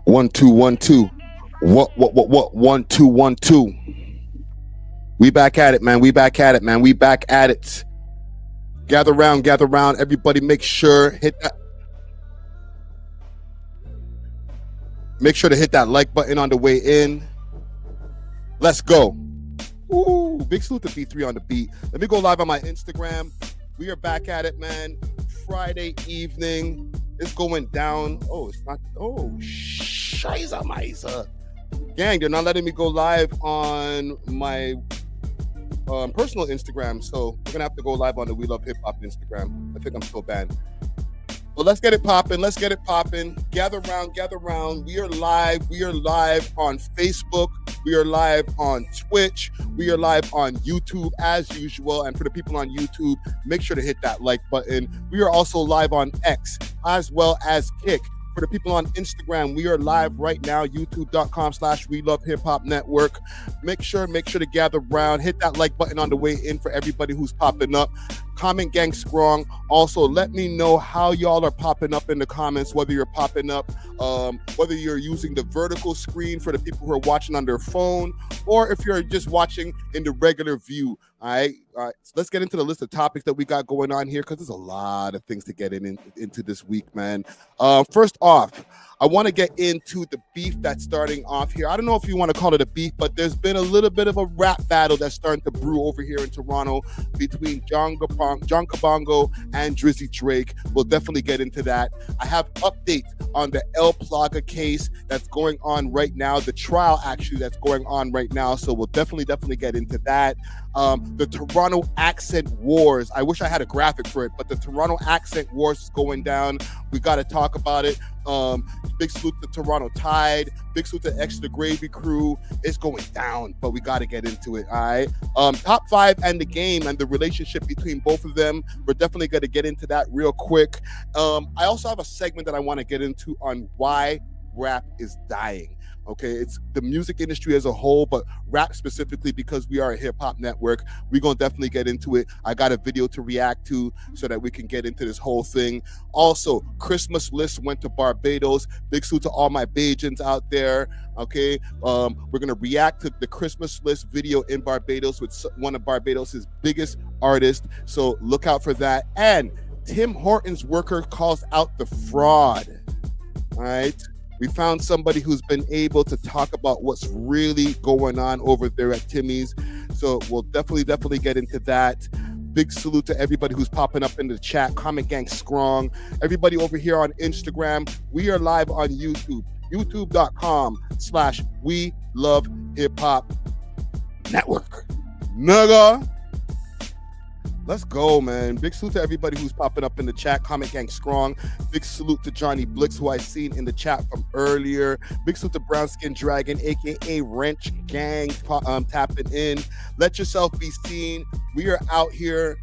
One, two, one, two. What? 1, 2, 1, 2. We back at it, man. We back at it. Gather round. Everybody make sure to hit that like button on the way in. Let's go. Ooh, big salute to B3 on the beat. Let me go live on my Instagram. We are back at it, man. Friday evening. It's going down. Oh, it's not. Oh, Scheiße, Meise. Gang, they're not letting me go live on my personal Instagram, so we're gonna have to go live on the We Love Hip Hop Instagram. I think I'm still banned. But let's get it popping. Gather round. We are live. On Facebook. We are live on Twitch. We are live on YouTube as usual. And for the people on YouTube, make sure to hit that like button. We are also live on X as well as Kick. For the people on Instagram, we are live right now, youtube.com/We Love Hip Hop Network. Make sure to gather around. Hit that like button on the way in for everybody who's popping up. Comment gang strong. Also, let me know how y'all are popping up in the comments, whether you're popping up, whether you're using the vertical screen for the people who are watching on their phone, or if you're just watching in the regular view. All right. So let's get into the list of topics that we got going on here, because there's a lot of things to get into this week, man. First off, I want to get into the beef that's starting off here. I don't know if you want to call it a beef, but there's been a little bit of a rap battle that's starting to brew over here in Toronto between John Kabongo and Drizzy Drake. We'll definitely get into that. I have updates on the Plaga case that's going on right now, the trial actually that's going on right now. So we'll definitely get into that. The Toronto accent wars. I wish I had a graphic for it, but the Toronto accent wars is going down. We got to talk about it. Big salute to Toronto Tide. Big salute to Extra Gravy Crew. It's going down, but we got to get into it. All right. Top 5 and the game and the relationship between both of them. We're definitely going to get into that real quick. I also have a segment that I want to get into on why rap is dying. Okay, it's the music industry as a whole, but rap specifically, because we are a hip-hop network. We're going to definitely get into it. I got a video to react to so that we can get into this whole thing. Also, Christmas list went to Barbados. Big salute to all my Bajans out there. Okay, we're going to react to the Christmas list video in Barbados with one of Barbados's biggest artists. So look out for that. And Tim Horton's worker calls out the fraud. All right. We found somebody who's been able to talk about what's really going on over there at Timmy's. So we'll definitely get into that. Big salute to everybody who's popping up in the chat. Comment gang strong. Everybody over here on Instagram. We are live on YouTube. YouTube.com/We Love Hip Hop Network. Nigga. Let's go, man. Big salute to everybody who's popping up in the chat. Comment gang strong. Big salute to Johnny Blix, who I seen in the chat from earlier. Big salute to Brown Skin Dragon, aka Wrench Gang, tapping in. Let yourself be seen. We are out here.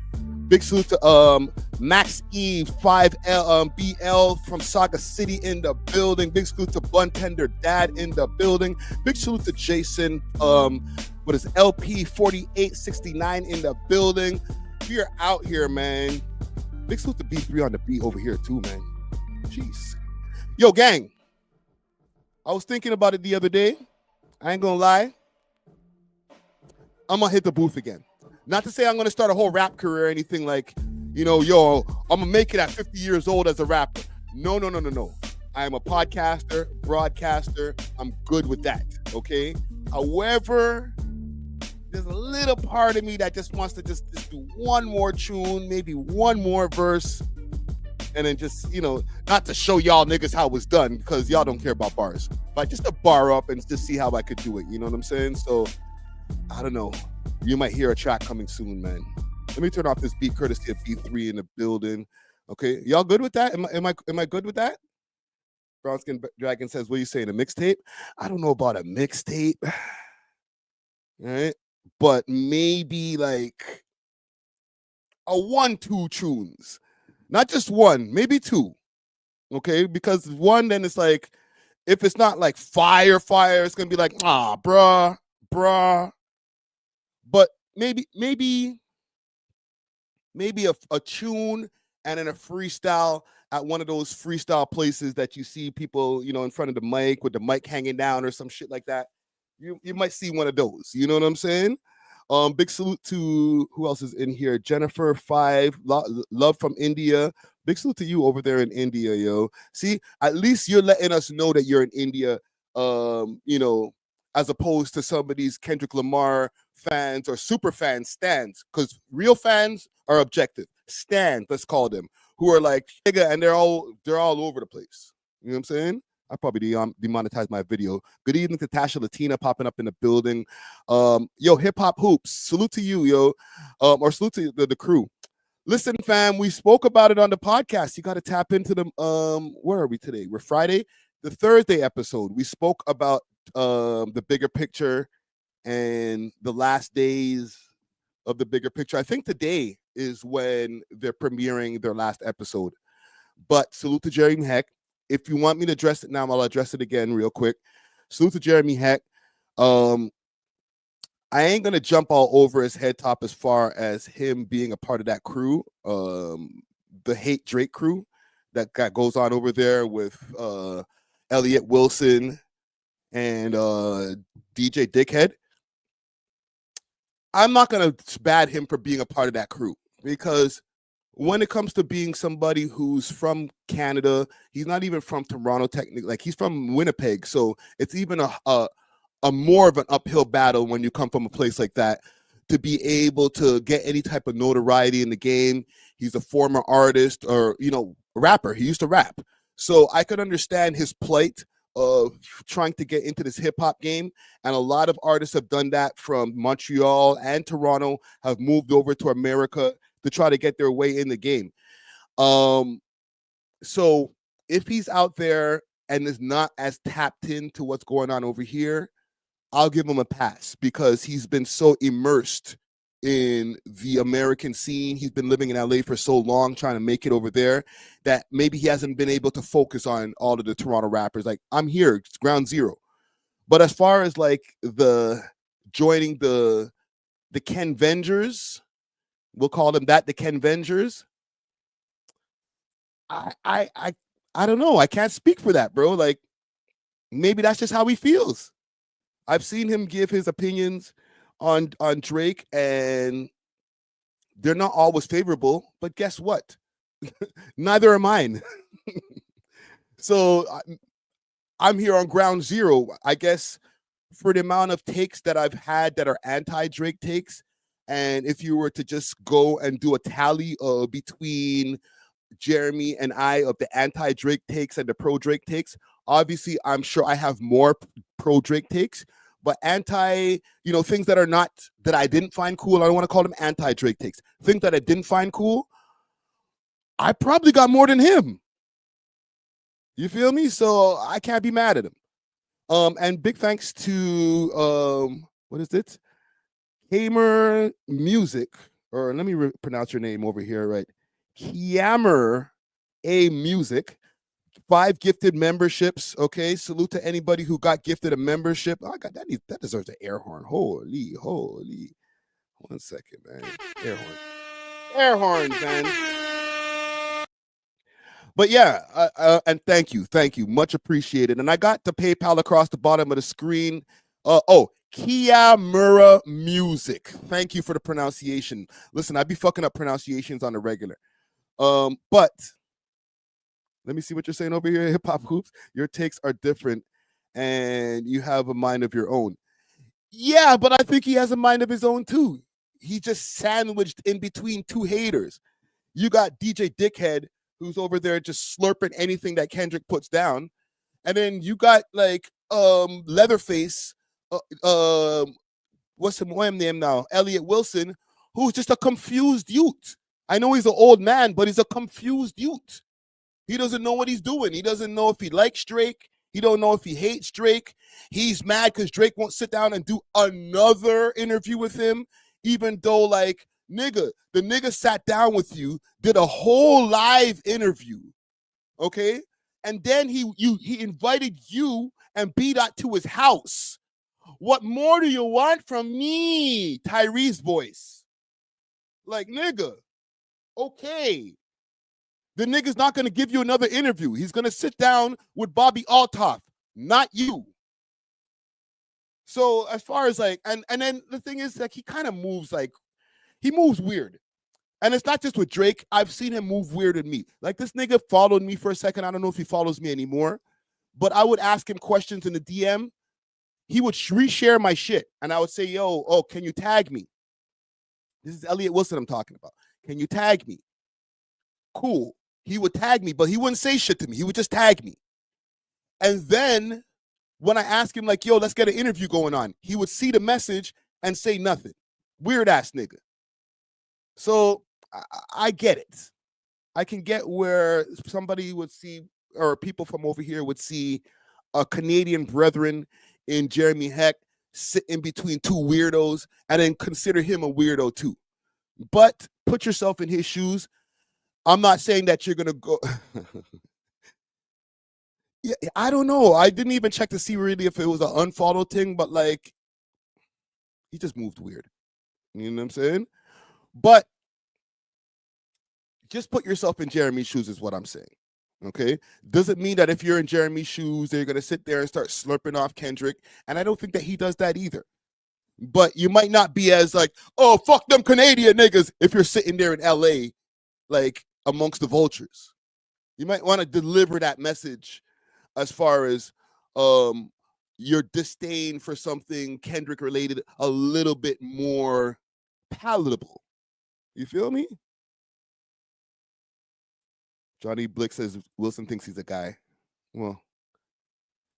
Big salute to Max Eve 5L BL from Saga City in the building. Big salute to Bun Tender Dad in the building. Big salute to Jason. What is LP 4869 in the building. We are out here, man. Big salute to B3 on the beat over here too, man. Jeez. Yo, gang. I was thinking about it the other day. I ain't gonna lie. I'm gonna hit the booth again. Not to say I'm gonna start a whole rap career or anything like, yo, I'm gonna make it at 50 years old as a rapper. No. I am a podcaster, broadcaster. I'm good with that, okay? However, there's a little part of me that just wants to just do one more tune, maybe one more verse, and then just, not to show y'all niggas how it was done, because y'all don't care about bars, but just to bar up and just see how I could do it. You know what I'm saying? So, I don't know. You might hear a track coming soon, man. Let me turn off this beat courtesy of B3 in the building. Okay, y'all good with that? Am I good with that? Brown Skin Dragon says, what are you saying, a mixtape? I don't know about a mixtape. All right. But maybe like a 1-2 tunes, not just one, maybe two. Okay, because one, then it's like, if it's not like fire, it's gonna be like, bruh. But maybe a tune and in a freestyle at one of those freestyle places that you see people, in front of the mic with the mic hanging down or some shit like that. You might see one of those. You know what I'm saying? Big salute to who else is in here? Jennifer 5, love from India. Big salute to you over there in India, yo. See, at least you're letting us know that you're in India. As opposed to some of these Kendrick Lamar fans or super fan stands, because real fans are objective. Stands, let's call them, who are like, nigga, and they're all over the place. You know what I'm saying? I probably demonetized my video. Good evening to Tasha Latina popping up in the building. Yo, Hip Hop Hoops, salute to you, yo. Or salute to the crew. Listen, fam, we spoke about it on the podcast. You got to tap into them. Where are we today? We're Friday. The Thursday episode, we spoke about the bigger picture and the last days of the bigger picture. I think today is when they're premiering their last episode. But salute to Jeremy Heck. If you want me to address it now, I'll address it again real quick. Salute to Jeremy Heck. I ain't gonna jump all over his head top as far as him being a part of that crew, the Hate Drake crew that goes on over there with Elliot Wilson and DJ Dickhead. I'm not gonna bad him for being a part of that crew, because when it comes to being somebody who's from Canada, he's not even from Toronto technically, like he's from Winnipeg, so it's even a more of an uphill battle when you come from a place like that to be able to get any type of notoriety in the game. He's a former artist or rapper. He used to rap, so I could understand his plight of trying to get into this hip-hop game, and a lot of artists have done that from Montreal and Toronto, have moved over to America to try to get their way in the game. So if he's out there and is not as tapped into what's going on over here, I'll give him a pass, because he's been so immersed in the American scene. He's been living in LA for so long, trying to make it over there, that maybe he hasn't been able to focus on all of the Toronto rappers. Like, I'm here, it's ground zero. But as far as like the joining the Ken Vengers, we'll call them that, the Ken Vengers, I don't know. I can't speak for that, bro. Like, maybe that's just how he feels. I've seen him give his opinions on Drake, and they're not always favorable, but guess what? Neither are mine. So I'm here on ground zero, I guess, for the amount of takes that I've had that are anti-Drake takes. And if you were to just go and do a tally between Jeremy and I of the anti-Drake takes and the pro-Drake takes, obviously I'm sure I have more pro-Drake takes, but things that are not, that I didn't find cool, I don't want to call them anti-Drake takes, things that I didn't find cool, I probably got more than him. You feel me? So I can't be mad at him. And big thanks to what is it? Kamer Music, or let me pronounce your name over here right. Kiamer A Music, 5 gifted memberships. Okay, salute to anybody who got gifted a membership. Oh, I got that. That deserves an air horn. Holy. 1 second, man. Air horns, man. But yeah, and thank you, much appreciated. And I got the PayPal across the bottom of the screen. Kiamura Music. Thank you for the pronunciation. Listen, I be fucking up pronunciations on the regular. But let me see what you're saying over here, Hip Hop Hoops. Your takes are different, and you have a mind of your own. Yeah, but I think he has a mind of his own too. He just sandwiched in between two haters. You got DJ Dickhead, who's over there just slurping anything that Kendrick puts down, and then you got like Leatherface. What's his name now? Elliot Wilson, who's just a confused youth. I know he's an old man, but he's a confused youth. He doesn't know what he's doing. He doesn't know if he likes Drake. He don't know if he hates Drake. He's mad because Drake won't sit down and do another interview with him, even though, like, nigga, the nigga sat down with you, did a whole live interview, okay? And then he invited you and B-Dot to his house. What more do you want from me? Tyree's voice. Like, nigga, okay. the nigga's not going to give you another interview. He's going to sit down with Bobby Altoff, not you. So as far as like, and then the thing is, like, he kind of moves like, he moves weird. And it's not just with Drake. I've seen him move weird with me. Like, this nigga followed me for a second. I don't know if he follows me anymore, but I would ask him questions in the DM. He would reshare my shit. And I would say, yo, oh, can you tag me? This is Elliot Wilson I'm talking about. Can you tag me? Cool. He would tag me, but he wouldn't say shit to me. He would just tag me. And then when I asked him, like, yo, let's get an interview going on, he would see the message and say nothing. Weird ass nigga. So I get it. I can get where somebody would see, or people from over here would see a Canadian brethren in Jeremy Heck sit in between two weirdos and then consider him a weirdo too. But put yourself in his shoes. I'm not saying that you're going to go. Yeah, I don't know. I didn't even check to see really if it was an unfollow thing, but like, he just moved weird. You know what I'm saying? But just put yourself in Jeremy's shoes is what I'm saying. Okay? Doesn't mean that if you're in Jeremy's shoes, they're going to sit there and start slurping off Kendrick. And I don't think that he does that either. But you might not be as like, oh, fuck them Canadian niggas if you're sitting there in LA, like amongst the vultures. You might want to deliver that message as far as your disdain for something Kendrick related a little bit more palatable. You feel me? Johnny Blick says Wilson thinks he's a guy. Well,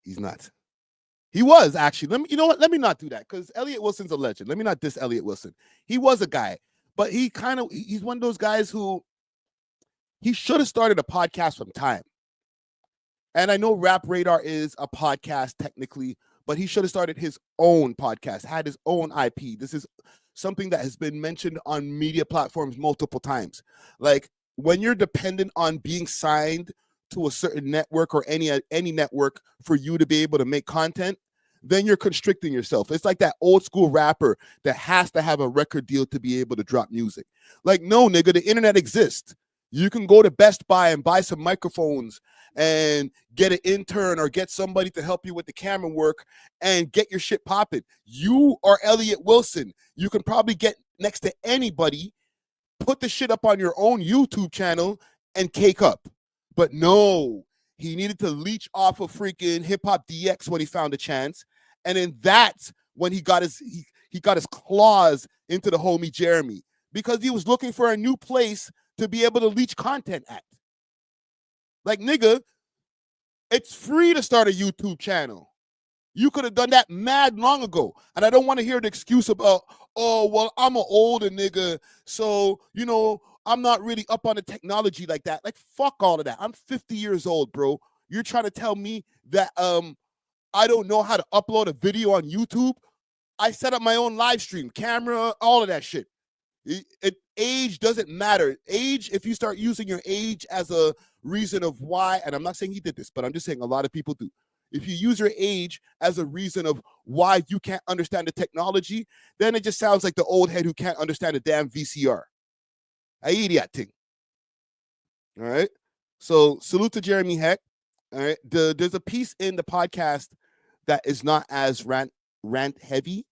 he's not. He was actually. You know what? Let me not do that because Elliot Wilson's a legend. Let me not diss Elliot Wilson. He was a guy, but he's one of those guys who he should have started a podcast from time. And I know Rap Radar is a podcast technically, but he should have started his own podcast, had his own IP. This is something that has been mentioned on media platforms multiple times. Like, when you're dependent on being signed to a certain network or any network for you to be able to make content, then you're constricting yourself. It's like that old school rapper that has to have a record deal to be able to drop music. Like, no, nigga, the internet exists. You can go to Best Buy and buy some microphones and get an intern or get somebody to help you with the camera work and get your shit popping. You are Elliot Wilson. You can probably get next to anybody, put the shit up on your own YouTube channel and cake up. But no, he needed to leech off of freaking Hip Hop DX when he found a chance. And then that's when he got his claws into the homie Jeremy, because he was looking for a new place to be able to leech content at. Like, nigga, it's free to start a YouTube channel. You could have done that mad long ago. And I don't want to hear the excuse about, oh, well, I'm an older nigga, so, you know, I'm not really up on the technology like that. Like, fuck all of that. I'm 50 years old, bro. You're trying to tell me that I don't know how to upload a video on YouTube? I set up my own live stream, camera, all of that shit. Age doesn't matter. Age, if you start using your age as a reason of why, and I'm not saying he did this, but I'm just saying a lot of people do. If you use your age as a reason of why you can't understand the technology, then it just sounds like the old head who can't understand a damn VCR. I eat that thing. All right. So salute to Jeremy Heck. All right. There's a piece in the podcast that is not as rant heavy.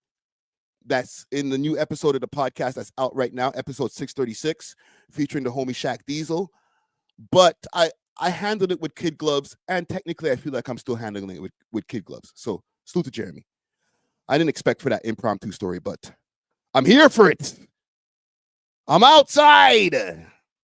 That's in the new episode of the podcast that's out right now, episode 636, featuring the homie Shaq Diesel. But I handled it with kid gloves, and technically I feel like I'm still handling it with kid gloves. So salute to Jeremy. I didn't expect for that impromptu story, but I'm here for it. I'm outside.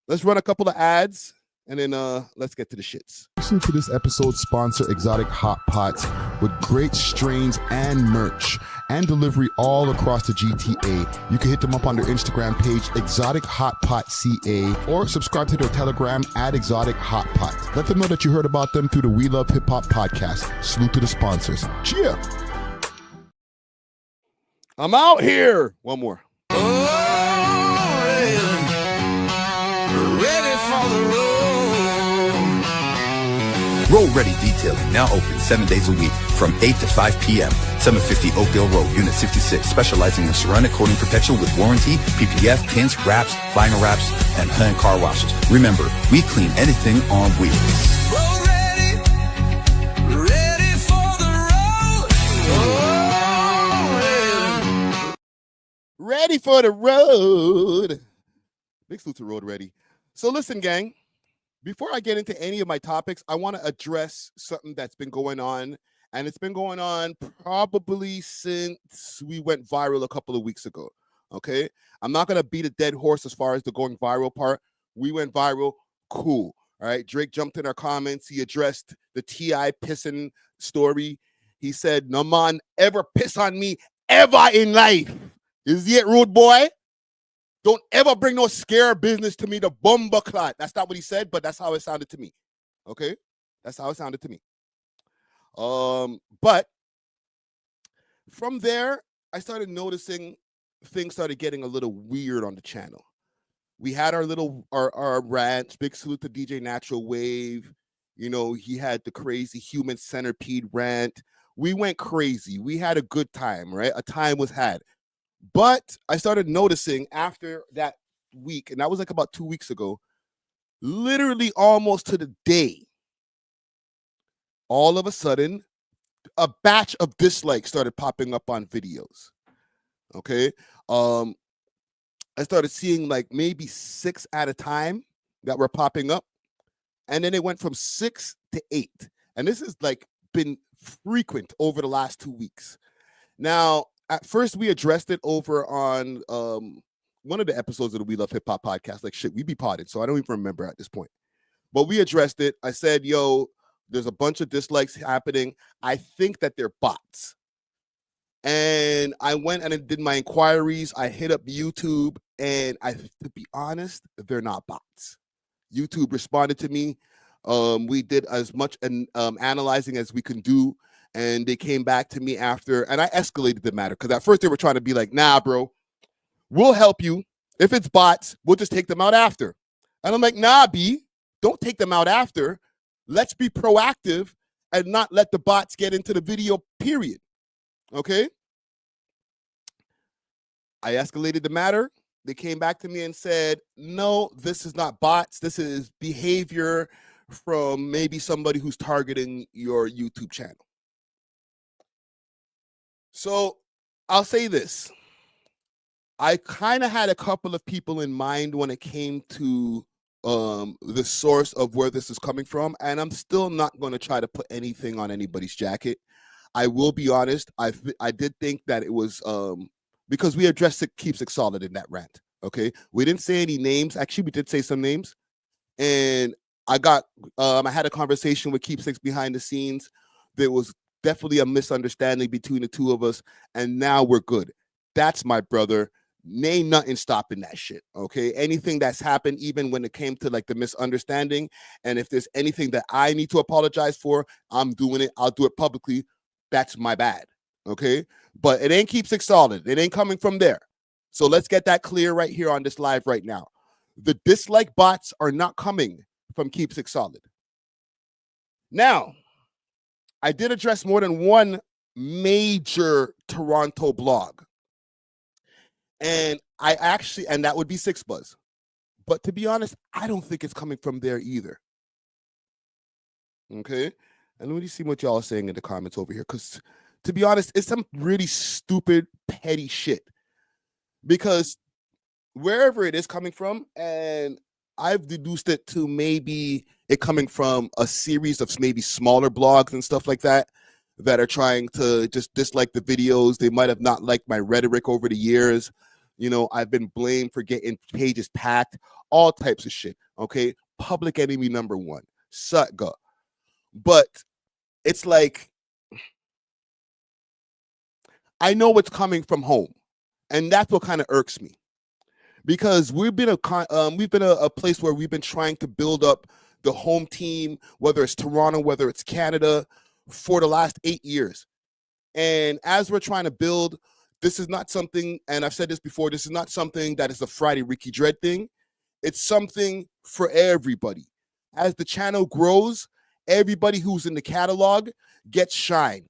Let's run a couple of ads, and then let's get to the shits. Listen to this episode's sponsor, Exotic Hot Pots, with great strains and merch and delivery all across the GTA. You can hit them up on their Instagram page, Exotic Hot Pot CA, or subscribe to their Telegram at Exotic Hot Pot. Let them know that you heard about them through the We Love Hip Hop podcast. Salute to the sponsors. Cheer. I'm out here. One more. Ready for the road. Roll Ready Detailing, now open 7 days a week from 8 to 5 p.m. 750 Oakdale Road, Unit 66, specializing in ceramic coating protection with warranty, PPF, tints, wraps, vinyl wraps, and hand car washes. Remember, we clean anything on wheels. Roll ready, ready for the road. Oh, Ready for the road. Big salute to Road Ready. So listen, gang, before I get into any of my topics, I want to address something that's been going on, and it's been going on probably since we went viral a couple of weeks ago, okay? I'm not going to beat a dead horse as far as the going viral part. We went viral, cool, all right? Drake jumped in our comments. He addressed the T.I. pissing story. He said, no man ever piss on me ever in life. Is it, rude boy? Don't ever bring no scare business to me, the bomba clot. That's not what he said, but that's how it sounded to me. Okay? That's how it sounded to me. But from there, I started noticing things started getting a little weird on the channel. We had our rants. Big salute to DJ Natural Wave. You know, he had the crazy human centipede rant. We went crazy. We had a good time, right? A time was had. But I started noticing after that week, and that was like about 2 weeks ago, literally almost to the day, all of a sudden, a batch of dislikes started popping up on videos. Okay. I started seeing like maybe 6 at a time that were popping up. And then it went from 6 to 8. And this has like been frequent over the last 2 weeks. Now, at first, we addressed it over on one of the episodes of the We Love Hip Hop podcast. Like, shit, we be potted, so I don't even remember at this point. But we addressed it. I said, yo, there's a bunch of dislikes happening. I think that they're bots. And I went and I did my inquiries. I hit up YouTube, and to be honest, they're not bots. YouTube responded to me. We did as much analyzing as we can do. And they came back to me after, and I escalated the matter because at first they were trying to be like, nah, bro, we'll help you. If it's bots, we'll just take them out after. And I'm like, nah, B, don't take them out after. Let's be proactive and not let the bots get into the video, period. Okay? I escalated the matter. They came back to me and said, no, this is not bots. This is behavior from maybe somebody who's targeting your YouTube channel. So I'll say this. I kind of had a couple of people in mind when it came to the source of where this is coming from, and I'm still not going to try to put anything on anybody's jacket. I will be honest. I did think that it was because we addressed it, keeps it solid in that rant. Okay, we didn't say any names. Actually, we did say some names, and I had a conversation with Keepsakes behind the scenes. There was definitely a misunderstanding between the two of us, and now we're good. That's my brother. Ain't nothing stopping that shit. Okay, anything that's happened, even when it came to like the misunderstanding, and if there's anything that I need to apologize for, I'm doing it. I'll do it publicly. That's my bad. Okay, but it ain't Keepsakes solid. It ain't coming from there. So let's get that clear right here on this live right now. The dislike bots are not coming from Keepsakes solid. Now, I did address more than one major Toronto blog. And and that would be Six Buzz. But to be honest, I don't think it's coming from there either. Okay? And let me see what y'all are saying in the comments over here. Because to be honest, it's some really stupid, petty shit. Because wherever it is coming from, and I've deduced it to maybe it coming from a series of maybe smaller blogs and stuff like that are trying to just dislike the videos. They might have not liked my rhetoric over the years. You know, I've been blamed for getting pages packed, all types of shit. Okay, public enemy number one, Sutga. But it's like, I know what's coming from home, and that's what kind of irks me. Because we've been a place where we've been trying to build up the home team, whether it's Toronto, whether it's Canada, for the last 8 years. And as we're trying to build, this is not something, and I've said this before, this is not something that is a Friday Ricky Dread thing. It's something for everybody. As the channel grows everybody who's in the catalog gets shine.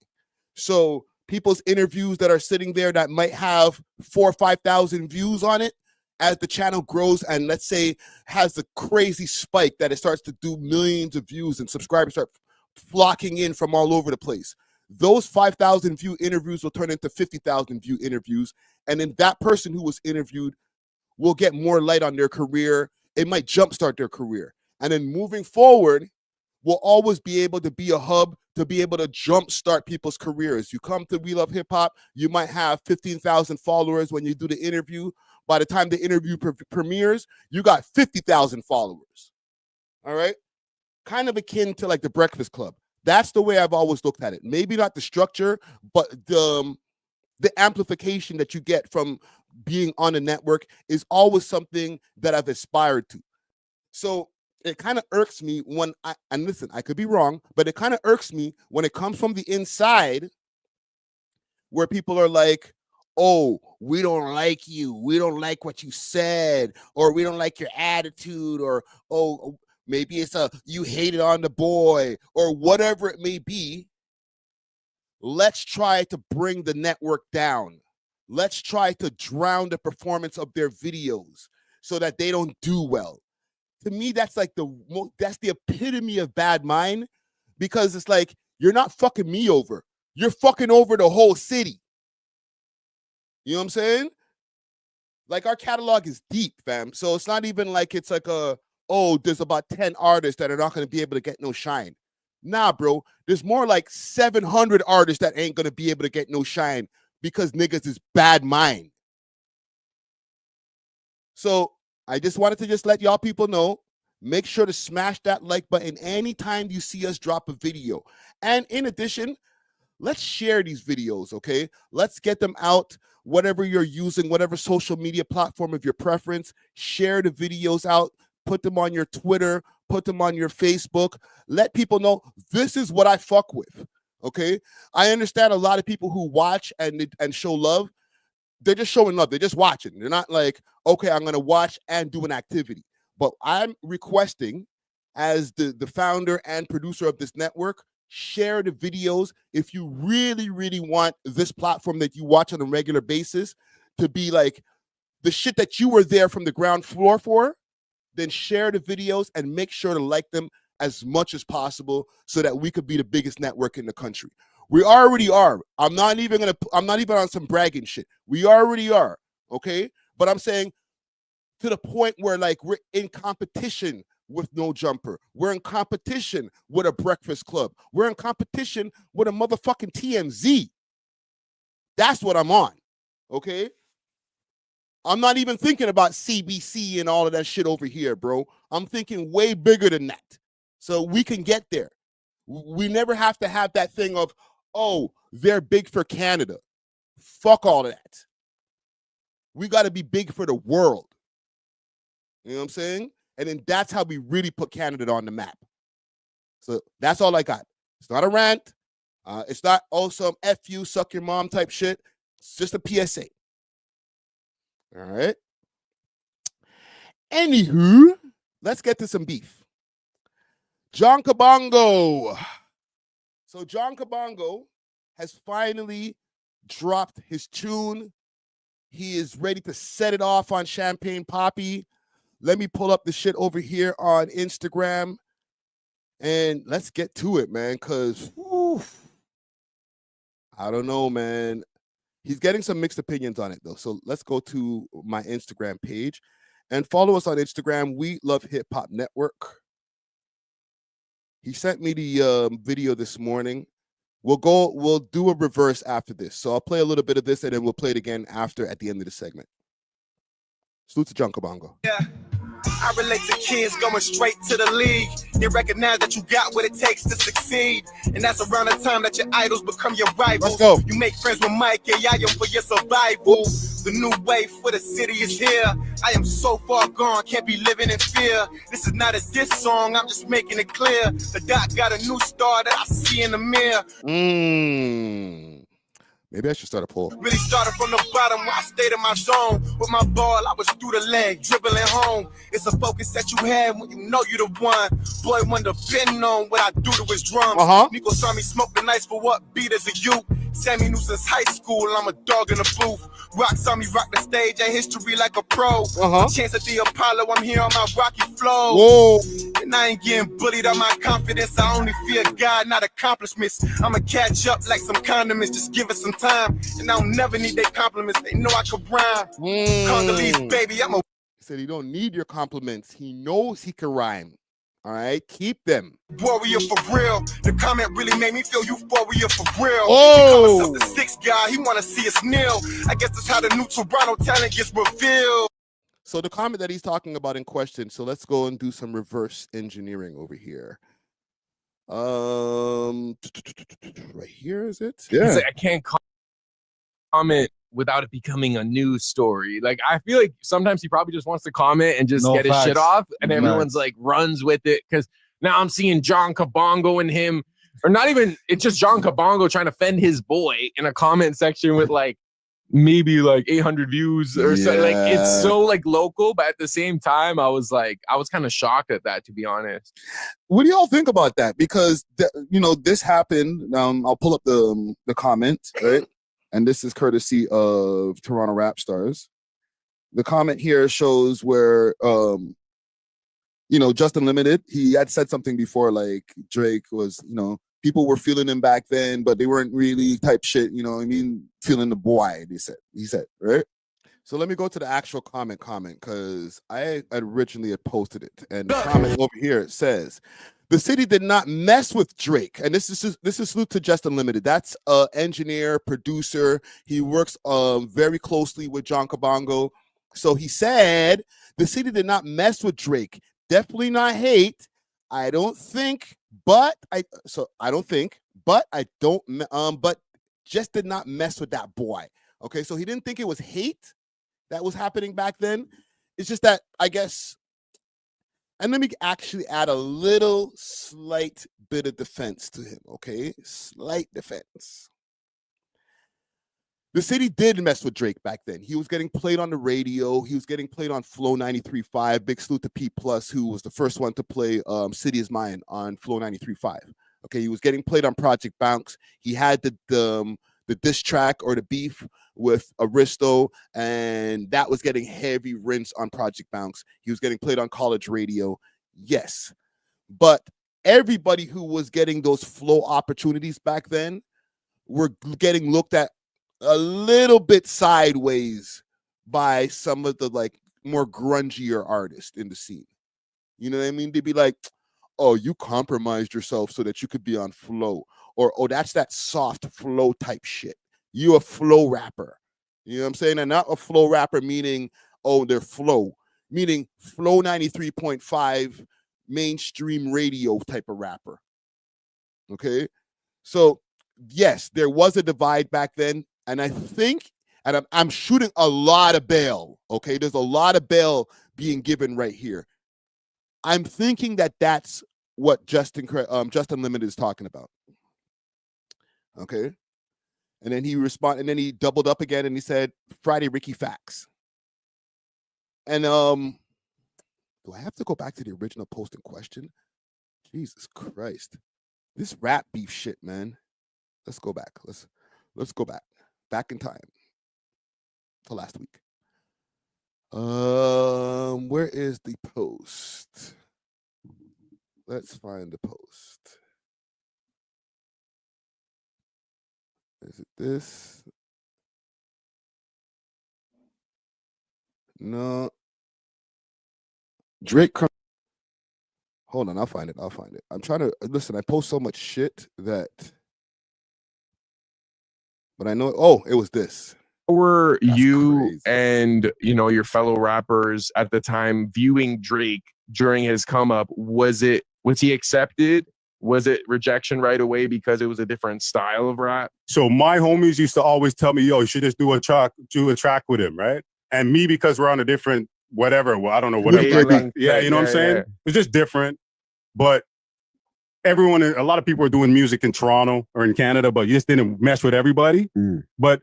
So people's interviews that are sitting there that might have 4,000 or 5,000 views on it, as the channel grows and let's say has the crazy spike that it starts to do millions of views and subscribers start flocking in from all over the place, those 5,000 view interviews will turn into 50,000 view interviews. And then that person who was interviewed will get more light on their career. It might jumpstart their career. And then moving forward, we'll always be able to be a hub to be able to jumpstart people's careers. You come to We Love Hip Hop, you might have 15,000 followers when you do the interview. By the time the interview premieres, you got 50,000 followers. All right? Kind of akin to like the Breakfast Club. That's the way I've always looked at it. Maybe not the structure, but the amplification that you get from being on a network is always something that I've aspired to. So it kind of irks me when and listen, I could be wrong, but it kind of irks me when it comes from the inside where people are like, oh, we don't like you. We don't like what you said, or we don't like your attitude, or, oh, maybe it's you hated on the boy, or whatever it may be. Let's try to bring the network down. Let's try to drown the performance of their videos so that they don't do well. To me, that's like that's the epitome of bad mind, because it's like, you're not fucking me over. You're fucking over the whole city. You know what I'm saying? Like, our catalog is deep, fam. So it's not even like it's like there's about 10 artists that are not going to be able to get no shine. Nah, bro. There's more like 700 artists that ain't going to be able to get no shine because niggas is bad mind. So I just wanted to just let y'all people know, make sure to smash that like button anytime you see us drop a video. And in addition, let's share these videos, okay? Let's get them out, whatever you're using, whatever social media platform of your preference. Share the videos out, put them on your Twitter, put them on your Facebook. Let people know this is what I fuck with, okay? I understand a lot of people who watch and show love. They're just showing love. They're just watching. They're not like, okay, I'm going to watch and do an activity. But I'm requesting, as the founder and producer of this network, share the videos if you really, really want this platform that you watch on a regular basis to be like the shit that you were there from the ground floor for. Then share the videos and make sure to like them as much as possible so that we could be the biggest network in the country. We already are. I'm not even on some bragging shit. We already are, okay? But I'm saying to the point where, like, we're in competition with No Jumper. We're in competition with a Breakfast Club. We're in competition with a motherfucking TMZ. That's what I'm on, okay? I'm not even thinking about CBC and all of that shit over here, bro. I'm thinking way bigger than that. So we can get there. We never have to have that thing of, oh, they're big for Canada. Fuck all of that. We got to be big for the world. You know what I'm saying? And then that's how we really put Canada on the map. So that's all I got. It's not a rant. It's not some F you, suck your mom type shit. It's just a PSA. All right. Anywho, let's get to some beef. John Kabongo. So John Kabongo has finally dropped his tune. He is ready to set it off on Champagne Poppy. Let me pull up the shit over here on Instagram and let's get to it, man, because I don't know, man. He's getting some mixed opinions on it, though. So let's go to my Instagram page and follow us on Instagram. We Love Hip Hop Network. He sent me the video this morning. We'll do a reverse after this. So I'll play a little bit of this and then we'll play it again at the end of the segment. Salute to John Kabongo. Yeah. I relate to kids going straight to the league. They recognize that you got what it takes to succeed. And that's around the time that your idols become your rivals. Let's go. You make friends with Mike and Yayo for your survival. The new wave for the city is here. I am so far gone, can't be living in fear. This is not a diss song, I'm just making it clear. The doc got a new star that I see in the mirror. Maybe I should start a poll. Really started from the bottom where I stayed in my zone. With my ball, I was through the leg, dribbling home. It's a focus that you had when you know you the one. Boy, when depending on what I do to his drums. Nico saw me smoke the nights for what beat as a youth. Sammy knew since high school, I'm a dog in the booth. Rock saw me rock the stage and history like a pro. A chance at the Apollo, I'm here on my rocky flow. Whoa. And I ain't getting bullied on my confidence. I only fear God, not accomplishments. I'ma catch up like some condiments. Just give it some time. And I don't never need their compliments. They know I can rhyme. Congolese, baby, I'm a... He said he don't need your compliments. He knows he can rhyme. All right, keep them. warrior for real. The comment really made me feel euphoria for real. Oh. He calls himself the sixth guy. He wanna see us kneel. I guess that's how the new Toronto talent gets revealed. So the comment that he's talking about in question. So let's go and do some reverse engineering over here. Right here is it? Yeah. He's like, I can't comment without it becoming a news story. Like, I feel like sometimes he probably just wants to comment and just get his shit off, and everyone's like runs with it because now I'm seeing John Kabongo and him, or not even, it's just John Kabongo trying to fend his boy in a comment section with like maybe like 800 views or so. Like, it's so like local, but at the same time, I was kind of shocked at that, to be honest. What do y'all think about that? Because this happened. I'll pull up the comment, right? And this is courtesy of Toronto Rap Stars. The comment here shows where Just Unlimited, he had said something before, like Drake was, people were feeling him back then, but they weren't really type shit, feeling the boy, he said, right? So let me go to the actual comment, because I originally had posted it. And the comment over here says, the city did not mess with Drake. And this is salute to Just Unlimited. That's an engineer, producer. He works very closely with John Kabongo. So he said, the city did not mess with Drake. Definitely not hate. I don't think, but just did not mess with that boy. Okay, so he didn't think it was hate that was happening back then. It's just that, I guess, and let me actually add a little slight bit of defense to him, okay? Slight defense. The city did mess with Drake back then. He was getting played on the radio. He was getting played on Flow 93.5. Big salute to P+, who was the first one to play City Is Mine on Flow 93.5. Okay, he was getting played on Project Bounce. He had the diss track or the beef with Aristo, and that was getting heavy rinse on Project Bounce. He was getting played on college radio, yes. But everybody who was getting those flow opportunities back then were getting looked at a little bit sideways by some of the like more grungier artists in the scene. You know what I mean? They'd be like, oh, you compromised yourself so that you could be on Flow. Or, oh, that's that soft flow type shit. You a flow rapper. You know what I'm saying? And not a flow rapper meaning, oh, they're flow. Meaning Flow 93.5 mainstream radio type of rapper. Okay? So, yes, there was a divide back then. And I think, and I'm shooting a lot of bail. Okay? There's a lot of bail being given right here. I'm thinking that that's what Just Unlimited is talking about. Okay. And then he responded, and then he doubled up again and he said, Friday Ricky Facts. And do I have to go back to the original post in question? Jesus Christ. This rap beef shit, man. Let's go back. Let's go back. Back in time. To last week. Where is the post? Let's find the post. Is it this? No. Drake. Hold on, I'll find it. I'm trying to listen. I post so much shit that, but I know. Oh, it was this. Were That's you crazy. and your fellow rappers at the time viewing Drake during his come up? Was he accepted? Was it rejection right away because it was a different style of rap? So my homies used to always tell me, yo, you should just do a track with him, right? And me, because we're on a different whatever, well, I don't know, whatever. Wavelength, Yeah, you know what I'm saying? yeah. It's just different. But a lot of people are doing music in Toronto or in Canada, but you just didn't mess with everybody. But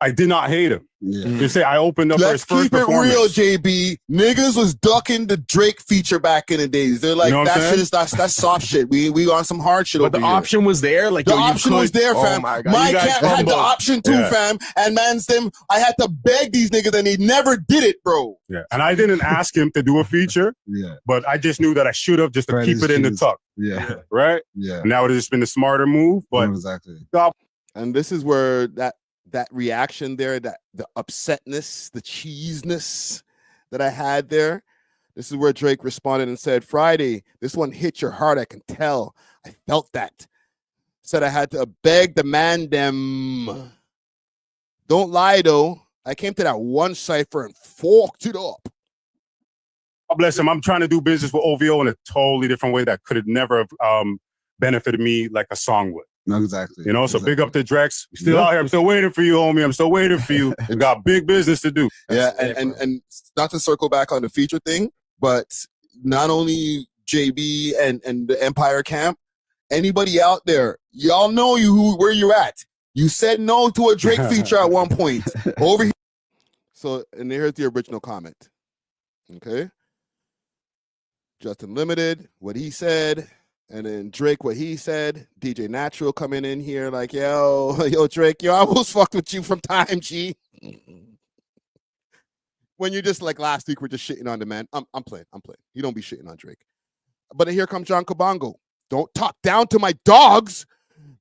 I did not hate him. They say I opened up for his first performance. Let's keep it real, JB. Niggas was ducking the Drake feature back in the days. They're like, that's soft shit. We on some hard shit. But the option was there. Like the option was there, fam. Oh my God. My cat had the option too, fam. And man's them. I had to beg these niggas, and they never did it, bro. Yeah, and I didn't ask him to do a feature. But I just knew that I should have just to keep it in the tuck. Right. And that would have just been the smarter move. But exactly. And this is where that reaction there, that the upsetness, the cheesiness that I had there. This is where Drake responded and said, Friday, this one hit your heart, I can tell. I felt that. Said I had to beg the man them. Don't lie, though. I came to that one cipher and forked it up. God bless him. I'm trying to do business with OVO in a totally different way that could have never benefited me like a song would. No, exactly. You know, so big up to Drex. Still out here. I'm still waiting for you, homie. I'm still waiting for you. We got big business to do. Yeah, and not to circle back on the feature thing, but not only JB and the Empire Camp, anybody out there, y'all know where you're at. You said no to a Drake feature at one point. Over here. So, and here's the original comment. Okay. Justin Limited, what he said. And then Drake, what he said. DJ Natural coming in here like, yo, Drake, I almost fucked with you from time, G. When you're just like last week, we're just shitting on the man. I'm playing. You don't be shitting on Drake. But then here comes John Kabongo. Don't talk down to my dogs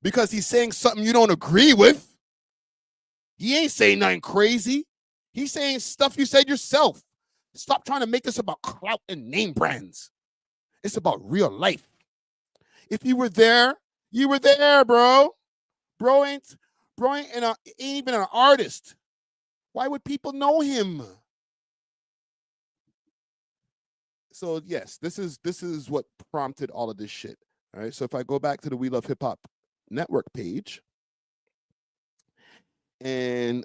because he's saying something you don't agree with. He ain't saying nothing crazy. He's saying stuff you said yourself. Stop trying to make this about clout and name brands. It's about real life. If you were there, you were there, bro. Bro ain't even an artist. Why would people know him? So yes, this is what prompted all of this shit. All right. So if I go back to the We Love Hip Hop network page and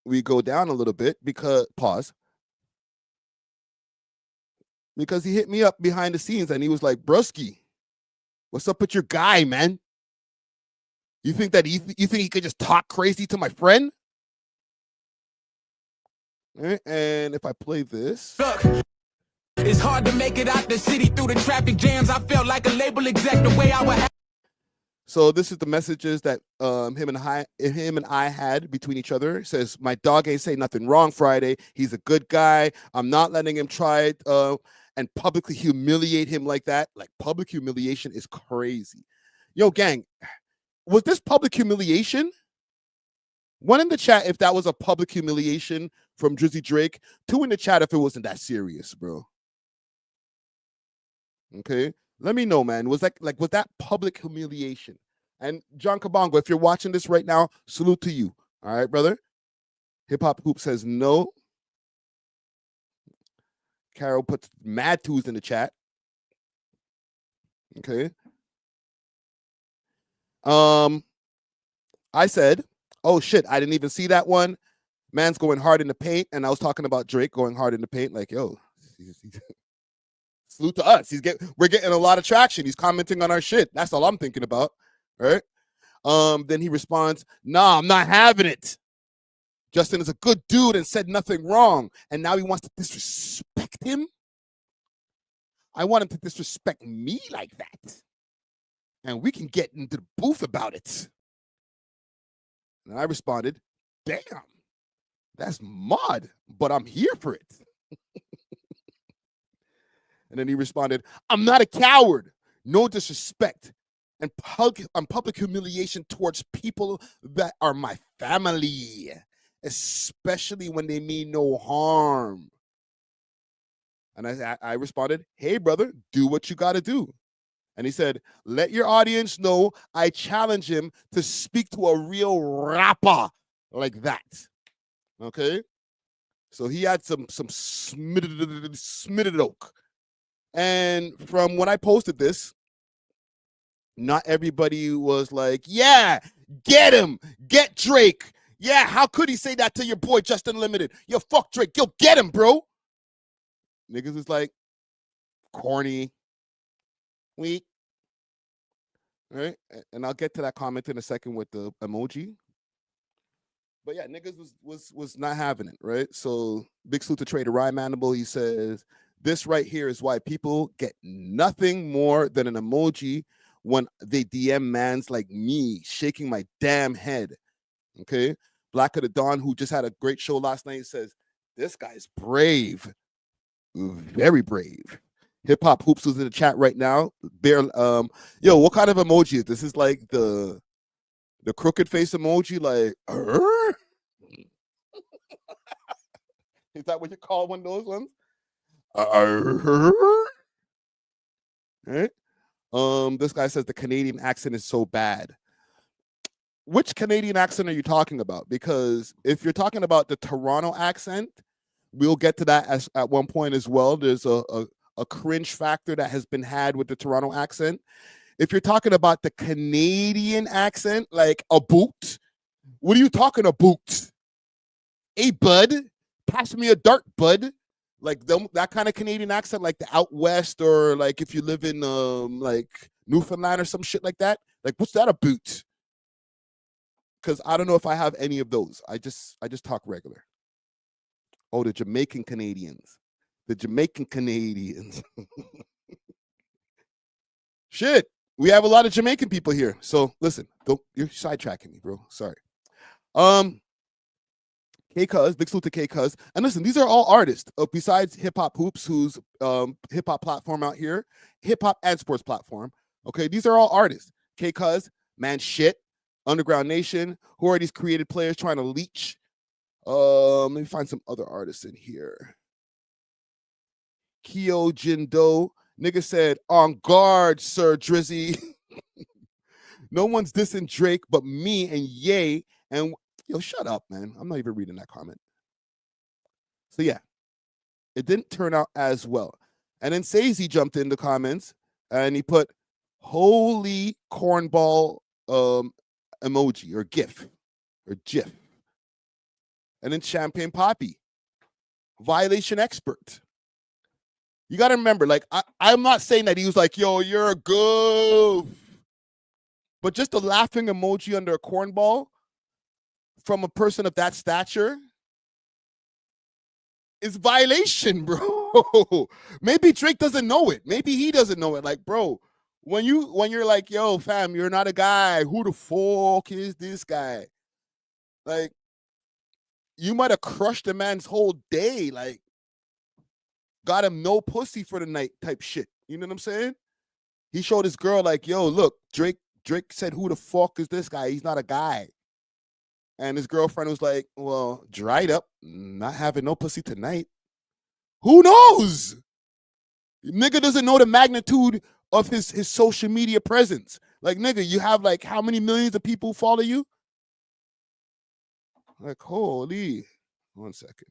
we go down a little bit because he hit me up behind the scenes and he was like, Brusky, what's up with your guy, man? You think he could just talk crazy to my friend? Right, and if I play this. Look, it's hard to make it out the city through the traffic jams. I felt like a label exec the way I would have. So this is the messages that him and I had between each other. It says, my dog ain't say nothing wrong Friday. He's a good guy. I'm not letting him try it and publicly humiliate him like that. Like, public humiliation is crazy. Yo, gang, was this public humiliation? One in the chat if that was a public humiliation from Drizzy Drake. Two in the chat if it wasn't that serious, bro. Okay? Let me know, man. Was that public humiliation? And John Kabongo, if you're watching this right now, salute to you. All right, brother? Hip Hop Hoop says no. Carol puts mad twos in the chat. Okay. I said, oh shit, I didn't even see that one. Man's going hard in the paint, and I was talking about Drake going hard in the paint, like, yo, salute to us. We're getting a lot of traction. He's commenting on our shit. That's all I'm thinking about. Right? Then he responds, nah, I'm not having it. Justin is a good dude and said nothing wrong. And now he wants to disrespect him. I want him to disrespect me like that. And we can get into the booth about it. And I responded, damn, that's mud, but I'm here for it. And then he responded, I'm not a coward. No disrespect and public humiliation towards people that are my family, especially when they mean no harm. And I responded, hey, brother, do what you got to do. And he said, let your audience know I challenge him to speak to a real rapper like that. Okay? So he had some smitted oak. And from when I posted this, not everybody was like, yeah, get him, get Drake. Yeah, how could he say that to your boy Justin Limited? Yo, fuck Drake, yo, get him, bro. Niggas was like, corny, weak, right? And I'll get to that comment in a second with the emoji. But yeah, niggas was not having it, right? So big salute to Trader Rhyme Animal. He says, this right here is why people get nothing more than an emoji when they DM mans like me, shaking my damn head. Okay. Black of the Dawn, who just had a great show last night, says, this guy's brave. Very brave. Hip Hop Hoops was in the chat right now. Bear, yo, what kind of emoji is this? Is like the crooked face emoji, like, is that what you call one of those ones? Right? This guy says the Canadian accent is so bad. Which Canadian accent are you talking about? Because if you're talking about the Toronto accent, we'll get to that at one point as well. There's a cringe factor that has been had with the Toronto accent. If you're talking about the Canadian accent, like a boot, what are you talking about? Hey, bud, pass me a dart, bud. Like that kind of Canadian accent, like the out west, or like if you live in like Newfoundland or some shit like that. Like, what's that about? Because I don't know if I have any of those. I just talk regular. Oh, the Jamaican Canadians. The Jamaican Canadians. Shit. We have a lot of Jamaican people here. So listen, you're sidetracking me, bro. Sorry. K-Cuz, big salute to K-Cuz. And listen, these are all artists. Besides Hip Hop Hoops, who's hip hop platform out here, hip hop and sports platform. Okay, these are all artists. K-Cuz, Man Shit, Underground Nation. Who are these created players trying to leech? Let me find some other artists in here. Kyo Jindo. Nigga said, on guard, Sir Drizzy. No one's dissing Drake but me and Ye. And yo, shut up, man. I'm not even reading that comment. So yeah, it didn't turn out as well. And then Sazy jumped in the comments and he put holy cornball emoji or GIF or GIF. And then Champagne Poppy, violation expert. You got to remember, like, I'm not saying that he was like, yo, you're a goof. But just a laughing emoji under a cornball from a person of that stature is violation, bro. Maybe Drake doesn't know it. Maybe he doesn't know it. Like, bro, when you're like, yo, fam, you're not a guy. Who the fuck is this guy? Like, you might have crushed a man's whole day. Like, got him no pussy for the night type shit. You know what I'm saying? He showed his girl like, yo, look, Drake said, who the fuck is this guy? He's not a guy. And his girlfriend was like, well, dried up, not having no pussy tonight. Who knows? Nigga doesn't know the magnitude of his social media presence. Like, nigga, you have like how many millions of people follow you? Like, holy. 1 second.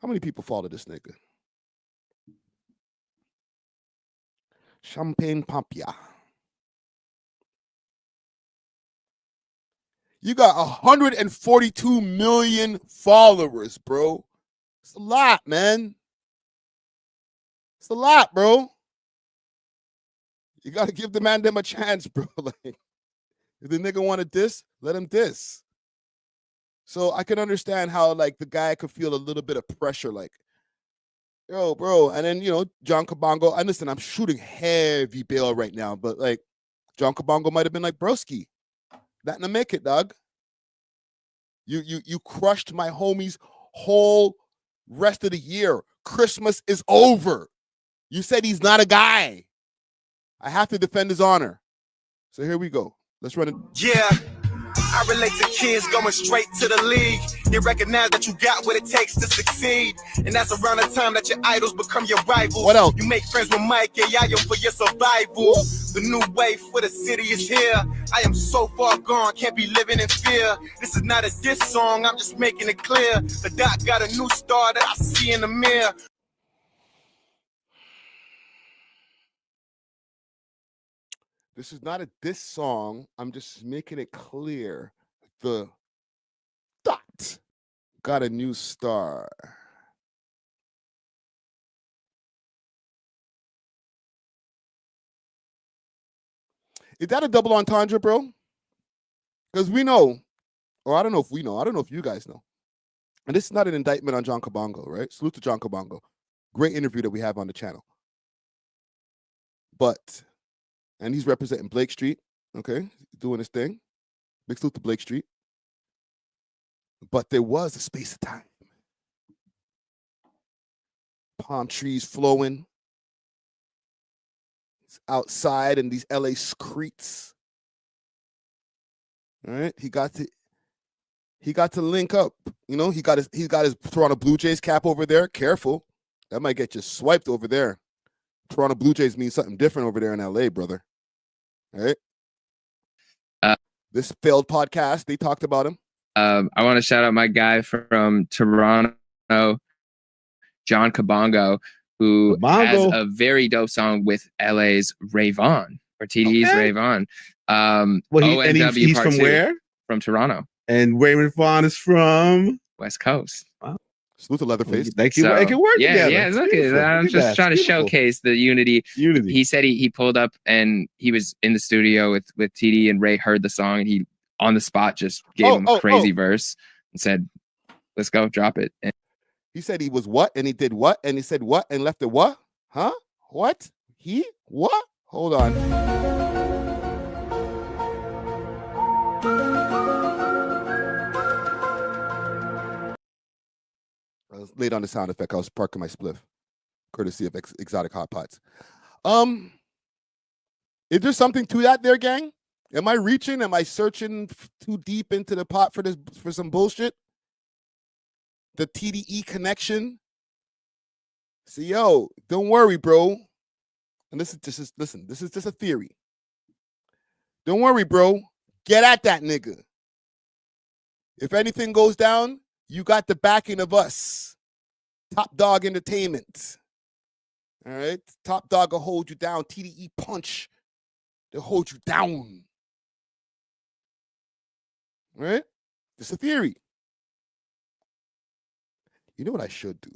How many people follow this nigga? Champagne Papia. You got 142 million followers, bro. It's a lot, man. It's a lot, bro. You got to give the man them a chance, bro. Like, if the nigga want to diss, let him diss. So I can understand how, like, the guy could feel a little bit of pressure, like, yo, bro. And then, you know, John Kabongo, and listen, I'm shooting heavy bail right now, but, like, John Kabongo might have been like, broski, that not make it, dog. You crushed my homie's whole rest of the year. Christmas is over. You said he's not a guy. I have to defend his honor. So here we go. Let's run it. Yeah, I relate to kids going straight to the league. You recognize that you got what it takes to succeed. And that's around the time that your idols become your rivals. What else? You make friends with Mike and Yayo for your survival. The new wave for the city is here. I am so far gone, can't be living in fear. This is not a diss song, I'm just making it clear. The doc got a new star that I see in the mirror. This is not a diss song. I'm just making it clear. The dot got a new star. Is that a double entendre, bro? Because we know, or I don't know if we know. I don't know if you guys know. And this is not an indictment on John Kabongo, right? Salute to John Kabongo. Great interview that we have on the channel. But, and he's representing Blake Street, okay? Doing his thing. Big salute to Blake Street. But there was a space of time. Palm trees flowing. It's outside in these LA streets. All right, he got to link up. You know, he got his Toronto Blue Jays cap over there. Careful, that might get you swiped over there. Toronto Blue Jays means something different over there in LA, brother. All right. This failed podcast, they talked about him. I want to shout out my guy from Toronto, John Kabongo, who has a very dope song with LA's Ray Vaughn, or TDE's Ray Vaughn. He's from where? From Toronto. And Raymond Vaughn is from West Coast. Wow. Salute to Leatherface. They can work together. Yeah, look at that. I'm just trying to showcase the unity. He said he pulled up and he was in the studio with TD, and Ray heard the song, and he on the spot just gave him a crazy verse and said, let's go, drop it. And he said he was what, and he did what, and he said what, and left it what? Huh? What? What? Hold on. I was late on the sound effect. I was parking my spliff, courtesy of Exotic Hot Pots. Is there something to that there, gang? Am I reaching? Am I searching too deep into the pot for some bullshit? The TDE connection. So, yo, don't worry, bro. And this is just a theory. Don't worry, bro. Get at that nigga. If anything goes down, you got the backing of us. Top Dog Entertainment. All right? Top Dog will hold you down. TDE Punch. They'll hold you down. All right? It's a theory. You know what I should do?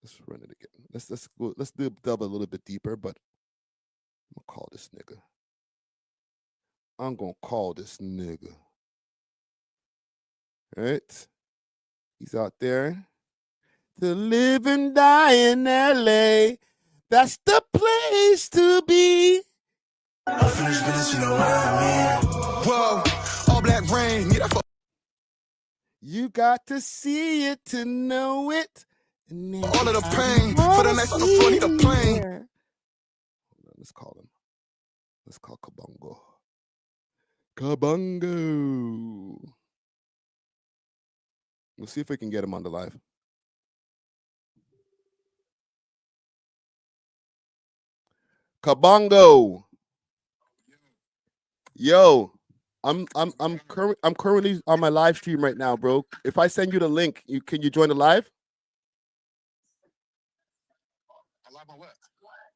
Let's run it again. Let's delve a little bit deeper, but I'm gonna call this nigga. All right? He's out there. To live and die in LA. That's the place to be. Unfinished business, you know what I mean. Whoa, all black rain. You got to see it to know it. All of the pain for the nights on the floor, need a plane. Let's call him. Let's call Kabongo. Kabongo. We'll see if we can get him on the live. Kabongo. Yo, I'm currently on my live stream right now, bro. If I send you the link, can you join the live?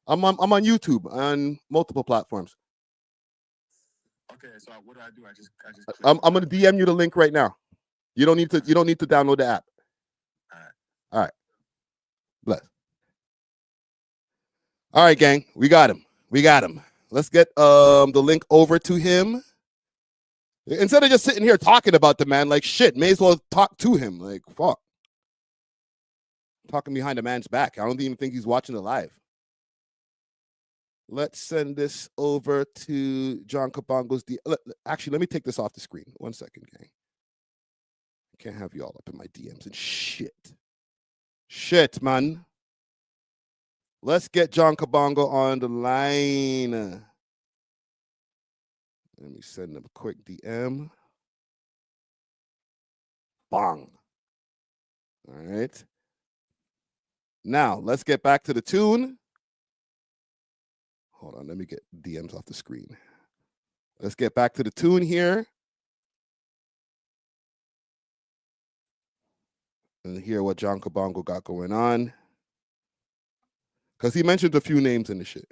I'm on YouTube on multiple platforms. Okay, so what do? I just I'm gonna DM you the link right now. You don't need to download the app. All right. Bless. All right, gang. We got him. Let's get the link over to him. Instead of just sitting here talking about the man, like shit, may as well talk to him. Like, fuck. Talking behind a man's back. I don't even think he's watching the live. Let's send this over to John Kabongo's. Actually, let me take this off the screen. 1 second, gang. I can't have you all up in my DMs and shit. Shit, man. Let's get John Kabongo on the line. Let me send him a quick DM. Bang. All right. Now, let's get back to the tune. Hold on, let me get DMs off the screen. Let's get back to the tune here. And hear what John Kabongo got going on. Because he mentioned a few names in the shit.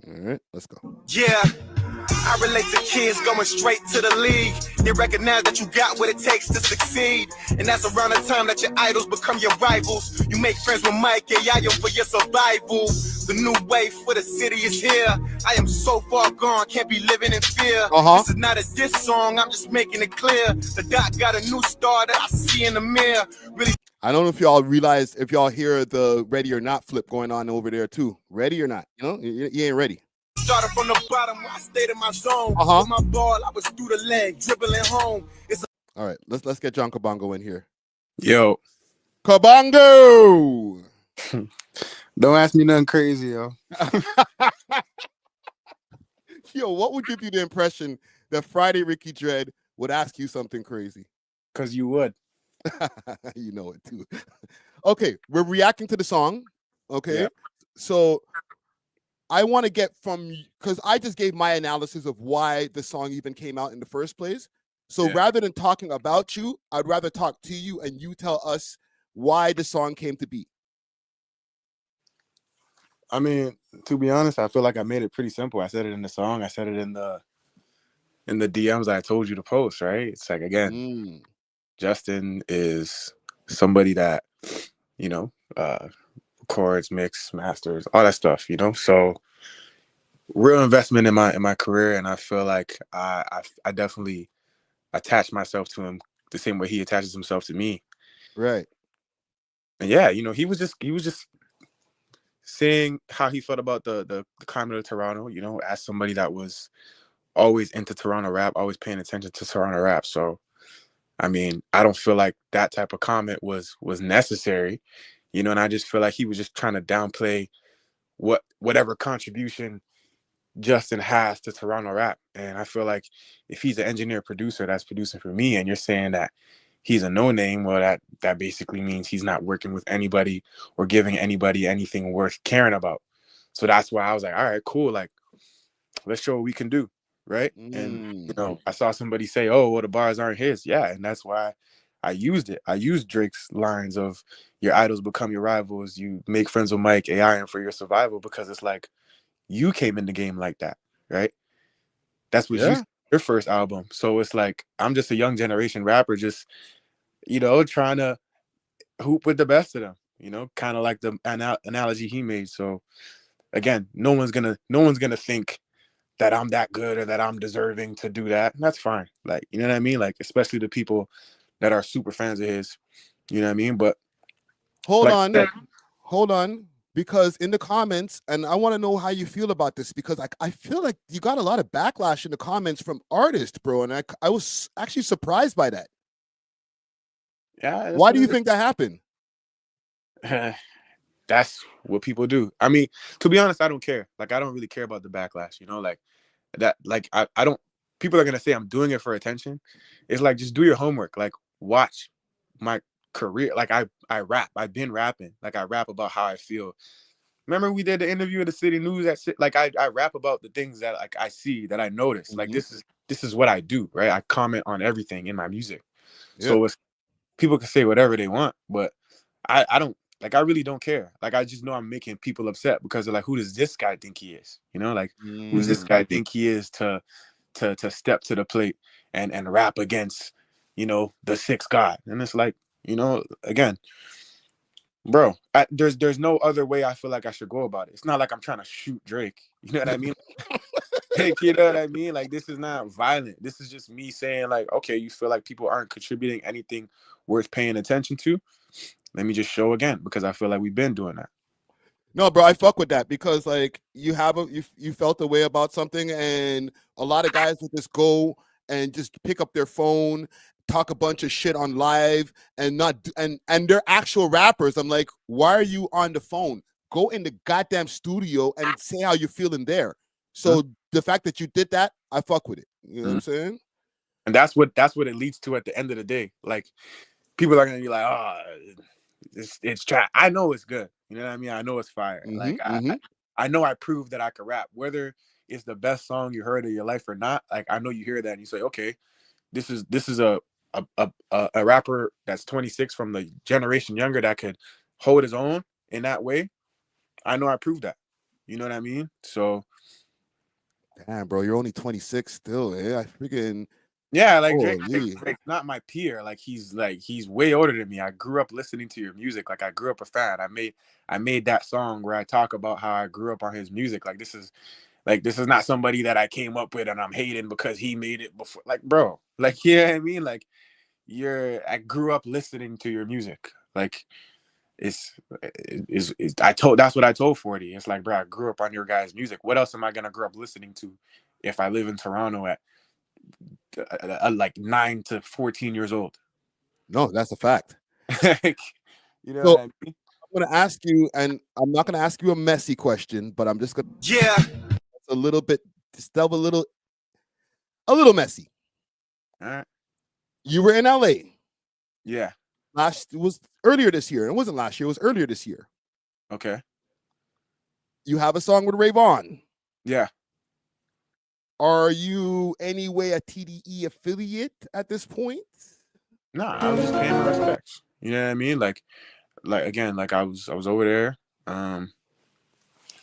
All right, let's go. Yeah, I relate to kids going straight to the league. They recognize that you got what it takes to succeed. And that's around the time that your idols become your rivals. You make friends with Mike and Yayo for your survival. The new wave for the city is here. I am so far gone, can't be living in fear. This is not a diss song, I'm just making it clear. The doc got a new star that I see in the mirror. Really. I don't know if y'all realize, if y'all hear the ready or not flip going on over there too. Ready or not, you know, you ain't ready. Started from the bottom, I stayed in my zone. With my ball, I was through the leg, dribbling home. All right, let's get John Kabongo in here. Yo, Kabongo. Don't ask me nothing crazy, yo. Yo, what would give you the impression that Friday Ricky Dread would ask you something crazy? Because you would. You know it too. Okay, we're reacting to the song. Okay, so I want to get from, because I just gave my analysis of why the song even came out in the first place. So rather than talking about you, I'd rather talk to you and you tell us why the song came to be. I mean, to be honest, I feel like I made it pretty simple. I said it in the song. I said it in the DMs I told you to post, right? It's like, again, Justin is somebody that, you know, records, mix, masters, all that stuff, you know? So real investment in my career, and I feel like I definitely attach myself to him the same way he attaches himself to me. Right. And yeah, you know, he was just saying how he felt about the climate of Toronto, you know, as somebody that was always into Toronto rap, always paying attention to Toronto rap. So, I mean, I don't feel like that type of comment was necessary, you know, and I just feel like he was just trying to downplay whatever contribution Justin has to Toronto rap. And I feel like if he's an engineer producer that's producing for me, and you're saying that he's a no-name, well, that basically means he's not working with anybody or giving anybody anything worth caring about. So that's why I was like, all right, cool, like, let's show what we can do, right? And, you know, I saw somebody say, oh, well, the bars aren't his. Yeah, and that's why I used it. I used Drake's lines of, your idols become your rivals, you make friends with Mike, AI, and for your survival, because it's like, you came in the game like that, right? That's what you, your first album. So it's like, I'm just a young generation rapper, just, you know, trying to hoop with the best of them, you know, kind of like the analogy he made. So again, no one's gonna think that I'm that good or that I'm deserving to do that. And that's fine. Like, you know what I mean? Like, especially the people that are super fans of his, you know what I mean? But hold on. Because in the comments, and I want to know how you feel about this, because I feel like you got a lot of backlash in the comments from artists, bro. And I was actually surprised by that. Yeah. Why do you think that happened? That's what people do. I mean, to be honest, I don't care. Like, I don't really care about the backlash, you know, like that. Like, I don't, people are going to say I'm doing it for attention. It's like, just do your homework. Like, watch my career. Like, I rap. I've been rapping. Like, I rap about how I feel. Remember we did the interview at the City News? Like, I rap about the things that, like, I see, that I notice. Like, this is what I do, right? I comment on everything in my music. So it's, people can say whatever they want, but I don't, like, I really don't care. Like, I just know I'm making people upset because they're like, who does this guy think he is? You know, like, who's this guy think he is to step to the plate and rap against, you know, the sixth god? And it's like, you know, again, bro, there's no other way I feel like I should go about it. It's not like I'm trying to shoot Drake. You know what I mean? Like, you know what I mean? Like, this is not violent. This is just me saying, like, okay, you feel like people aren't contributing anything worth paying attention to. Let me just show again, because I feel like we've been doing that. No, bro, I fuck with that, because like you felt a way about something, and a lot of guys would just go and just pick up their phone, talk a bunch of shit on live, and not and they're actual rappers. I'm like, why are you on the phone? Go in the goddamn studio and say how you're feeling there. So the fact that you did that, I fuck with it. You know what I'm saying? And that's what it leads to at the end of the day. Like, people are gonna be like, oh, it's trash. I know it's good. You know what I mean? I know it's fire. Like, I know I proved that I could rap. Whether it's the best song you heard of your life or not, like, I know you hear that and you say, okay, this is a rapper that's 26 from the generation younger that could hold his own in that way. I know I proved that. You know what I mean? So, damn, bro, you're only 26 still. I freaking Yeah, like Drake's not my peer. Like he's way older than me. I grew up listening to your music. Like I grew up a fan. I made that song where I talk about how I grew up on his music. Like this is not somebody that I came up with and I'm hating because he made it before. Like, bro, like, you know what I mean? Like I grew up listening to your music. Like that's what I told 40. It's like, bro, I grew up on your guys' music. What else am I gonna grow up listening to if I live in Toronto at like 9 to 14 years old? No, that's a fact. You know what I mean? I'm gonna ask you, and I'm not gonna ask you a messy question, but I'm just gonna it's a little bit delve a little messy. All right. You were in LA. Yeah. It was earlier this year. It wasn't last year, it was earlier this year. Okay. You have a song with Rayvon. Yeah. Are you anyway a TDE affiliate at this point? Nah, I was just paying my respects. You know what I mean? Like again, like I was over there,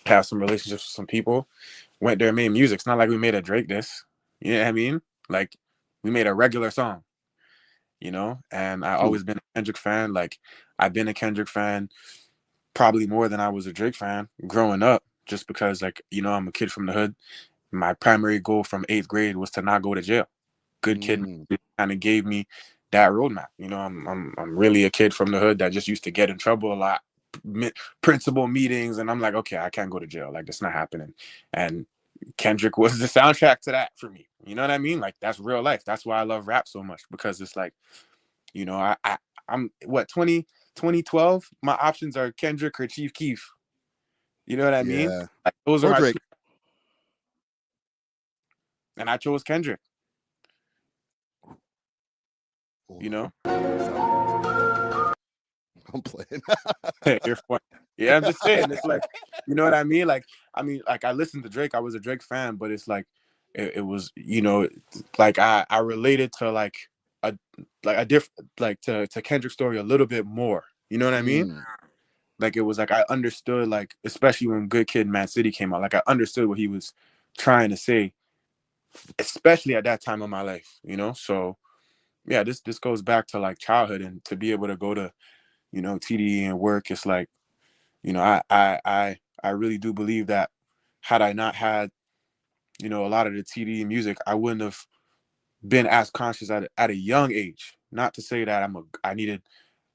have some relationships with some people, went there and made music. It's not like we made a Drake diss. You know what I mean? Like we made a regular song, you know? And I always been a Kendrick fan. Like I've been a Kendrick fan probably more than I was a Drake fan growing up, just because, like, you know, I'm a kid from the hood. My primary goal from 8th grade was to not go to jail. Good kid kind of gave me that roadmap. You know, I'm really a kid from the hood that just used to get in trouble a lot, principal meetings, and I'm like, okay, I can't go to jail. Like that's not happening. And Kendrick was the soundtrack to that for me. You know what I mean? Like that's real life. That's why I love rap so much, because it's like, you know, I'm what 2012. My options are Kendrick or Chief Keef. You know what I mean? Like, those are Drake. And I chose Kendrick. You know? I'm playing. You're funny. Yeah, I'm just saying. It's like, you know what I mean? Like, I listened to Drake. I was a Drake fan, but it's like, it was, you know, like I related to like a different, like to Kendrick's story a little bit more. You know what I mean? Like it was like I understood, like, especially when Good Kid, Mad City came out, like I understood what he was trying to say, especially at that time of my life, you know? So yeah, this goes back to like childhood, and to be able to go to, you know, TDE and work, it's like, you know, I really do believe that had I not had, you know, a lot of the TDE music, I wouldn't have been as conscious at a young age. Not to say that I needed,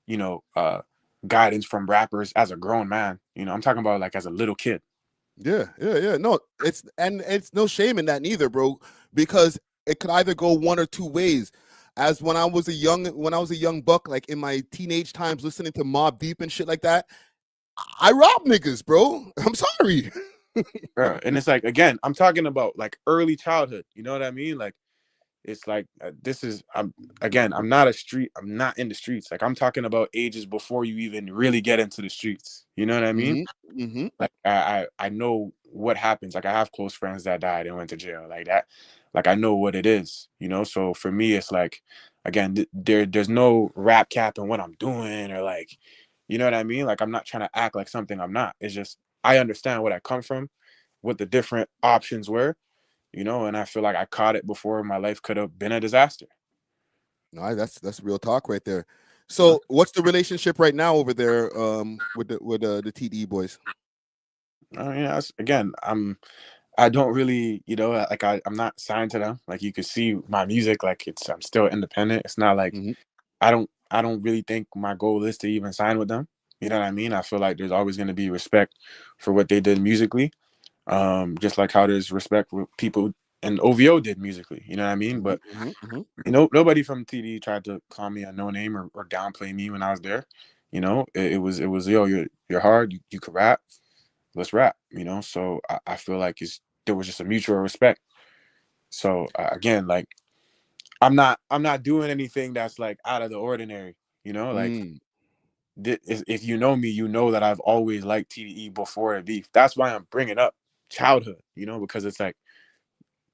you know, guidance from rappers as a grown man. You know, I'm talking about like as a little kid. Yeah. No, it's no shame in that neither, bro, because it could either go one or two ways. As when I was a young buck, like in my teenage times, listening to Mobb Deep and shit like that, I robbed niggas, bro. I'm sorry. Bro, and it's like, again, I'm talking about like early childhood. You know what I mean? Like, it's like I'm not in the streets. Like I'm talking about ages before you even really get into the streets. You know what I mean? Like I know what happens. Like I have close friends that died and went to jail like that. Like I know what it is, you know? So for me, it's like, again, there's no rap cap in what I'm doing, or like, you know what I mean? Like I'm not trying to act like something I'm not. It's just, I understand what I come from, what the different options were, you know, and I feel like I caught it before my life could have been a disaster. No, that's real talk right there. So what's the relationship right now over there with the TDE boys? Again, I don't really, you know, like I'm not signed to them. Like you can see my music, like I'm still independent. It's not like I don't really think my goal is to even sign with them. You know what I mean? I feel like there's always going to be respect for what they did musically. Just like how there's respect for people and O.W.O. did musically, you know what I mean? But you know, nobody from TD tried to call me a no name or downplay me when I was there. You know, it was yo, you're hard, you could rap, let's rap, you know. So I feel like there was just a mutual respect. So again, like I'm not doing anything that's like out of the ordinary, you know. Like if you know me, you know that I've always liked TDE before the beef. That's why I'm bringing up childhood, you know, because it's like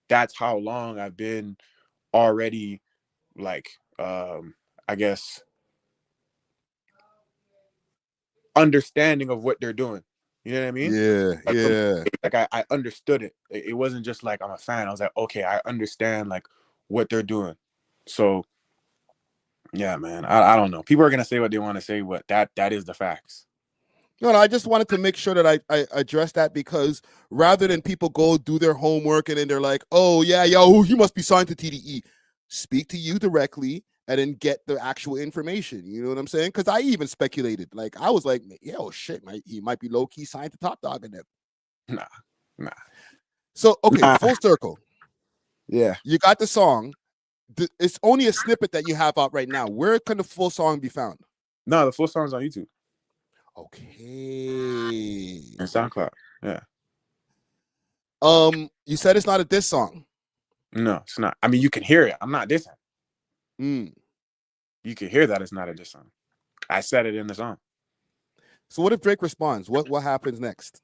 that's how long I've been already, like I guess, understanding of what they're doing. You know what I mean? Like I understood it. It wasn't just like I'm a fan. I was like, okay, I understand like what they're doing. So yeah, man, I don't know. People are gonna say what they want to say, but that is the facts. No, I just wanted to make sure that I address that, because rather than people go do their homework and then they're like, oh yeah, yo, he must be signed to TDE. Speak to you directly and then get the actual information. You know what I'm saying? Because I even speculated. Like, I was like, yo, shit, he might be low-key signed to Top Dog in them. Nah. So, okay, full circle. Yeah. You got the song. It's only a snippet that you have out right now. Where can the full song be found? No, the full song's on YouTube. Okay. And SoundCloud. Yeah. You said it's not a diss song. No, it's not. I mean, you can hear it. I'm not dissing. You can hear that it's not a diss song. I said it in the song. So what if Drake responds? What happens next?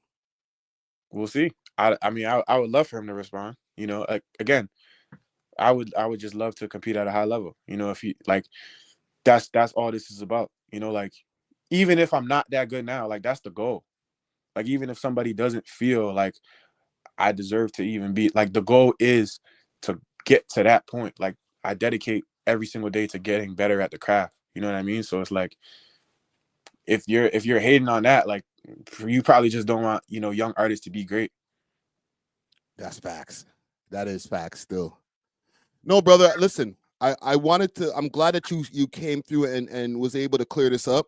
We'll see. I mean, I would love for him to respond. You know, again, I would just love to compete at a high level. You know, if he like, that's all this is about. You know, like, even if I'm not that good now, like, that's the goal. Like, even if somebody doesn't feel like I deserve to even be, like, the goal is to get to that point. Like, I dedicate every single day to getting better at the craft. You know what I mean? So it's like, if you're hating on that, like, you probably just don't want, you know, young artists to be great. That's facts. That is facts still. No, brother, listen, I wanted to, I'm glad that you came through and was able to clear this up.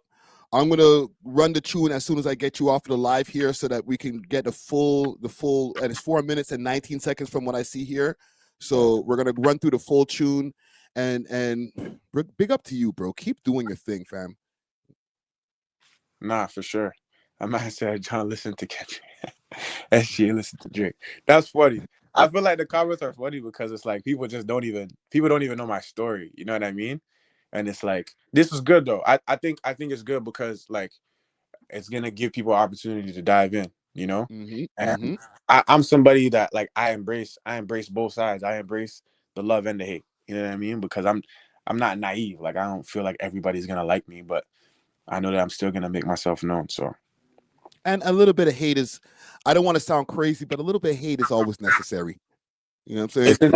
I'm going to run the tune as soon as I get you off of the live here so that we can get the full, and it's 4 minutes and 19 seconds from what I see here. So we're going to run through the full tune, and big up to you, bro. Keep doing your thing, fam. Nah, for sure. I might have said John listened to Kendrick and she listened to Drake. That's funny. I feel like the comments are funny because it's like people don't even know my story. You know what I mean? And it's like, this is good though. I think it's good because, like, it's gonna give people an opportunity to dive in, you know? And I'm somebody that, like, I embrace both sides. I embrace the love and the hate. You know what I mean? Because I'm not naive. Like, I don't feel like everybody's gonna like me, but I know that I'm still gonna make myself known. So, and a little bit of hate is, I don't want to sound crazy, but a little bit of hate is always necessary. You know what I'm saying?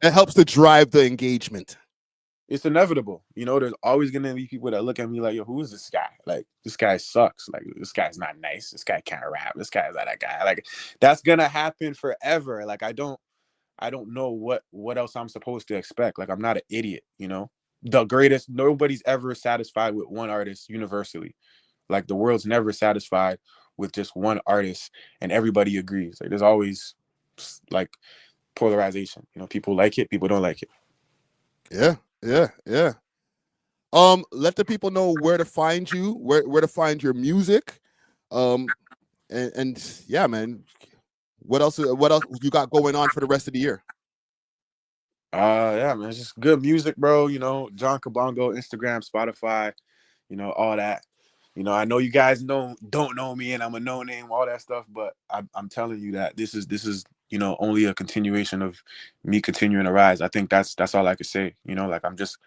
It helps to drive the engagement. It's inevitable. You know, there's always going to be people that look at me like, yo, who is this guy? Like, this guy sucks. Like, this guy's not nice. This guy can't rap. This guy's not that guy. Like, that's going to happen forever. Like, I don't know what else I'm supposed to expect. Like, I'm not an idiot, you know? The greatest, nobody's ever satisfied with one artist universally. Like, the world's never satisfied with just one artist and everybody agrees. Like, there's always, like, polarization. You know, people like it, people don't like it. Yeah. Let the people know where to find you, where to find your music. And yeah, man. What else you got going on for the rest of the year? Yeah, man, it's just good music, bro. You know, John Kabongo, Instagram, Spotify, you know, all that. You know, I know you guys don't know me and I'm a no name, all that stuff, but I'm telling you that this is, you know, only a continuation of me continuing to rise. I think that's all I could say. You know, like, I'm just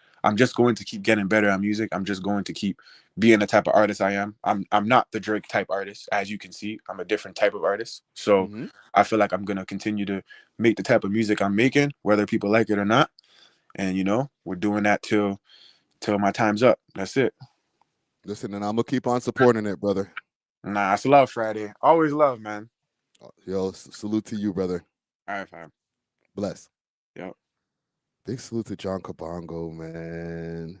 going to keep getting better at music. I'm just going to keep being the type of artist I am. I'm not the Drake type artist, as you can see. I'm a different type of artist. So I feel like I'm gonna continue to make the type of music I'm making, whether people like it or not. And, you know, we're doing that till my time's up. That's it. Listen, and I'm gonna keep on supporting it, brother. Nah, it's Love Friday. Always love, man. Yo, salute to you, brother. All right, fam. Bless. Yep. Big salute to John Kabongo, man.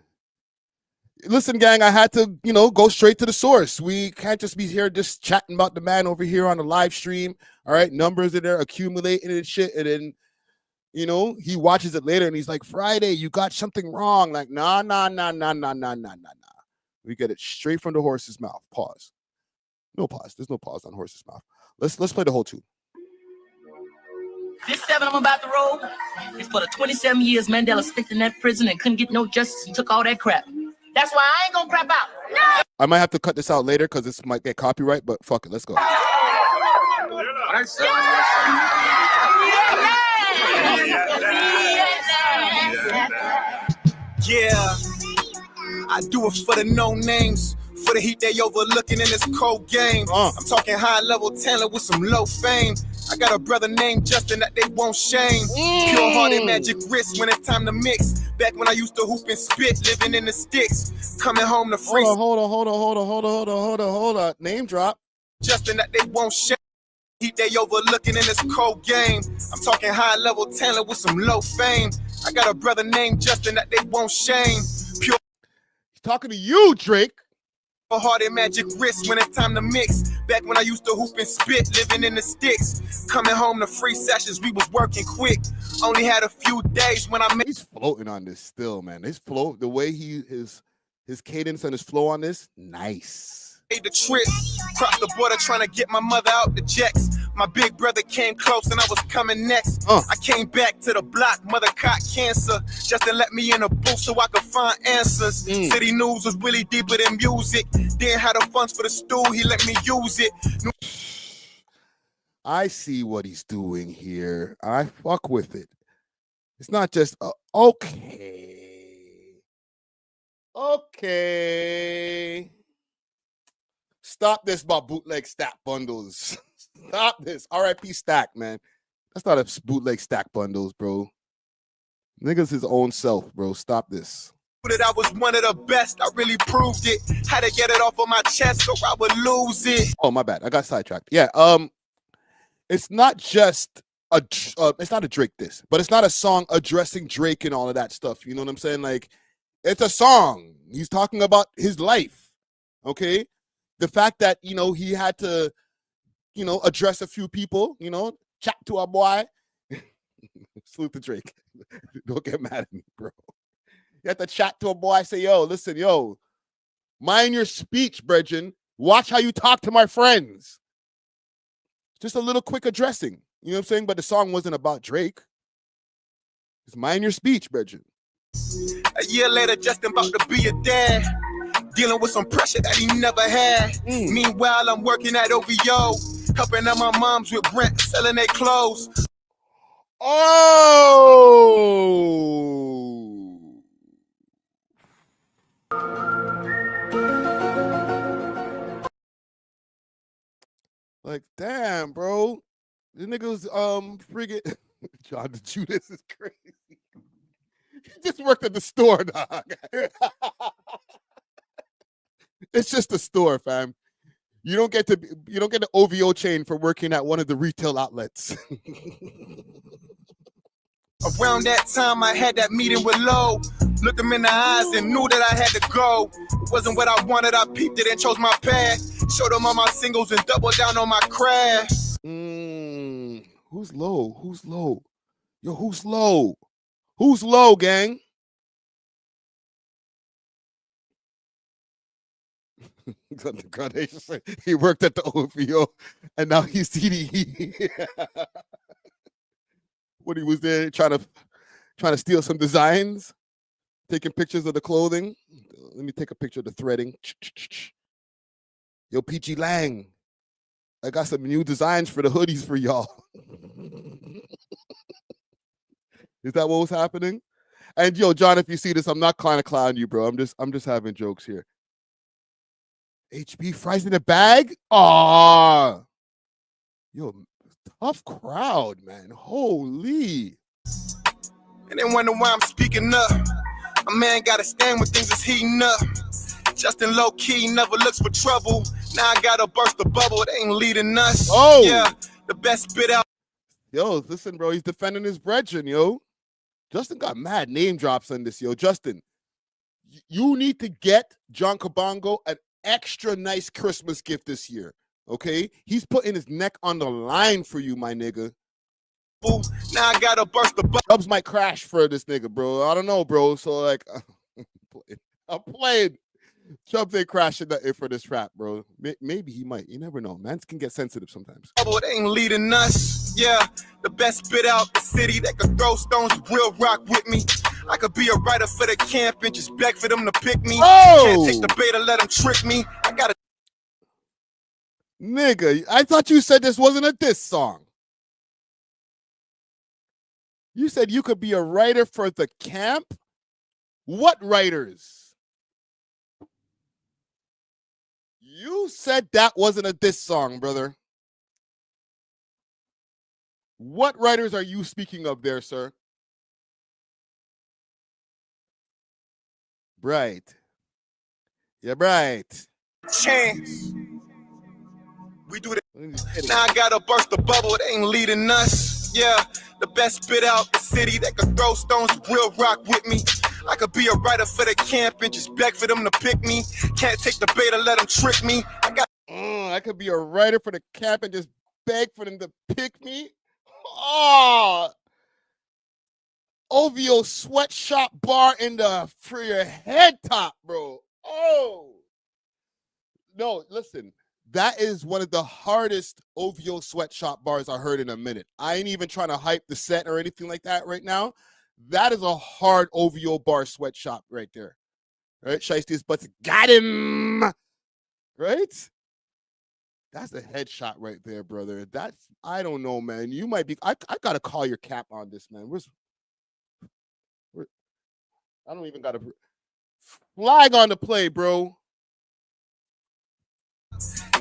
Listen, gang, I had to, you know, go straight to the source. We can't just be here just chatting about the man over here on the live stream. All right, numbers are there accumulating and shit, and then, you know, he watches it later and he's like, Friday, you got something wrong. Like, nah. We get it straight from the horse's mouth. Pause. No pause. There's no pause on horse's mouth. Let's play the whole tune. This 7 I'm about to roll is for the 27 years Mandela spent in that prison and couldn't get no justice and took all that crap. That's why I ain't gonna crap out. No! I might have to cut this out later because this might get copyright, but fuck it. Let's go. Yeah, I do it for the no names, for the heat they overlooking in this cold game. I'm talking high level talent with some low fame. I got a brother named Justin that they won't shame. Pure hearted magic wrist when it's time to mix. Back when I used to hoop and spit, living in the sticks. Coming home to free. Hold on. Name drop. Justin that they won't share. They overlooking in this cold game. I'm talking high level talent with some low fame. I got a brother named Justin that they won't shame. Pure. He's talking to you, Drake. Hearted magic wrist when it's time to mix. Back when I used to hoop and spit, living in the sticks. Coming home to free sessions, we was working quick. Only had a few days when I made. He's floating on this still, man. His flow, the way his cadence and his flow on this, nice. The trip, crossed the border trying to get my mother out the jets. My big brother came close and I was coming next. I came back to the block, mother caught cancer. Just to let me in a booth so I could find answers. City news was really deeper than music. Didn't have the funds for the stool, he let me use it. I see what he's doing here. I fuck with it. It's not just okay. Stop this about bootleg stack bundles. Stop this. R.I.P. Stack, man. That's not a bootleg stack bundles, bro. Niggas his own self, bro. Stop this. That I was one of the best. I really proved it. Had to get it off of my chest so I would lose it. Oh, my bad. I got sidetracked. Yeah. It's not just it's not a Drake diss, but it's not a song addressing Drake and all of that stuff. You know what I'm saying? Like, it's a song. He's talking about his life. Okay. The fact that, he had to, address a few people, chat to a boy. Salute to Drake. Don't get mad at me, bro. You have to chat to a boy, say, yo, listen, mind your speech, brethren. Watch how you talk to my friends. Just a little quick addressing. You know what I'm saying? But the song wasn't about Drake. Just mind your speech, brethren. A year later, Justin about to be a dad. Dealing with some pressure that he never had. Meanwhile, I'm working at A.W.O.L, helping out my moms with rent, selling their clothes. Oh! Like, damn, bro. The niggas, friggin' John the Judas is crazy. He just worked at the store, dog. It's just a store, fam. You don't get the OVO chain for working at one of the retail outlets. Around that time, I had that meeting with Low. Looked him in the eyes and knew that I had to go. It wasn't what I wanted. I peeped it and chose my path. Showed him all my singles and doubled down on my craft. Who's low? Yo, who's low? Who's low, gang? He worked at the OVO and now he's TDE. When he was there trying to steal some designs, taking pictures of the clothing. Let me take a picture of the threading. Yo, PG Lang, I got some new designs for the hoodies for y'all. Is that what was happening? And yo, John, if you see this, I'm not trying to clown you, bro. I'm just having jokes here. HB fries in a bag? Aw. Yo, tough crowd, man. Holy. And they wonder why I'm speaking up. A man gotta stand when things is heating up. Justin low key never looks for trouble. Now I gotta burst the bubble. It ain't leading us. Oh. Yeah, the best bit out. Yo, listen, bro. He's defending his brethren, yo. Justin got mad name drops on this, yo. Justin, you need to get John Kabongo an extra nice Christmas gift this year, okay? He's putting his neck on the line for you, my nigga. Now I gotta burst the bubble. Dubs might crash for this nigga, bro. I don't know, bro. So, like, I'm playing. Chubbs ain't crashing nothing for this rap, bro. Maybe he might. You never know. Man can get sensitive sometimes. It ain't leading us. Yeah, the best bit out the city that could throw stones will rock with me. I could be a writer for the camp and just beg for them to pick me. Can't take the bait or let them trick me. I gotta. Nigga, I thought you said this wasn't a diss song. You said you could be a writer for the camp? What writers? You said that wasn't a diss song, brother. What writers are you speaking of there, sir? bright. You're bright. Chance. We do that. Now I gotta burst the bubble. It ain't leading us. Yeah, the best spit out the city that could throw stones, real rock with me. I could be a writer for the camp and just beg for them to pick me. Can't take the bait or let them trick me. I could be a writer for the camp and just beg for them to pick me. Oh, O.W.O. sweatshop bar for your head top, bro. Oh. No, listen. That is one of the hardest O.W.O. sweatshop bars I heard in a minute. I ain't even trying to hype the set or anything like that right now. That is a hard O.W.O. bar sweatshop right there. Right? Shiesty's butts got him. Right? That's a headshot right there, brother. That's, I don't know, man. You might be, I got to call your cap on this, man. I don't even got to flag on the play, bro.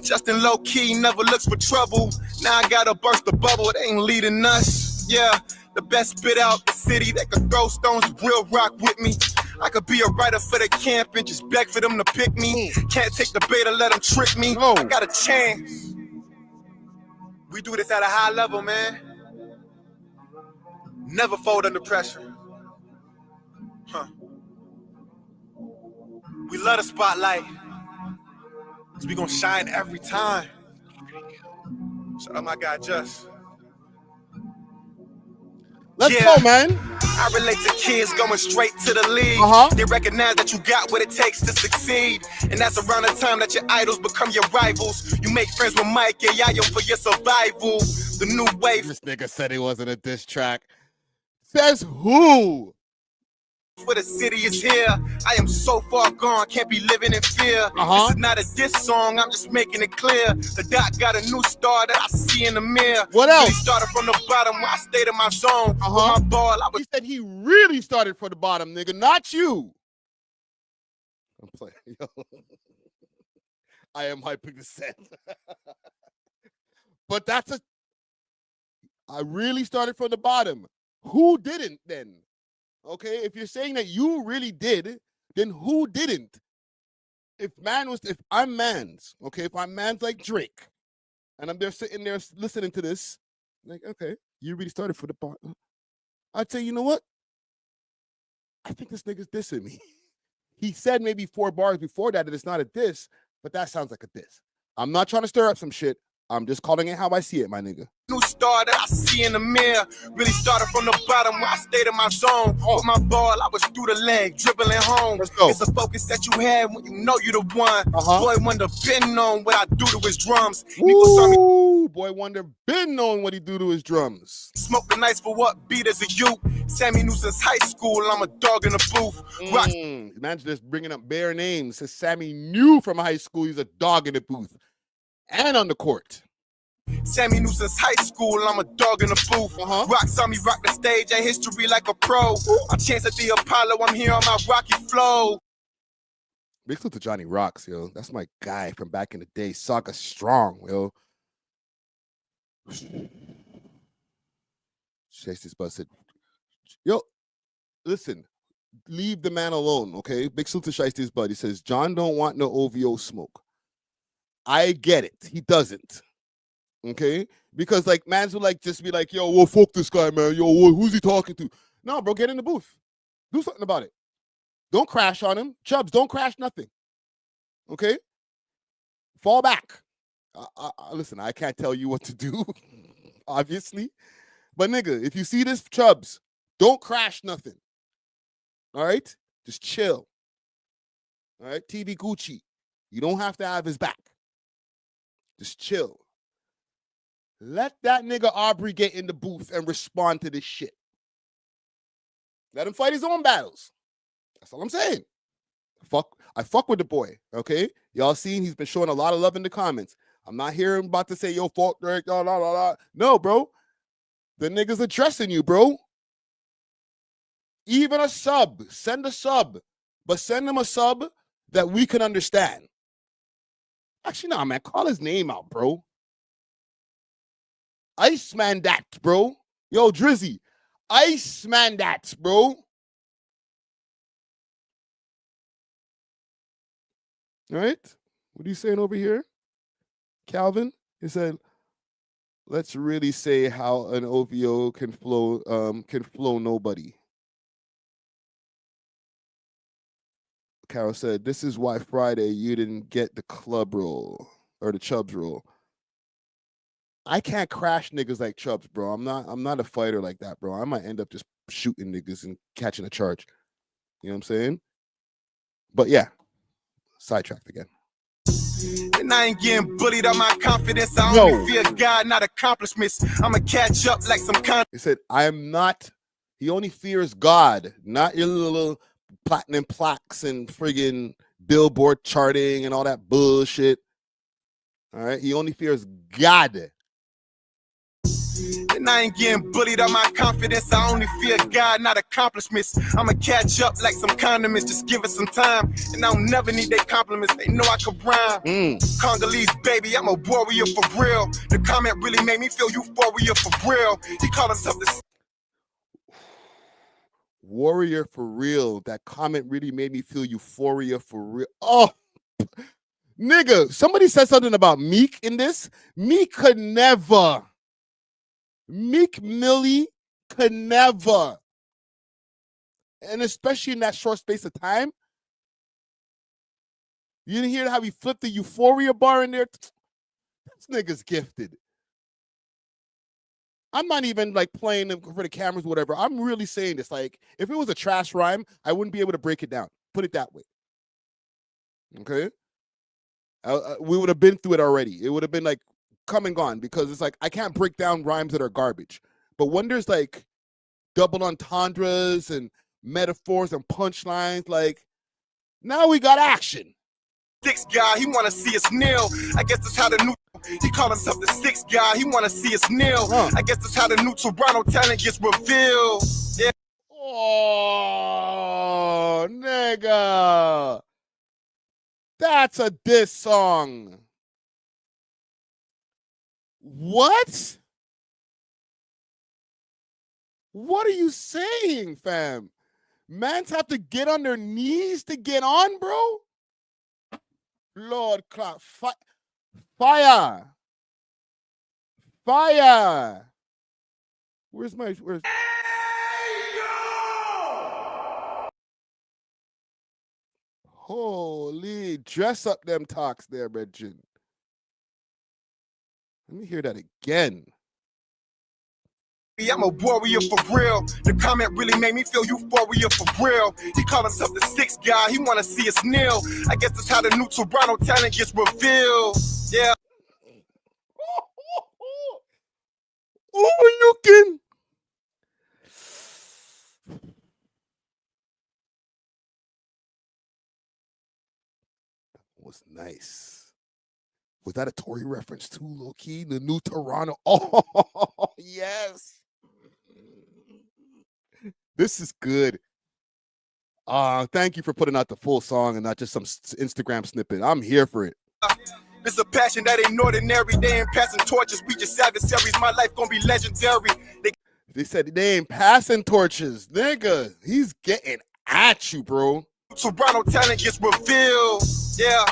Justin low key never looks for trouble. Now I gotta burst the bubble. It ain't leading us. Yeah, the best spit out the city that could throw stones, real rock with me. I could be a writer for the camp and just beg for them to pick me. Can't take the bait or let them trick me. I got a chance. We do this at a high level, man. Never fold under pressure. Huh. We love the spotlight. Cause we gonna shine every time. Shout out my guy Just. Let's go, man. I relate to kids going straight to the league. They recognize that you got what it takes to succeed. And that's around the time that your idols become your rivals. You make friends with Mike and Yayo for your survival. The new wave. This nigga said he wasn't a diss track. Says who? For the city is here. I am so far gone, can't be living in fear. This is not a diss song, I'm just making it clear. The doc got a new star that I see in the mirror. What else? Really started from the bottom when I stayed in my zone. With my ball, He said he really started from the bottom, nigga, not you. I'm playing. Yo. I am hyping the set. But I really started from the bottom. Who didn't then? Okay, if you're saying that you really did, then who didn't? If I'm Mans, okay, if I'm Mans like Drake, and I'm there sitting there listening to this, like, okay, you really started for the bottom. I'd say, you know what? I think this nigga's dissing me. He said maybe 4 bars before that it's not a diss, but that sounds like a diss. I'm not trying to stir up some shit. I'm just calling it how I see it, my nigga. New star that I see in the mirror. Really started from the bottom when I stayed in my zone. With my ball, I was through the leg, dribbling home. Let's go. It's a focus that you have when you know you the one. Boy Wonder been known what I do to his drums. Ooh, Boy Wonder been knowing what he do to his drums. Smoke the nights for what beat as a youth. Sammy knew since high school, I'm a dog in the booth. Imagine just bringing up bare names. Says Sammy knew from high school he's a dog in the booth. And on the court. Sammy knew since high school, I'm a dog in the booth. Rock saw me rock the stage and history like a pro. A chance at the Apollo, I'm here on my rocky flow. Big salute to Johnny Rocks, yo. That's my guy from back in the day. Saga strong, yo. Chase this busted. Yo, listen, leave the man alone, okay? Big salute to Shiesty's bud. He says, John don't want no OVO smoke. I get it. He doesn't. Okay? Because, like, mans will, like, just be like, yo, well, fuck this guy, man. Yo, who's he talking to? No, bro, get in the booth. Do something about it. Don't crash on him. Chubbs, don't crash nothing. Okay? Fall back. Listen, I can't tell you what to do, obviously. But, nigga, if you see this, Chubbs, don't crash nothing. All right? Just chill. All right? TV Gucci. You don't have to have his back. Just chill. Let that nigga Aubrey get in the booth and respond to this shit. Let him fight his own battles. That's all I'm saying. I fuck with the boy, okay? Y'all seen he's been showing a lot of love in the comments. I'm not hearing about to say, yo, fuck Drake, blah, blah, blah. No, bro. The niggas addressing you, bro. Even a sub. Send a sub. But send him a sub that we can understand. Actually, nah, man. Call his name out, bro. Iceman that, bro. Yo, Drizzy. Iceman that, bro. All right? What are you saying over here? Calvin, he said, let's really say how an OVO can flow nobody. Carol said, this is why Friday you didn't get the club roll or the Chubbs roll. I can't crash niggas like Chubbs, bro. I'm not a fighter like that, bro. I might end up just shooting niggas and catching a charge. You know what I'm saying? But yeah, sidetracked again. And I ain't getting bullied on my confidence. I only fear God, not accomplishments. I'ma catch up like some He said, he only fears God, not your little platinum plaques and friggin' Billboard charting and all that bullshit. All right? He only fears God. And I ain't getting bullied on my confidence. I only fear God, not accomplishments. I'ma catch up like some condiments. Just give it some time. And I don't never need their compliments. They know I can rhyme. Congolese baby, I'm a warrior for real. The comment really made me feel euphoria for real. He called himself the warrior for real. That comment really made me feel euphoria for real. Oh, nigga, somebody said something about Meek in this. Meek could never. Meek Millie could never. And especially in that short space of time. You didn't hear how he flipped the euphoria bar in there? This nigga's gifted. I'm not even like playing them for the cameras or whatever. I'm really saying this. Like, if it was a trash rhyme, I wouldn't be able to break it down. Put it that way. Okay? We would have been through it already. It would have been like come and gone because it's like I can't break down rhymes that are garbage. But when there's like double entendres and metaphors and punchlines, like now we got action. Six guy, he wanna see us kneel. I guess that's how the new he called himself the sixth guy. He wanna see us kneel. I guess that's how the new Toronto talent gets revealed. Yeah. Oh, nigga. That's a diss song. What? What are you saying, fam? Mans have to get on their knees to get on, bro? Lord, clap. Fire. Fire. Where's Holy, dress up them talks there, Bridget. Let me hear that again. I'm a warrior for real. The comment really made me feel euphoria for real. He called himself the sixth guy. He wanna see us kneel. I guess that's how the new Toronto talent gets revealed. Yeah. Oh, you can. Was nice. Was that a Tory reference too, low key? The new Toronto. Oh, yes. This is good. Thank you for putting out the full song and not just some Instagram snippet. I'm here for it. It's a passion that ain't ordinary. They ain't passing torches. We just adversaries. My life gonna be legendary. They said they ain't passing torches. Nigga, he's getting at you, bro. Toronto talent gets revealed. Yeah.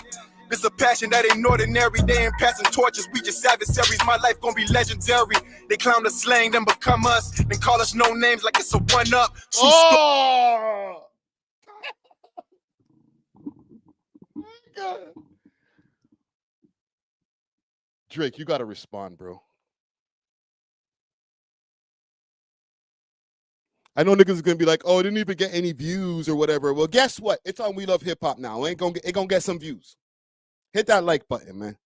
It's a passion that ain't ordinary. They ain't passing torches. We just adversaries. My life gonna be legendary. They clown the slang, then become us. Then call us no names like it's a one-up. Oh! Drake, you gotta respond, bro. I know niggas is gonna be like, oh, it didn't even get any views or whatever. Well, guess what? It's on We Love Hip Hop now. It gonna get some views. Hit that like button, man.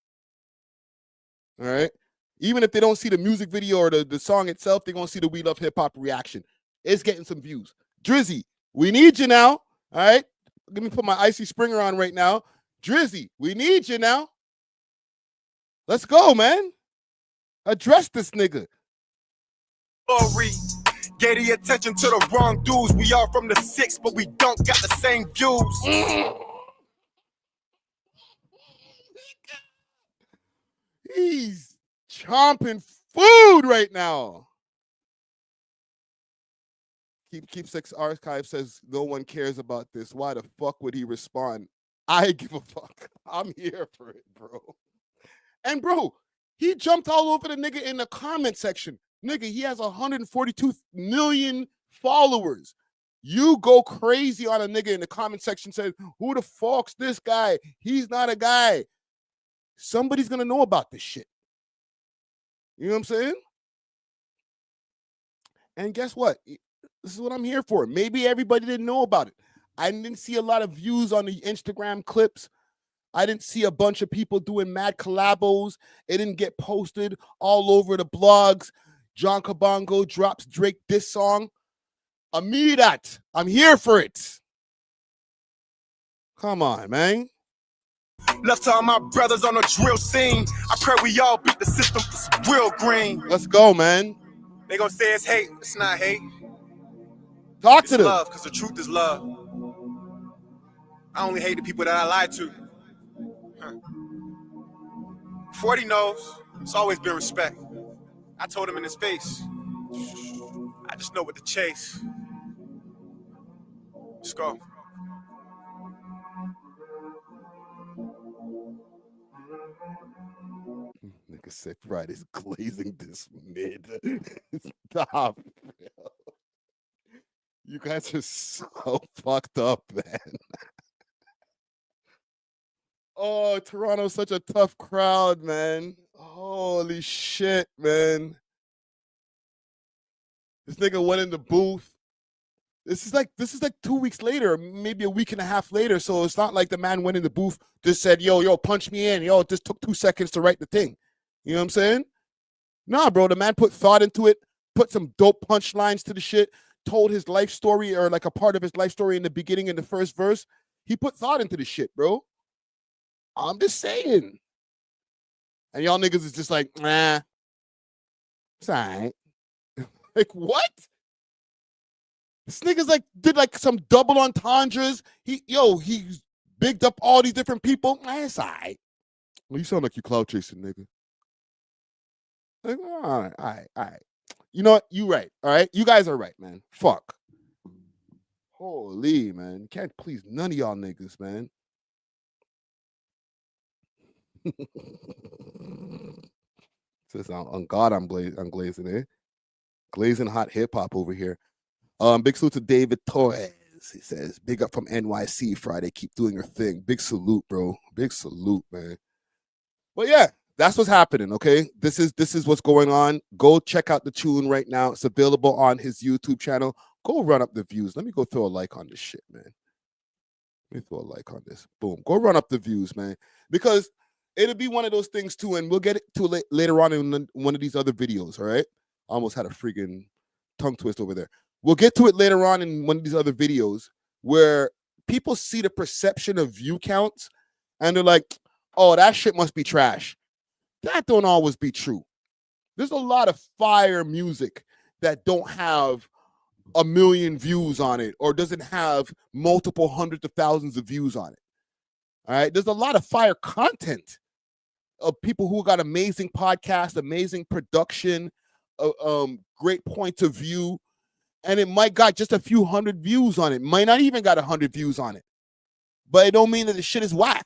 All right. Even if they don't see the music video or the song itself, they're gonna see the We Love Hip Hop reaction. It's getting some views. Drizzy, we need you now. All right. Let me put my Icy Springer on right now. Drizzy, we need you now. Let's go, man. Address this nigga. Glory. Gave the attention to the wrong dudes. We are from the 6, but we don't got the same views. He's chomping food right now. Keep 6 Archive says no one cares about this. Why the fuck would he respond? I give a fuck. I'm here for it, bro. And bro, he jumped all over the nigga in the comment section. Nigga, he has 142 million followers. You go crazy on a nigga in the comment section, says, who the fuck's this guy? He's not a guy. Somebody's gonna know about this shit. You know what I'm saying? And guess what? This is what I'm here for. Maybe everybody didn't know about it. I didn't see a lot of views on the Instagram clips. I didn't see a bunch of people doing mad collabos. It didn't get posted all over the blogs. John Kabongo drops Drake this song. I'm here for it. Come on, man. Left to all my brothers on the drill scene. I pray we all beat the system for some real green. Let's go, man. They gonna say it's hate. It's not hate. Talk it's to them. Love, because the truth is love. I only hate the people that I lied to. 40 knows. It's always been respect. I told him in his face. I just know what to chase. Let's go. Nigga said Friday's glazing this mid. Stop. You guys are so fucked up, man. Oh, Toronto's such a tough crowd, man. Holy shit, man. This nigga went in the booth. This is like 2 weeks later, maybe a week and a half later. So it's not like the man went in the booth, just said, yo, punch me in. Yo, it just took 2 seconds to write the thing. You know what I'm saying? Nah, bro, the man put thought into it, put some dope punchlines to the shit, told his life story or like a part of his life story in the beginning in the first verse. He put thought into the shit, bro. I'm just saying. And y'all niggas is just like, nah, it's all right. Like, what? This nigga's like, did like some double entendres. He's bigged up all these different people. It's all right. Well, you sound like you cloud chasing, nigga. Like, all right. You know what? You right, all right? You guys are right, man. Fuck. Holy, man. Can't please none of y'all niggas, man. Says on God, I'm glazing it. Glazing hot hip hop over here. Big salute to David Torres. He says, big up from NYC Friday. Keep doing your thing. Big salute, bro. Big salute, man. But yeah, that's what's happening. Okay, this is what's going on. Go check out the tune right now. It's available on his YouTube channel. Go run up the views. Let me go throw a like on this shit, man. Let me throw a like on this. Boom. Go run up the views, man. Because it'll be one of those things too, and we'll get it to later on in one of these other videos. All right. I almost had a freaking tongue twist over there. We'll get to it later on in one of these other videos where people see the perception of view counts and they're like, oh, that shit must be trash. That don't always be true. There's a lot of fire music that don't have 1 million views on it or doesn't have multiple hundreds of thousands of views on it. All right. There's a lot of fire content of people who got amazing podcasts, amazing production, great points of view. And it might got just a few hundred views on it. Might not even got 100 views on it. But it don't mean that the shit is whack.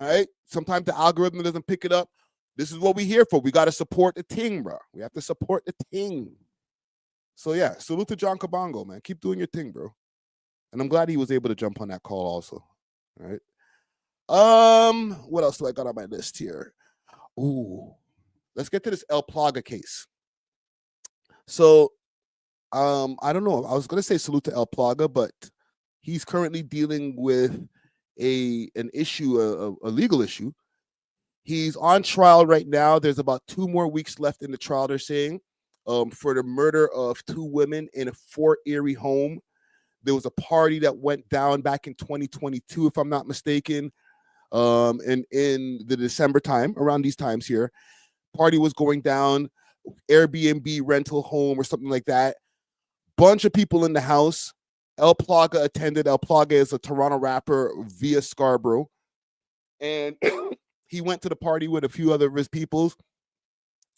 All right. Sometimes the algorithm doesn't pick it up. This is what we here for. We got to support the ting, bro. We have to support the ting. So yeah, salute to John Kabongo, man. Keep doing your thing, bro. And I'm glad he was able to jump on that call also. All right. What else do I got on my list here? Ooh, let's get to this Plaga case. So, I don't know. I was gonna say salute to Plaga, but he's currently dealing with an issue, a legal issue. He's on trial right now. There's about 2 more weeks left in the trial, they're saying, for the murder of 2 women in a Fort Erie home. There was a party that went down back in 2022, if I'm not mistaken. And in the December time, around these times here, party was going down, Airbnb rental home or something like that. Bunch of people in the house. Plaga attended. Plaga is a Toronto rapper via Scarborough. And he went to the party with a few other of his peoples.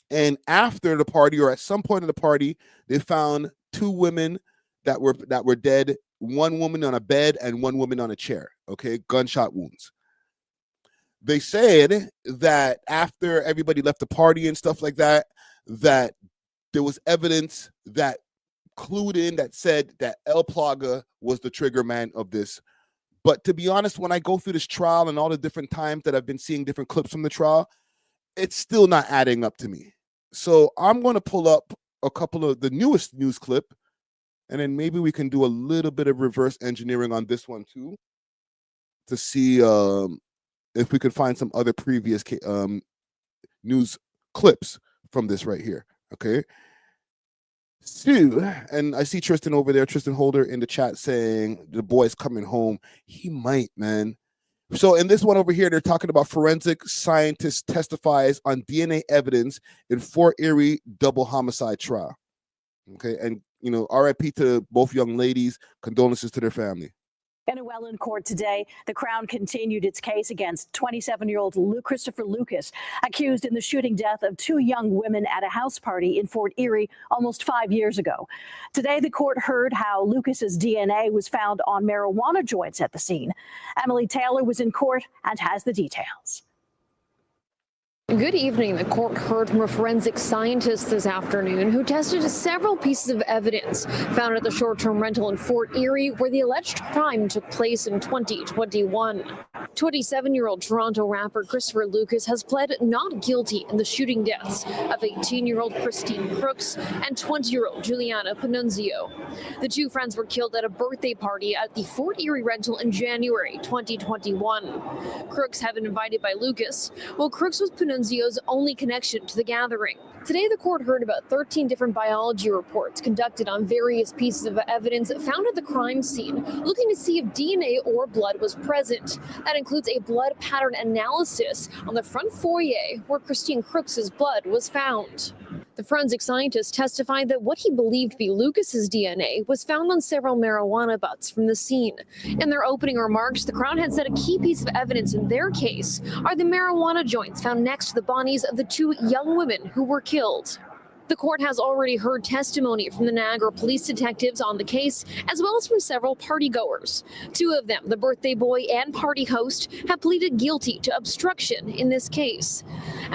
And after the party, or at some point in the party, they found 2 women that were dead one woman on a bed and one woman on a chair. Okay, gunshot wounds. They said that after everybody left the party and stuff like that, that there was evidence that clued in that said that El Plaga was the trigger man of this. But to be honest, when I go through this trial and all the different times that I've been seeing different clips from the trial, it's still not adding up to me. So I'm going to pull up a couple of the newest news clip, and then maybe we can do a little bit of reverse engineering on this one too, to see if we could find some other previous news clips from this right here. Okay. So, and I see Tristan over there, Tristan Holder in the chat saying the boy's coming home. He might, man. So in this one over here, they're talking about forensic scientist testifies on DNA evidence in Fort Erie double homicide trial. Okay, and you know, RIP to both young ladies. Condolences to their family. A.W.O.L in court today. The Crown continued its case against 27-year-old Christopher Lucas, accused in the shooting death of two young women at a house party in Fort Erie almost 5 years ago. Today, the court heard how Lucas's DNA was found on marijuana joints at the scene. Emily Taylor was in court and has the details. Good evening. The court heard from a forensic scientist this afternoon who tested several pieces of evidence found at the short-term rental in Fort Erie where the alleged crime took place in 2021. 27-year-old Toronto rapper Christopher Lucas has pled not guilty in the shooting deaths of 18-year-old Christine Crooks and 20-year-old Juliana Panunzio. The two friends were killed at a birthday party at the Fort Erie rental in January 2021. Crooks had been invited by Lucas, while Crooks was Panunzio's only connection to the gathering. Today, the court heard about 13 different biology reports conducted on various pieces of evidence found at the crime scene, looking to see if DNA or blood was present. That includes a blood pattern analysis on the front foyer where Christine Crooks' blood was found. The forensic scientist testified that what he believed to be Lucas's DNA was found on several marijuana butts from the scene. In their opening remarks, the Crown had said a key piece of evidence in their case are the marijuana joints found next to the bodies of the two young women who were killed. The court has already heard testimony from the Niagara police detectives on the case, as well as from several partygoers. Two of them, the birthday boy and party host, have pleaded guilty to obstruction in this case.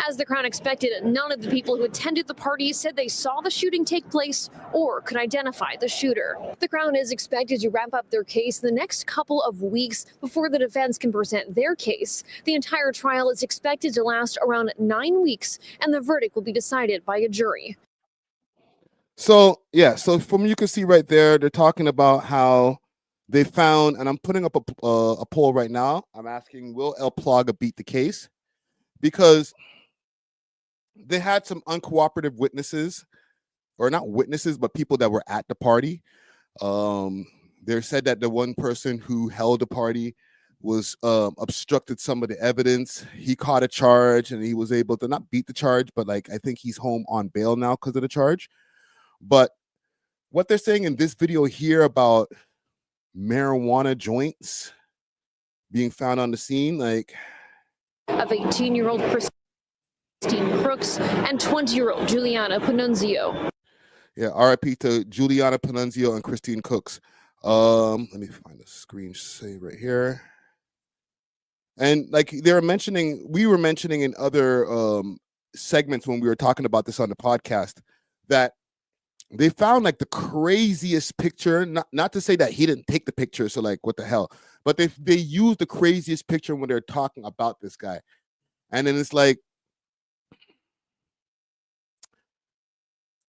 As the Crown expected, none of the people who attended the party said they saw the shooting take place or could identify the shooter. The Crown is expected to wrap up their case in the next couple of weeks before the defense can present their case. The entire trial is expected to last around 9 weeks, and the verdict will be decided by a jury. So, yeah, so from you can see right there, they're talking about how they found, and I'm putting up a poll right now. I'm asking, will El Plaga beat the case? Because they had some uncooperative witnesses, or not witnesses, but people that were at the party. They said that the one person who held the party was obstructed some of the evidence. He caught a charge, and he was able to not beat the charge, but like I think he's home on bail now because of the charge. But what they're saying in this video here about marijuana joints being found on the scene, like of 18-year-old Christine Crooks and 20-year-old Juliana Panunzio. Yeah, RIP to Juliana Panunzio and Christine Crooks. Let me find the screen save right here. And like we were mentioning in other segments when we were talking about this on the podcast, that they found like the craziest picture. Not to say that he didn't take the picture, so like what the hell? But they used the craziest picture when they're talking about this guy, and then it's like,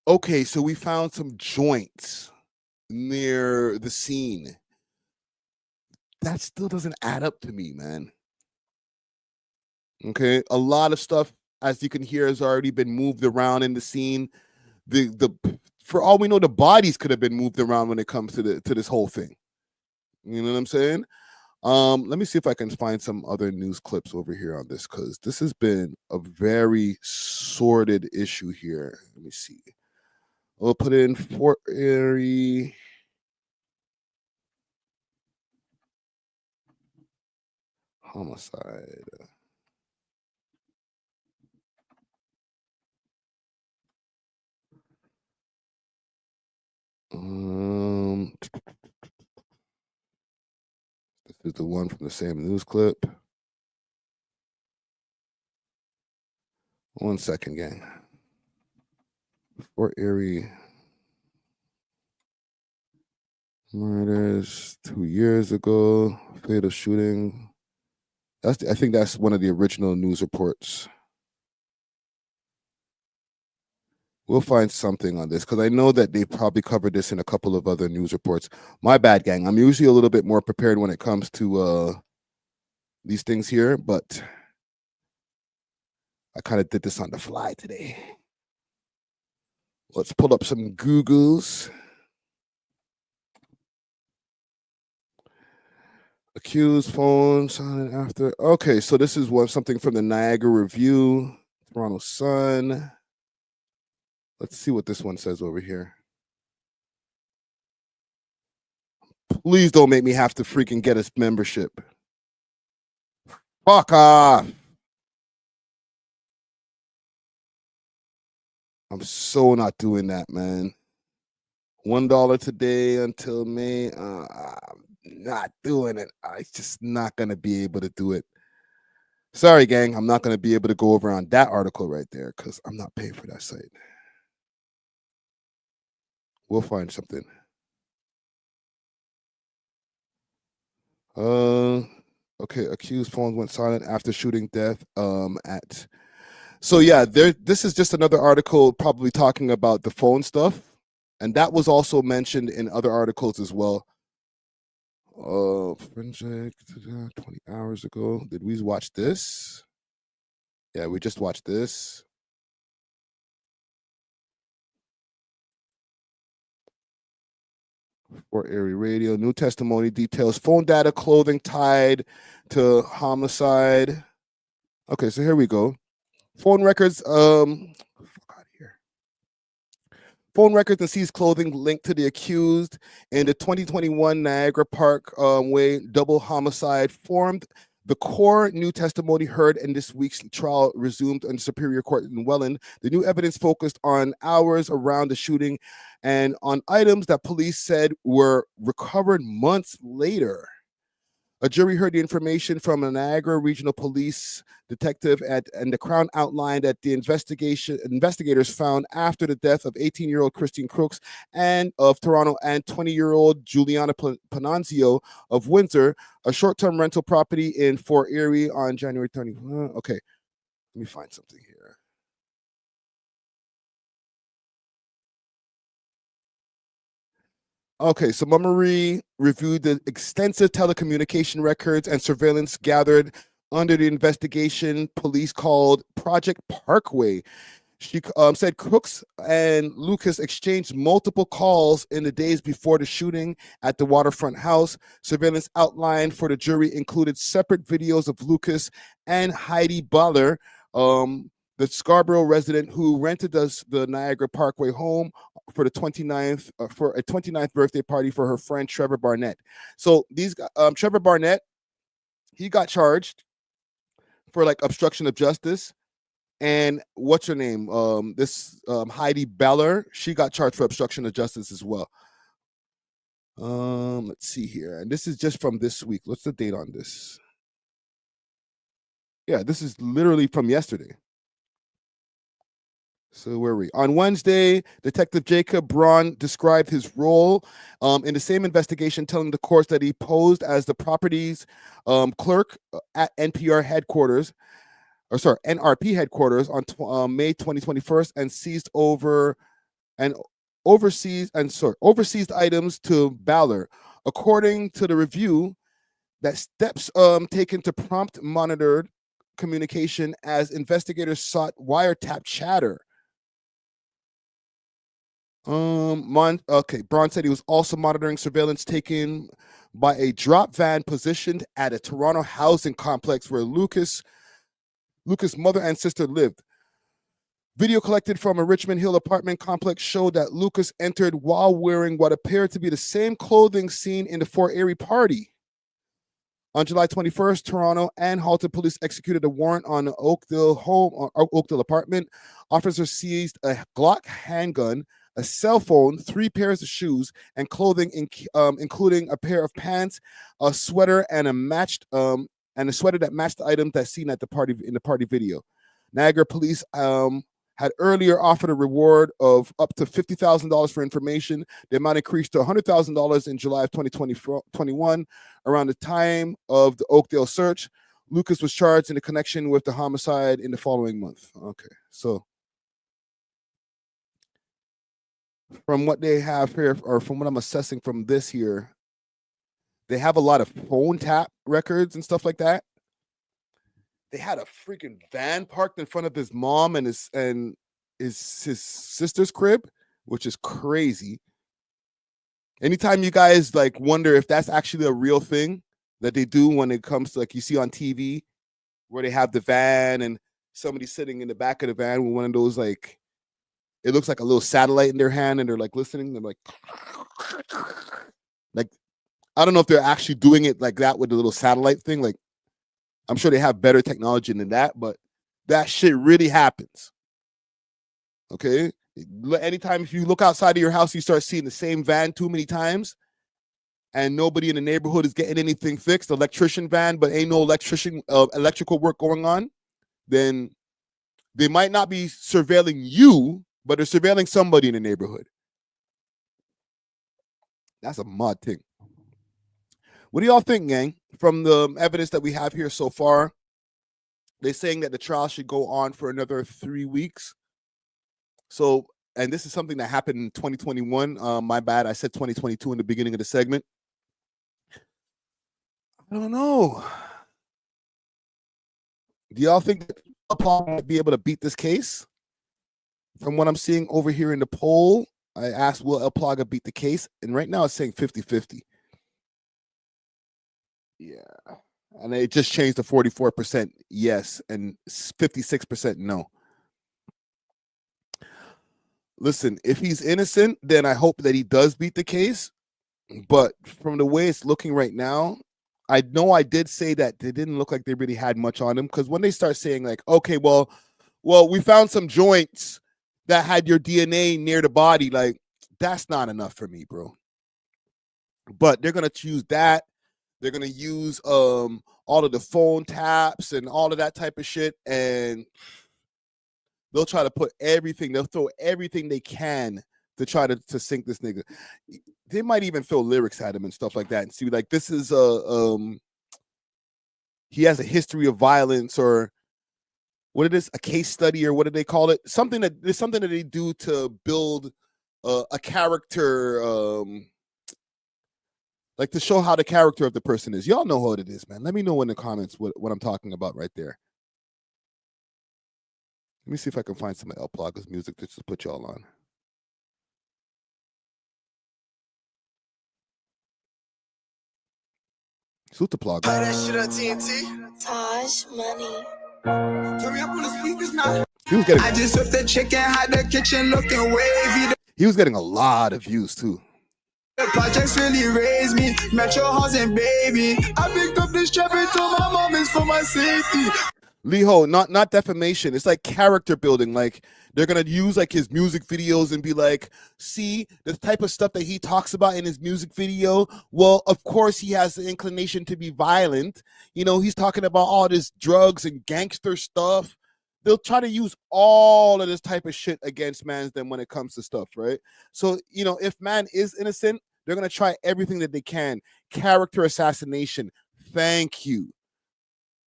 okay, so we found some joints near the scene. That still doesn't add up to me, man. Okay, a lot of stuff, as you can hear, has already been moved around in the scene. For all we know, the bodies could have been moved around when it comes to this whole thing. You know what I'm saying? Let me see if I can find some other news clips over here on this, because this has been a very sordid issue here. Let me see. We'll put in Fort Erie. Homicide. This is the one from the same news clip. 1 second, gang. Fort Erie murders 2 years ago. Fatal shooting. I think that's one of the original news reports. We'll find something on this because I know that they probably covered this in a couple of other news reports. My bad, gang. I'm usually a little bit more prepared when it comes to these things here, but I kind of did this on the fly today. Let's pull up some Googles. Accused phone signing after. Okay, so this is something from the Niagara Review, Toronto Sun. Let's see what this one says over here. Please don't make me have to freaking get a membership. Fuck off. I'm so not doing that, man. $1 today until May. I'm not doing it. I'm just not going to be able to do it. Sorry, gang. I'm not going to be able to go over on that article right there because I'm not paying for that site. We'll find something. Okay, accused phone went silent after shooting death at. So yeah, this is just another article probably talking about the phone stuff, and that was also mentioned in other articles as well. Forensic 20 hours ago. Did we watch this? Yeah, we just watched this. Fort Erie Radio. New testimony details phone data, clothing tied to homicide. Okay, so here we go. Phone records. Phone records and seized clothing linked to the accused in the 2021 Niagara Park Way double homicide formed the core. New testimony heard in this week's trial resumed in Superior Court in Welland. The new evidence focused on hours around the shooting and on items that police said were recovered months later. A jury heard the information from a Niagara Regional Police detective and the Crown outlined that the investigators found after the death of 18-year-old Christine Crooks and of Toronto and 20-year-old Juliana Pananzio of Windsor, a short-term rental property in Fort Erie on January 20. Okay, let me find something here. Okay, so Mummery reviewed the extensive telecommunication records and surveillance gathered under the investigation police called Project Parkway. She said Crooks and Lucas exchanged multiple calls in the days before the shooting at the waterfront house. Surveillance outlined for the jury included separate videos of Lucas and Heidi Baller, the Scarborough resident who rented the Niagara Parkway home for the 29th for a 29th birthday party for her friend Trevor Barnett. So Trevor Barnett, he got charged for like obstruction of justice. And what's her name? Heidi Baller, she got charged for obstruction of justice as well. Let's see here. And this is just from this week. What's the date on this? Yeah, this is literally from yesterday. So where are we? On Wednesday, Detective Jacob Braun described his role in the same investigation, telling the courts that he posed as the property's clerk at NPR headquarters, NRP headquarters on May 2021 and overseas items to Baller. According to the review, that steps taken to prompt monitored communication as investigators sought wiretap chatter. Braun said he was also monitoring surveillance taken by a drop van positioned at a Toronto housing complex where Lucas' mother and sister lived. Video collected from a Richmond Hill apartment complex showed that Lucas entered while wearing what appeared to be the same clothing seen in the Fort Erie party. On July 21st, Toronto and Halton police executed a warrant on the Oakdale apartment. Officers seized a Glock handgun, a cell phone, 3 pairs of shoes, and clothing, including a pair of pants, a sweater, and a sweater that matched the item that's seen at the party in the party video. Niagara police had earlier offered a reward of up to $50,000 for information. The amount increased to $100,000 in July of 2021. Around the time of the Oakdale search, Lucas was charged in connection with the homicide in the following month. Okay, so from what they have here, or from what I'm assessing from this here, they have a lot of phone tap records and stuff like that. They had a freaking van parked in front of his mom and his sister's crib, which is crazy. Anytime you guys like wonder if that's actually a real thing that they do when it comes to, like, you see on TV where they have the van and somebody sitting in the back of the van with one of those, like, it looks like a little satellite in their hand and they're like listening. They're like, I don't know if they're actually doing it like that with the little satellite thing. Like, I'm sure they have better technology than that, but that shit really happens. Okay? Anytime if you look outside of your house, you start seeing the same van too many times and nobody in the neighborhood is getting anything fixed, electrician van, but ain't no electrical work going on, then they might not be surveilling you, but they're surveilling somebody in the neighborhood. That's a mad thing. What do y'all think, gang? From the evidence that we have here so far, they're saying that the trial should go on for another 3 weeks. So, and this is something that happened in 2021. My bad, I said 2022 in the beginning of the segment. I don't know. Do y'all think that Plaga might be able to beat this case? From what I'm seeing over here in the poll, I asked, will Plaga beat the case? And right now it's saying 50-50. Yeah. And it just changed to 44% yes and 56% no. Listen, if he's innocent, then I hope that he does beat the case. But from the way it's looking right now, I know I did say that they didn't look like they really had much on him, because when they start saying like, okay, well, we found some joints that had your DNA near the body, like, that's not enough for me, bro. But they're going to choose that. They're going to use all of the phone taps and all of that type of shit, and they'll try to put everything, they'll throw everything they can to try to sink this nigga. They might even throw lyrics at him and stuff like that and see, like, this is he has a history of violence, or what it is, a case study, or what do they call it? Something that they do to build a character, like to show how the character of the person is. Y'all know what it is, man. Let me know in the comments what I'm talking about right there. Let me see if I can find some of Plaga's music to just put y'all on. Salute to Plaga. That shit on TNT. Taj money. Turn me up on the speakers now. I just whipped the chicken, had the kitchen looking wavy. He was getting a lot of views too. The projects really raised me. Metro house and baby. I picked up this trap and told my mom it's for my safety. Liho, not defamation. It's like character building. Like, they're gonna use like his music videos and be like, see the type of stuff that he talks about in his music video. Well, of course he has the inclination to be violent. You know, he's talking about all this drugs and gangster stuff. They'll try to use all of this type of shit against man then when it comes to stuff, right? So, you know, if man is innocent, they're gonna try everything that they can. Character assassination. Thank you.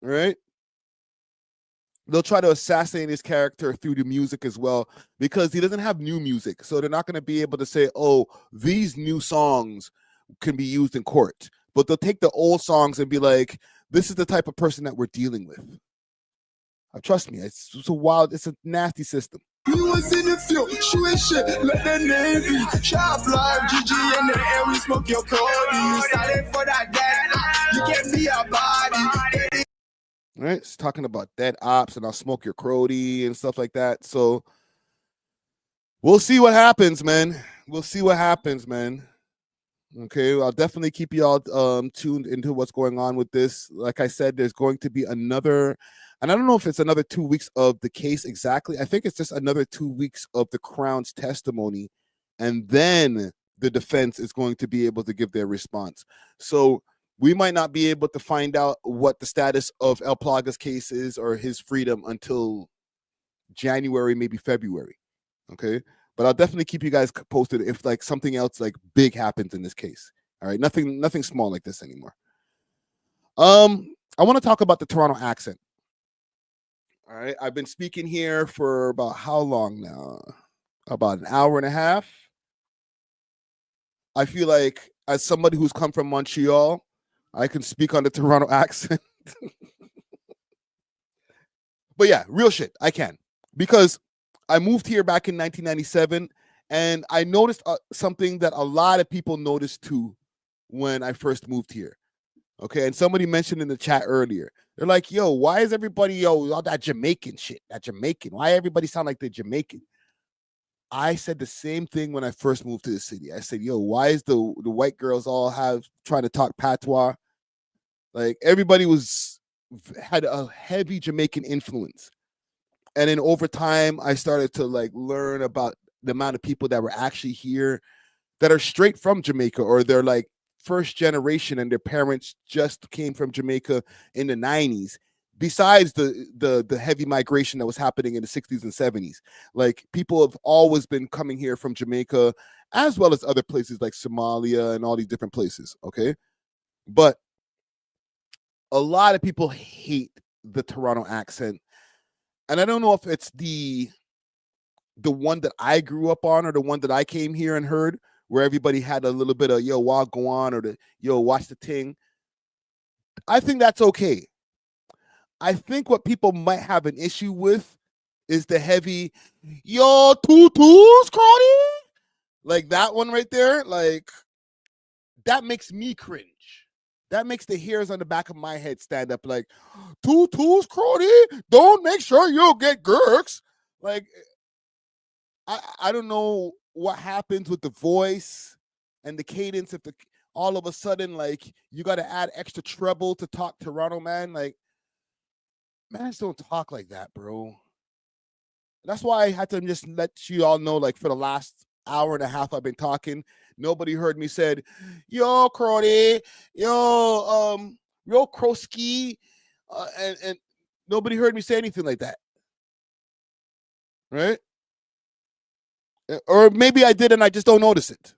All right. They'll try to assassinate his character through the music as well, because he doesn't have new music. So they're not going to be able to say, oh, these new songs can be used in court. But they'll take the old songs and be like, this is the type of person that we're dealing with. Trust me, it's a wild, it's a nasty system. We was in the field, shooting shit, let the Navy. Shop live, GG in the air, we smoke your Cody. You started for that dead, you can't be a body. Right, it's talking about dead ops and I'll smoke your crody and stuff like that. So we'll see what happens, man. We'll see what happens, man. Okay, I'll definitely keep y'all tuned into what's going on with this. Like I said, there's going to be another, and I don't know if it's another 2 weeks of the case exactly. I think it's just another 2 weeks of the Crown's testimony and then the defense is going to be able to give their response. So we might not be able to find out what the status of El Plaga's case is or his freedom until January, maybe February. Okay. But I'll definitely keep you guys posted if like something else like big happens in this case. All right. Nothing small like this anymore. I want to talk about the Toronto accent. All right. I've been speaking here for about how long now? About an hour and a half. I feel like as somebody who's come from Montreal, I can speak on the Toronto accent. But yeah, real shit, I can. Because I moved here back in 1997, and I noticed something that a lot of people noticed too when I first moved here. Okay, and somebody mentioned in the chat earlier, they're like, yo, why is everybody, all that Jamaican shit, why everybody sound like they're Jamaican? I said the same thing when I first moved to the city. I said, yo, why is the white girls all trying to talk patois? Like everybody had a heavy Jamaican influence. And then over time, I started to like learn about the amount of people that were actually here that are straight from Jamaica, or they're like first generation and their parents just came from Jamaica in the 90s. Besides the heavy migration that was happening in the 60s and 70s, like people have always been coming here from Jamaica, as well as other places like Somalia and all these different places. Okay. But a lot of people hate the Toronto accent. And I don't know if it's the one that I grew up on or the one that I came here and heard, where everybody had a little bit of, yo, walk go on, or the, yo, watch the ting. I think that's okay. I think what people might have an issue with is the heavy, yo, tutus, Crowdy. Like that one right there. Like, that makes me cringe. That makes the hairs on the back of my head stand up like, tutus, Crowdy, don't make sure you'll get gurks. Like, I don't know what happens with the voice and the cadence. If all of a sudden, like, you got to add extra treble to talk Toronto, man. Like, man, just don't talk like that, bro. That's why I had to just let you all know, like, for the last hour and a half I've been talking, nobody heard me said, yo, Crowdy, yo, Krosky, and nobody heard me say anything like that. Right? Or maybe I did and I just don't notice it.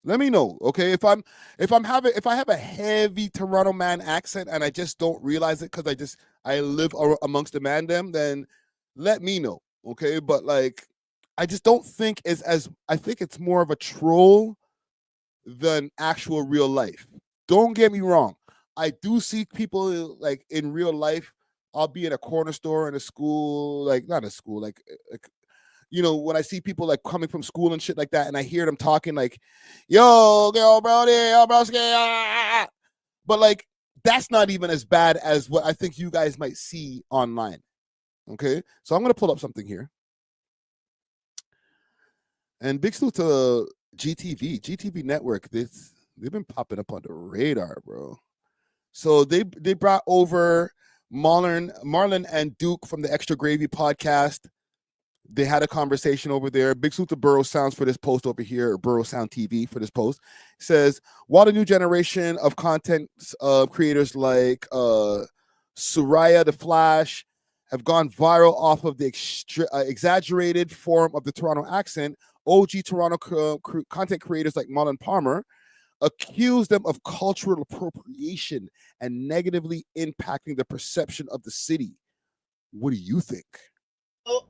Let me know, okay? If I have a heavy Toronto man accent and I just don't realize it because I live amongst the man them, then let me know, okay? But like, I just don't think I think it's more of a troll than actual real life. Don't get me wrong. I do see people like in real life. I'll be in a corner store, in a school, like not a school, like you know, when I see people like coming from school and shit like that, and I hear them talking like, yo, girl, brody, yo, broski, but like, that's not even as bad as what I think you guys might see online. Okay. So I'm going to pull up something here. And big salute to GTV Network. They've been popping up on the radar, bro. So they brought over Marlon and Duke from the Extra Gravy podcast. They had a conversation over there. Big salute to Burrow Sounds for this post over here, or Burrow Sound TV for this post. It says, while the new generation of content creators like Soraya the Flash have gone viral off of the exaggerated form of the Toronto accent, OG Toronto content creators like Marlon Palmer accuse them of cultural appropriation and negatively impacting the perception of the city. What do you think?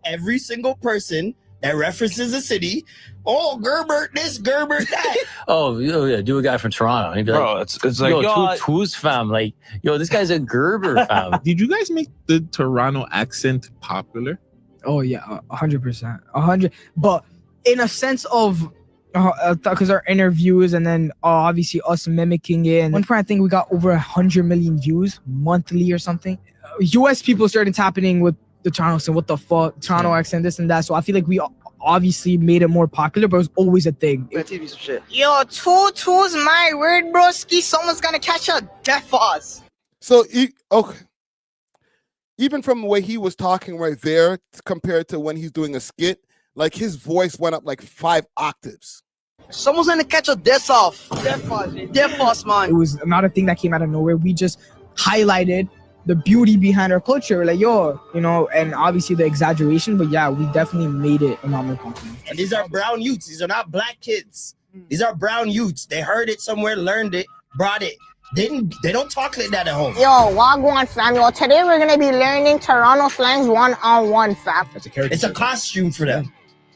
Every single person that references a city, oh, Gerbert this, Gerbert that. Oh, yeah, do a guy from Toronto. He'd be Bro, like, it's like, yo, who's fam? Like, yo, this guy's a Gerber fam. Did you guys make the Toronto accent popular? Oh yeah, 100%, 100. But in a sense of, because our interviews and then obviously us mimicking it. And one point I think we got over 100 million views monthly or something. US people started tapping with the Toronto accent, what the fuck, Toronto accent, this and that. So I feel like we obviously made it more popular, but it was always a thing. Yo, two's my word, broski. Someone's gonna catch a death for us. So, okay. Even from the way he was talking right there compared to when he's doing a skit, Like his voice went up like 5 octaves. Someone's gonna catch a diss off. Death boss, man. It was not a thing that came out of nowhere. We just highlighted the beauty behind our culture. Like, yo, you know, and obviously the exaggeration, but yeah, we definitely made it a lot more confident. And these are brown youths. These are not black kids. These are brown youths. They heard it somewhere, learned it, brought it. They don't talk like that at home. Yo, Wagwan fam. Yo, today we're gonna be learning Toronto slangs one-on-one, fam. It's a costume for them.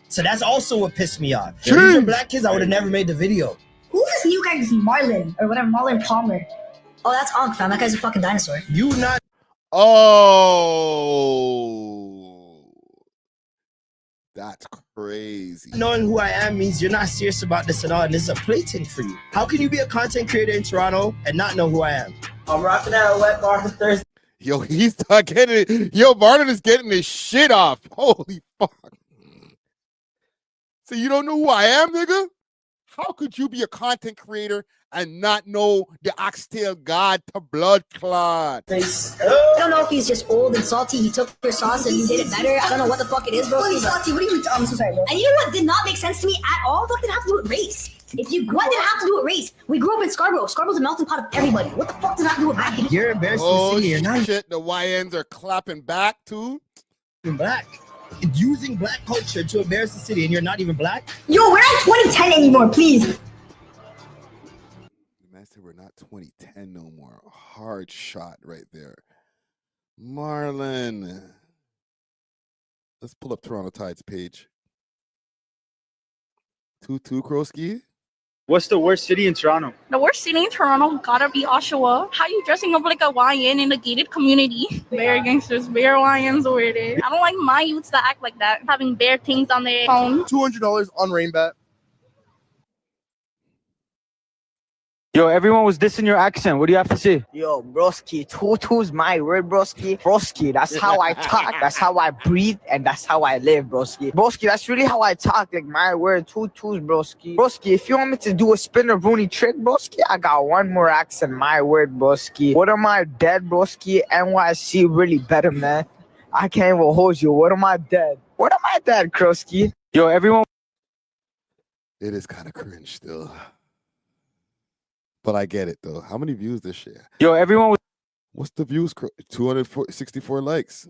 So that's also what pissed me off. If these are black kids, I would have never made the video. Who's this new guy? This Marlon or whatever, Marlon Palmer. Oh, that's Ankh, fam. That guy's a fucking dinosaur. You not. Oh, that's crazy. Knowing who I am means you're not serious about this at all, and this is a plaything for you. How can you be a content creator in Toronto and not know who I am? I'm rocking out a wet bar for Thursday. Yo, he's not getting it. Yo, Martin is getting his shit off. Holy fuck. So you don't know who I am, nigga? How could you be a content creator and not know the oxtail god to blood clot? I don't know if he's just old and salty. He took your sauce and he did it better. I don't know what the fuck it is, bro. Salty. What are you? I'm so sorry, bro. And you know what did not make sense to me at all? What did it have to do with race? What did it have to do with race? We grew up in Scarborough. Scarborough's a melting pot of everybody. What the fuck does that have to do with black people? You're embarrassing Oh the city. You're not shit, the YNs are clapping back too. even black. Using black culture to embarrass the city, and you're not even black? Yo, we're not 2010 anymore, please. Man said we're not 2010 no more. Hard shot right there. Marlon. Let's pull up Toronto Tide's page. 2-2 Kroski. What's the worst city in Toronto? The worst city in Toronto gotta be Oshawa. How you dressing up like a YN in a gated community? Bare gangsters, bare YNs over there. I don't like my youths that act like that, having bare things on their phone. $200 on Rainbat. Yo, everyone was dissing your accent. What do you have to say? Yo, broski, tutu's my word, broski. Broski, that's how I talk, that's how I breathe, and that's how I live, broski. Broski, that's really how I talk, like my word, tutu's, broski. Broski, if you want me to do a spinner Rooney trick, broski, I got one more accent, my word, broski. What am I dead, broski? NYC really better, man. I can't even hold you. What am I dead? What am I dead, Kroski? Yo, everyone. It is kind of cringe still. But I get it though. How many views this shit? Yo, everyone was. What's the views? 264 likes.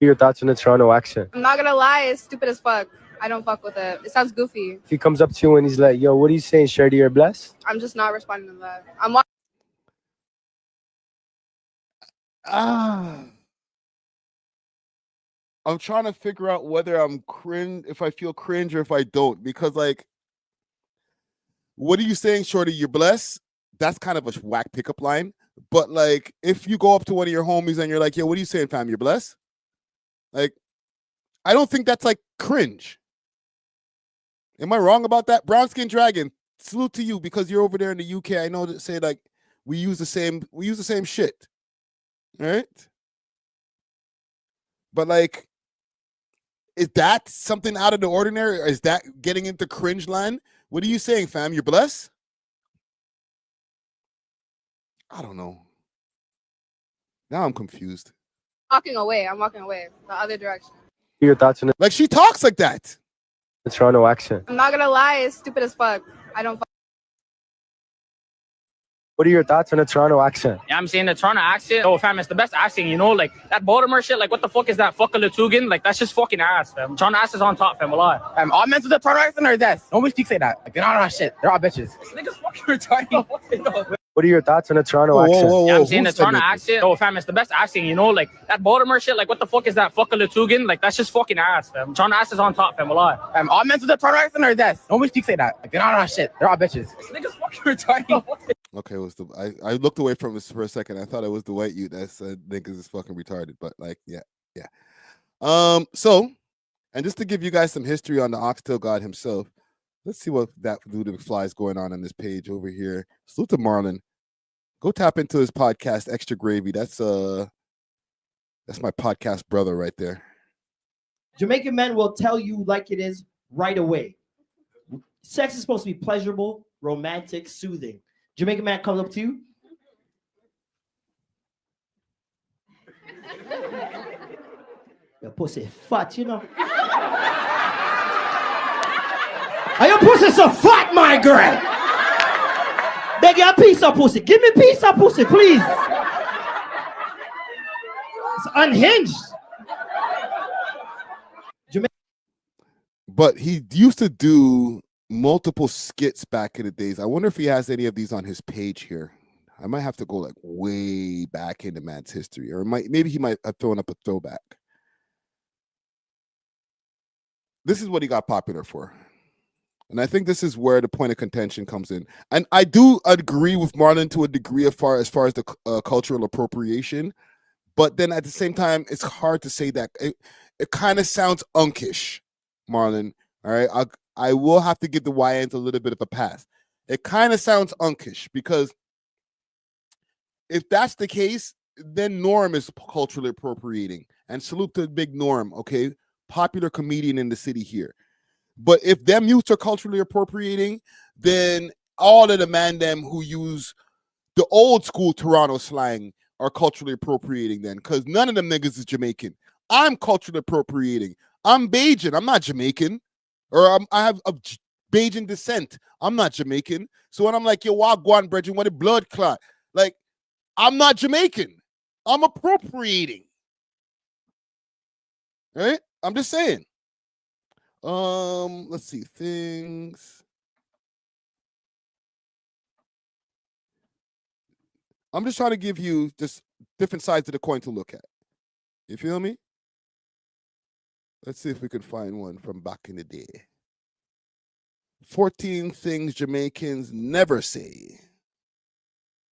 Your thoughts on the Toronto accent? I'm not gonna lie, it's stupid as fuck. I don't fuck with it. It sounds goofy. If he comes up to you and he's like, "Yo, what are you saying, Shirley? You're blessed." I'm just not responding to that. I'm trying to figure out whether I'm cringe, if I feel cringe or if I don't, because like, what are you saying, Shorty? You're blessed? That's kind of a whack pickup line. But like, if you go up to one of your homies and you're like, "Yo, what are you saying, fam? You're blessed?" Like, I don't think that's like cringe. Am I wrong about that? Brown Skin Dragon, salute to you because you're over there in the UK. I know that say like we use the same shit. All right? But like, is that something out of the ordinary? Or is that getting into cringe land? What are you saying, fam? You're blessed? I don't know. Now I'm confused. I'm walking away the other direction. Your thoughts on it? Like, she talks like that. The Toronto accent. I'm not gonna lie, it's stupid as fuck. I don't fuck. What are your thoughts on the Toronto accent? Yeah, I'm saying the Toronto accent. Oh, fam, it's the best accent, you know? Like, that Baltimore shit, like, what the fuck is that? Fuck a Latugan? Like, that's just fucking ass, fam. Toronto ass is on top, fam, a lot. All men with the Toronto accent are death. Nobody speaks like that. Like, they're not on shit. They're all bitches. This nigga's fucking retarded. What are your thoughts on the Toronto accent? Yeah, I'm saying the Toronto accent. Oh, fam, it's the best accent, you know? Like, that Baltimore shit, like, what the fuck is that? Fuck a Latugan? Like, that's just fucking ass, fam. Toronto ass is on top, fam, a lot. All men with the Toronto accent are death. Nobody speaks like that. Like, they're not on shit. They're all bitches. This nigga's fucking retarded. Okay, I looked away from this for a second. I thought it was the white youth that said niggas is fucking retarded, but like, yeah. So, and just to give you guys some history on the Oxtail God himself, let's see what that Ludovic Fly is going on this page over here. Salute to Marlon. Go tap into his podcast, Extra Gravy. That's my podcast brother right there. Jamaican men will tell you like it is right away. Sex is supposed to be pleasurable, romantic, soothing. Jamaican man comes up to you. Your pussy fat, you know. Are your pussy so fat, my girl? Beg you a piece of pussy. Give me a piece of pussy, please. It's unhinged. But he used to do multiple skits back in the days. I wonder if he has any of these on his page here. I might have to go like way back into man's history, or maybe he might have thrown up a throwback. This is what he got popular for. And I think this is where the point of contention comes in. And I do agree with Marlon to a degree as far as the cultural appropriation. But then at the same time, it's hard to say that. It kind of sounds unkish, Marlon. All right. I will have to give the YNs a little bit of a pass. It kind of sounds unkish because if that's the case, then Norm is culturally appropriating. And salute to Big Norm, okay? Popular comedian in the city here. But if them youths are culturally appropriating, then all of the man them who use the old school Toronto slang are culturally appropriating then, because none of them niggas is Jamaican. I'm culturally appropriating. I'm Bajan. I'm not Jamaican. Or I have a Bajan descent. I'm not Jamaican. So when I'm like, yo, Wagwan, brethren, what a blood clot. Like, I'm not Jamaican. I'm appropriating. Right? I'm just saying. Let's see things. I'm just trying to give you just different sides of the coin to look at. You feel me? Let's see if we can find one from back in the day. 14 things Jamaicans never say.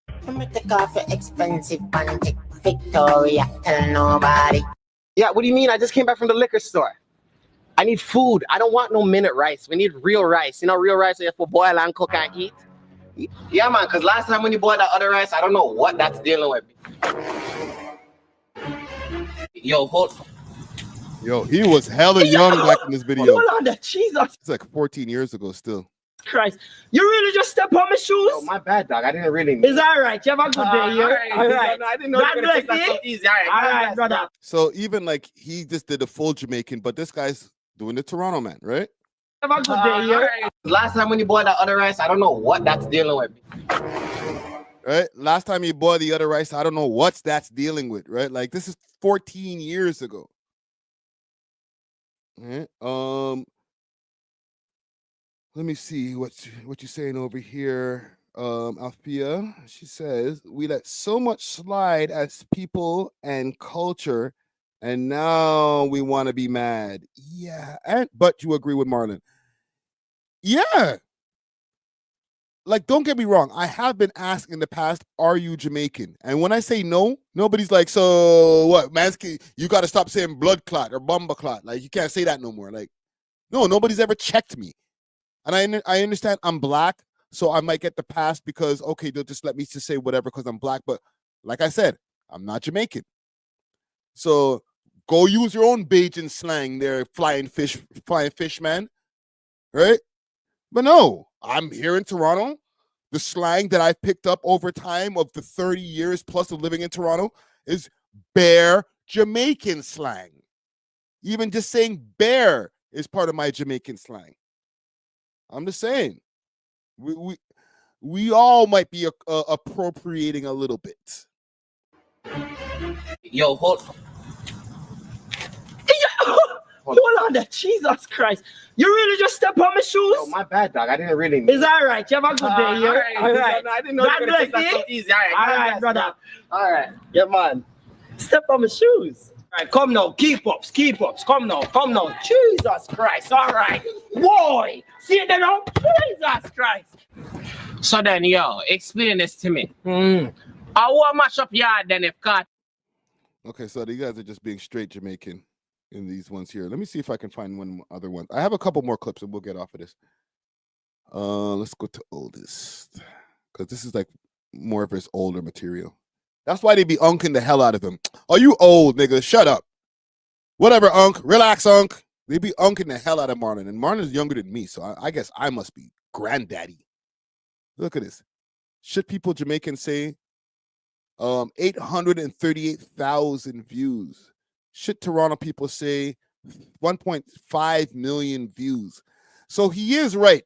The coffee expensive and take Victoria, tell nobody. Yeah, what do you mean? I just came back from the liquor store. I need food. I don't want no minute rice. We need real rice. You know, real rice you have to boil and cook and eat. Yeah, man, because last time when you boiled that other rice, I don't know what that's dealing with. Yo, Yo, he was hella young back in this video. Hold on, Jesus. It's like 14 years ago still. Christ. You really just step on my shoes? Oh, my bad, dog. I didn't really. It's all right. You have a good day here. All right. I didn't know you were going to take that so easy. All right, brother. So even like he just did a full Jamaican, but this guy's doing the Toronto man, right? Have a good day here. Last time when you boiled that other rice, I don't know what that's dealing with. Right? Last time you boiled the other rice, I don't know what that's dealing with, right? Like this is 14 years ago. Right? Let me see what you're saying over here. Alfia, she says, we let so much slide as people and culture, and now we want to be mad. Yeah, but you agree with Marlon. Yeah. Like, don't get me wrong. I have been asked in the past, are you Jamaican? And when I say no, nobody's like, so what, Mansky, you got to stop saying blood clot or bomba clot. Like, you can't say that no more. Like, no, nobody's ever checked me. And I understand I'm black, so I might get the pass because, okay, they'll just let me just say whatever because I'm black. But like I said, I'm not Jamaican. So go use your own Bajan slang there, flying fish, man. Right? But no, I'm here in Toronto. The slang that I've picked up over time of the 30 years plus of living in Toronto is bare Jamaican slang. Even just saying bear is part of my Jamaican slang. I'm just saying, we all might be appropriating a little bit. Yo, hold on there, Jesus Christ. You really just step on my shoes? Yo, my bad, dog. I didn't really. It's all right. You have a good day here. All right. I didn't know you were going to take that so easy. All right, brother. All right. Yeah, man. Step on my shoes. All right, come now. Keep ups. Come now. Jesus Christ. All right. Boy. See it now? Jesus Christ. So then, yo, explain this to me. I want to mash up yard then if God. Okay, so you guys are just being straight Jamaican in these ones here. Let me see if I can find one other one. I have a couple more clips and we'll get off of this. Let's go to oldest, because this is like more of his older material. That's why they be unking the hell out of him. Oh, you old nigga, shut up. Whatever, unk. Relax, unk. They be unking the hell out of Marlon, and Marlon is younger than me, so I guess I must be granddaddy. Look at this. Shit people Jamaicans say. 838,000 views. Shit Toronto people say 1.5 million views. So he is right.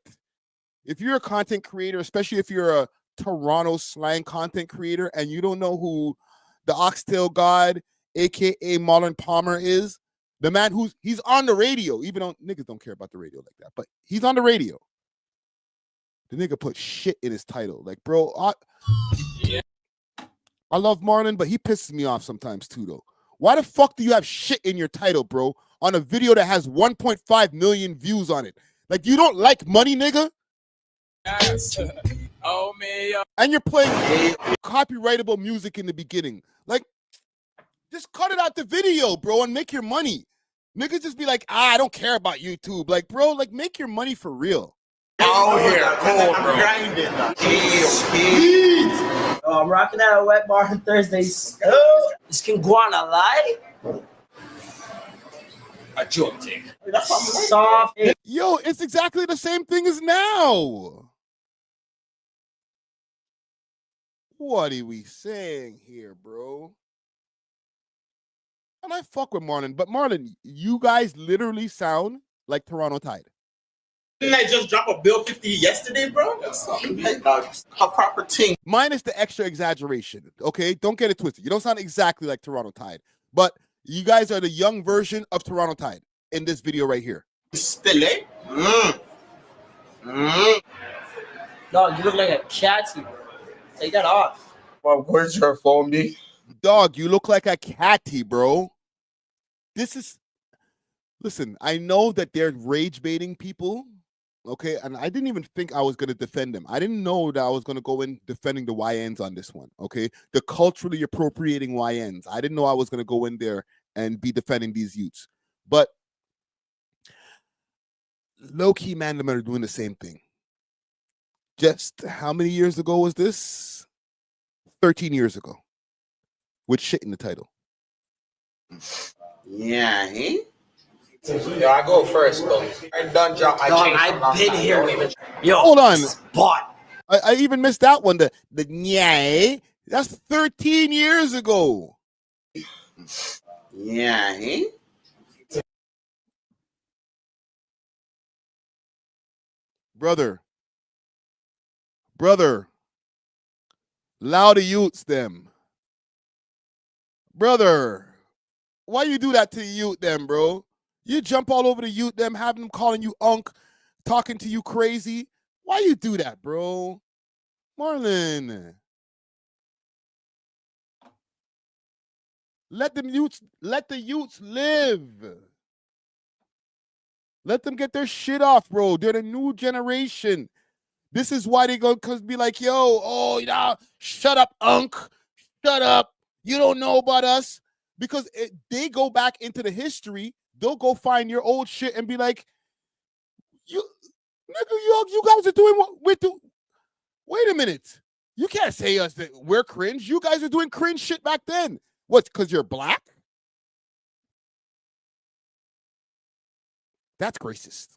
If you're a content creator, especially if you're a Toronto slang content creator and you don't know who the Oxtail God, aka Marlon Palmer is, the man he's on the radio, even though niggas don't care about the radio like that, but he's on the radio. The nigga put shit in his title. Like, bro, I love Marlon, but he pisses me off sometimes too, though. Why the fuck do you have shit in your title, bro, on a video that has 1.5 million views on it? Like, you don't like money, nigga? Yes. Oh, me. And you're playing copyrightable music in the beginning. Like, just cut it out the video, bro, and make your money. Niggas just be like, I don't care about YouTube. Like, bro, like, make your money for real. Out here, cold, bro. I'm rocking out a wet bar on Thursdays. Oh, this can go on a lie. A joke thing. That's soft. Yo, it's exactly the same thing as now. What are we saying here, bro? And I fuck with Marlon, but Marlon, you guys literally sound like Toronto Tide. Didn't I just drop a bill 50 yesterday, bro? That's something like a proper thing. Minus the extra exaggeration, okay? Don't get it twisted. You don't sound exactly like Toronto Tide, but you guys are the young version of Toronto Tide in this video right here. Still, eh? Dog, you look like a catty. Take that off. Well, where's your phone, B? Dog, you look like a catty, bro. This is... Listen, I know that they're rage baiting people, okay? And I didn't even think I was going to defend them. I didn't know that I was going to go in defending the YNs on this one, okay? The culturally appropriating YNs. I didn't know I was going to go in there and be defending these youths. But low-key, man, them are doing the same thing. Just how many years ago was this? 13 years ago. With shit in the title. Yeah, eh? Yo, I go first, though. I done drop my chain. I've been here. Yo, hold on. Spot. I even missed that one. The yeah, that's 13 years ago. Yeah, eh? Brother, loud youths them. Brother, why you do that to the youth them, bro? You jump all over the youth them, having them calling you unk, talking to you crazy. Why you do that, bro? Marlon. Let the youths live. Let them get their shit off, bro. They're the new generation. This is why they go be like, yo, oh, you know, shut up, unk. Shut up. You don't know about us. Because they go back into the history, they'll go find your old shit and be like, you guys are doing what we're doing. Wait a minute. You can't say us that we're cringe. You guys are doing cringe shit back then. What, because you're black? That's racist.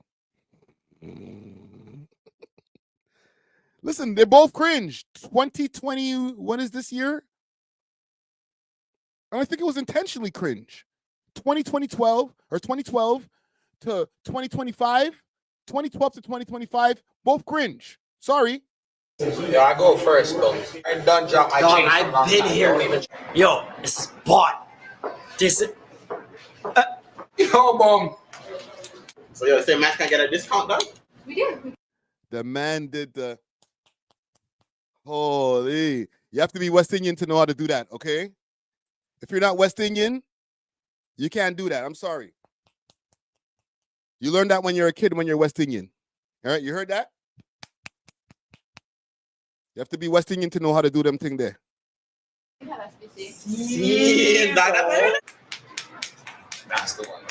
Listen, they're both cringe. 2020, what is this year? And I think it was intentionally cringe. 2012 to 2025, 2012 to 2025, both cringe. Sorry. Yo, I go first, though. I done drop my chain. I've been here. Yo, Spot. This is... Yo, bum. So, yo, say Matt can get a discount, though? We did. The man did the... Holy. You have to be West Indian to know how to do that, okay? If you're not West Indian, you can't do that. I'm sorry. You learned that when you're a kid, when you're West Indian. All right, you heard that? You have to be West Indian to know how to do them thing there. See, that's the one.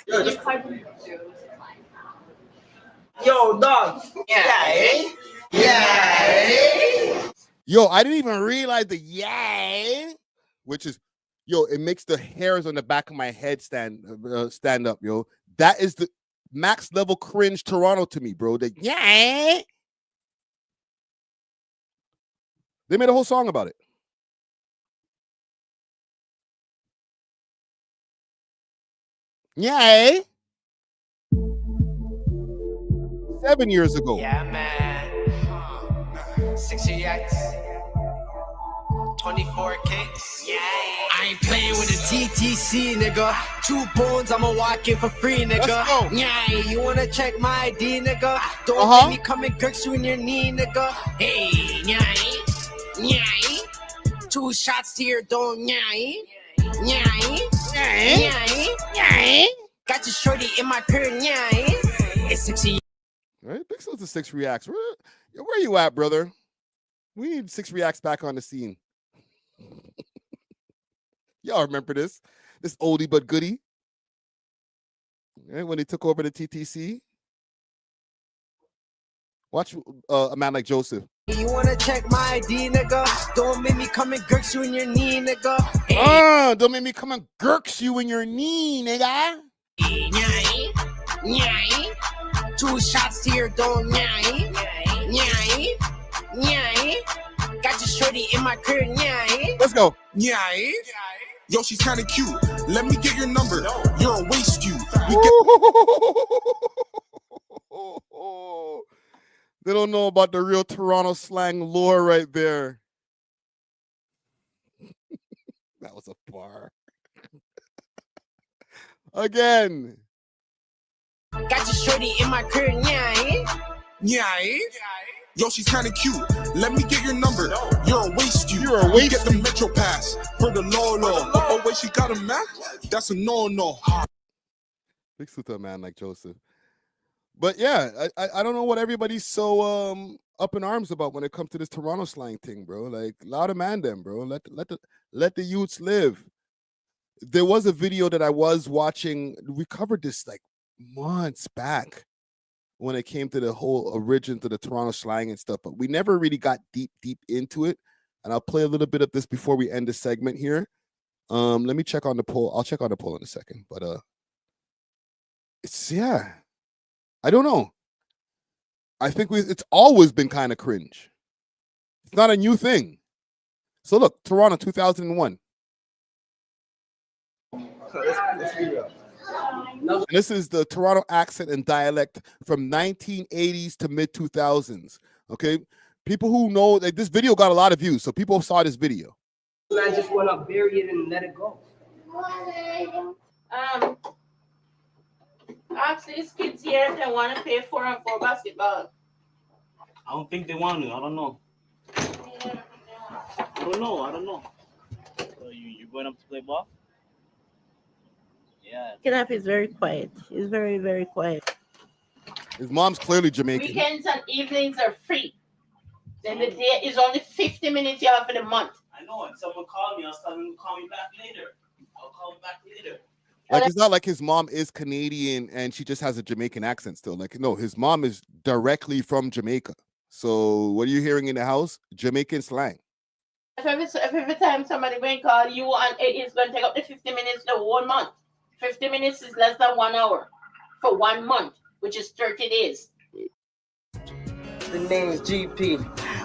Yo, just... Yo, dog. Yeah, eh? Yeah, eh? Yo, I didn't even realize the yeah, which is, yo, it makes the hairs on the back of my head stand up, yo. That is the max level cringe Toronto to me, bro. The yeah. They made a whole song about it. Yeah. 7 years ago. Yeah, man. 60X. 24K. Yeah. I ain't playing with a TTC, nigga. 2 bones, I'ma walk in for free, nigga. Let's go. Yeah, you wanna check my ID, nigga? Don't make me come and girk you in your knee, nigga. Hey, yeah, yeah. 2 shots to your dome, yeah, yeah, yeah. Got your shorty in my crib, yeah. It's 60. All right, Big Salute to 6 Reacts. Where you at, brother? We need 6 Reacts back on the scene. Y'all remember this oldie but goodie? Right, when he took over the TTC. Watch a man like Joseph. You wanna check my ID, nigga? Don't make me come and girk you in your knee, nigga. Hey. Don't make me come and girks you in your knee, nigga. Yeah. 2 shots to your dome, yeah. Got your shorty in my crib, yeah. Let's go. Yeah. Yo, she's kind of cute. Let me get your number. You're a waste, you. They don't know about the real Toronto slang lore right there. That was a bar. Again. Got your shorty in my crib, Yeah. Yo, she's kind of cute. Let me get your number. You're a waste, you. You're a waste. Get the Metro Pass for the law. Oh, wait, she got a Mac? That's a no. Big salute to a man like Joseph. But yeah, I don't know what everybody's so up in arms about when it comes to this Toronto slang thing, bro. Like, loud man them, bro. Let the youths live. There was a video that I was watching. We covered this like months back when it came to the whole origin to the Toronto slang and stuff, but we never really got deep into it. And I'll play a little bit of this before we end the segment here. Let me check on the poll. I'll check on the poll in a second, but it's I don't know. I think it's always been kind of cringe. It's not a new thing. So look, Toronto 2001. So let's be real. And this is the Toronto accent and dialect from 1980s to mid 2000s. Okay, people who know, like, this video got a lot of views, so people saw this video. Man just went up, bury it, and let it go. Ask these kids here if they want to play 4-on-4 basketball. I don't think they want to. I don't know. I don't know. So you going up to play ball? Yeah. Kidnap is very quiet. He's very, very quiet. His mom's clearly Jamaican. Weekends and evenings are free. Then the day is only 50 minutes you have for the month. I know. And someone called me. I was telling them to call me back later. I'll call him back later. Like, it's not like his mom is Canadian and she just has a Jamaican accent still. Like, no, his mom is directly from Jamaica. So what are you hearing in the house? Jamaican slang. If every time somebody going to call you and it's going to take up the 50 minutes the whole month. 50 minutes is less than 1 hour for 1 month, which is 30 days. The name is GP.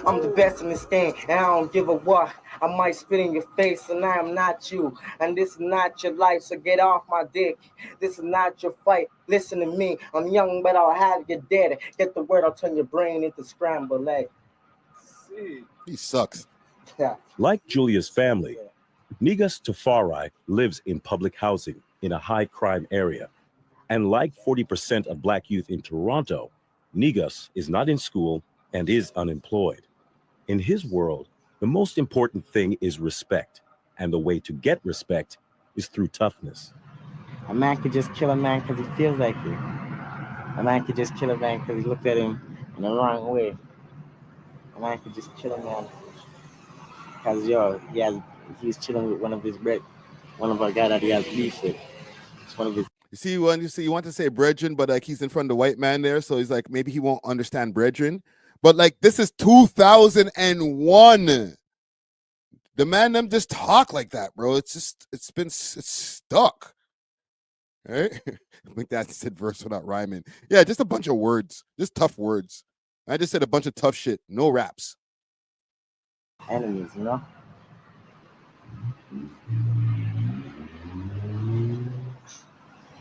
I'm the best in this thing, and I don't give a what. I might spit in your face, and I am not you. And this is not your life, so get off my dick. This is not your fight. Listen to me. I'm young, but I'll have you dead. Get the word, I'll turn your brain into scrambled egg. He sucks. Yeah. Like Julia's family, Negus Tafari lives in public housing in a high crime area. And like 40% of Black youth in Toronto, Negus is not in school and is unemployed. In his world, the most important thing is respect. And the way to get respect is through toughness. A man could just kill a man because he feels like it. A man could just kill a man because he looked at him in the wrong way. A man could just kill a man because, he's chilling with one of our guys that he has beef with. It's one of his. You want to say brethren, but like he's in front of the white man there, so he's like, maybe he won't understand brethren. But like, this is 2001. The man them just talk like that, bro. It's stuck. Right? I think that's said verse without rhyming. Yeah, just a bunch of words, just tough words. I just said a bunch of tough shit, no raps. Enemies, you know.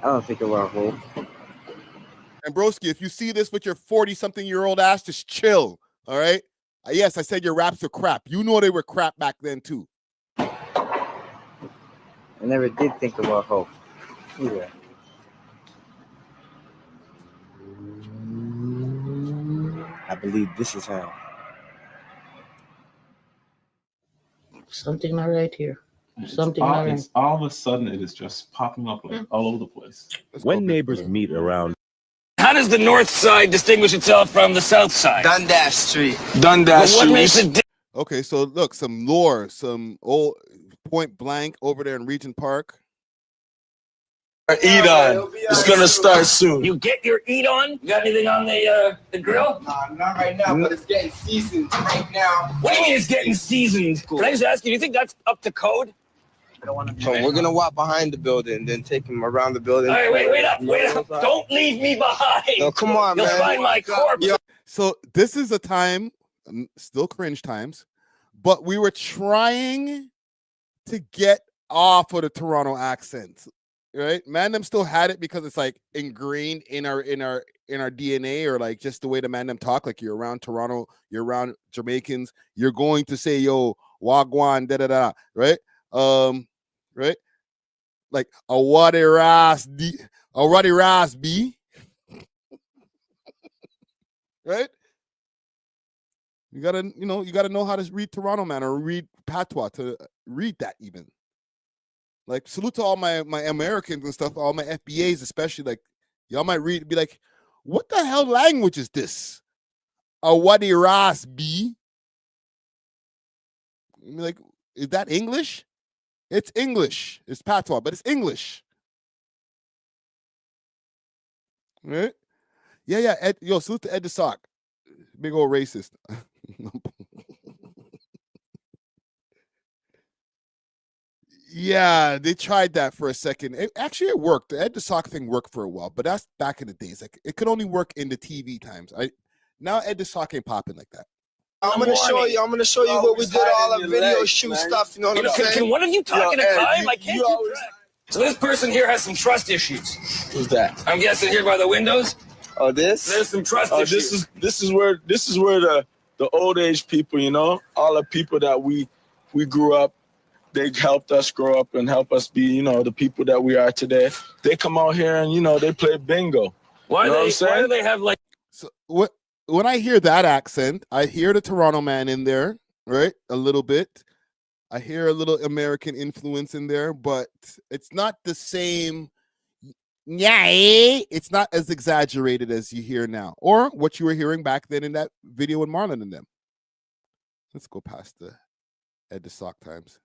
I don't think it will hold. And broski, if you see this with your 40-something-year-old ass, just chill. All right. Yes, I said your raps are crap. You know they were crap back then too. I never did think about hope. Yeah. I believe this is how. Something not right here. Something not right. All of a sudden, it is just popping up like all over the place. When neighbors meet around. How does the north side distinguish itself from the south side? Dundas Street. Dundas Street. What makes it Okay, so look, some lore, some old Point Blank over there in Regent Park. Eat on. It's gonna start soon. You get your eat on? You got anything on the grill? Nah, not right now, but it's getting seasoned right now. What do you mean it's getting seasoned? Can I just ask you, do you think that's up to code? So we're gonna walk behind the building, then take him around the building. All right, wait up. Don't leave me behind. No, come on, You'll man. find my corpse. So this is a time, still cringe times, but we were trying to get off of the Toronto accent. Right, man, them still had it because it's like ingrained in our DNA, or like just the way the man them talk. Like you're around Toronto, you're around Jamaicans, you're going to say yo wagwan da da da, right? Right, like a waddy ras b, right? You gotta know how to read Toronto, man, or read patois to read that even. Like, salute to all my Americans and stuff, all my FBAs especially. Like, y'all might read, be like, what the hell language is this? A wadi ras b? Like, is that English? It's English. It's patois, but it's English. Right? Yeah. Yo, salute to Ed the Sock. Big old racist. Yeah, they tried that for a second. It worked. The Ed the Sock thing worked for a while, but that's back in the days. Like it could only work in the TV times. Now Ed the Sock ain't popping like that. I'm gonna show you what we did all the video shoot stuff. You know what I'm saying? Can one of you talk at a time? I can't keep track. So this person here has some trust issues. Who's that? I'm guessing here by the windows. Oh, this? There's some trust issues. This is where the old age people, you know, all the people that we grew up. They helped us grow up and help us be, you know, the people that we are today. They come out here and, you know, they play bingo. Why do they have like... So when I hear that accent, I hear the Toronto man in there, right? A little bit. I hear a little American influence in there, but it's not the same. Yeah, it's not as exaggerated as you hear now, or what you were hearing back then in that video with Marlon and them. Let's go past the Ed the Sock times.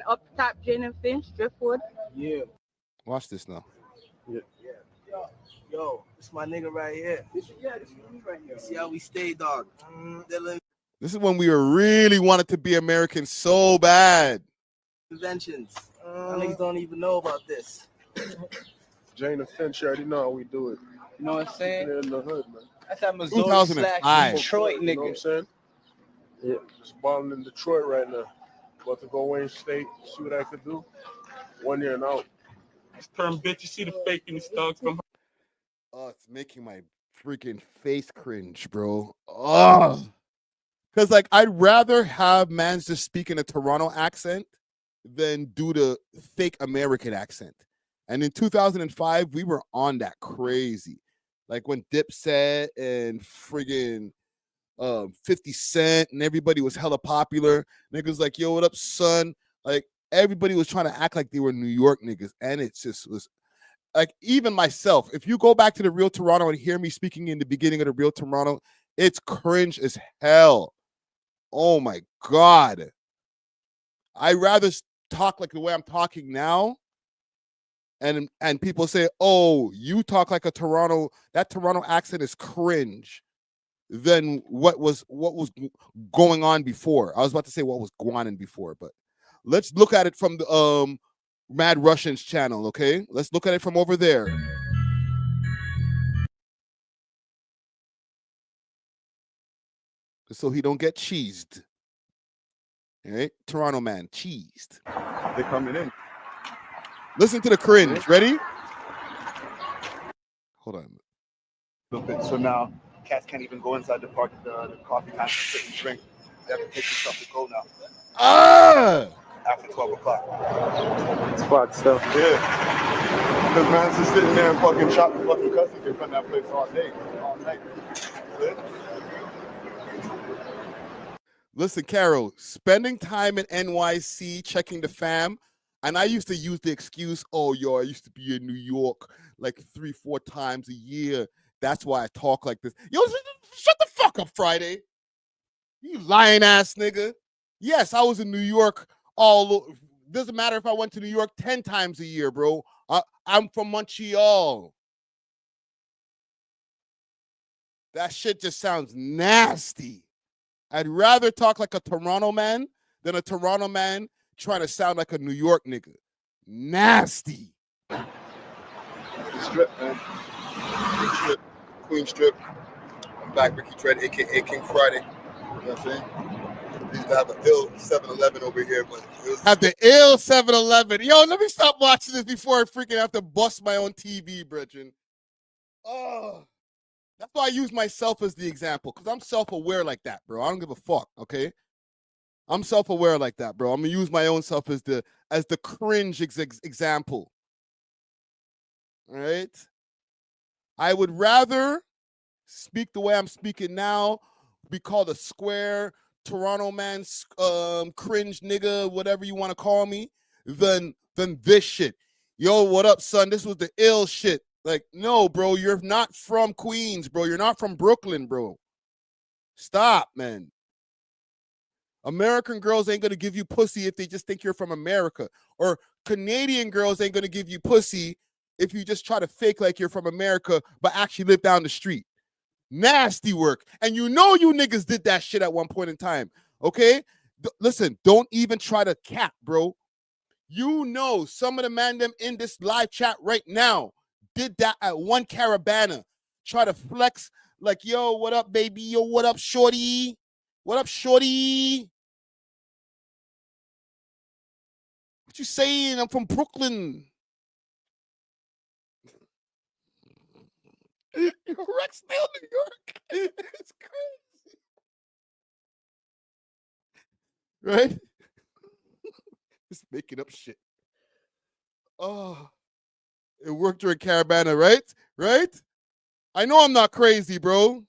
Up top, Jane and Finch, Driftwood. Yeah. Watch this now. Yeah. Yo, it's my nigga right here. This is me right here. See how we stay, dog. This is when we were really wanted to be American so bad. Conventions. Niggas don't even know about this. Jane and Finch, you already know how we do it. You know what I'm saying? They're in the hood, man. That's that Missouri / Detroit nigga. You know what I'm saying? Yeah. Just balling in Detroit right now. About to go Wayne State, see what I could do. 1 year and out. This term, bitch, you see the fake in these dogs from... Oh, it's making my freaking face cringe, bro. Oh. Because, like, I'd rather have mans just speak in a Toronto accent than do the fake American accent. And in 2005, we were on that crazy. Like, when Dipset and friggin' 50 Cent and everybody was hella popular. Niggas like, yo, what up, son? Like, everybody was trying to act like they were New York niggas. And it just was like, even myself, if you go back to the real Toronto and hear me speaking in the beginning of the real Toronto, it's cringe as hell. Oh my God. I rather talk like the way I'm talking now. And people say, oh, you talk like a Toronto, that Toronto accent is cringe. Than what was going on before. I was about to say what was going on before, but let's look at it from the Mad Russians channel, okay? Let's look at it from over there. So he don't get cheesed. All right? Toronto man, cheesed. They're coming in. Listen to the cringe. Ready? Hold on. So now cats can't even go inside the park, the coffee house to sit and drink. They have to take stuff to go now. After 12 o'clock. It's fucked stuff. Yeah. Because man's just sitting there and fucking chopping fucking custody in front of that place all day, all night. Listen, Carol, spending time in NYC, checking the fam, and I used to use the excuse, oh, yo, I used to be in New York like 3-4 times a year. That's why I talk like this. Yo, shut the fuck up, Friday. You lying ass nigga. Yes, I was in New York doesn't matter if I went to New York 10 times a year, bro. I'm from Montreal. That shit just sounds nasty. I'd rather talk like a Toronto man than a Toronto man trying to sound like a New York nigga. Nasty. Strip, man. Strip. Queen Strip. I'm back, Ricky Dread, a.k.a. King Friday. You know what I'm saying? We used to have an ill 7-Eleven over here, but have the ill 7-Eleven. Yo, let me stop watching this before I freaking have to bust my own TV, brethren. Oh, that's why I use myself as the example, because I'm self-aware like that, bro. I don't give a fuck, okay? I'm self-aware like that, bro. I'm gonna use my own self as the cringe example. All right? I would rather speak the way I'm speaking now, be called a square Toronto man, cringe nigga, whatever you want to call me, than this shit. Yo, what up, son? This was the ill shit. Like, no, bro, you're not from Queens, bro. You're not from Brooklyn, bro. Stop, man. American girls ain't gonna give you pussy if they just think you're from America. Or Canadian girls ain't gonna give you pussy if you just try to fake like you're from America, but actually live down the street. Nasty work. And you know you niggas did that shit at one point in time, okay? Listen, don't even try to cap, bro. You know some of the man them in this live chat right now did that at one Caravana. Try to flex like, yo, what up, baby? Yo, what up, shorty? What up, shorty? What you saying? I'm from Brooklyn. Rexdale, New York. It's crazy. Right? Just making up shit. Oh, it worked during Caravana, right? Right? I know I'm not crazy, bro.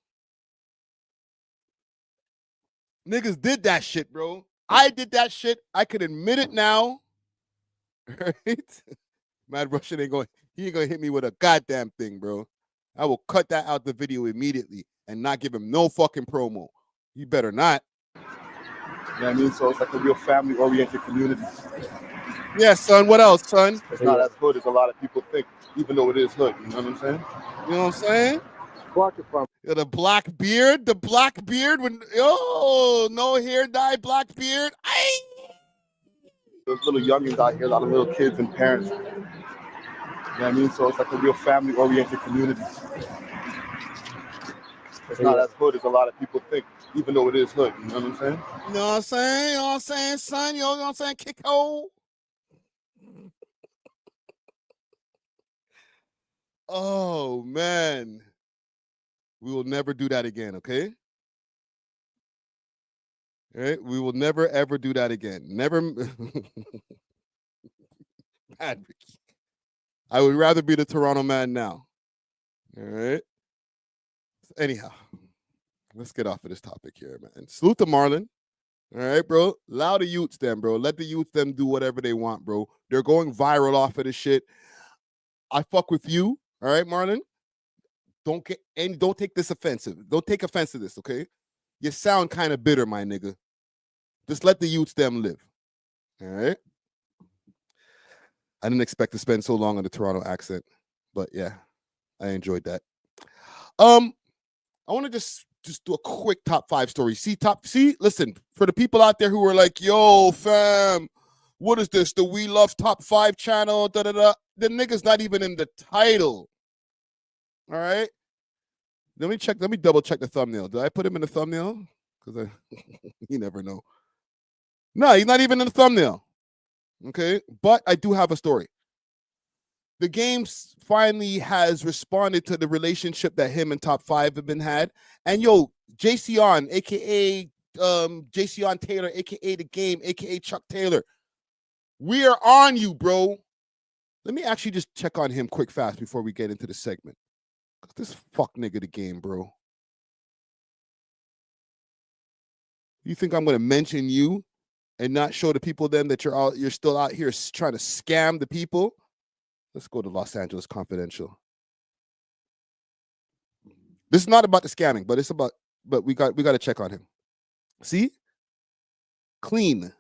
Niggas did that shit, bro. I did that shit. I can admit it now. Right? Mad Russian he ain't gonna hit me with a goddamn thing, bro. I will cut that out the video immediately and not give him no fucking promo. You better not. You know what I mean? So it's like a real family-oriented community. Yeah, son. What else, son? It's not as hood as a lot of people think, even though it is hood. You know what I'm saying? You know what I'm saying? Yeah, the black beard when no hair dye, black beard. There's little youngins out here, a lot of little kids and parents. You know what I mean? So it's like a real family-oriented community. It's not as hood as a lot of people think, even though it is hood. You know what I'm saying? You know what I'm saying? You know what I'm saying, son? You know what I'm saying? Kick hole. Oh, man. We will never do that again, okay? All right? We will never, ever do that again. Never. Bad Ricky. I would rather be the Toronto man now. All right? Anyhow, let's get off of this topic here, man. Salute to Marlon. All right, bro? Allow the youths them, bro. Let the youths them do whatever they want, bro. They're going viral off of this shit. I fuck with you. All right, Marlon? Don't take this offensive. Don't take offense to this, okay? You sound kind of bitter, my nigga. Just let the youths them live. All right? I didn't expect to spend so long on the Toronto accent, but yeah, I enjoyed that. I want to just do a quick top 5 story. Listen, for the people out there who are like, yo, fam, what is this? The We Love Top 5 channel, The nigga's not even in the title. All right? Let me double check the thumbnail. Did I put him in the thumbnail? Because you never know. No, he's not even in the thumbnail. Okay? But I do have a story. the game finally has responded to the relationship that him and Top 5 have been had. And yo, JC On, aka JC On Taylor, aka The Game, aka Chuck Taylor, we are on you, bro. Let me actually just check on him quick fast before we get into the segment. This fuck nigga The Game, bro. You think I'm gonna mention you and not show the people then that you're still out here trying to scam the people? Let's go to Los Angeles Confidential. This is not about the scamming, but we got to check on him. See? Clean.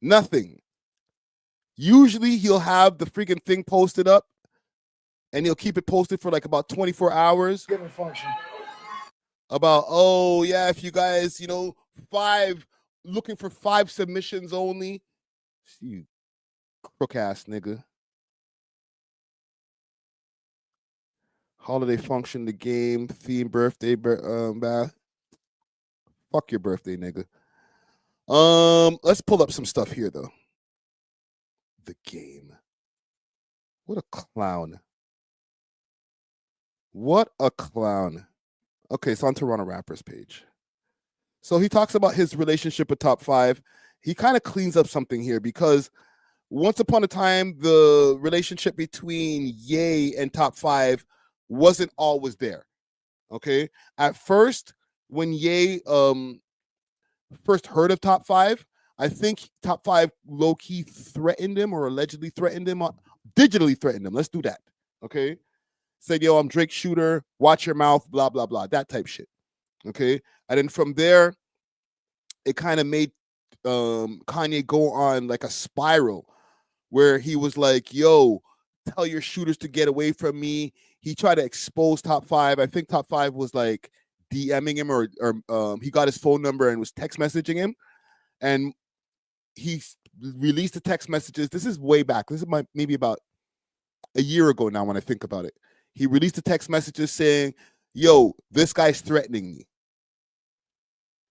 Nothing. Usually he'll have the freaking thing posted up and he'll keep it posted for like about 24 hours. Given function. About, oh yeah, if you guys, looking for 5 submissions only. You crook ass nigga. Holiday function, the game, theme, birthday, bath. Fuck your birthday, nigga. Let's pull up some stuff here though. The Game. What a clown. What a clown. Okay, so on Toronto Rappers page. So he talks about his relationship with Top 5. He kind of cleans up something here because once upon a time, the relationship between Ye and Top 5 wasn't always there. Okay. At first, when Ye first heard of Top 5, I think Top 5 low-key threatened him or allegedly threatened him, digitally threatened him. Let's do that. Okay. Said, yo, I'm Drake Shooter, watch your mouth, blah, blah, blah, that type shit. Okay. And then from there, it kind of made Kanye go on like a spiral where he was like, yo, tell your shooters to get away from me. He tried to expose Top 5. I think Top 5 was like DMing him or he got his phone number and was text messaging him. And he released the text messages. This is way back. This is maybe about a year ago now when I think about it. He released the text messages saying, yo, this guy's threatening me.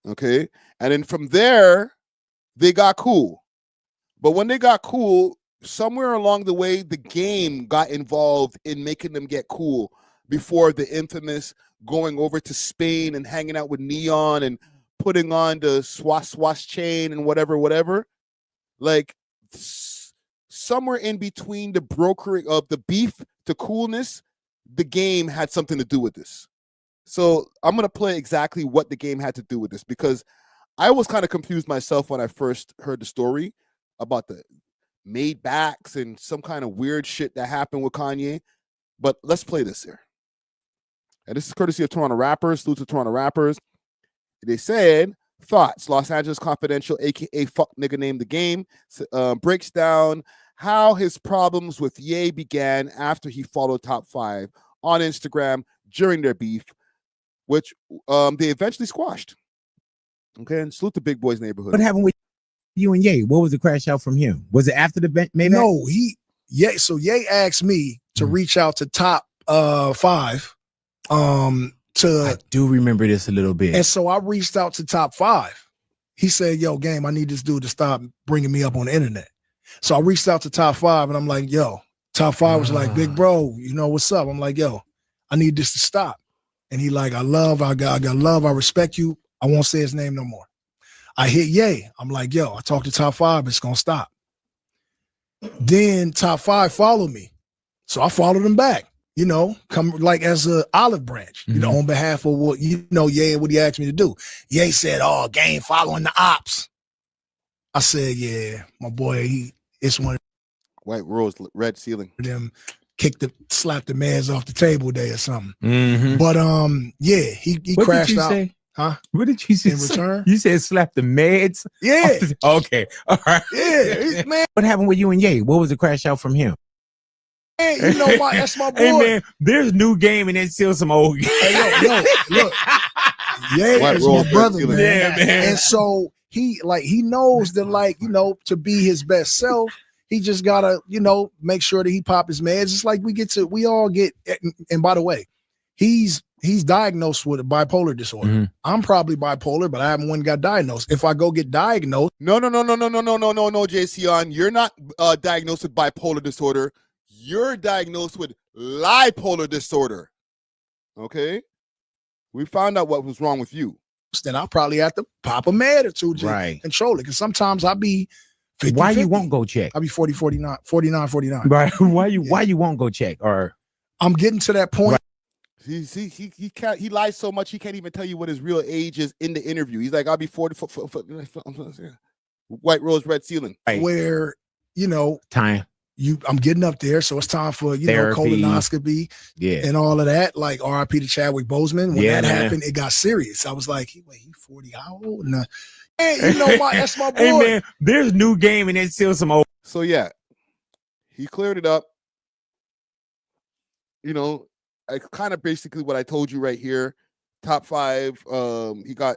Okay. And then from there, they got cool. But when they got cool, somewhere along the way, the Game got involved in making them get cool before the infamous going over to Spain and hanging out with Neon and putting on the swash chain and whatever. Like somewhere in between the brokering of the beef to coolness, the Game had something to do with this. So I'm going to play exactly what the Game had to do with this because I was kind of confused myself when I first heard the story about the made backs and some kind of weird shit that happened with Kanye. But let's play this here. And this is courtesy of Toronto Rappers, salute to Toronto Rappers. They said, thoughts, Los Angeles Confidential, a.k.a. fuck nigga named The Game, breaks down how his problems with Ye began after he followed Top 5 on Instagram during their beef, which they eventually squashed. Okay, and salute the Big Boys neighborhood. What happened with you and Ye? What was the crash out from him? Was it after the Maybach? No, so Ye asked me to reach out to Top 5. I do remember this a little bit. And so I reached out to Top 5. He said, yo, Game, I need this dude to stop bringing me up on the internet. So I reached out to Top 5 and I'm like, yo, Top 5 was like, big bro, you know what's up? I'm like, yo, I need this to stop. And he like, I got love, I respect you. I won't say his name no more. I hit Ye. I'm like, yo, I talked to Top 5, it's gonna stop. Then Top 5 followed me. So I followed him back, come like as a olive branch, on behalf of what, Ye and what he asked me to do. Ye said, oh, Game following the ops. I said, yeah, my boy, it's one of White Rose, red ceiling. Them slapped the mans off the table day or something. Mm-hmm. But yeah, he what crashed did you out. Say? Huh? What did you say? In return? You said slap the meds? Yeah. Okay. All right. Yeah, man. What happened with you and Ye? What was the crash out from him? Hey, that's my boy. Hey man, there's new Game and there's still some old game. Hey, look. Yeah, is my brother, man. Yeah, man. And so he knows that to be his best self, he just gotta, make sure that he pop his meds. It's like we all get, and by the way, he's he's diagnosed with a bipolar disorder. Mm-hmm. I'm probably bipolar, but I haven't one got diagnosed. If I go get diagnosed, No, JC, you're not diagnosed with bipolar disorder. You're diagnosed with bipolar disorder. Okay? We found out what was wrong with you. then I'll probably have to pop a med or two to Right. control it. Because sometimes I'll be 50, Why 50. you won't go check? I'll be 40, 49, 49. Right. Why you won't go check? Or I'm getting to that point. Right. He can't. He lies so much he can't even tell you what his real age is in the interview. He's like, I'll be 40. White rose, red ceiling. Right. Where time. I'm getting up there, so it's time for Therapy. colonoscopy, and all of that. Like R.I.P. to Chadwick Boseman. When that happened, it got serious. I was like, wait, he 40? How old? And, that's my boy. Hey man, there's new game and it's still some old. So yeah, he cleared it up. I kind of basically what I told you right here. Top 5. He got,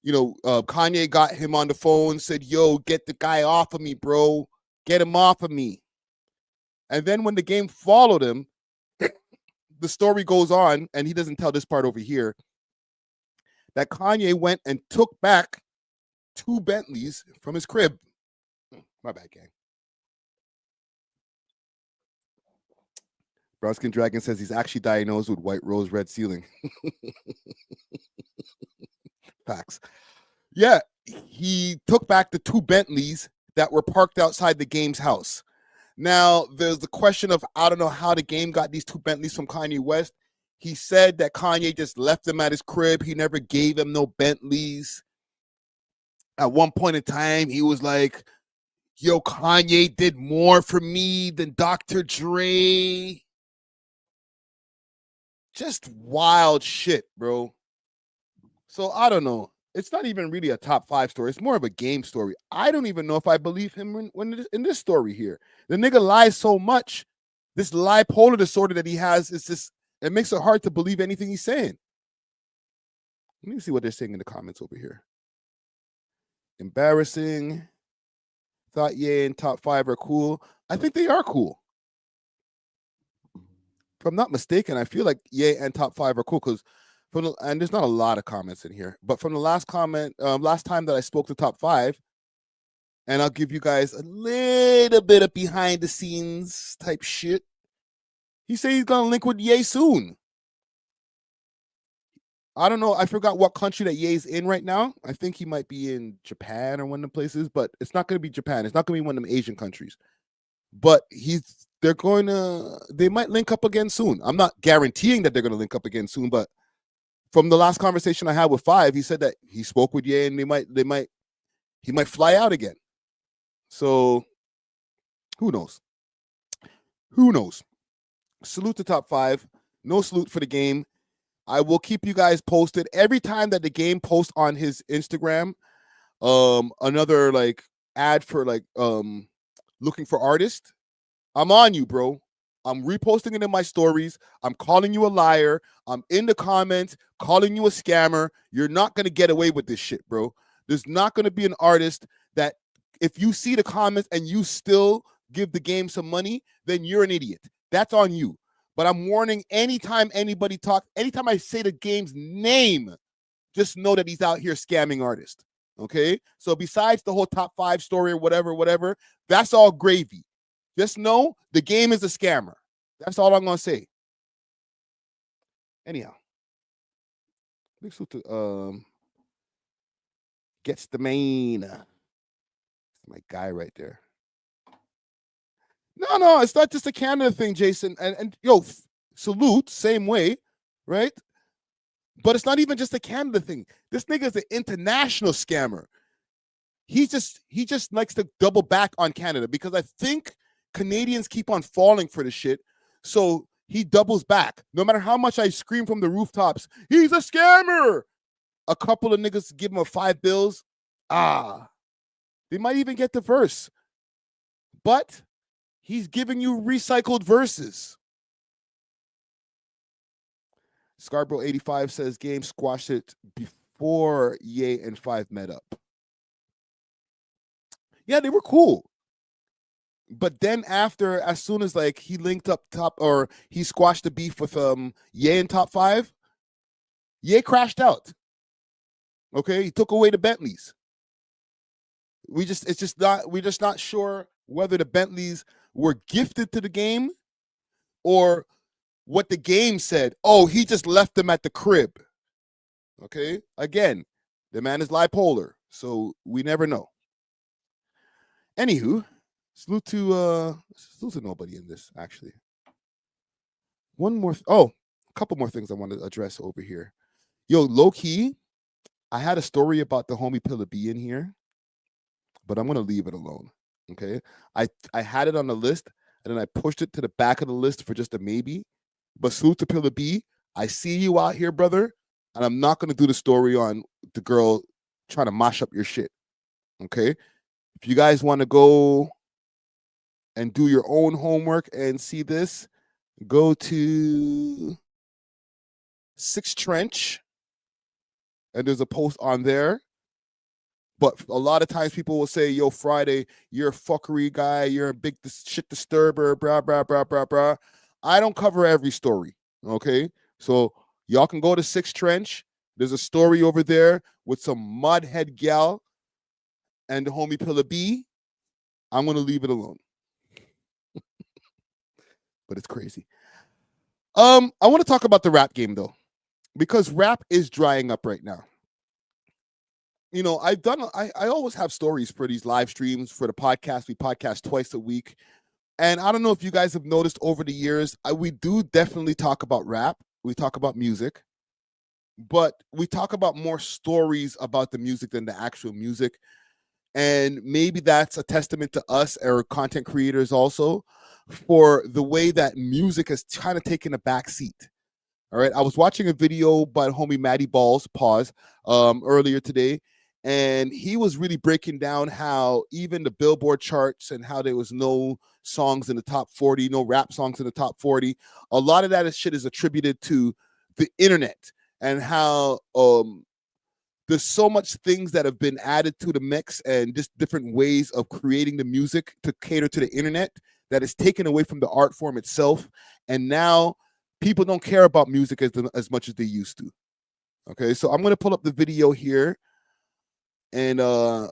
Kanye got him on the phone, said, yo, get the guy off of me, bro. Get him off of me. And then when the game followed him, the story goes on, and he doesn't tell this part over here, that Kanye went and took back 2 Bentleys from his crib. My bad, gang. Brownskin Dragon says he's actually diagnosed with white rose, red ceiling. Facts. Yeah, he took back the 2 Bentleys that were parked outside the game's house. Now, there's the question of, I don't know how the game got these 2 Bentleys from Kanye West. He said that Kanye just left them at his crib. He never gave him no Bentleys. At one point in time, he was like, yo, Kanye did more for me than Dr. Dre. Just wild shit, bro. So I don't know. It's not even really a top 5 story. It's more of a game story. I don't even know if I believe him when in this story here. The nigga lies so much. This bipolar disorder that he has is just, it makes it hard to believe anything he's saying. Let me see what they're saying in the comments over here. Embarrassing. Thought Ye and top 5 are cool. I think they are cool. If I'm not mistaken, I feel like Ye and top 5 are cool because and there's not a lot of comments in here, but from the last comment, last time that I spoke to top 5, and I'll give you guys a little bit of behind the scenes type shit. He said he's gonna link with Ye soon. I don't know. I forgot what country that Ye's in right now. I think he might be in Japan or one of the places, but it's not gonna be Japan. It's not gonna be one of them Asian countries. But they might link up again soon. I'm not guaranteeing that they're gonna link up again soon, but from the last conversation I had with 5, he said that he spoke with Ye and he might fly out again. So who knows? Who knows? Salute to top 5. No salute for the game. I will keep you guys posted every time that the game posts on his Instagram. Another like ad for like looking for artists. I'm on you, bro. I'm reposting it in my stories. I'm calling you a liar. I'm in the comments calling you a scammer. You're not going to get away with this shit, bro. There's not going to be an artist that if you see the comments and you still give the game some money, then you're an idiot. That's on you. But I'm warning anytime anybody talks, anytime I say the game's name, just know that he's out here scamming artists. Okay? So besides the whole top 5 story or whatever, that's all gravy. Just know the game is a scammer. That's all I'm going to say. Anyhow. Big salute to Gets the Main. My guy right there. No, it's not just a Canada thing, Jason. And yo, salute, same way, right? But it's not even just a Canada thing. This nigga's an international scammer. He just likes to double back on Canada because I think Canadians keep on falling for the shit. So he doubles back. No matter how much I scream from the rooftops, he's a scammer. A couple of niggas give him a 5 bills. They might even get the verse. But he's giving you recycled verses. Scarborough 85 says game squashed it before Ye and 5 met up. Yeah, they were cool. But then after, as soon as like he linked up top or he squashed the beef with Ye in top 5, Ye crashed out. Okay, he took away the Bentleys. We're just not sure whether the Bentleys were gifted to the game or what the game said. Oh, he just left them at the crib. Okay, again, the man is bipolar, so we never know. Anywho, salute to nobody in this actually. A couple more things I want to address over here. Yo, low key, I had a story about the homie Pillar B in here, but I'm gonna leave it alone. Okay, I had it on the list and then I pushed it to the back of the list for just a maybe. But salute to Pillar B. I see you out here, brother, and I'm not gonna do the story on the girl trying to mash up your shit. Okay, if you guys want to go and do your own homework and see this, go to Six Trench, and there's a post on there. But a lot of times people will say, yo, Friday, you're a fuckery guy, you're a big shit disturber, blah, blah, blah, blah, blah. I don't cover every story, okay? So y'all can go to Six Trench. There's a story over there with some mudhead gal and the homie Pillar B. I'm going to leave it alone. But it's crazy. I want to talk about the rap game, though, because rap is drying up right now. You know, I always have stories for these live streams for the podcast. We podcast twice a week. And I don't know if you guys have noticed over the years, we do definitely talk about rap. We talk about music, but we talk about more stories about the music than the actual music. And maybe that's a testament to us or content creators also for the way that music has kind of taken a back seat. All right. I was watching a video by homie Matty Balls, earlier today. And he was really breaking down how even the Billboard charts and how there was no songs in the top 40, no rap songs in the top 40. A lot of that shit is attributed to the internet and how there's so much things that have been added to the mix and just different ways of creating the music to cater to the internet that is taken away from the art form itself. And now people don't care about music as much as they used to. Okay, so I'm going to pull up the video here. And I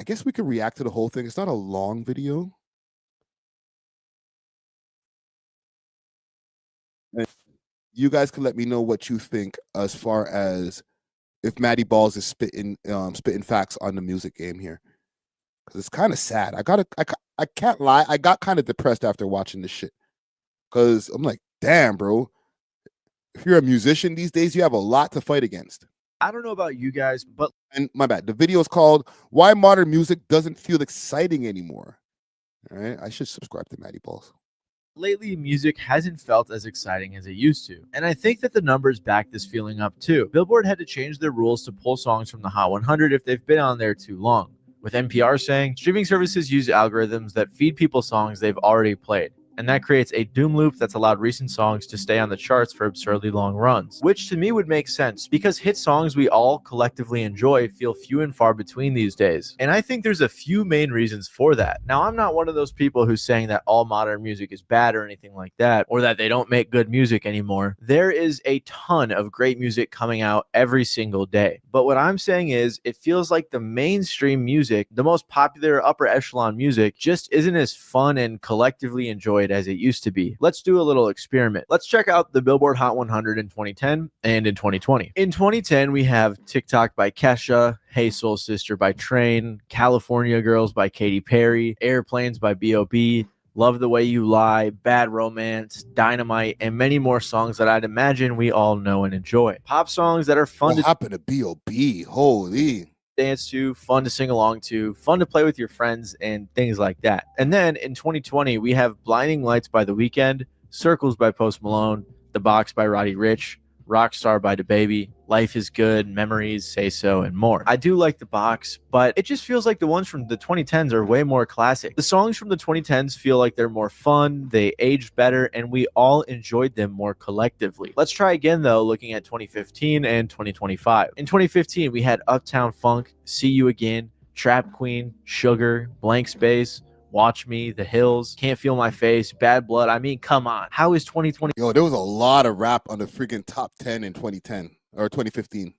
guess we could react to the whole thing. It's not a long video. And you guys can let me know what you think as far as if Matty Balls is spitting facts on the music game here. Because it's kind of sad. I can't lie. I got kind of depressed after watching this shit. Because I'm like, damn, bro. If you're a musician these days, you have a lot to fight against. I don't know about you guys, but... And my bad. The video is called Why Modern Music Doesn't Feel Exciting Anymore. All right. I should subscribe to Matty Balls. Lately, music hasn't felt as exciting as it used to. And I think that the numbers back this feeling up too. Billboard had to change their rules to pull songs from the Hot 100 if they've been on there too long. With NPR saying, streaming services use algorithms that feed people songs they've already played. And that creates a doom loop that's allowed recent songs to stay on the charts for absurdly long runs, which to me would make sense because hit songs we all collectively enjoy feel few and far between these days. And I think there's a few main reasons for that. Now, I'm not one of those people who's saying that all modern music is bad or anything like that, or that they don't make good music anymore. There is a ton of great music coming out every single day. But what I'm saying is it feels like the mainstream music, the most popular upper echelon music, just isn't as fun and collectively enjoyed as it used to be. Let's do a little experiment. Let's check out the Billboard Hot 100 in 2010 and in 2020. In 2010, we have TikTok by Kesha, Hey Soul Sister by Train, California Girls by Katy Perry, Airplanes by B.O.B., Love the Way You Lie, Bad Romance, Dynamite, and many more songs that I'd imagine we all know and enjoy. Pop songs that are fun What happened to B.O.B.? Holy. Dance to, fun to sing along to, fun to play with your friends, and things like that. And then in 2020, we have Blinding Lights by The Weeknd, Circles by Post Malone, The Box by Roddy Ricch, Rockstar by DaBaby, Life is Good, Memories, Say So, and more. I do like The Box, but it just feels like the ones from the 2010s are way more classic. The songs from the 2010s feel like they're more fun, they aged better, and we all enjoyed them more collectively. Let's try again, though, looking at 2015 and 2025. In 2015, we had Uptown Funk, See You Again, Trap Queen, Sugar, Blank Space, Watch Me, The Hills, Can't Feel My Face, Bad Blood. I mean, come on. How is 2020? Yo, there was a lot of rap on the freaking top 10 in 2010 or 2015.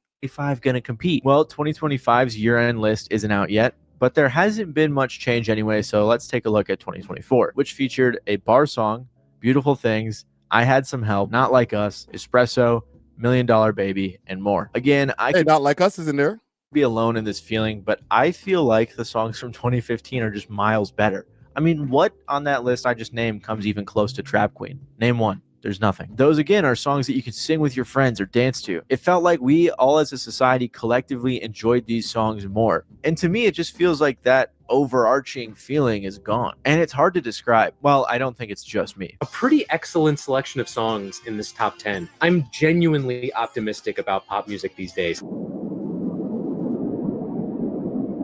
Gonna compete? Well, 2025's year-end list isn't out yet, but there hasn't been much change anyway, so let's take a look at 2024, which featured a bar song, Beautiful Things, I Had Some Help, Not Like Us, Espresso, $1 Million Baby, and more. Again, Not Like Us is in there. Be alone in this feeling, but I feel like the songs from 2015 are just miles better. I mean, what on that list I just named comes even close to Trap Queen? Name one. There's nothing. Those, again, are songs that you can sing with your friends or dance to. It felt like we all as a society collectively enjoyed these songs more. And to me, it just feels like that overarching feeling is gone. And it's hard to describe. Well, I don't think it's just me. A pretty excellent selection of songs in this top 10. I'm genuinely optimistic about pop music these days.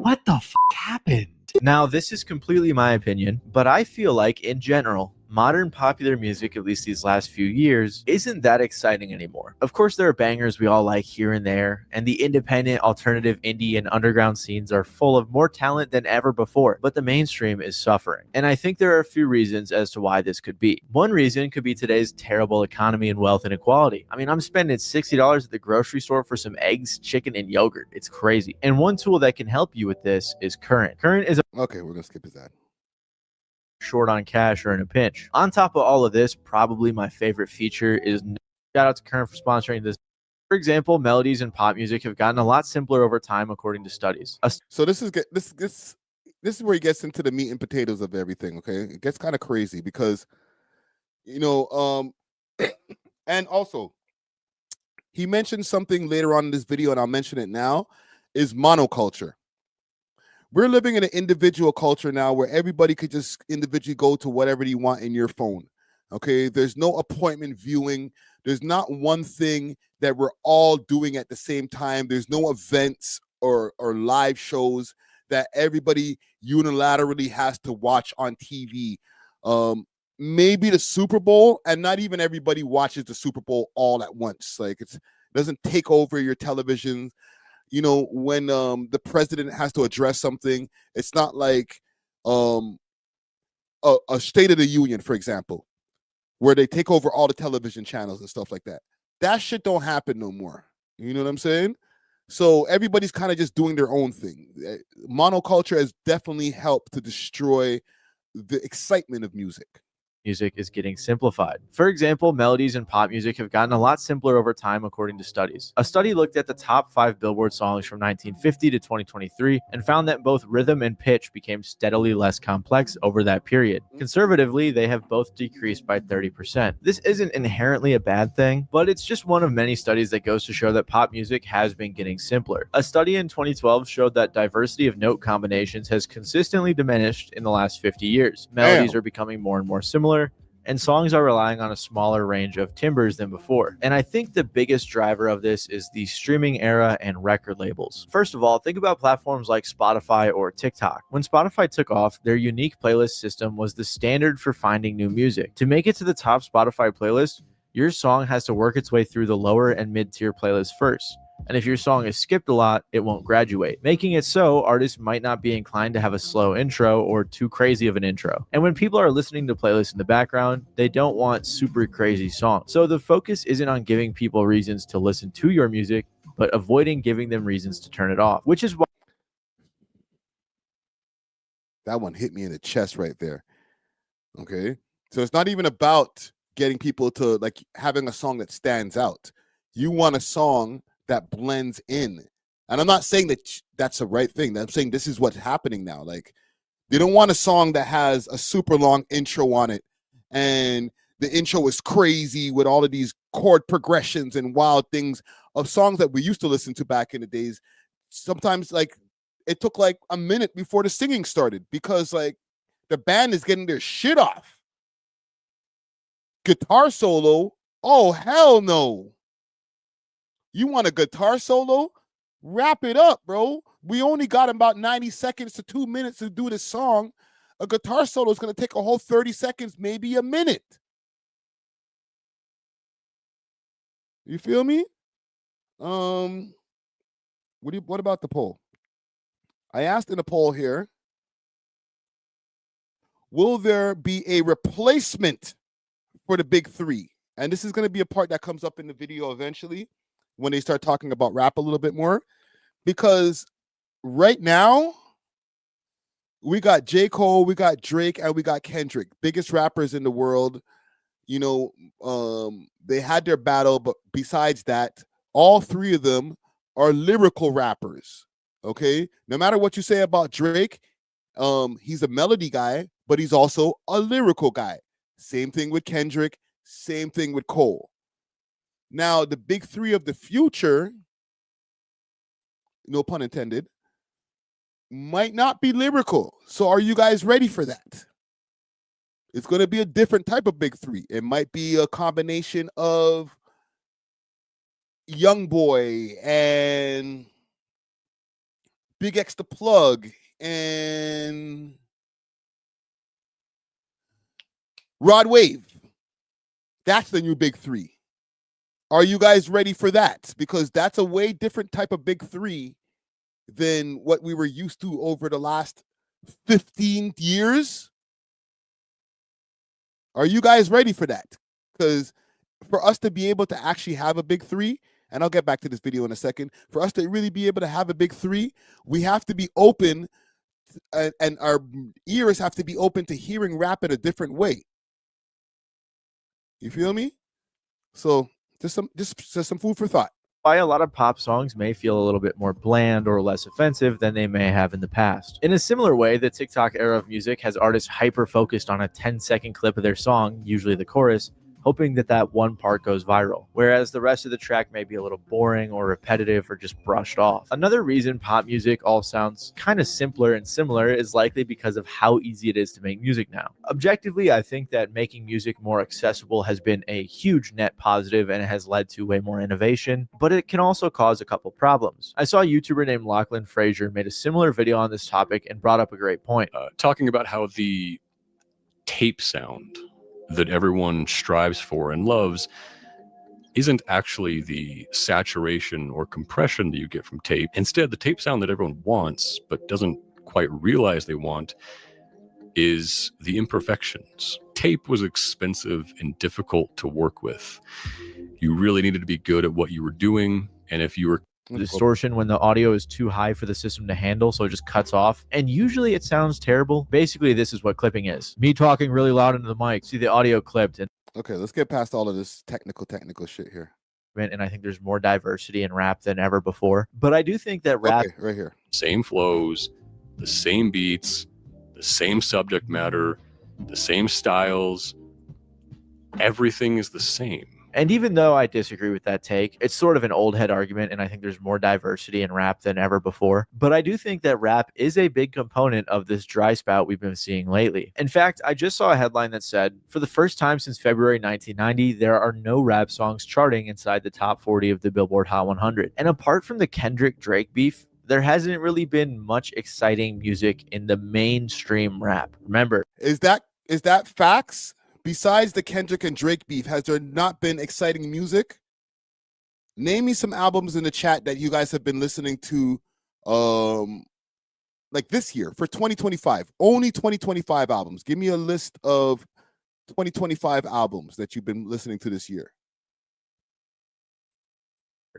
What the f happened? Now, this is completely my opinion, but I feel like, in general, modern popular music, at least these last few years, isn't that exciting anymore. Of course, there are bangers we all like here and there, and the independent, alternative, indie, and underground scenes are full of more talent than ever before, but the mainstream is suffering. And I think there are a few reasons as to why this could be. One reason could be today's terrible economy and wealth inequality. I mean, I'm spending $60 at the grocery store for some eggs, chicken, and yogurt. It's crazy. And one tool that can help you with this is Current. Current is Okay, we're gonna skip his ad. Short on cash or in a pinch. On top of all of this, probably my favorite feature is shout out to Current for sponsoring this. For example, melodies in pop music have gotten a lot simpler over time, according to studies. So this is where he gets into the meat and potatoes of everything. Okay, it gets kind of crazy because, and also he mentioned something later on in this video, and I'll mention it now, is monoculture. We're living in an individual culture now where everybody could just individually go to whatever you want in your phone. Okay, there's no appointment viewing. There's not one thing that we're all doing at the same time. There's no events or live shows that everybody unilaterally has to watch on TV. Maybe the Super Bowl, and not even everybody watches the Super Bowl all at once. Like it doesn't take over your television. When the president has to address something, it's not like a State of the Union, for example, where they take over all the television channels and stuff like that. That shit don't happen no more. You know what I'm saying? So everybody's kind of just doing their own thing. Monoculture has definitely helped to destroy the excitement of music. Music is getting simplified. For example, melodies in pop music have gotten a lot simpler over time, according to studies. A study looked at the top 5 Billboard songs from 1950 to 2023 and found that both rhythm and pitch became steadily less complex over that period. Conservatively, they have both decreased by 30%. This isn't inherently a bad thing, but it's just one of many studies that goes to show that pop music has been getting simpler. A study in 2012 showed that diversity of note combinations has consistently diminished in the last 50 years. Melodies are becoming more and more similar, and songs are relying on a smaller range of timbres than before. And I think the biggest driver of this is the streaming era and record labels. First of all, think about platforms like Spotify or TikTok. When Spotify took off, their unique playlist system was the standard for finding new music. To make it to the top Spotify playlist, your song has to work its way through the lower and mid-tier playlists first. And if your song is skipped a lot, it won't graduate, making it so artists might not be inclined to have a slow intro or too crazy of an intro. And when people are listening to playlists in the background, they don't want super crazy songs. So the focus isn't on giving people reasons to listen to your music, but avoiding giving them reasons to turn it off, which is why that one hit me in the chest right there. Okay, so it's not even about getting people to like having a song that stands out. You want a song that blends in. And I'm not saying that that's the right thing. I'm saying this is what's happening now. Like, they don't want a song that has a super long intro on it, and the intro is crazy with all of these chord progressions and wild things of songs that we used to listen to back in the days. Sometimes, like, it took like a minute before the singing started because, like, the band is getting their shit off. Guitar solo? Oh, hell no. You want a guitar solo? Wrap it up, bro. We only got about 90 seconds to 2 minutes to do this song. A guitar solo is going to take a whole 30 seconds, maybe a minute. You feel me? What about the poll? I asked in the poll here, will there be a replacement for the big three? And this is going to be a part that comes up in the video eventually when they start talking about rap a little bit more. Because right now, we got J. Cole, we got Drake, and we got Kendrick, biggest rappers in the world. You know, they had their battle, but besides that, all three of them are lyrical rappers. Okay, no matter what you say about Drake, he's a melody guy, but he's also a lyrical guy. Same thing with Kendrick, same thing with Cole. Now, the big three of the future, no pun intended, might not be lyrical. So are you guys ready for that? It's going to be a different type of big three. It might be a combination of Youngboy and Big X the Plug and Rod Wave. That's the new big three. Are you guys ready for that? Because that's a way different type of big three than what we were used to over the last 15 years. Are you guys ready for that? Because for us to be able to actually have a big three, and I'll get back to this video in a second, for us to really be able to have a big three, we have to be open and our ears have to be open to hearing rap in a different way. You feel me? So just some food for thought. Why a lot of pop songs may feel a little bit more bland or less offensive than they may have in the past. In a similar way, the TikTok era of music has artists hyper-focused on a 10-second clip of their song, usually the chorus, hoping that that one part goes viral, whereas the rest of the track may be a little boring or repetitive or just brushed off. Another reason pop music all sounds kind of simpler and similar is likely because of how easy it is to make music now. Objectively, I think that making music more accessible has been a huge net positive and it has led to way more innovation, but it can also cause a couple problems. I saw a YouTuber named Lachlan Frazier made a similar video on this topic and brought up a great point. Talking about how the tape sound that everyone strives for and loves isn't actually the saturation or compression that you get from tape. Instead, the tape sound that everyone wants but doesn't quite realize they want is the imperfections. Tape was expensive and difficult to work with. You really needed to be good at what you were doing, and if you were distortion when the audio is too high for the system to handle, so it just cuts off, and usually it sounds terrible. Basically, this is what clipping is: me talking really loud into the mic, see the audio clipped. And okay, let's get past all of this technical shit here. And I think there's more diversity in rap than ever before, but I do think that rap right here, same flows, the same beats, the same subject matter, the same styles, everything is the same. And even though I disagree with that take, it's sort of an old head argument, and I think there's more diversity in rap than ever before. But I do think that rap is a big component of this dry spout we've been seeing lately. In fact, I just saw a headline that said, for the first time since February 1990, there are no rap songs charting inside the top 40 of the Billboard Hot 100. And apart from the Kendrick-Drake beef, there hasn't really been much exciting music in the mainstream rap. Remember, is that facts? Besides the Kendrick and Drake beef, has there not been exciting music? Name me some albums in the chat that you guys have been listening to like this year for 2025. Only 2025 albums. Give me a list of 2025 albums that you've been listening to this year.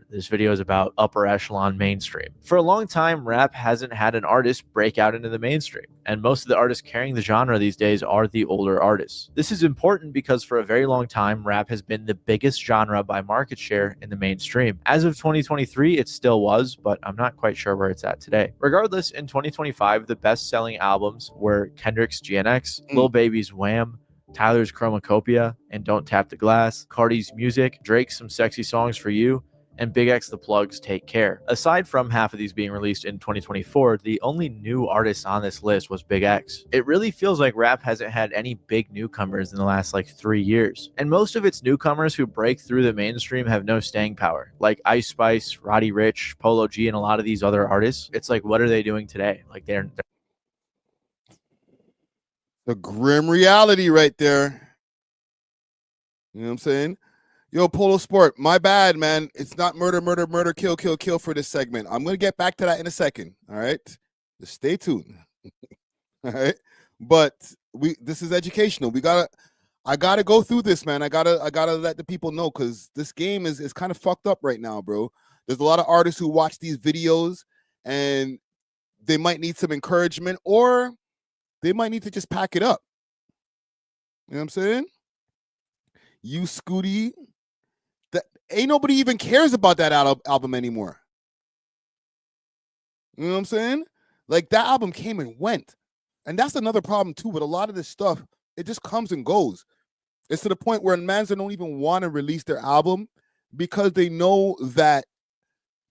This video is about upper echelon mainstream. For a long time, rap hasn't had an artist break out into the mainstream, and most of the artists carrying the genre these days are the older artists. This is important because for a very long time, rap has been the biggest genre by market share in the mainstream. As of 2023, it still was, but I'm not quite sure where it's at today. Regardless, in 2025, the best-selling albums were Kendrick's GNX, Lil Baby's Wham, Tyler's Chromacopia and Don't Tap the Glass, Cardi's Music, Drake's Some Sexy Songs for You, and Big X the Plug's Take Care. Aside from half of these being released in 2024, the only new artist on this list was Big X. It really feels like rap hasn't had any big newcomers in the last 3 years. And most of its newcomers who break through the mainstream have no staying power. Like Ice Spice, Roddy Ricch, Polo G, and a lot of these other artists. It's like, what are they doing today? Like they're the grim reality right there. You know what I'm saying? Yo, Polo Sport, my bad, man. It's not murder, kill for this segment. I'm going to get back to that in a second, all right? Just stay tuned, all right? But This is educational. I gotta go through this, man. I gotta let the people know, because this game is kind of fucked up right now, bro. There's a lot of artists who watch these videos and they might need some encouragement, or they might need to just pack it up. You know what I'm saying? You Scooty, that ain't nobody even cares about that album anymore. You know what I'm saying? Like, that album came and went. And that's another problem too with a lot of this stuff. It just comes and goes. It's to the point where mans don't even want to release their album because they know that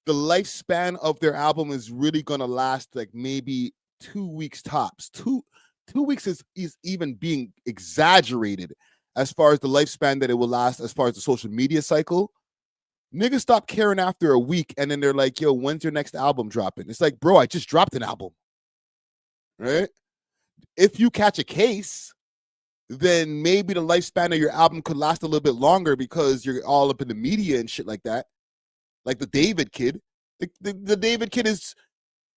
the lifespan of their album is really gonna last like maybe 2 weeks tops. Two weeks is even being exaggerated as far as the lifespan that it will last as far as the social media cycle. Niggas stop caring after a week, and then they're like, yo, when's your next album dropping? It's like, bro, I just dropped an album. Right? If you catch a case, then maybe the lifespan of your album could last a little bit longer because you're all up in the media and shit like that. Like the David Kid. The David Kid is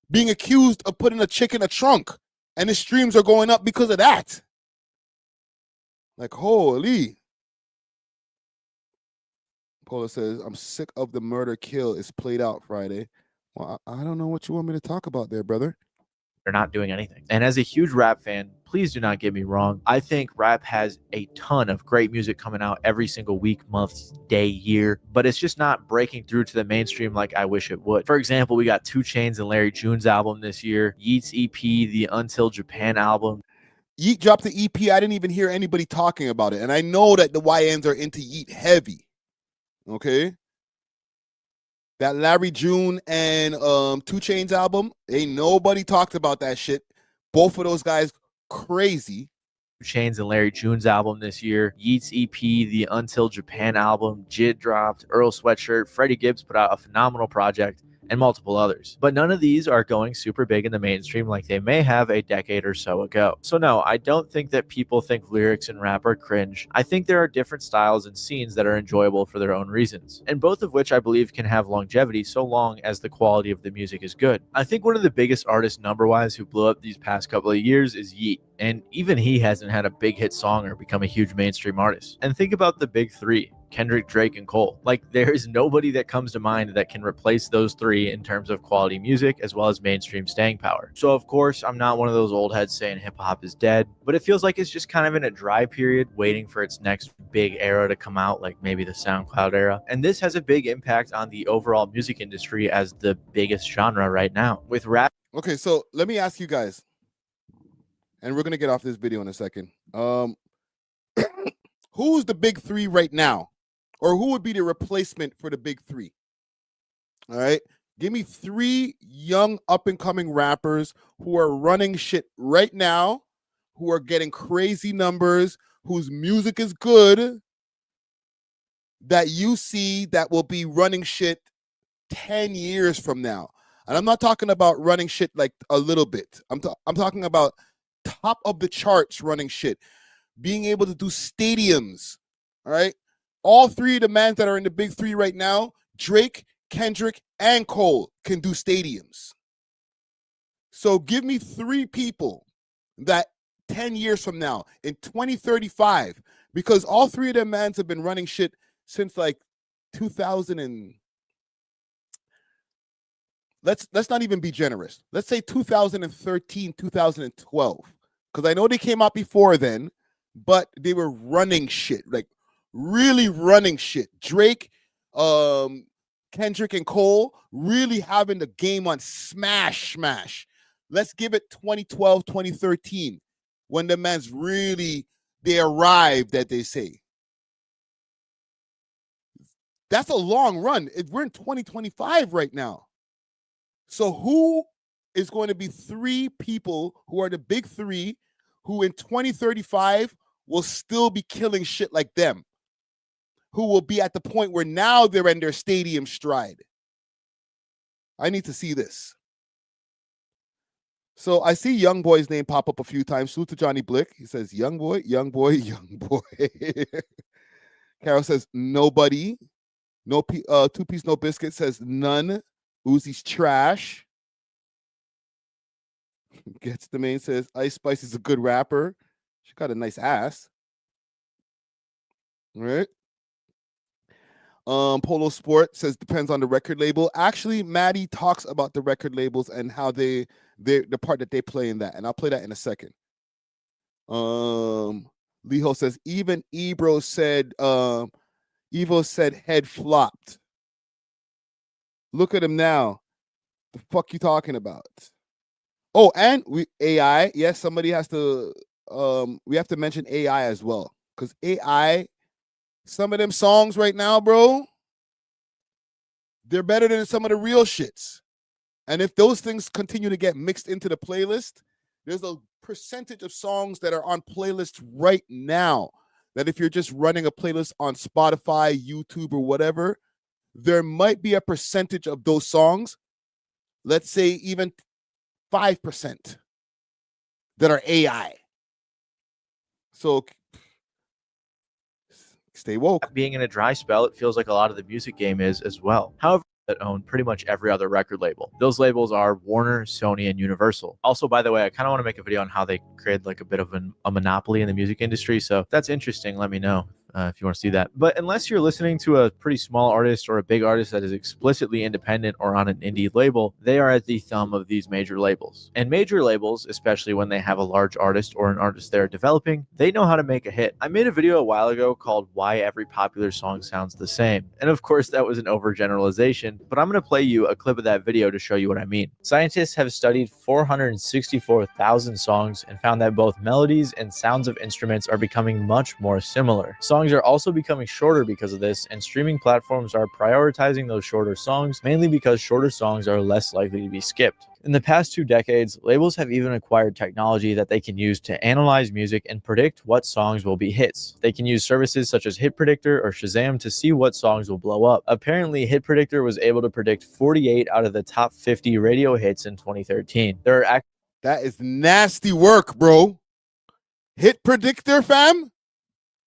being accused of putting a chick in a trunk, and his streams are going up because of that. Like, holy. Paula says, I'm sick of the murder kill. It's played out Friday. Well, I don't know what you want me to talk about there, brother. They're not doing anything. And as a huge rap fan, please do not get me wrong. I think rap has a ton of great music coming out every single week, month, day, year, but it's just not breaking through to the mainstream like I wish it would. For example, we got 2 Chainz and Larry June's album this year, Yeat's EP, the Until Japan album. Yeat dropped the EP. I didn't even hear anybody talking about it. And I know that the YNs are into Yeat heavy. Okay? That Larry June and 2 Chainz album, ain't nobody talked about that shit. Both of those guys crazy. Chainz and Larry June's album this year, Yeat's EP, the Until Japan album, Jid dropped, Earl Sweatshirt, Freddie Gibbs put out a phenomenal project, and multiple others. But none of these are going super big in the mainstream like they may have a decade or so ago. So no, I don't think that people think lyrics in rap are cringe. I think there are different styles and scenes that are enjoyable for their own reasons, and both of which I believe can have longevity so long as the quality of the music is good. I think one of the biggest artists number-wise who blew up these past couple of years is Yeat, and even he hasn't had a big hit song or become a huge mainstream artist. And think about the big three: Kendrick, Drake, and Cole. Like, there is nobody that comes to mind that can replace those three in terms of quality music as well as mainstream staying power. So of course, I'm not one of those old heads saying hip hop is dead, but it feels like it's just kind of in a dry period waiting for its next big era to come out, like maybe the SoundCloud era. And this has a big impact on the overall music industry as the biggest genre right now. With rap. Okay, so let me ask you guys, and we're gonna get off this video in a second. Who's the big three right now? Or who would be the replacement for the big three? All right. Give me 3 young up-and-coming rappers who are running shit right now, who are getting crazy numbers, whose music is good, that you see that will be running shit 10 years from now. And I'm not talking about running shit like a little bit. I'm talking about top of the charts running shit, being able to do stadiums. All right. All 3 of the men that are in the big 3 right now, Drake, Kendrick, and Cole, can do stadiums. So give me 3 people that 10 years from now, in 2035, because all 3 of them mans have been running shit since like 2000 and let's not even be generous. Let's say 2013, 2012, because I know they came out before then, but they were running shit, like really running shit. Drake, Kendrick, and Cole really having the game on smash. Let's give it 2012, 2013, when the man's really, they arrived, that they say. That's a long run. We're in 2025 right now. So who is going to be 3 people who are the big 3 who in 2035 will still be killing shit like them? Who will be at the point where now they're in their stadium stride? I need to see this. So I see Young Boy's name pop up a few times. Salute to Johnny Blick. He says, Young Boy, Young Boy, Young Boy. Carol says, nobody. No 2-piece, no biscuit says none. Uzi's trash. Gets the main says, Ice Spice is a good rapper. She got a nice ass. Right? Polo Sport says depends on the record label. Actually, Maddie talks about the record labels and how the part that they play in that, and I'll play that in a second. Liho says even Evo said head flopped. Look at him now. The fuck you talking about? Oh, and AI. Yes, somebody has to. We have to mention AI as well, because AI. Some of them songs right now, bro, they're better than some of the real shits. And if those things continue to get mixed into the playlist, there's a percentage of songs that are on playlists right now that if you're just running a playlist on Spotify, YouTube, or whatever, there might be a percentage of those songs, let's say even 5%, that are AI. So stay woke. Being in a dry spell, it feels like a lot of the music game is as well. However, that own pretty much every other record label. Those labels are Warner, Sony, and Universal. Also, by the way, I kind of want to make a video on how they create like a bit of a monopoly in the music industry. So if that's interesting, let me know. If you want to see that. But unless you're listening to a pretty small artist or a big artist that is explicitly independent or on an indie label, they are at the thumb of these major labels. And major labels, especially when they have a large artist or an artist they're developing, they know how to make a hit. I made a video a while ago called Why Every Popular Song Sounds the Same. And of course, that was an overgeneralization, but I'm going to play you a clip of that video to show you what I mean. Scientists have studied 464,000 songs and found that both melodies and sounds of instruments are becoming much more similar. Songs are also becoming shorter because of this, and streaming platforms are prioritizing those shorter songs, mainly because shorter songs are less likely to be skipped. In the past 2 decades, labels have even acquired technology that they can use to analyze music and predict what songs will be hits. They can use services such as Hit Predictor or Shazam to see what songs will blow up. Apparently, Hit Predictor was able to predict 48 out of the top 50 radio hits in 2013. That is nasty work, bro. Hit Predictor, fam?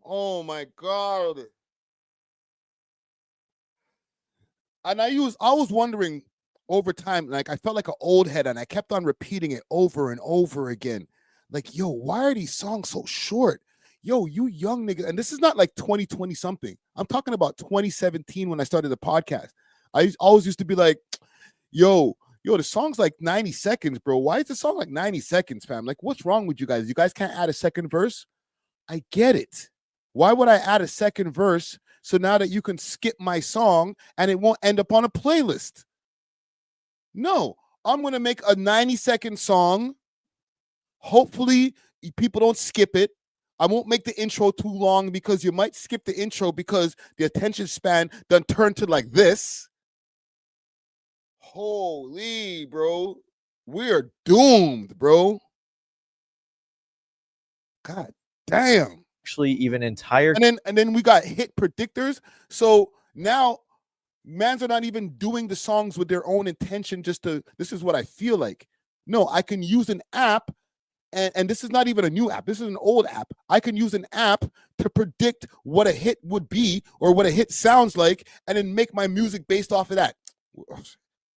Oh my God. And I was wondering over time, like I felt like an old head and I kept on repeating it over and over again. Like, yo, why are these songs so short? Yo, you young nigga. And this is not like 2020 something. I'm talking about 2017 when I started the podcast. I always used to be like, yo, the song's like 90 seconds, bro. Why is the song like 90 seconds, fam? Like, what's wrong with you guys? You guys can't add a second verse? I get it. Why would I add a second verse so now that you can skip my song and it won't end up on a playlist? No, I'm going to make a 90-second song. Hopefully, people don't skip it. I won't make the intro too long because you might skip the intro because the attention span done turn to like this. Holy, bro. We're doomed, bro. God damn. Actually, even entire. And then we got hit predictors. So now mans are not even doing the songs with their own intention just to, this is what I feel like. No, I can use an app, and this is not even a new app. This is an old app. I can use an app to predict what a hit would be or what a hit sounds like, and then make my music based off of that.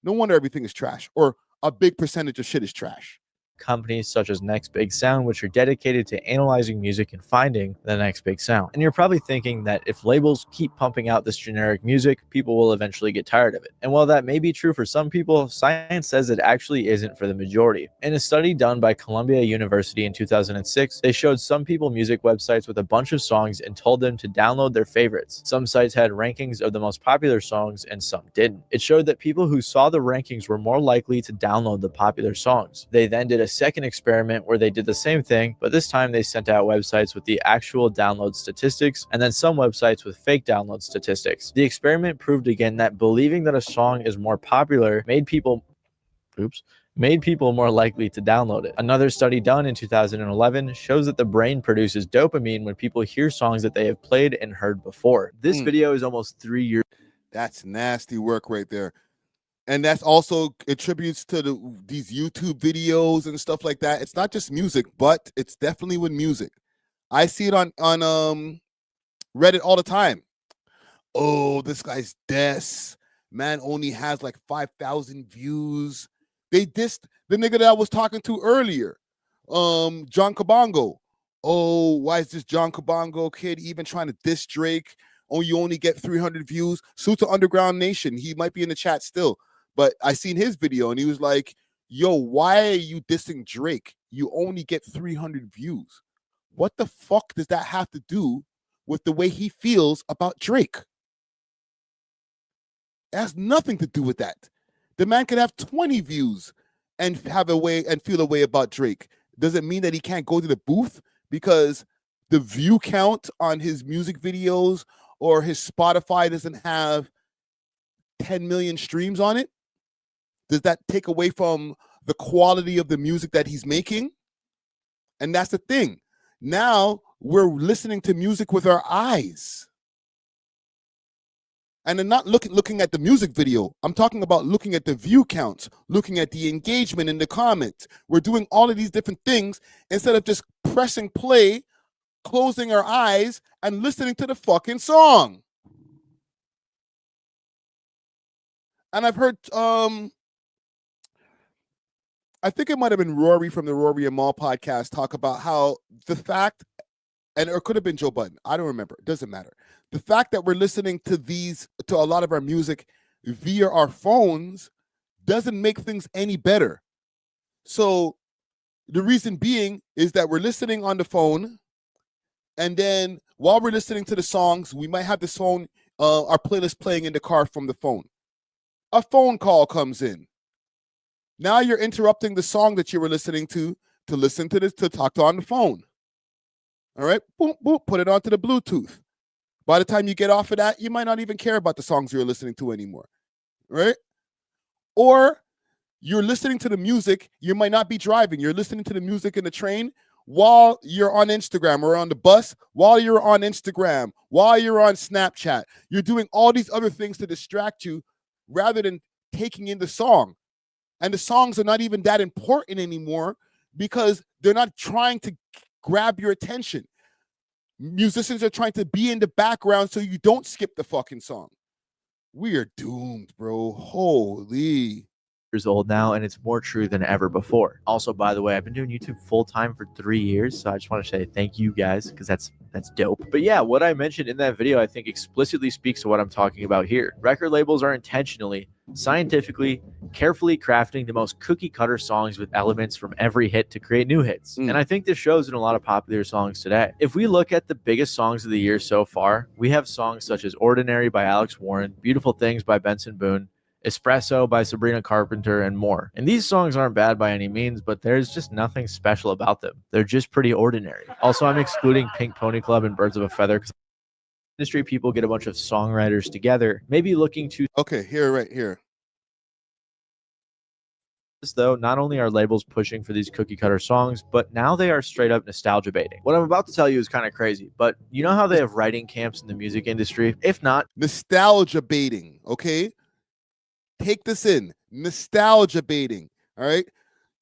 No wonder everything is trash, or a big percentage of shit is trash. Companies such as Next Big Sound, which are dedicated to analyzing music and finding the next big sound. And you're probably thinking that if labels keep pumping out this generic music, people will eventually get tired of it. And while that may be true for some people, science says it actually isn't for the majority. In a study done by Columbia University in 2006, they showed some people music websites with a bunch of songs and told them to download their favorites. Some sites had rankings of the most popular songs and some didn't. It showed that people who saw the rankings were more likely to download the popular songs. They then did a second experiment where they did the same thing, but this time they sent out websites with the actual download statistics and then some websites with fake download statistics. The experiment proved again that believing that a song is more popular made people more likely to download it. Another study done in 2011 shows that the brain produces dopamine when people hear songs that they have played and heard before. This video is almost 3 years. That's nasty work right there. And that's also attributes to these YouTube videos and stuff like that. It's not just music, but it's definitely with music. I see it on Reddit all the time. Oh, this guy's death. Man only has like 5,000 views. They dissed the nigga that I was talking to earlier, John Kabongo. oh, why is this John Kabongo kid even trying to diss Drake? Oh, you only get 300 views. Salute to Underground Nation. He might be in the chat still, but I seen his video and he was like, yo, why are you dissing Drake? You only get 300 views. What the fuck does that have to do with the way he feels about Drake? It has nothing to do with that. The man could have 20 views and have a way and feel a way about Drake. Does it mean that he can't go to the booth because the view count on his music videos or his Spotify doesn't have 10 million streams on it? Does that take away from the quality of the music that he's making? And that's the thing. Now we're listening to music with our eyes. And then not looking at the music video. I'm talking about looking at the view counts, looking at the engagement in the comments. We're doing all of these different things instead of just pressing play, closing our eyes, and listening to the fucking song. And I've heard, I think it might have been Rory from the Rory and Maul podcast talk about how the fact, and or it could have been Joe Budden, I don't remember, it doesn't matter. The fact that we're listening to a lot of our music via our phones doesn't make things any better. So the reason being is that we're listening on the phone, and then while we're listening to the songs, we might have this phone, our playlist playing in the car from the phone. A phone call comes in. Now you're interrupting the song that you were listening to listen to this, to talk to on the phone. All right, boom, boom, put it onto the Bluetooth. By the time you get off of that, you might not even care about the songs you're listening to anymore, right? Or you're listening to the music, you might not be driving. You're listening to the music in the train while you're on Instagram or on the bus, while you're on Instagram, while you're on Snapchat. You're doing all these other things to distract you rather than taking in the song. And the songs are not even that important anymore because they're not trying to grab your attention. Musicians are trying to be in the background so you don't skip the fucking song. We are doomed, bro. Holy. Years old now, and it's more true than ever before. Also, by the way, I've been doing YouTube full-time for 3 years, so I just want to say thank you guys, because that's dope. But yeah, what I mentioned in that video I think explicitly speaks to what I'm talking about here. Record labels are intentionally, scientifically, carefully crafting the most cookie-cutter songs with elements from every hit to create new hits. And I think this shows in a lot of popular songs today. If we look at the biggest songs of the year so far, we have songs such as Ordinary by Alex Warren, Beautiful Things by Benson Boone, Espresso by Sabrina Carpenter, and more. And these songs aren't bad by any means, but there's just nothing special about them. They're just pretty ordinary. Also, I'm excluding Pink Pony Club and Birds of a Feather because industry people get a bunch of songwriters together, maybe looking to... Okay, here, right here. Though, not only are labels pushing for these cookie cutter songs, but now they are straight up nostalgia baiting. What I'm about to tell you is kind of crazy, but you know how they have writing camps in the music industry? If not... Nostalgia baiting, okay? Take this in. Nostalgia baiting, all right?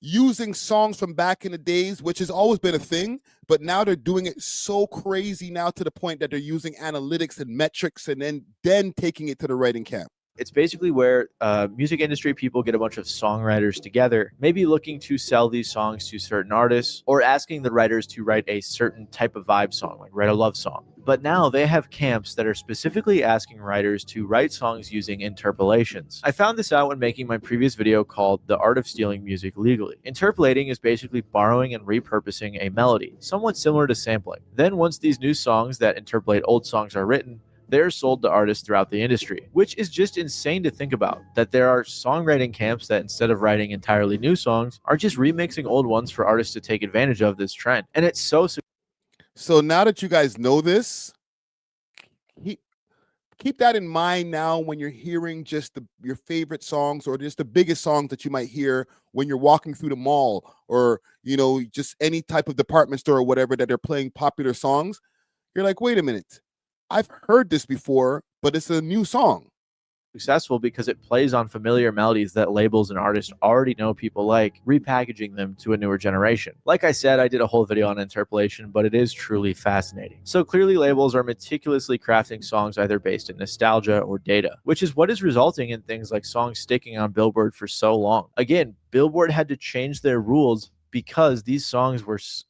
Using songs from back in the days, which has always been a thing, but now they're doing it so crazy now to the point that they're using analytics and metrics and then taking it to the writing camp. It's basically where music industry people get a bunch of songwriters together, maybe looking to sell these songs to certain artists or asking the writers to write a certain type of vibe song, like write a love song. But now they have camps that are specifically asking writers to write songs using interpolations. I found this out when making my previous video called The Art of Stealing Music Legally. Interpolating is basically borrowing and repurposing a melody, somewhat similar to sampling. Then once these new songs that interpolate old songs are written, they're sold to artists throughout the industry, which is just insane to think about, that there are songwriting camps that instead of writing entirely new songs are just remixing old ones for artists to take advantage of this trend. And it's so now that you guys know this, keep that in mind now when you're hearing just your favorite songs or just the biggest songs that you might hear when you're walking through the mall or, you know, just any type of department store or whatever that they're playing popular songs. You're like, wait a minute. I've heard this before, but it's a new song. Successful because it plays on familiar melodies that labels and artists already know people like, repackaging them to a newer generation. Like I said, I did a whole video on interpolation, but it is truly fascinating. So clearly labels are meticulously crafting songs either based in nostalgia or data, which is what is resulting in things like songs sticking on Billboard for so long. Again, Billboard had to change their rules because these songs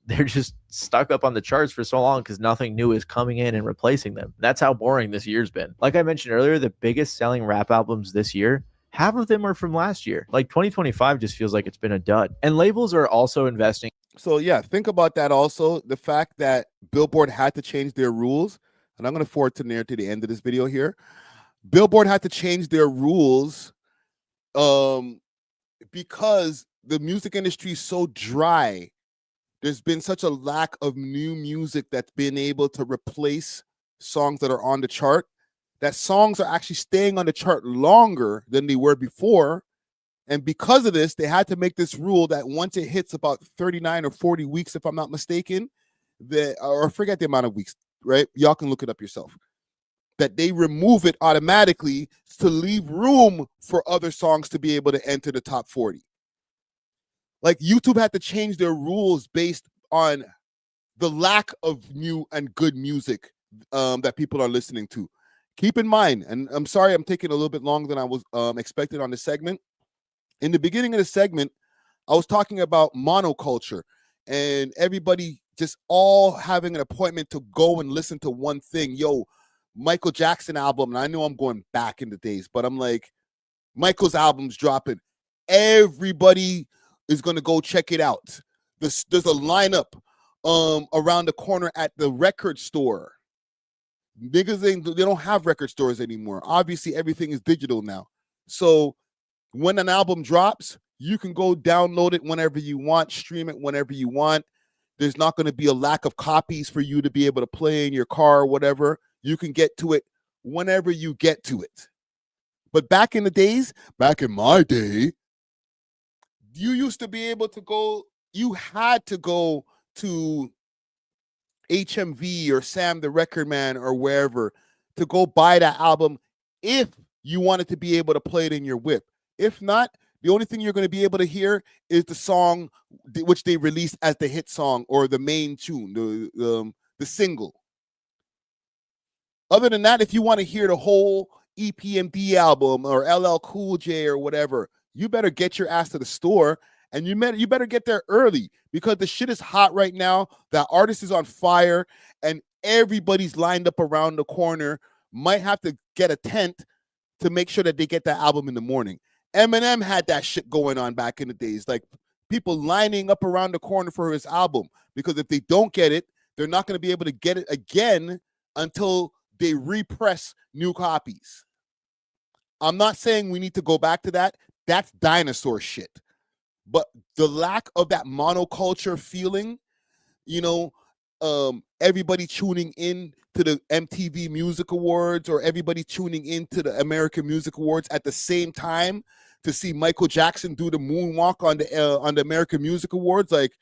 they're just stuck up on the charts for so long because nothing new is coming in and replacing them. That's how boring this year's been. Like I mentioned earlier, the biggest selling rap albums this year, half of them are from last year. Like 2025 just feels like it's been a dud. And labels are also investing. So yeah, think about that also. The fact that Billboard had to change their rules, and I'm going to forward to near to the end of this video here. Billboard had to change their rules because the music industry is so dry. There's been such a lack of new music that's been able to replace songs that are on the chart, that songs are actually staying on the chart longer than they were before. And because of this, they had to make this rule that once it hits about 39 or 40 weeks, if I'm not mistaken, or forget the amount of weeks, right? Y'all can look it up yourself. That they remove it automatically to leave room for other songs to be able to enter the top 40. Like YouTube had to change their rules based on the lack of new and good music that people are listening to. Keep in mind, and I'm sorry I'm taking a little bit longer than I was expected on this segment. In the beginning of the segment, I was talking about monoculture and everybody just all having an appointment to go and listen to one thing. Yo, Michael Jackson album, and I know I'm going back in the days, but I'm like, Michael's album's dropping. Everybody is going to go check it out. There's a lineup around the corner at the record store. Niggas, they don't have record stores anymore. Obviously, everything is digital now. So when an album drops, you can go download it whenever you want, stream it whenever you want. There's not going to be a lack of copies for you to be able to play in your car or whatever. You can get to it whenever you get to it. But back in the days, back in my day, you used to be able to go, you had to go to HMV or Sam the Record Man or wherever to go buy that album if you wanted to be able to play it in your whip. If not, the only thing you're going to be able to hear is the song which they released as the hit song or the main tune, the single. Other than that, if you want to hear the whole EPMD album or LL Cool J or whatever, you better get your ass to the store, and you better get there early because the shit is hot right now. That artist is on fire, and everybody's lined up around the corner. Might have to get a tent to make sure that they get that album in the morning. Eminem had that shit going on back in the days, like people lining up around the corner for his album, because if they don't get it, they're not going to be able to get it again until they repress new copies. I'm not saying we need to go back to that. That's dinosaur shit. But the lack of that monoculture feeling, you know, everybody tuning in to the MTV Music Awards or everybody tuning into the American Music Awards at the same time to see Michael Jackson do the moonwalk on the American Music Awards, like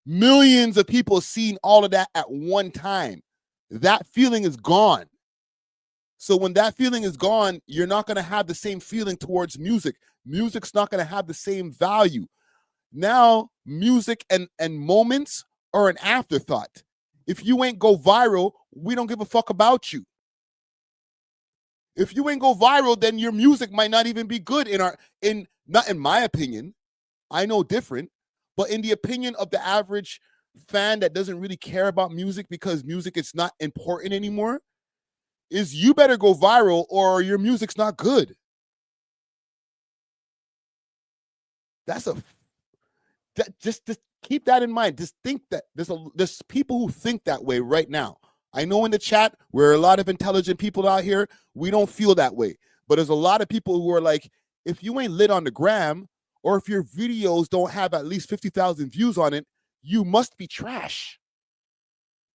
millions of people seeing all of that at one time. That feeling is gone. So when that feeling is gone, you're not going to have the same feeling towards music. Music's not going to have the same value. Now, music and moments are an afterthought. If you ain't go viral, we don't give a fuck about you. If you ain't go viral, then your music might not even be good not in my opinion. I know different, but in the opinion of the average fan that doesn't really care about music because music is not important anymore, is you better go viral or your music's not good. Just keep that in mind. Just think that there's people who think that way right now. I know in the chat, we're a lot of intelligent people out here. We don't feel that way. But there's a lot of people who are like, if you ain't lit on the gram, or if your videos don't have at least 50,000 views on it, you must be trash.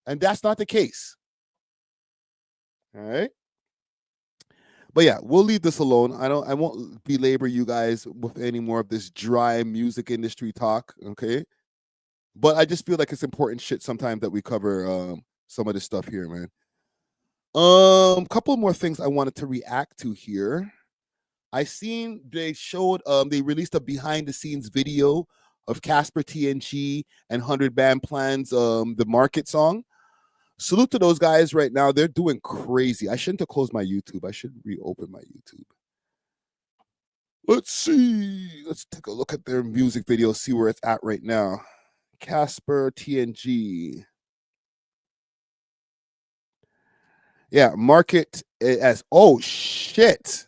And that's not the case. All right. But yeah, we'll leave this alone. I won't belabor you guys with any more of this dry music industry talk. Okay. But I just feel like it's important shit sometimes that we cover some of this stuff here, man. Couple more things I wanted to react to here. I seen they released a behind the scenes video of Casper TNG and 100 Band Plan's The Market song. Salute to those guys right now. They're doing crazy. I shouldn't have closed my YouTube. I should reopen my YouTube. Let's see. Let's take a look at their music video, see where it's at right now. Casper TNG. Yeah, market as, oh shit.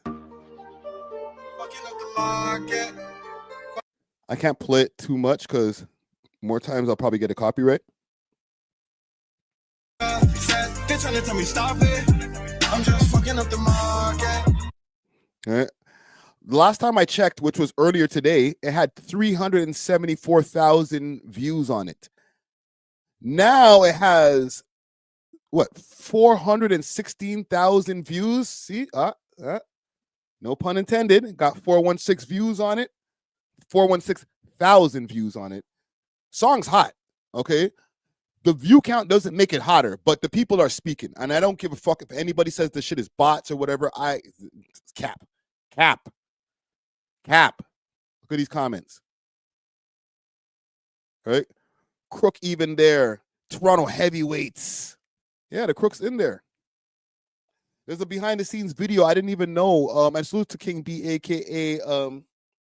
I can't play it too much because more times I'll probably get a copyright. They're trying to tell me stop it. I'm just fucking up the market. All right. The last time I checked, which was earlier today, it had 374,000 views on it. Now it has, what, 416,000 views? See? No pun intended. Got 416 views on it. 416,000 views on it. Song's hot, okay? The view count doesn't make it hotter, but the people are speaking. And I don't give a fuck if anybody says this shit is bots or whatever. Cap. Look at these comments. All right? Crook even there. Toronto heavyweights. Yeah, the Crook's in there. There's a behind-the-scenes video I didn't even know. And salute to King B, a.k.a.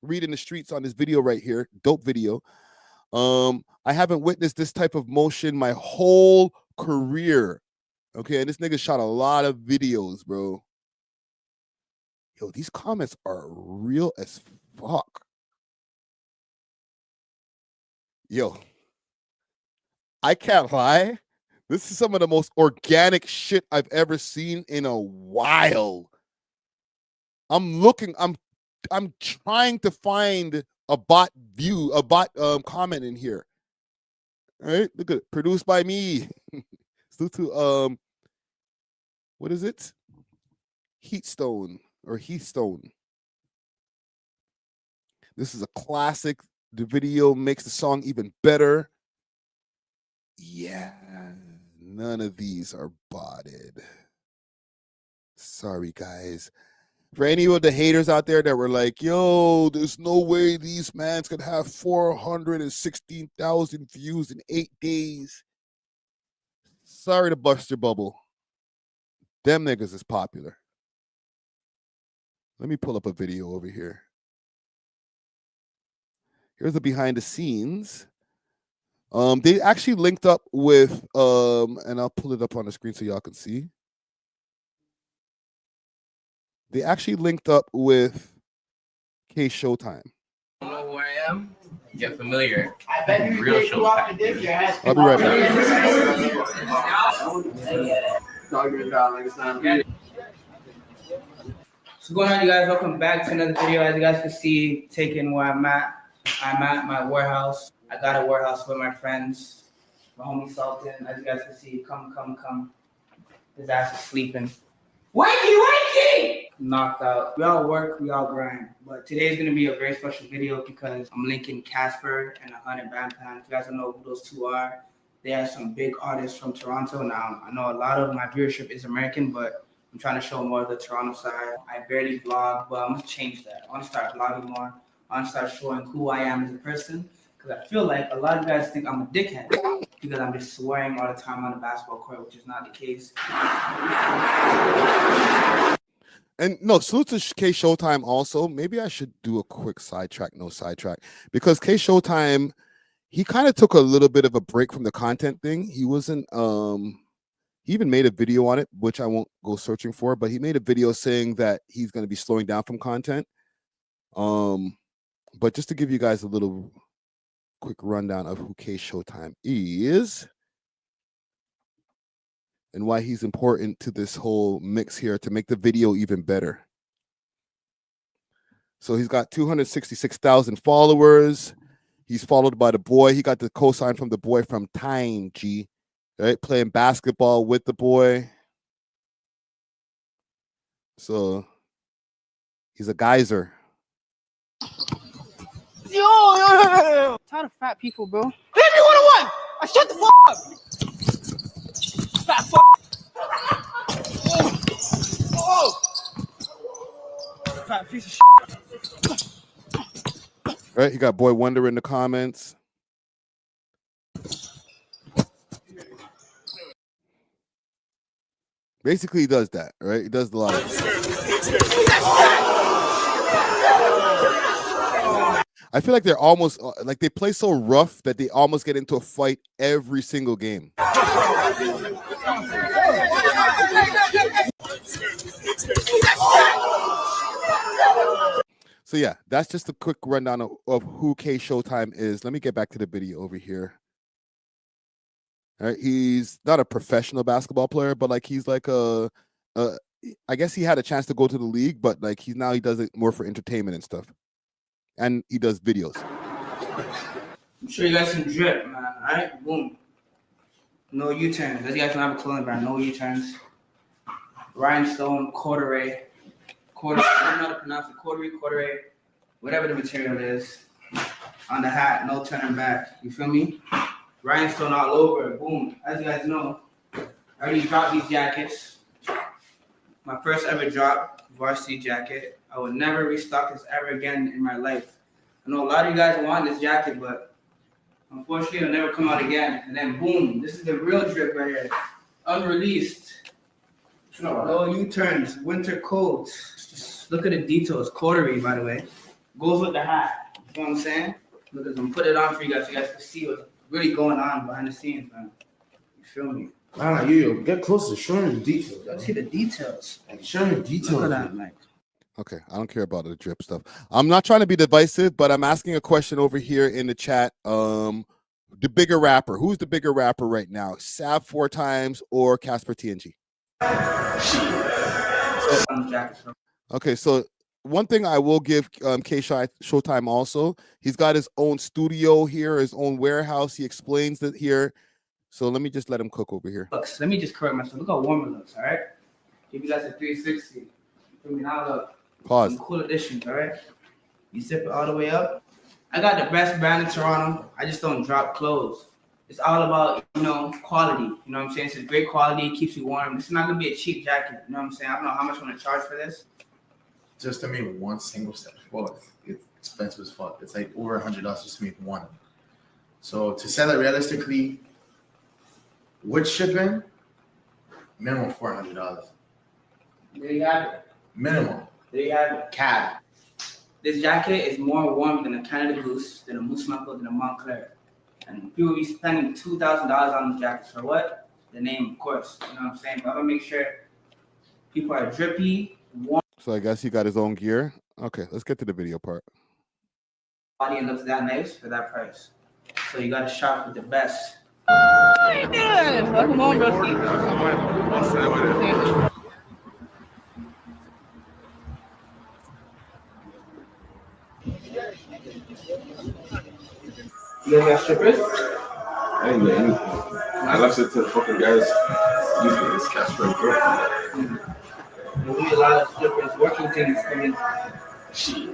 Reading the Streets on this video right here. Dope video. I haven't witnessed this type of motion my whole career. Okay, and this nigga shot a lot of videos, bro. Yo, these comments are real as fuck. Yo, I can't lie. This is some of the most organic shit I've ever seen in a while. I'm trying to find a bot comment in here. All right, look at it. Produced by me. Still to what is it? Heatstone. This is a classic. The video makes the song even better. Yeah, none of these are botted. Sorry, guys. For any of the haters out there that were like, yo, there's no way these mans could have 416,000 views in 8 days. Sorry to bust your bubble. Them niggas is popular. Let me pull up a video over here. Here's the behind the scenes. They actually linked up with, and I'll pull it up on the screen so y'all can see. They actually linked up with K Showtime. You know who I am? Get familiar. I bet you Real take you off the dish, your ass. I'll be right back. What's going on, you guys? Welcome back to another video. As you guys can see, taking where I'm at my warehouse. I got a warehouse with my friends. My homie Sultan. As you guys can see, come. His ass is sleeping. Wakey! Knocked out. We all work, we all grind. But today's gonna be a very special video because I'm linking Casper and 100 Bandpan. If you guys don't know who those two are, they are some big artists from Toronto. Now, I know a lot of my viewership is American, but I'm trying to show more of the Toronto side. I barely vlog, but I'm gonna change that. I wanna start vlogging more. I wanna start showing who I am as a person. Because I feel like a lot of you guys think I'm a dickhead because I'm just swearing all the time on the basketball court, which is not the case. And no, salute to K Showtime also. Maybe I should do a quick sidetrack, because K Showtime, he kind of took a little bit of a break from the content thing. He wasn't, he even made a video on it, which I won't go searching for, but he made a video saying that he's going to be slowing down from content. But just to give you guys a little quick rundown of who K Showtime is and why he's important to this whole mix here to make the video even better. So he's got 266,000 followers. He's followed by the boy. He got the cosign from the boy from TNG, right? Playing basketball with the boy. So he's a geyser. Yo! Tired of fat people, bro. Hit me 101! I shut the fuck up! Fat fuck! Oh! Fat piece of shit. Right, you got Boy Wonder in the comments. Basically, he does that, right? He does a lot of I feel like they're almost like they play so rough that they almost get into a fight every single game. So yeah, that's just a quick rundown of who K Showtime is. Let me get back to the video over here. All right, he's not a professional basketball player, but like he's like I guess he had a chance to go to the league, but like he does it more for entertainment and stuff, and he does videos. I'm sure you guys some drip, man. All right, boom. No U-turns. Those guys don't have a clothing brand. No U-turns. Rhinestone, corduroy. I don't know how to pronounce it. Corduroy, whatever the material is. On the hat, no turning back. You feel me? Rhinestone all over. Boom. As you guys know, I already dropped these jackets. My first ever drop, varsity jacket. I would never restock this ever again in my life. I know a lot of you guys want this jacket, but unfortunately it'll never come out again. And then boom, this is the real drip right here. Unreleased. No U-turns, winter coats. Just look at the details. Corduroy, by the way. Goes with the hat. You know what I'm saying? Look at them. Put it on for you guys so you guys can see what's really going on behind the scenes, man. You feel me? Wow, you get closer. Show me the details. Let's see the details. Show me the details. Look at that, like. Okay, I don't care about the drip stuff. I'm not trying to be divisive, but I'm asking a question over here in the chat. The bigger rapper. Who's the bigger rapper right now? Sav 4 Times or Casper TNG? Okay, so one thing I will give K Showtime also, he's got his own studio here, his own warehouse. He explains it here. So let me just let him cook over here. Looks, let me just correct myself. Look how warm it looks, all right? Give you guys a 360. For me now, look. Pause. Some cool additions, all right? You zip it all the way up. I got the best brand in Toronto. I just don't drop clothes. It's all about, quality. You know what I'm saying? It's great quality. It keeps you warm. This is not going to be a cheap jacket. You know what I'm saying? I don't know how much I'm going to charge for this. Just to make one single step forward, it's expensive as fuck. It's like over $100 just to make one. So to sell it realistically, with shipping, minimum $400. There you have it. Minimum. There you have it. CAD. This jacket is more warm than a Canada Goose, than a Moose Knuckle, than a Montclair. And people be spending $2,000 on the jackets for what? The name, of course. You know what I'm saying? But I'm gonna make sure people are drippy, warm. So I guess he got his own gear. Okay, let's get to the video part. Body and looks that nice for that price. So you gotta shop with the best. How you doing? Welcome on, broski. You guys got strippers? I didn't get anything. I left it to the fucking guys using this cash for a girl. There'll be a lot of strippers working things coming. Shit.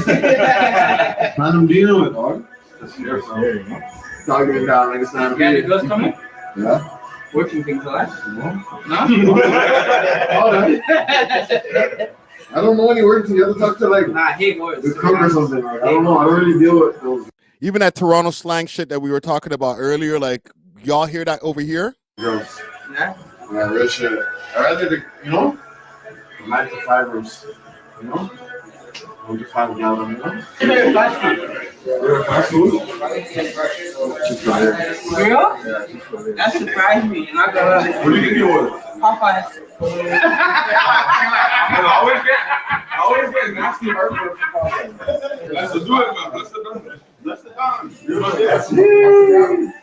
Man, I'm dealing with, dog. That's your fault. Dogging it down like it's not Yeah, the girls coming? Yeah. Working things a lot? No? No? All right. I don't know any words. You have to talk to like I hate words. the cook or something. Like, I don't know. I don't really deal with those. Even that Toronto slang shit that we were talking about earlier, like y'all hear that over here? Girls. Yeah? Yeah, real shit. I rather the 9 to 5 rooms. 9 to 5 gallon, You're fast food. You're fast food? She's fire. Real? Yeah, she's fire. That surprised me. Not gonna lie. What do you think it was? Popeyes. I always get nasty heartburn from Popeyes. Let's do it, man. Let's do it. Let's do it.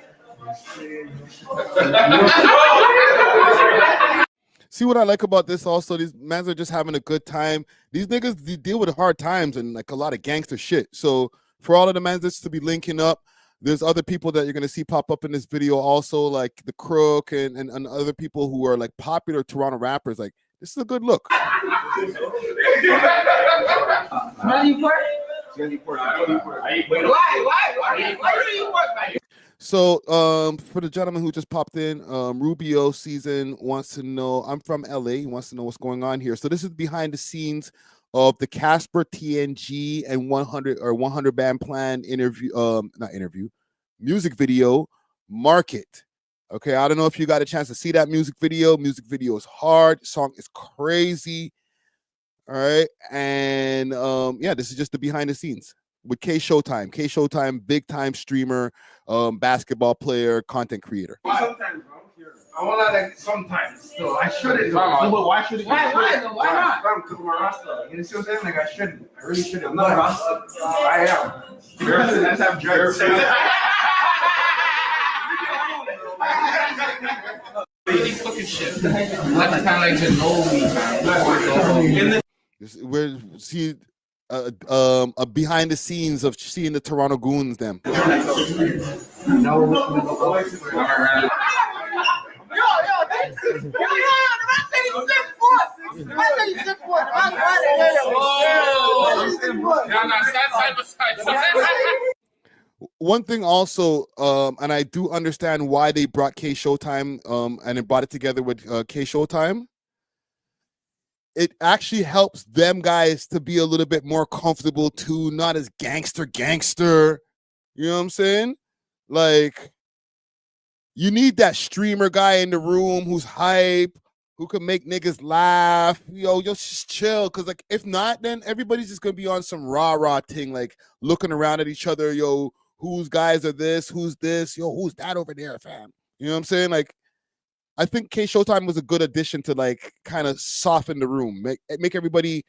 See what I like about this also, these mans are just having a good time. These niggas they deal with hard times and like a lot of gangster shit. So for all of the mans that's to be linking up, there's other people that you're gonna see pop up in this video also, like the Crook and other people who are like popular Toronto rappers. Like this is a good look. So for the gentleman who just popped in, Rubio Season wants to know, I'm from LA, he wants to know what's going on here. So this is behind the scenes of the Casper TNG and 100 Band Plan music video, Market. Okay, I don't know if you got a chance to see that music video. Music video is hard, song is crazy. All right, and yeah, this is just the behind the scenes. with K Showtime. K Showtime, big time streamer, basketball player, content creator. Sometimes, bro. I want to like sometimes. So I shouldn't. No, but why should it? Why not? I'm cooking my Rasta. You know what I'm saying? Like I shouldn't. I really shouldn't. I'm not Rasta. I am. Let's have dreads. These fucking shit. That's kind of like to know me. We're see a behind the scenes of seeing the Toronto Goons. Them. One thing also, and I do understand why they brought K Showtime, and it brought it together with K Showtime. It actually helps them guys to be a little bit more comfortable too, not as gangster. You know what I'm saying? Like, you need that streamer guy in the room who's hype, who can make niggas laugh. Yo, just chill. Cause like, if not, then everybody's just gonna be on some rah-rah thing, like looking around at each other. Yo, whose guys are this? Who's this? Yo, who's that over there, fam? You know what I'm saying? Like, I think K Showtime was a good addition to like kind of soften the room, make everybody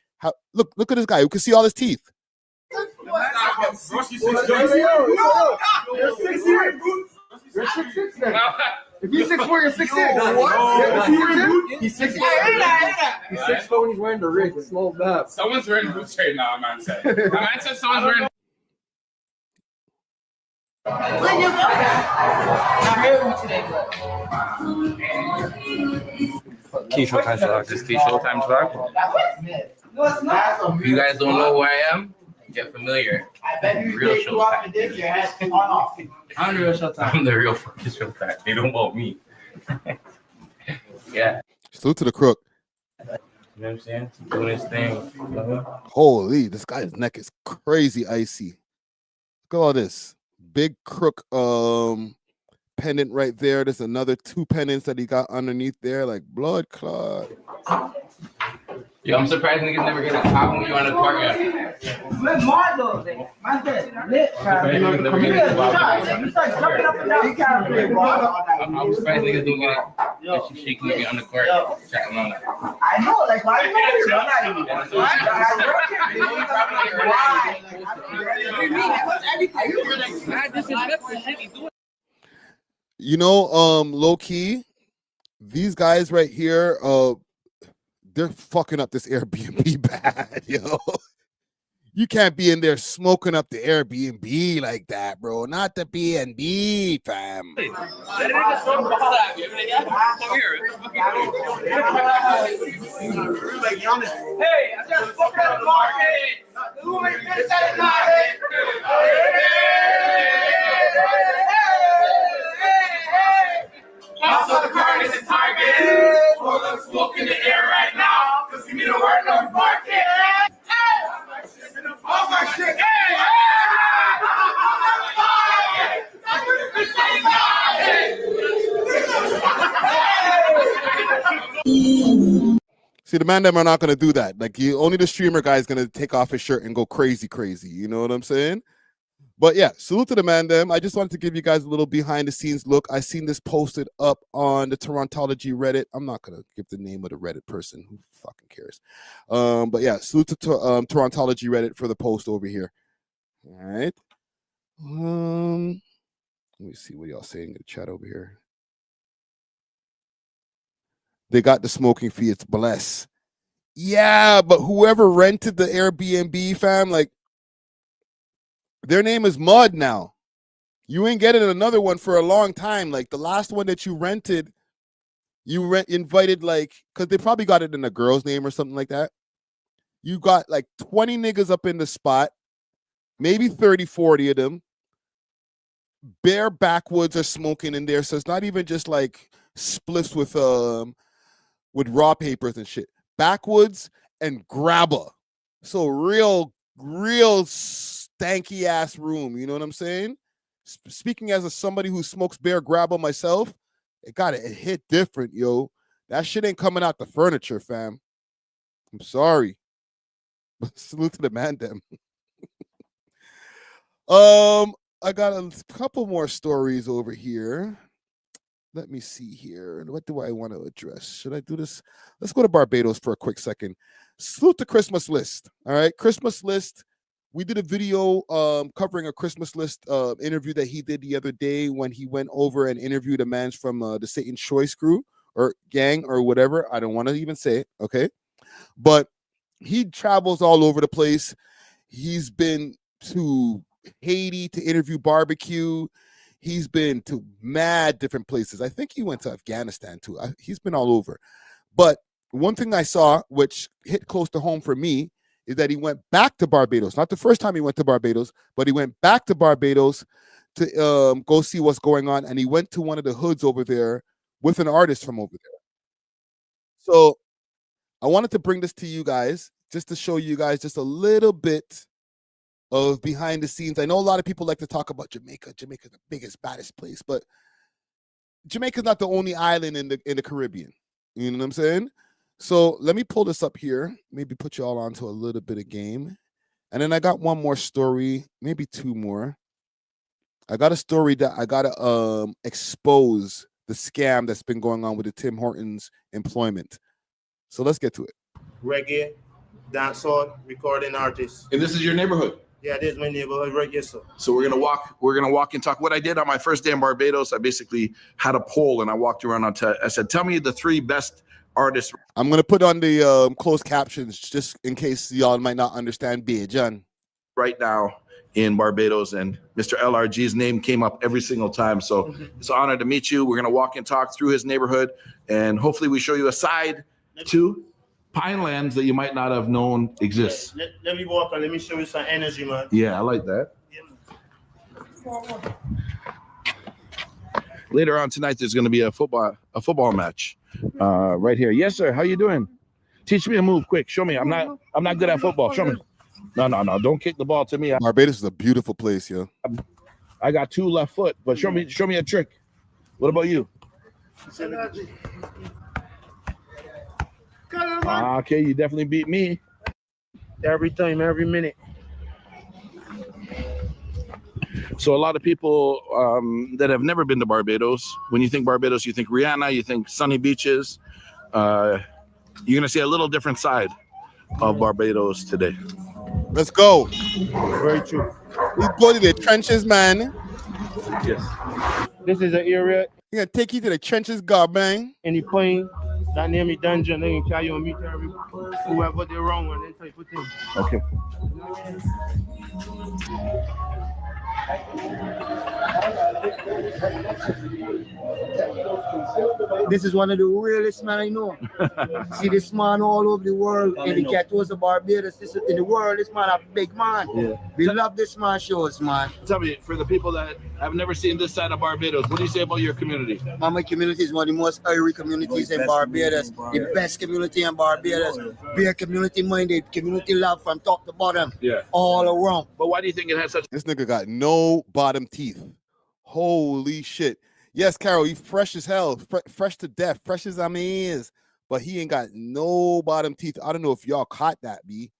look at this guy who can see all his teeth. You're 6'6". If you're 6'4", you're 6'6". He's 6'4". He's 6'4" when he's wearing the rig. Small bap. Someone's wearing boots right now, man said. The man said someone's wearing. K Showtime vlog. This K Showtime vlog. No, it's not. If you guys don't know who I am, get familiar. I bet you Real take you off the dick, your head's on off. I'm the real Showtime. I'm the real fucking Showtime. They don't want me. Yeah. Salute to the crook. You know what I'm saying? Doing his thing. Holy, this guy's neck is crazy icy. Look at all this. Big crook pendant right there. There's another 2 pendants that he got underneath there, like blood clot. Yo, I'm surprised niggas never get a cop when you on the court yet. With Marlo, my head lit. I'm surprised niggas don't get it. That you shaking me on the court. Chatting on that. I know, like, why you You know, low key, these guys right here, they're fucking up this Airbnb bad, yo. You can't be in there smoking up the Airbnb like that, bro. Not the BNB, fam. Hey, I just fucking up the market. Who made this at night? Also, the card is a target. Hold up, smoke in the air right now. Cause give me the word of the market. All my shit. See, the man them are not gonna do that. Like, only the streamer guy is gonna take off his shirt and go crazy. You know what I'm saying? But yeah, salute to the man them. I just wanted to give you guys a little behind the scenes look. I seen this posted up on the Torontology Reddit. I'm not gonna give the name of the Reddit person. Who fucking cares? But yeah, salute to Torontology Reddit for the post over here. All right. Let me see what y'all saying in the chat over here. They got the smoking fee. It's bless. Yeah, but whoever rented the Airbnb, fam, like, their name is Mud now. You ain't getting another one for a long time. Like, the last one that you rented, you invited, like, because they probably got it in a girl's name or something like that. You got like 20 niggas up in the spot, maybe 30, 40 of them. Bare backwoods are smoking in there. So it's not even just like spliffs with raw papers and shit. Backwoods and grabber. So real stanky ass room. You know what I'm saying? Speaking as somebody who smokes bare grabber myself, it hit different, yo. That shit ain't coming out the furniture, fam. I'm sorry. But salute to the man them. I got a couple more stories over here. Let me see here. What do I want to address? Should I do this? Let's go to Barbados for a quick second. Salute the Christmas list. All right, Christmas list. We did a video covering a Christmas list interview that he did the other day when he went over and interviewed a man from the Satan's Choice crew or gang or whatever. I don't want to even say it, okay? But he travels all over the place. He's been to Haiti to interview Barbecue. He's been to mad different places. I think he went to Afghanistan too. He's been all over. But one thing I saw, which hit close to home for me, is that he went back to Barbados. Not the first time he went to Barbados, but he went back to Barbados to go see what's going on. And he went to one of the hoods over there with an artist from over there. So I wanted to bring this to you guys just to show you guys just a little bit of behind the scenes. I know a lot of people like to talk about Jamaica. Jamaica's the biggest, baddest place, but Jamaica's not the only island in the Caribbean. You know what I'm saying? So let me pull this up here. Maybe put you all onto a little bit of game. And then I got one more story, maybe two more. I got a story that I got to expose the scam that's been going on with the Tim Hortons employment. So let's get to it. Reggae, dancehall, recording artist. And this is your neighborhood? Yeah, this is my neighborhood, right? Yes, sir. So we're gonna walk and talk. What I did on my first day in Barbados, I basically had a poll and I walked around I said, tell me the 3 best artists. I'm gonna put on the closed captions just in case y'all might not understand John. Right now in Barbados, and Mr. LRG's name came up every single time. So it's an honor to meet you. We're gonna walk and talk through his neighborhood, and hopefully we show you a side to Pinelands that you might not have known exists. Let me walk and let me show you some energy, man. Yeah, I like that. Later on tonight, there's going to be a football match right here. Yes, sir. How you doing? Teach me a move, quick. Show me. I'm not good at football. Show me. No. Don't kick the ball to me. Barbados is a beautiful place, yo. I got 2 left foot, but show me a trick. What about you? Okay, you definitely beat me. Every time, every minute. So a lot of people that have never been to Barbados, when you think Barbados, you think Rihanna, you think sunny beaches. You're gonna see a little different side of Barbados today. Let's go. Very true. We go to the trenches, man. Yes. This is an area. We're gonna take you to the trenches, God, man. Any plane that near me dungeon, they can carry on me to whoever they're wrong on, that type of thing. Okay. This is one of the realest man I know. See this man all over the world in the Catos of Barbados. This is in the world. This man a big man. Yeah. We love this man shows, man. Tell me, for the people that have never seen this side of Barbados, what do you say about your community? My community is one of the most airy communities in Barbados. The best community in Barbados. Be a community minded, community love from top to bottom. Yeah. All around. But why do you think it has such? This nigga got no bottom teeth. Holy shit. Yes, Carol, he's fresh as hell, fresh to death, fresh as I mean is, but he ain't got no bottom teeth. I don't know if y'all caught that, B.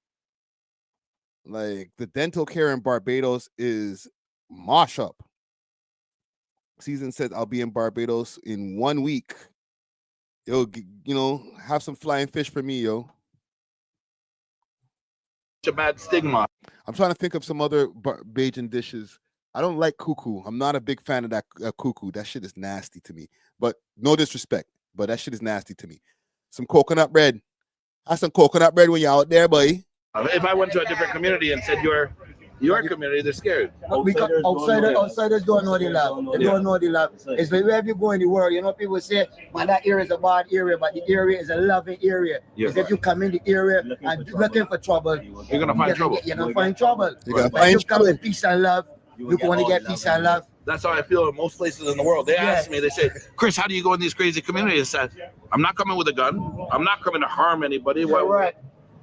Like, the dental care in Barbados is mosh up. Season said I'll be in Barbados in 1 week. Yo, you know, have some flying fish for me, yo. It's a bad stigma. I'm trying to think of some other Bajan dishes. I don't like cuckoo. I'm not a big fan of that cuckoo. That shit is nasty to me. But no disrespect, but that shit is nasty to me. Some coconut bread. Have some coconut bread when you're out there, boy. If I went to a different community and said your community, they're scared. Outsiders don't know the love. They don't know the love. It's like wherever you go in the world, you know, people say, man, that area is a bad area, but the area is a loving area. Yeah. Because if you come in the area and looking for trouble, you're gonna find trouble. You're gonna find trouble. You're gonna but find if you come with peace and love, you want to get peace and love. That's how I feel in most places in the world. They ask me, they say, Chris, how do you go in these crazy communities? I said, I'm not coming with a gun. I'm not coming to harm anybody. Right.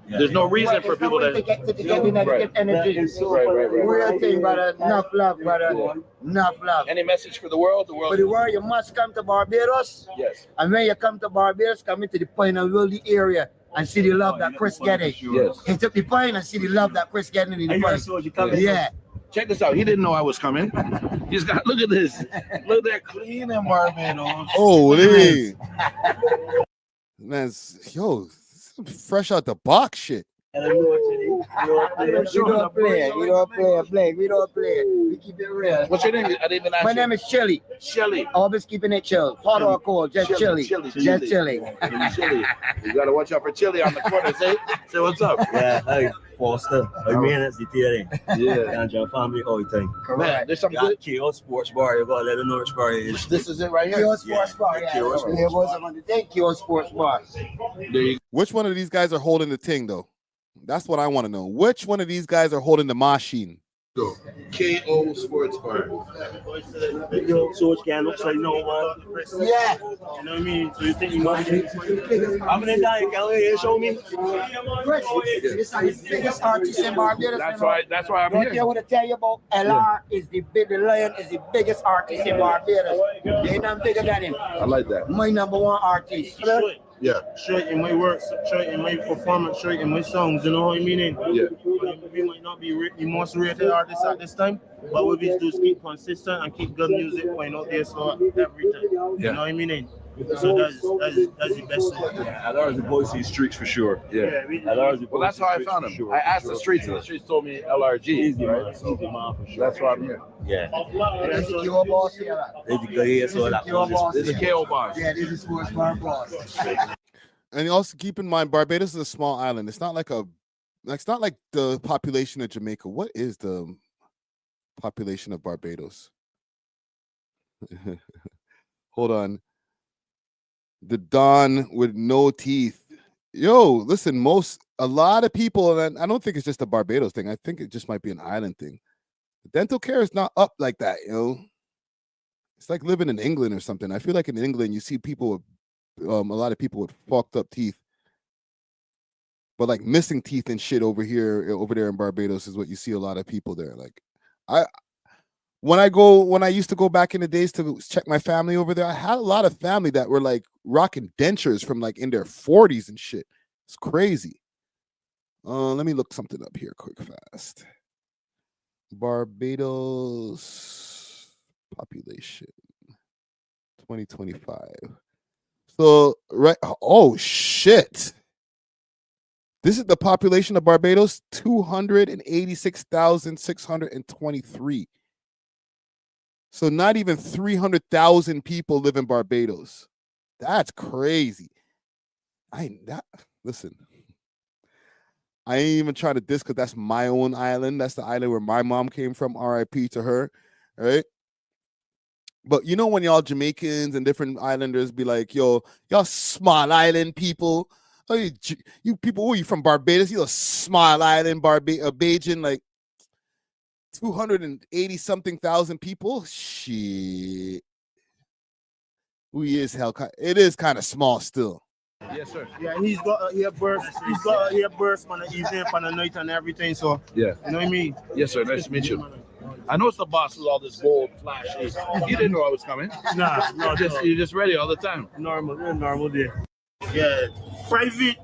There's no reason for people to get the negative energy. Real thing, brother. Enough love, brother. Enough love. Any message for the world? For the world, you must come to Barbados. Yes. And when you come to Barbados, come into the Pine and Wildy area and see the love that Chris getting. Yes. Hit up the Pine and see the love that Chris getting in the Pine. Yeah. Check this out. He didn't know I was coming. He's got, look at this. Look at that clean in Barbados. Holy. Man, yo, fresh out the box shit. We don't play, Blake. We don't play. We keep it real. What's your name? I didn't even ask My you. name is Shelly. Shelly. Always keeping it chill. Hot or cold, just chilly. Just chilly. Chili. You gotta watch out for Chili on the corner. Say what's up. Yeah, hi, Foster. I mean, it's the theory. Yeah. And your family all the time. Man, there's something good. K Sports Bar. You gotta let them know which bar it is. This is it right here. K Sports Bar. K Sports Bar. Which one of these guys are holding the thing, though? That's what I want to know. Which one of these guys are holding the machine? Go. KO Sports Bar. So it can look like no one. Yeah. You know what I mean? So you think you want to how many times can you show me? This is the biggest artist in Barbados. That's why I'm Don't here. care what I tell you about. LR is the Lion is the biggest artist in Barbados. They ain't none bigger than him. I like that. My number one artist. Yeah. Show it in my work, show it in my performance, show it in my songs, you know what I mean? Yeah. We might not be the most rated artist at this time, but what we do is keep consistent and keep good music going out there so every time. You know what I mean? So that's the best thing. Yeah, LR is the voice of the streets for sure. Yeah. LR is the Well, that's how I found him. sure. I asked the streets, and the streets told me LRG. He's the Right? man, so the man for sure. That's why I'm here. Yeah. This is the KO boss here. This is the KO boss. This is KO boss. Yeah, this is Sports Bar boss. And also keep in mind, Barbados is a small island. It's not like the population of Jamaica. What is the population of Barbados? Hold on. The Don with no teeth. Yo, listen, a lot of people, and I don't think it's just a Barbados thing. I think it just might be an island thing. Dental care is not up like that, you know. It's like living in England or something. I feel like in England you see people with a lot of people with fucked up teeth, but like missing teeth and shit over there in Barbados is what you see a lot of people there. Like when I used to go back in the days to check my family over there, I had a lot of family that were like rocking dentures from like in their 40s and shit. It's crazy. Let me look something up here quick fast. Barbados population 2025. So, right. Oh, shit. This is the population of Barbados, 286,623. So not even 300,000 people live in Barbados. That's crazy. Listen. I ain't even trying to diss because that's my own island. That's the island where my mom came from. RIP to her. Right? But you know when y'all Jamaicans and different islanders be like, yo, y'all small island people. Oh, you people, who you from Barbados? You small island Bajan, like 280 something thousand people. Shit. It is kind of small still. Yes, sir. Yeah, he's got a burst. He's got a burst on the evening, on the night, and everything. So yeah, you know what I mean. Yes, sir. Nice to meet you. I know it's the boss with all this gold flashy. You didn't know I was coming. Nah, no, you're just ready all the time. Normal day. Yeah, private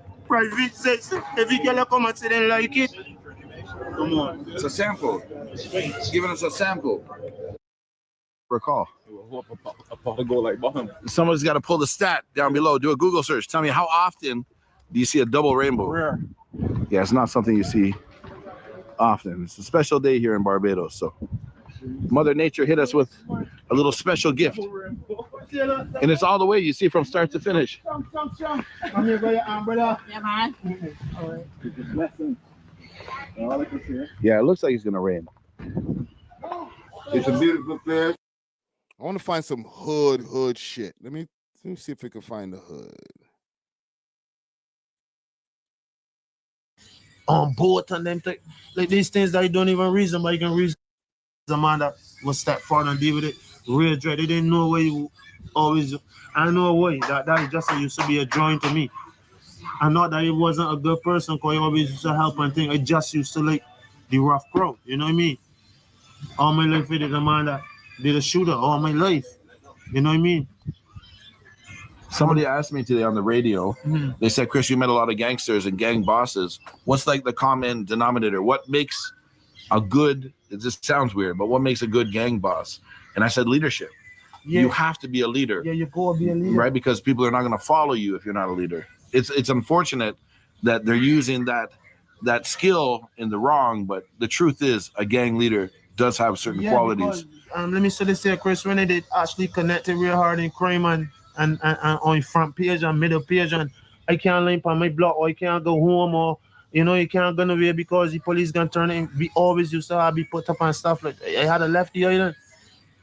sex. Every girl come and say they like it. Come on. It's a sample. Giving us a sample. Recall. Someone's got to pull the stat down below. Do a Google search. Tell me, how often do you see a double rainbow? Rare. Yeah, it's not something you see often. It's a special day here in Barbados. So Mother Nature hit us with a little special gift. And it's all the way, you see, from start to finish. Come here, brother. Yeah, man. Yeah, it looks like it's going to rain. It's a beautiful place. I want to find some hood shit. Let me see if we can find the hood. On boat and them like these things that you don't even reason, but you can reason. The man that was step forward and deal with it. Real dread. They didn't know where you always. I know why. That just used to be a drawing to me. I know that he wasn't a good person because he always used to help and things. I just used to like the rough crowd. You know what I mean? All my life, I did a man that did a shooter all my life. You know what I mean? Somebody asked me today on the radio, they said, Chris, you met a lot of gangsters and gang bosses. What's like the common denominator? What makes a good, it just sounds weird, but what makes a good gang boss? And I said leadership. Yeah. You have to be a leader. Yeah, you go be a leader. Right? Because people are not going to follow you if you're not a leader. It's unfortunate that they're using that skill in the wrong, but the truth is a gang leader does have certain qualities. Because, let me say this here, Chris, when they did actually connected real hard in crime and on front page and middle page, and I can't limp on my block, or I can't go home, or you know, you can't go nowhere because the police gonna turn in. We always used to have be put up and stuff like I had a lefty island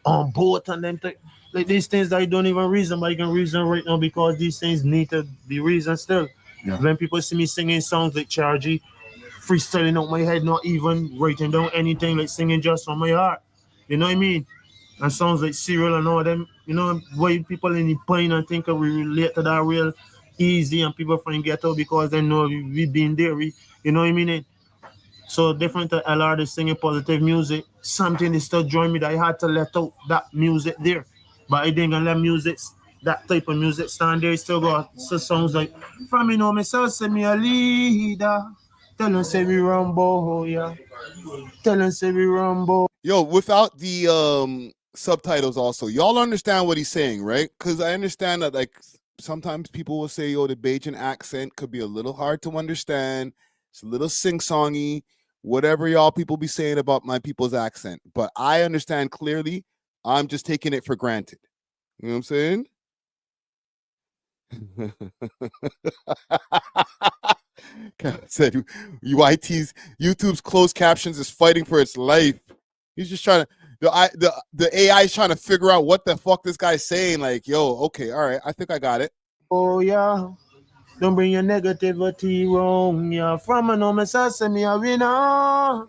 on boat and them like these things that you don't even reason, but you can reason right now because these things need to be reasoned still. Yeah. When people see me singing songs like Chargy, freestyling out my head, not even writing down anything, like singing just from my heart. You know what I mean? And songs like Serial and all them, you know, why people in the pain and think we relate to that real easy, and people from ghetto because they know we been there. You know what I mean? So different to LR, they singing positive music, something they still join me that I had to let out that music there. But I didn't let music, that type of music stand there. Still got so songs like, from me know myself, say me a leader. Tell them say we rumble, yeah. Tell them say we rumble. Yo, without the subtitles also, y'all understand what he's saying, right? Because I understand that like sometimes people will say, yo, the Bajan accent could be a little hard to understand. It's a little sing-songy, whatever y'all people be saying about my people's accent. But I understand clearly. I'm just taking it for granted. You know what I'm saying? Said YouTube's closed captions is fighting for its life. He's just trying to the AI is trying to figure out what the fuck this guy's saying. Like, yo, okay, all right, I think I got it. Oh yeah, don't bring your negativity wrong. Yeah, from an home, say me a winner.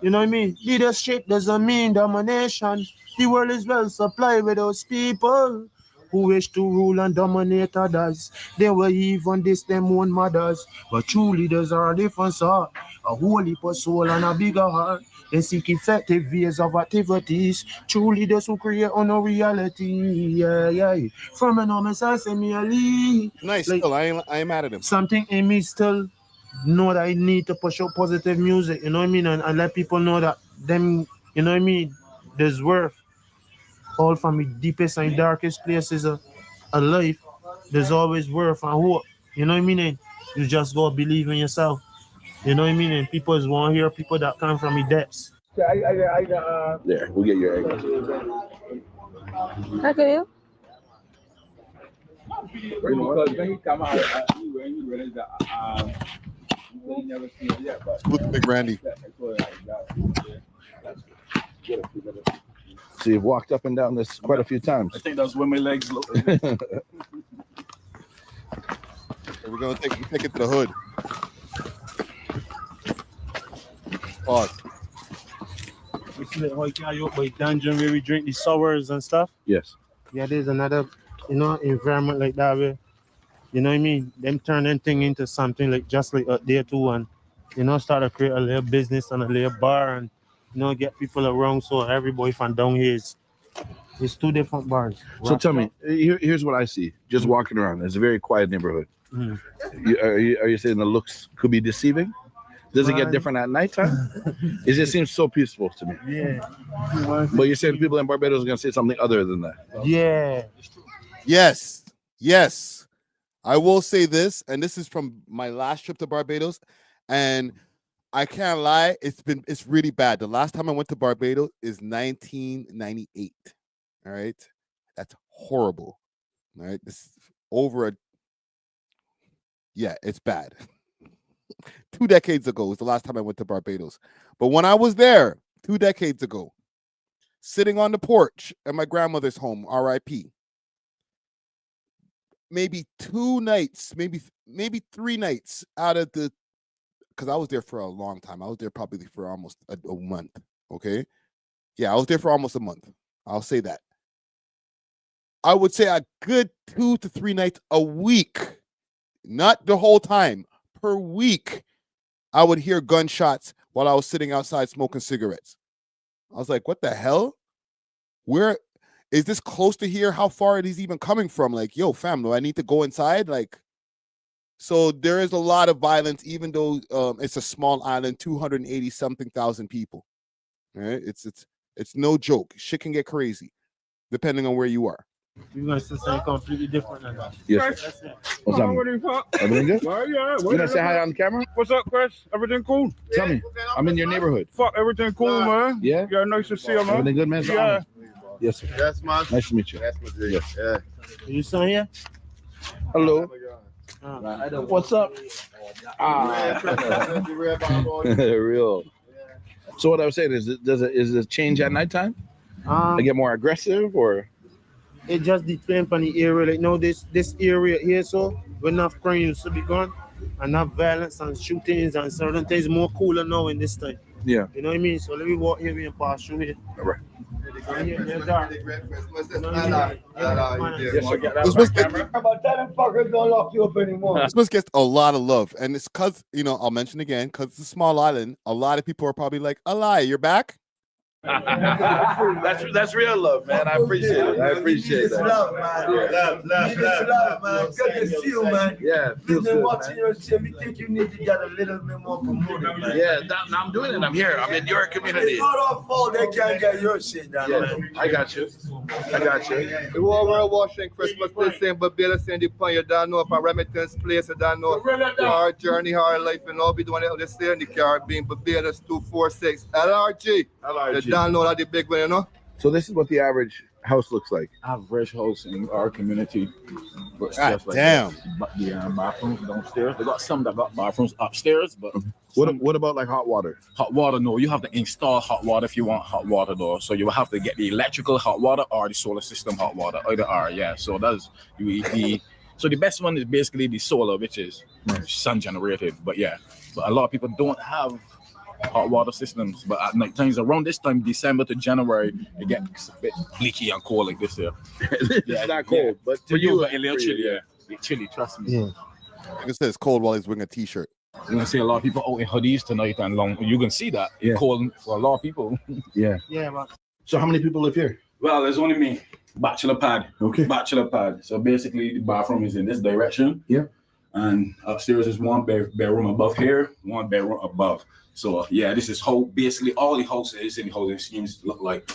You know what I mean? Leadership doesn't mean domination. The world is well supplied with those people who wish to rule and dominate others. They will even diss them own mothers. But true leaders are a different sort. A whole heap of soul and a bigger heart. They seek effective ways of activities. True leaders who create on a reality. Yeah, yeah. From an home, say me a lead. Nice. Like, still, I ain't mad at him. Something in me still know that I need to push out positive music, you know what I mean? And let people know that them, you know what I mean, there's worth. All from the deepest and darkest places of life, there's always worth and hope. You know what I mean? And you just go believe in yourself. You know what I mean? And people is want to hear people that come from the depths. There, we'll get your egg. Okay. Because when he come out, when you realize that you never seen it yet, but look at Big Randy. So you've walked up and down this quite a few times. I think that's where my legs look. We're gonna take it to the hood. Pause. We see that whole guy up by dungeon where we drink the sours and stuff. Yes. Yeah, there's another, you know, environment like that where, you know what I mean? Them turn anything into something like just like up there too, and you know, start to create a little business and a little bar, and you know, get people around. So everybody from down here is two different bars. So tell me, here's what I see. Just walking around, it's a very quiet neighborhood. Are you saying the looks could be deceiving? Does it get different at nighttime? It just seems so peaceful to me. Yeah. But you're saying people in Barbados are going to say something other than that? Yeah. Yes. I will say this, and this is from my last trip to Barbados, and I can't lie, it's really bad. The last time I went to Barbados is 1998. All right, that's horrible. All right, this it's bad. 2 decades ago was the last time I went to Barbados. But when I was there 2 decades ago, sitting on the porch at my grandmother's home, RIP, maybe 2 nights, maybe 3 nights out of the, because I was there for a long time. I was there probably for almost a month. Okay. Yeah, I was there for almost a month. I'll say that. I would say a good 2 to 3 nights a week, not the whole time, per week, I would hear gunshots while I was sitting outside smoking cigarettes. I was like, what the hell? Where is this close to here? How far it is even coming from? Like, yo, fam, do I need to go inside? Like, So there is a lot of violence, even though it's a small island, 280 something thousand people. All right, it's no joke. Shit can get crazy, depending on where you are. You're gonna say something completely different than that. Yes. That's it. What's up? Everything good? Well, yeah. You gonna say hi on camera? What's up, Chris? Everything cool? Tell me. I'm in your neighborhood. Fuck, everything cool, man. Yeah? Yeah, nice to see you, man. Everything good, man? It's an Yeah. honor. Yes, sir. Yes, man. Nice to meet you. Yes. Yeah. You son here? Hello. What's up? Real. So what I was saying is, is it change at nighttime? I get more aggressive, or it just depends on the area. Like, no, this area here, so enough crime used to be gone, enough violence and shootings and certain things more cooler now in this time. Yeah. You know what I mean? So let me walk here and pass through here. All right. Christmas gets a lot of love, and it's because I'll mention again, because it's a small island. A lot of people are probably like, "Alai, you're back." That's real love, man. I appreciate it. I appreciate that. Love, man. Love, man. Good to see you, man. Yeah, feels good, watching your shit. We think you need to get a little bit more promoted, man. Yeah, I'm doing it. I'm here. I'm in your community. It's not our fault they can't get your shit done, man. I got you. The whole world watching Christmas this same Barbados and the point. You don't know if a remittance place, you don't know our journey, our life, and all be doing it this year in the Caribbean. Barbados 246 LRG. You don't know that the big one, you know. So this is what the average house looks like. Average house in our community. But God damn. But the bathrooms downstairs. They got some that got bathrooms upstairs, but what about like hot water? Hot water, no. You have to install hot water if you want hot water though. So you will have to get the electrical hot water or the solar system hot water. Either or, yeah. So that's so the best one is basically the solar, which is sun generated. But yeah. But a lot of people don't have hot water systems, but at night times around this time, December to January, it gets a bit leaky and cold like this here. It's not cold, but to you, a little chilly, yeah. It's chilly, trust me. Yeah. Like I said, it's cold while he's wearing a t-shirt. You're gonna see a lot of people out in hoodies tonight and long. You can see that. Yeah. Cold for a lot of people. Yeah. Yeah, man. So how many people live here? Well, there's only me. Bachelor pad. Okay. Bachelor pad. So basically, the bathroom is in this direction. Yeah. And upstairs is one bedroom above here, one bedroom above. So yeah, this is basically all the houses in the housing schemes look like.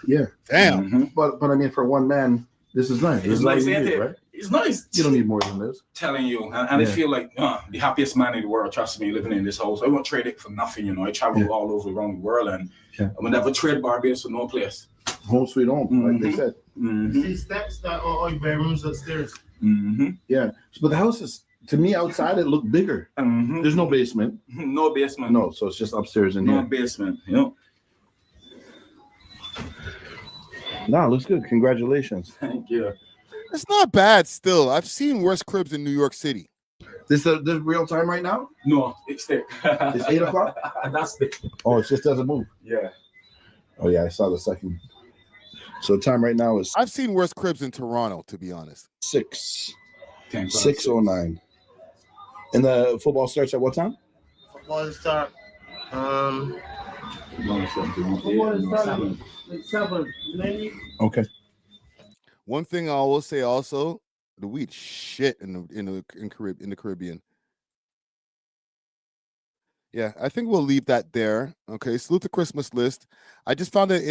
Yeah. Damn. Mm-hmm. But I mean, for one man, this is nice. It's nice, ain't it? Right? It's nice. You don't need more than this. Telling you, and I feel like the happiest man in the world. Trust me, living in this house. I won't trade it for nothing. I travel all over around the world, and I would never trade Barbados for no place. Home sweet home, like they said. See steps that are bedrooms upstairs. Yeah, but the house is, to me, outside it looked bigger. There's no basement. No basement. No, so it's just upstairs and no here. Basement. Nah, looks good. Congratulations. Thank you. It's not bad still. I've seen worse cribs in New York City. This real time right now? No, it's there. It's 8 o'clock? That's it. Oh, it just doesn't move. Yeah. Oh yeah, I saw the second. So the time right now is I've seen worse cribs in Toronto, to be honest. 6:09. And the football starts at what time? Football start. Seven. Okay. One thing I will say also, the weed shit in the Caribbean. Yeah, I think we'll leave that there. Okay, salute the Christmas list. I just found it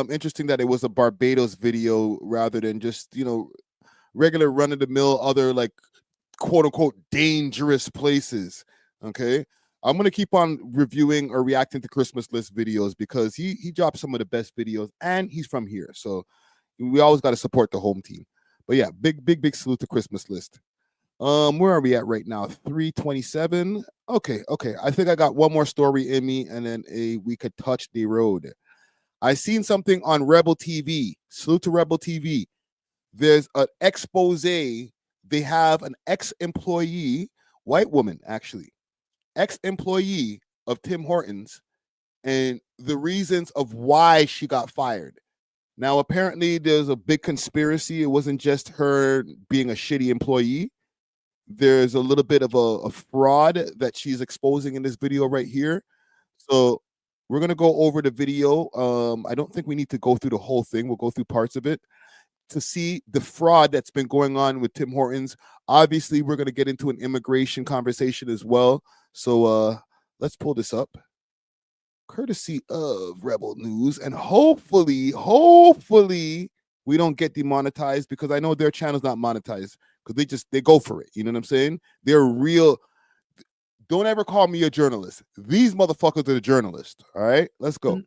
interesting that it was a Barbados video rather than just regular run of the mill other like quote unquote dangerous places. Okay, I'm gonna keep on reviewing or reacting to Christmas list videos because he drops some of the best videos and he's from here, so we always got to support the home team. But yeah, big salute to Christmas list. Where are we at right now? 3:27. Okay. I think I got one more story in me, and then we could touch the road. I seen something on Rebel TV. Salute to Rebel TV. There's an expose. They have an ex-employee, white woman actually, ex-employee of Tim Hortons, and the reasons of why she got fired. Now, apparently, there's a big conspiracy. It wasn't just her being a shitty employee. There's a little bit of a fraud that she's exposing in this video right here. So we're going to go over the video. I don't think we need to go through the whole thing. We'll go through parts of it. to see the fraud that's been going on with Tim Hortons. Obviously, we're going to get into an immigration conversation as well. So let's pull this up. Courtesy of Rebel News. And hopefully, we don't get demonetized, because I know their channel's not monetized, because they go for it. You know what I'm saying? They're real. Don't ever call me a journalist. These motherfuckers are the journalists. All right, let's go.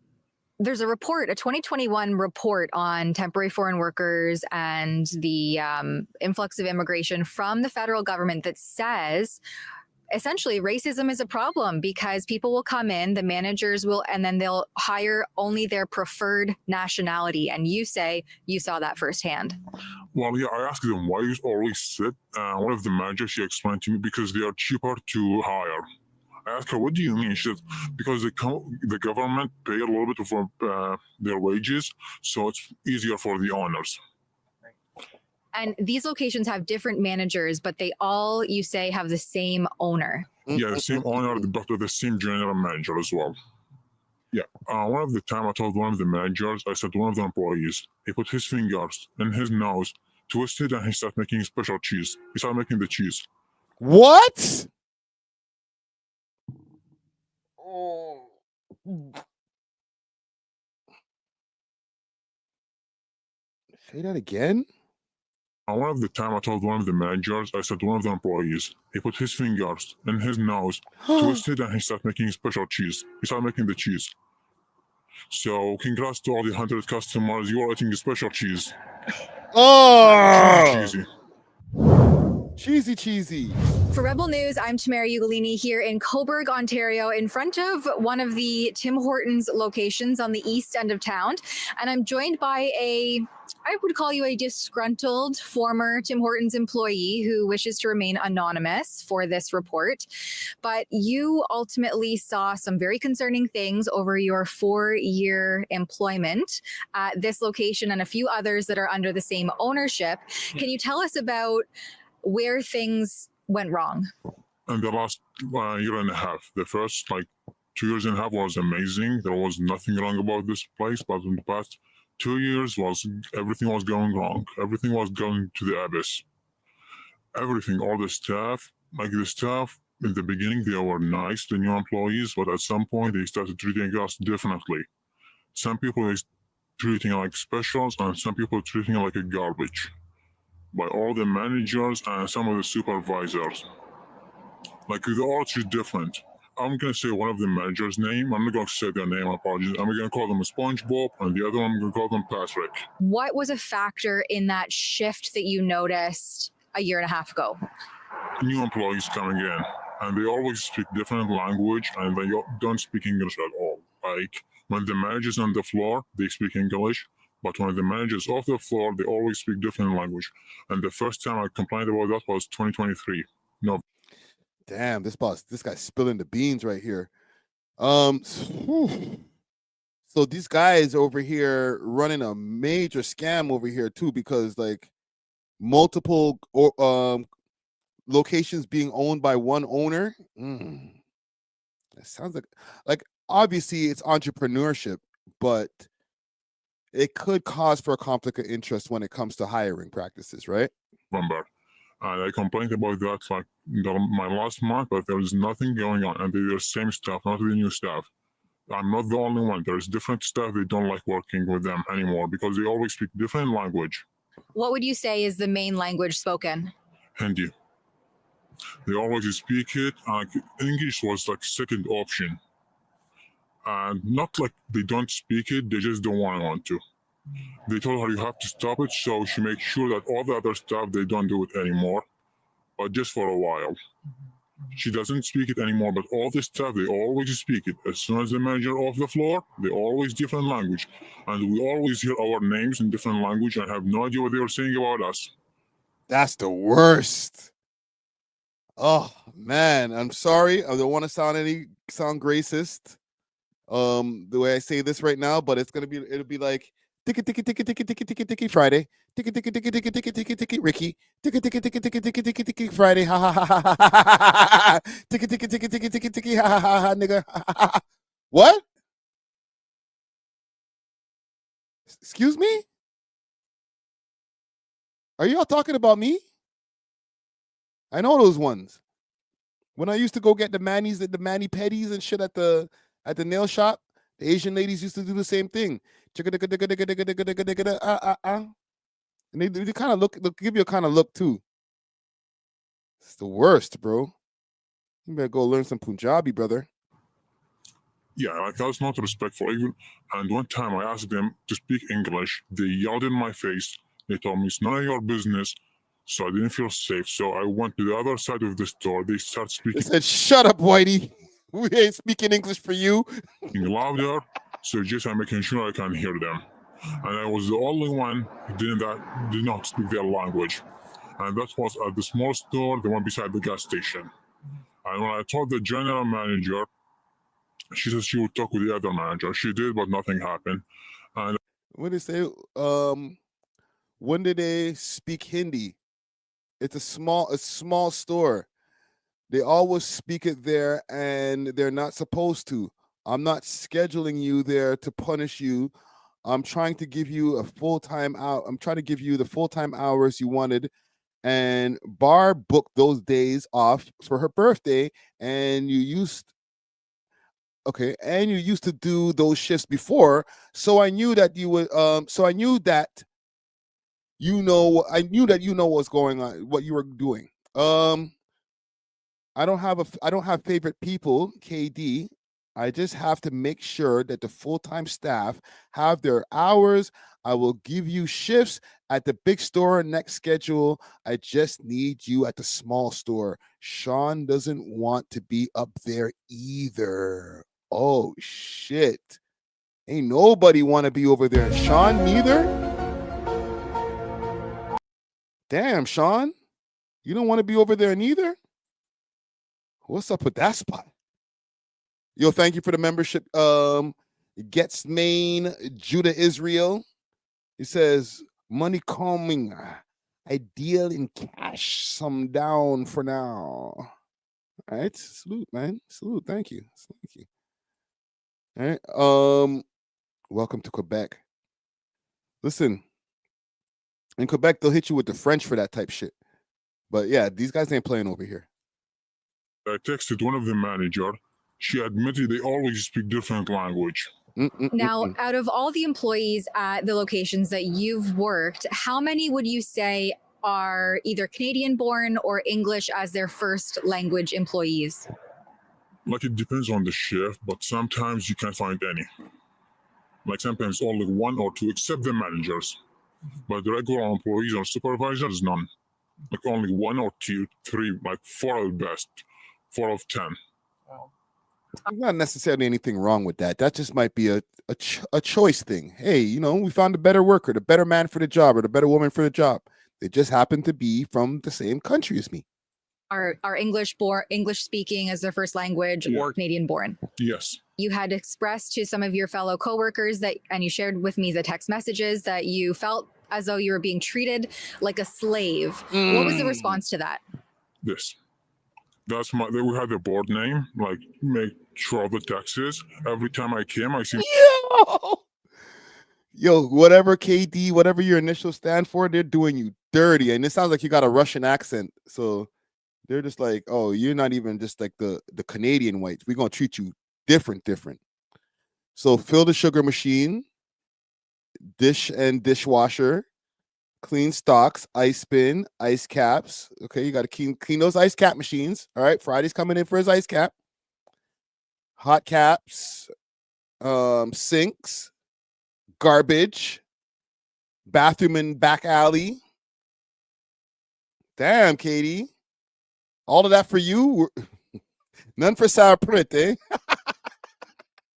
There's a report, a 2021 report on temporary foreign workers and the influx of immigration from the federal government that says essentially racism is a problem, because people will come in, the managers will, and then they'll hire only their preferred nationality. And you say you saw that firsthand. Well, yeah, I asked them, why you always sit? One of the managers, she explained to me, because they are cheaper to hire. I asked her, what do you mean? She said, because the government pay a little bit for their wages, so it's easier for the owners. And these locations have different managers, but they all, you say, have the same owner. Yeah, the same owner, but the same general manager as well. Yeah, one of the time I told one of the managers, I said to one of the employees, he put his fingers in his nose, twisted, and he started making special cheese. He started making the cheese. What? Oh. Say that again? One of the time I told one of the managers, I said to one of the employees, he put his fingers in his nose, twisted, and he started making special cheese. He started making the cheese. So congrats to all the 100 customers. You are eating the special cheese. Oh! Cheesy. Cheesy. For Rebel News, I'm Tamara Ugolini here in Cobourg, Ontario, in front of one of the Tim Hortons locations on the east end of town. And I'm joined by I would call you a disgruntled former Tim Hortons employee who wishes to remain anonymous for this report. But you ultimately saw some very concerning things over your 4-year employment at this location and a few others that are under the same ownership. Can you tell us about where things went wrong? In the last year and a half, the first 2 years and a half was amazing. There was nothing wrong about this place, but in the past 2 years everything was going wrong. Everything was going to the abyss. Everything, all the staff, in the beginning they were nice, the new employees, but at some point they started treating us differently. Some people they treating like specials, and some people treating like a garbage. By all the managers and some of the supervisors. They're all treated different. I'm going to say one of the managers' name. I'm not going to say their name, apologies. I'm going to call them SpongeBob, and the other one I'm going to call them Patrick. What was a factor in that shift that you noticed a year and a half ago? New employees coming in, and they always speak different language, and they don't speak English at all. When the manager's on the floor, they speak English. But when the managers off the floor, they always speak different language. And the first time I complained about that was 2023. No. Damn, this guy's spilling the beans right here. So these guys over here running a major scam over here too, because multiple locations being owned by one owner. That sounds like obviously it's entrepreneurship, but it could cause for a conflict of interest when it comes to hiring practices, right? November. And I complained about that my last month, but there is nothing going on. And they're the same staff, not the new staff. I'm not the only one. There's different staff. They don't like working with them anymore because they always speak different language. What would you say is the main language spoken? Hindi. They always speak it. English was second option. And not they don't speak it, they just don't want to. They told her you have to stop it, so she makes sure that all the other stuff, they don't do it anymore, but just for a while. She doesn't speak it anymore, but all this stuff, they always speak it. As soon as the manager off the floor, they always different language. And we always hear our names in different language and have no idea what they were saying about us. That's the worst. Oh, man, I'm sorry. I don't want to sound racist. The way I say this right now, but it'll be like ticky Friday, ticky Ricky, ticky Friday, ha ha ha ha ha, ticky ha ha ha ha nigga. What? Excuse me? Are y'all talking about me? I know those ones. When I used to go get the manis, the mani pedis and shit at the nail shop, the Asian ladies used to do the same thing. And they kind of look, give you a kind of look too. It's the worst, bro. You better go learn some Punjabi, brother. Yeah, like that's not respectful. Even and one time I asked them to speak English, they yelled in my face. They told me it's none of your business, so I didn't feel safe. So I went to the other side of the store. They started speaking. They said, "Shut up, Whitey. We ain't speaking English for you." Louder, so just I'm making sure I can hear them. And I was the only one who did not speak their language. And that was at the small store, the one beside the gas station. And when I told the general manager, she said she would talk with the other manager. She did, but nothing happened. And What did they say? When did they speak Hindi? It's a small store. They always speak it there, and they're not supposed to. I'm not scheduling you there to punish you. I'm trying to give you a full-time out. I'm trying to give you the full-time hours you wanted. And Bar booked those days off for her birthday, and you used to do those shifts before. So I knew that you would. So I knew that you know. I knew that you know what's going on, what you were doing. I don't have favorite people, KD. I just have to make sure that the full-time staff have their hours. I will give you shifts at the big store next schedule. I just need you at the small store. Sean doesn't want to be up there either. Oh, shit. Ain't nobody want to be over there. Sean neither? Damn, Sean. You don't want to be over there neither? What's up with that spot? Yo, thank you for the membership. Gets Maine, Judah Israel. He says, money coming. I deal in cash. Some down for now. All right. Salute, man. Salute. Thank you. Thank you. All right. Welcome to Quebec. Listen, in Quebec, they'll hit you with the French for that type shit. But yeah, these guys ain't playing over here. I texted one of the manager. She admitted they always speak different language. Now, out of all the employees at the locations that you've worked, how many would you say are either Canadian born or English as their first language employees? Like it depends on the shift, but sometimes you can't find any. Like sometimes only one or two, except the managers. But the regular employees or supervisors, none. Like only one or two, three, like 4 at best, 4 of 10. There's not necessarily anything wrong with that. That just might be a choice thing. Hey, we found a better worker, the better man for the job, or the better woman for the job. They just happen to be from the same country as me. Are English speaking as their first language or Canadian born? Yes. You had expressed to some of your fellow coworkers and you shared with me the text messages that you felt as though you were being treated like a slave. What was the response to that? This. That's we had the board name, like make sure of the taxes. Every time I came, I see. Yo, whatever KD, whatever your initials stand for, they're doing you dirty. And it sounds like you got a Russian accent. So they're just like, oh, you're not even just like the Canadian whites. We're going to treat you different. So fill the sugar machine, dish and dishwasher, clean stocks, ice bin, ice caps. Okay, you got to clean those ice cap machines. All right, Friday's coming in for his ice cap. Hot caps, sinks, garbage, bathroom and back alley. Damn, Katie. All of that for you? None for Sarah Pritt, eh?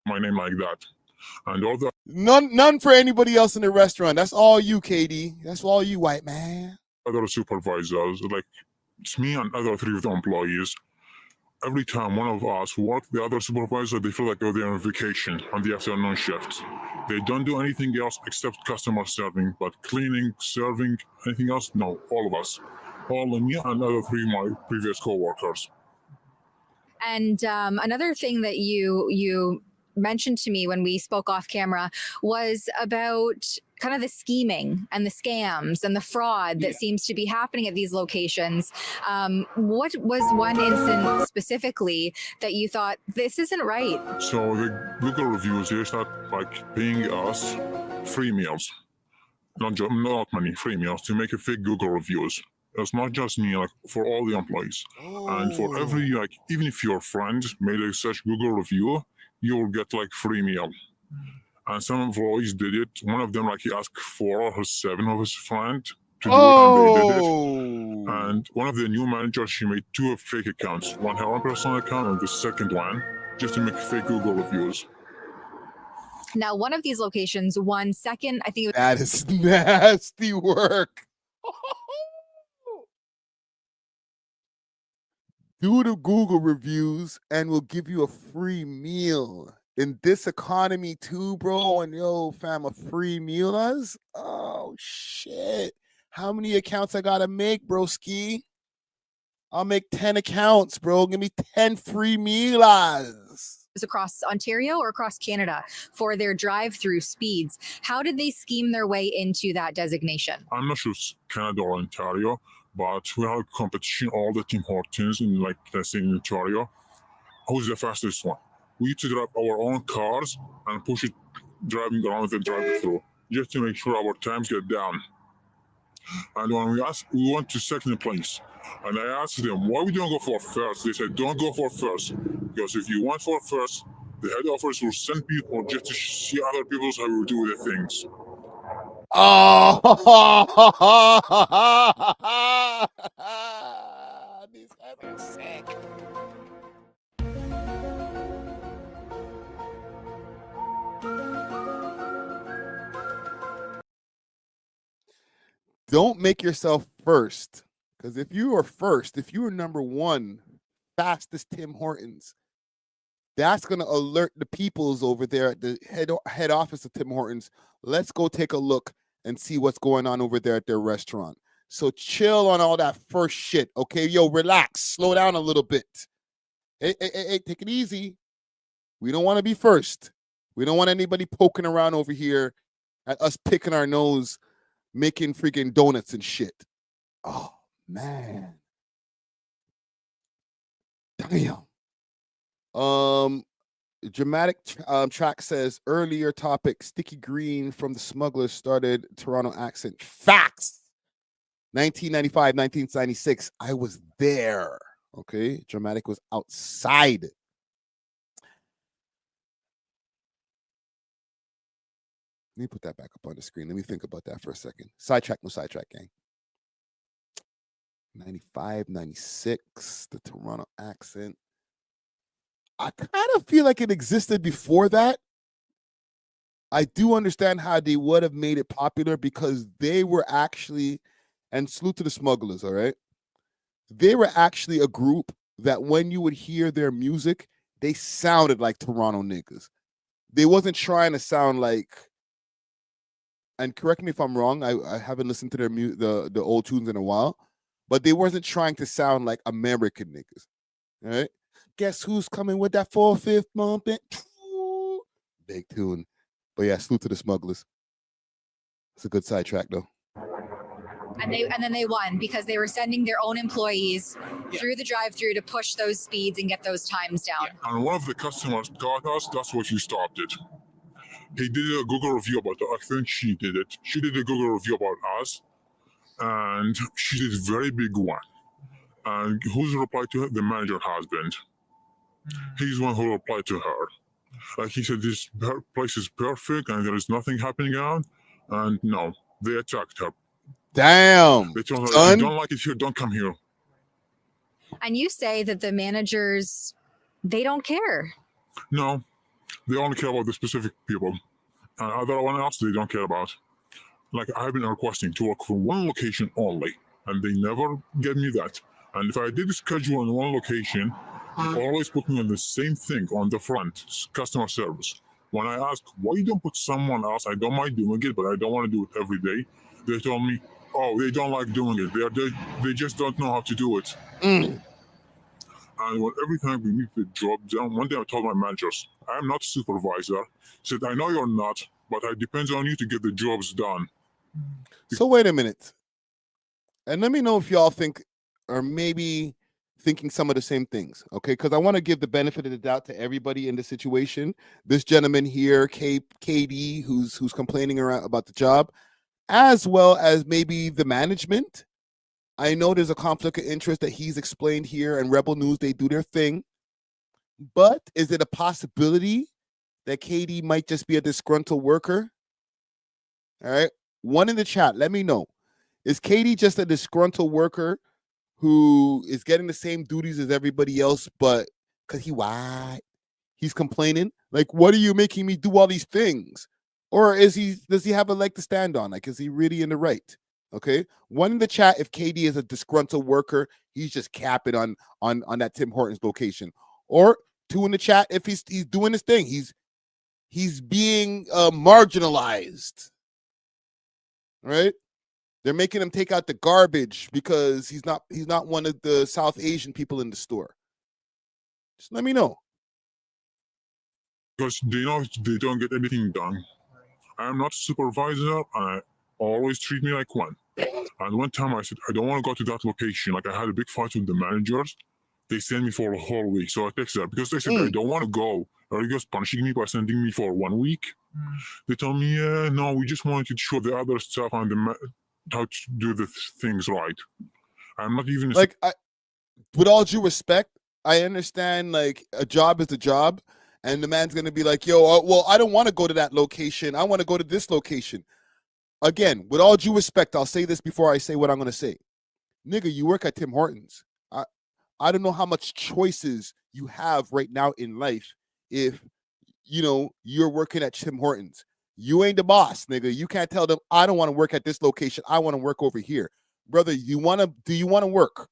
My name like that. And all the none for anybody else in the restaurant. That's all you, Katie. That's all you, white man. other supervisors, like it's me and other 3 of the employees. Every time one of us work, the other supervisor, they feel like they're on vacation on the afternoon shift. They don't do anything else except customer serving, but cleaning, serving, anything else, no, all of us. All me and other 3 of my previous co-workers. And another thing that you mentioned to me when we spoke off camera was about kind of the scheming and the scams and the fraud that seems to be happening at these locations. What was one instance specifically that you thought, this isn't right? So the Google reviews, they start like paying us free meals, not money, free meals to make a fake Google reviews. It's not just me, like for all the employees. And for every, like, even if your friend made a such Google review, you will get like free meal. And some employees did it. One of them, like, he asked 4 or 7 of his friends to do it, and they did it. And one of the new managers, she made 2 fake accounts, one her own personal account and the second one, just to make fake Google reviews. Now, one of these locations, one second, I think it was— That is nasty work. Do the Google reviews and we'll give you a free meal. In this economy too, bro, and yo, fam, a free meal us? Oh, shit. How many accounts I gotta make, broski? I'll make 10 accounts, bro. Give me 10 free meals. across Ontario or across Canada for their drive-through speeds. How did they scheme their way into that designation? I'm not sure it's Canada or Ontario, but we have a competition, all the Tim Hortons in, like, let's say in Ontario. Who's the fastest one? We used to drive our own cars and push it driving around the drive-through just to make sure our times get down. And when we went to second place. And I asked them, why we don't go for first? They said, don't go for first. Because if you went for first, the head office will send people just to see other people how you do the things. Oh, these guys are sick. Don't make yourself first, because if you are first, if you are number one, fastest Tim Hortons, that's going to alert the peoples over there at the head office of Tim Hortons. Let's go take a look and see what's going on over there at their restaurant. So chill on all that first shit, okay? Yo, relax, slow down a little bit. Hey, take it easy. We don't want to be first. We don't want anybody poking around over here at us picking our nose, making freaking donuts and shit. Oh, man. Damn. Dramatic track says, earlier topic, Sticky Green from the Smugglers started Toronto accent. Facts. 1995, 1996. I was there. Okay. Dramatic was outside. Let me put that back up on the screen. Let me think about that for a second. Sidetrack, no sidetrack, gang. 95, 96, the Toronto accent. I kind of feel like it existed before that. I do understand how they would have made it popular because they were actually, and salute to the Smugglers, all right? They were actually a group that when you would hear their music, they sounded like Toronto niggas. They wasn't trying to sound like, and correct me if I'm wrong, I haven't listened to their the old tunes in a while, but they wasn't trying to sound like American niggas, all right? Guess who's coming with that 4/5 bumping? Big tune. But yeah, salute to the Smugglers. It's a good sidetrack though. And then they won because they were sending their own employees through the drive-through to push those speeds and get those times down. And one of the customers got us, that's why she stopped it. He did a Google review about it. I think she did it. She did a Google review about us, and she did a very big one. And who's replied to her? The manager husband. He's the one who replied to her. Like he said, this place is perfect and there is nothing happening out. And no, they attacked her. Damn. They told her, son. if you don't like it here, don't come here. And you say that the managers, they don't care. No, they only care about the specific people. And everyone else they don't care about. Like I've been requesting to work for one location only, and they never gave me that. And if I did schedule in one location, they always put me on the same thing on the front, customer service. When I ask why you don't put someone else, I don't mind doing it, but I don't want to do it every day. They told me, oh, they don't like doing it. They just don't know how to do it. And every time we meet the job done, one day I told my managers, I'm not supervisor. He said, I know you're not, but it depends on you to get the jobs done. So wait a minute. And let me know if y'all think, or maybe thinking some of the same things, okay? Because I want to give the benefit of the doubt to everybody in the situation. This gentleman here, KD, who's complaining around about the job, as well as maybe the management. I know there's a conflict of interest that he's explained here, and Rebel News, they do their thing. But is it a possibility that KD might just be a disgruntled worker? All right. One in the chat, let me know. Is KD just a disgruntled worker who is getting the same duties as everybody else, but because he's complaining? Like, what are you making me do all these things? Or does he have a leg to stand on? Like, is he really in the right? Okay. One in the chat, if KD is a disgruntled worker, he's just capping on that Tim Hortons location. Or two in the chat, if he's doing his thing, he's being marginalized. Right? They're making him take out the garbage because he's not one of the South Asian people in the store. Just let me know. Because they know they don't get anything done. I'm not a supervisor, and I always treat me like one. And one time I said, I don't want to go to that location. Like, I had a big fight with the managers. They sent me for a whole week. So I texted them because they said, I don't want to go. Are you guys punishing me by sending me for 1 week? They told me, yeah, no, we just wanted to show the other stuff and how to do the things right. I'm not even like, with all due respect, I understand like a job is a job, and the man's gonna be like, yo, well, I don't want to go to that location. I want to go to this location. Again, with all due respect, I'll say this before I say what I'm gonna say. Nigga, you work at Tim Hortons. I don't know how much choices you have right now in life if you're working at Tim Hortons. You ain't the boss, nigga. You can't tell them, I don't want to work at this location. I want to work over here. Brother, do you want to work?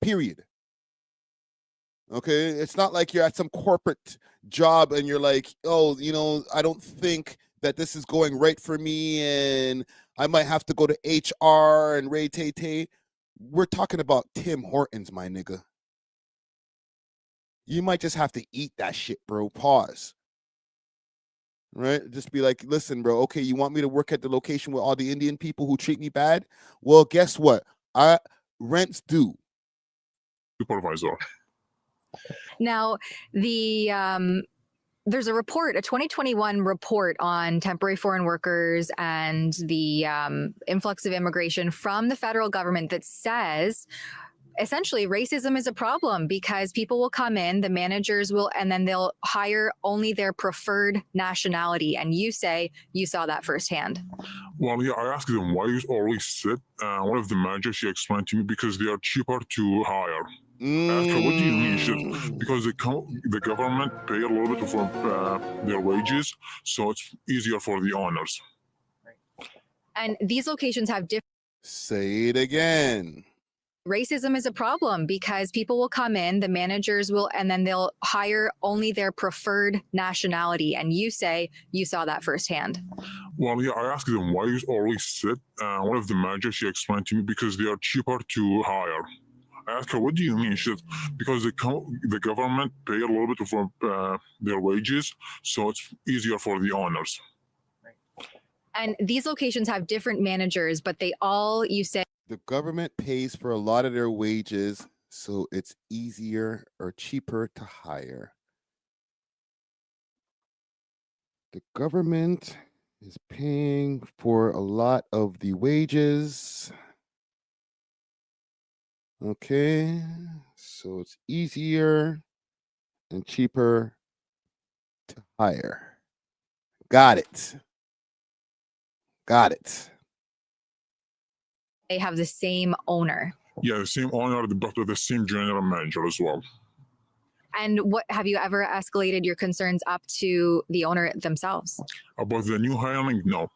Period. Okay? It's not like you're at some corporate job and you're like, oh, I don't think that this is going right for me and I might have to go to HR and Ray Tay. We're talking about Tim Hortons, my nigga. You might just have to eat that shit, bro. Pause. Right? Just be like, listen, bro, okay, you want me to work at the location with all the Indian people who treat me bad? Well, guess what? Rent's due. Supervisor. Now, there's a report, a 2021 report on temporary foreign workers and the influx of immigration from the federal government that says essentially racism is a problem because people will come in, the managers will, and then they'll hire only their preferred nationality. And you say you saw that firsthand. Well, yeah, I asked them why you always sit. One of the managers, she explained to me because they are cheaper to hire. After, what do you mean? She said, because the government pay a little bit for their wages, so it's easier for the owners. And these locations have different. Say it again. Racism is a problem because people will come in, the managers will, and then they'll hire only their preferred nationality. And you say you saw that firsthand. Well, yeah, I asked them why you always sit. One of the managers, she explained to me because they are cheaper to hire. I asked her, what do you mean? She said, because the government pay a little bit for their wages, so it's easier for the owners. And these locations have different managers, but they all, you say, the government pays for a lot of their wages, so it's easier or cheaper to hire. The government is paying for a lot of the wages. Okay, so it's easier and cheaper to hire. Got it. Got it. They have the same owner. Yeah, the same owner, but the same general manager as well. And what have you ever escalated your concerns up to the owner themselves? About the new hiring, no.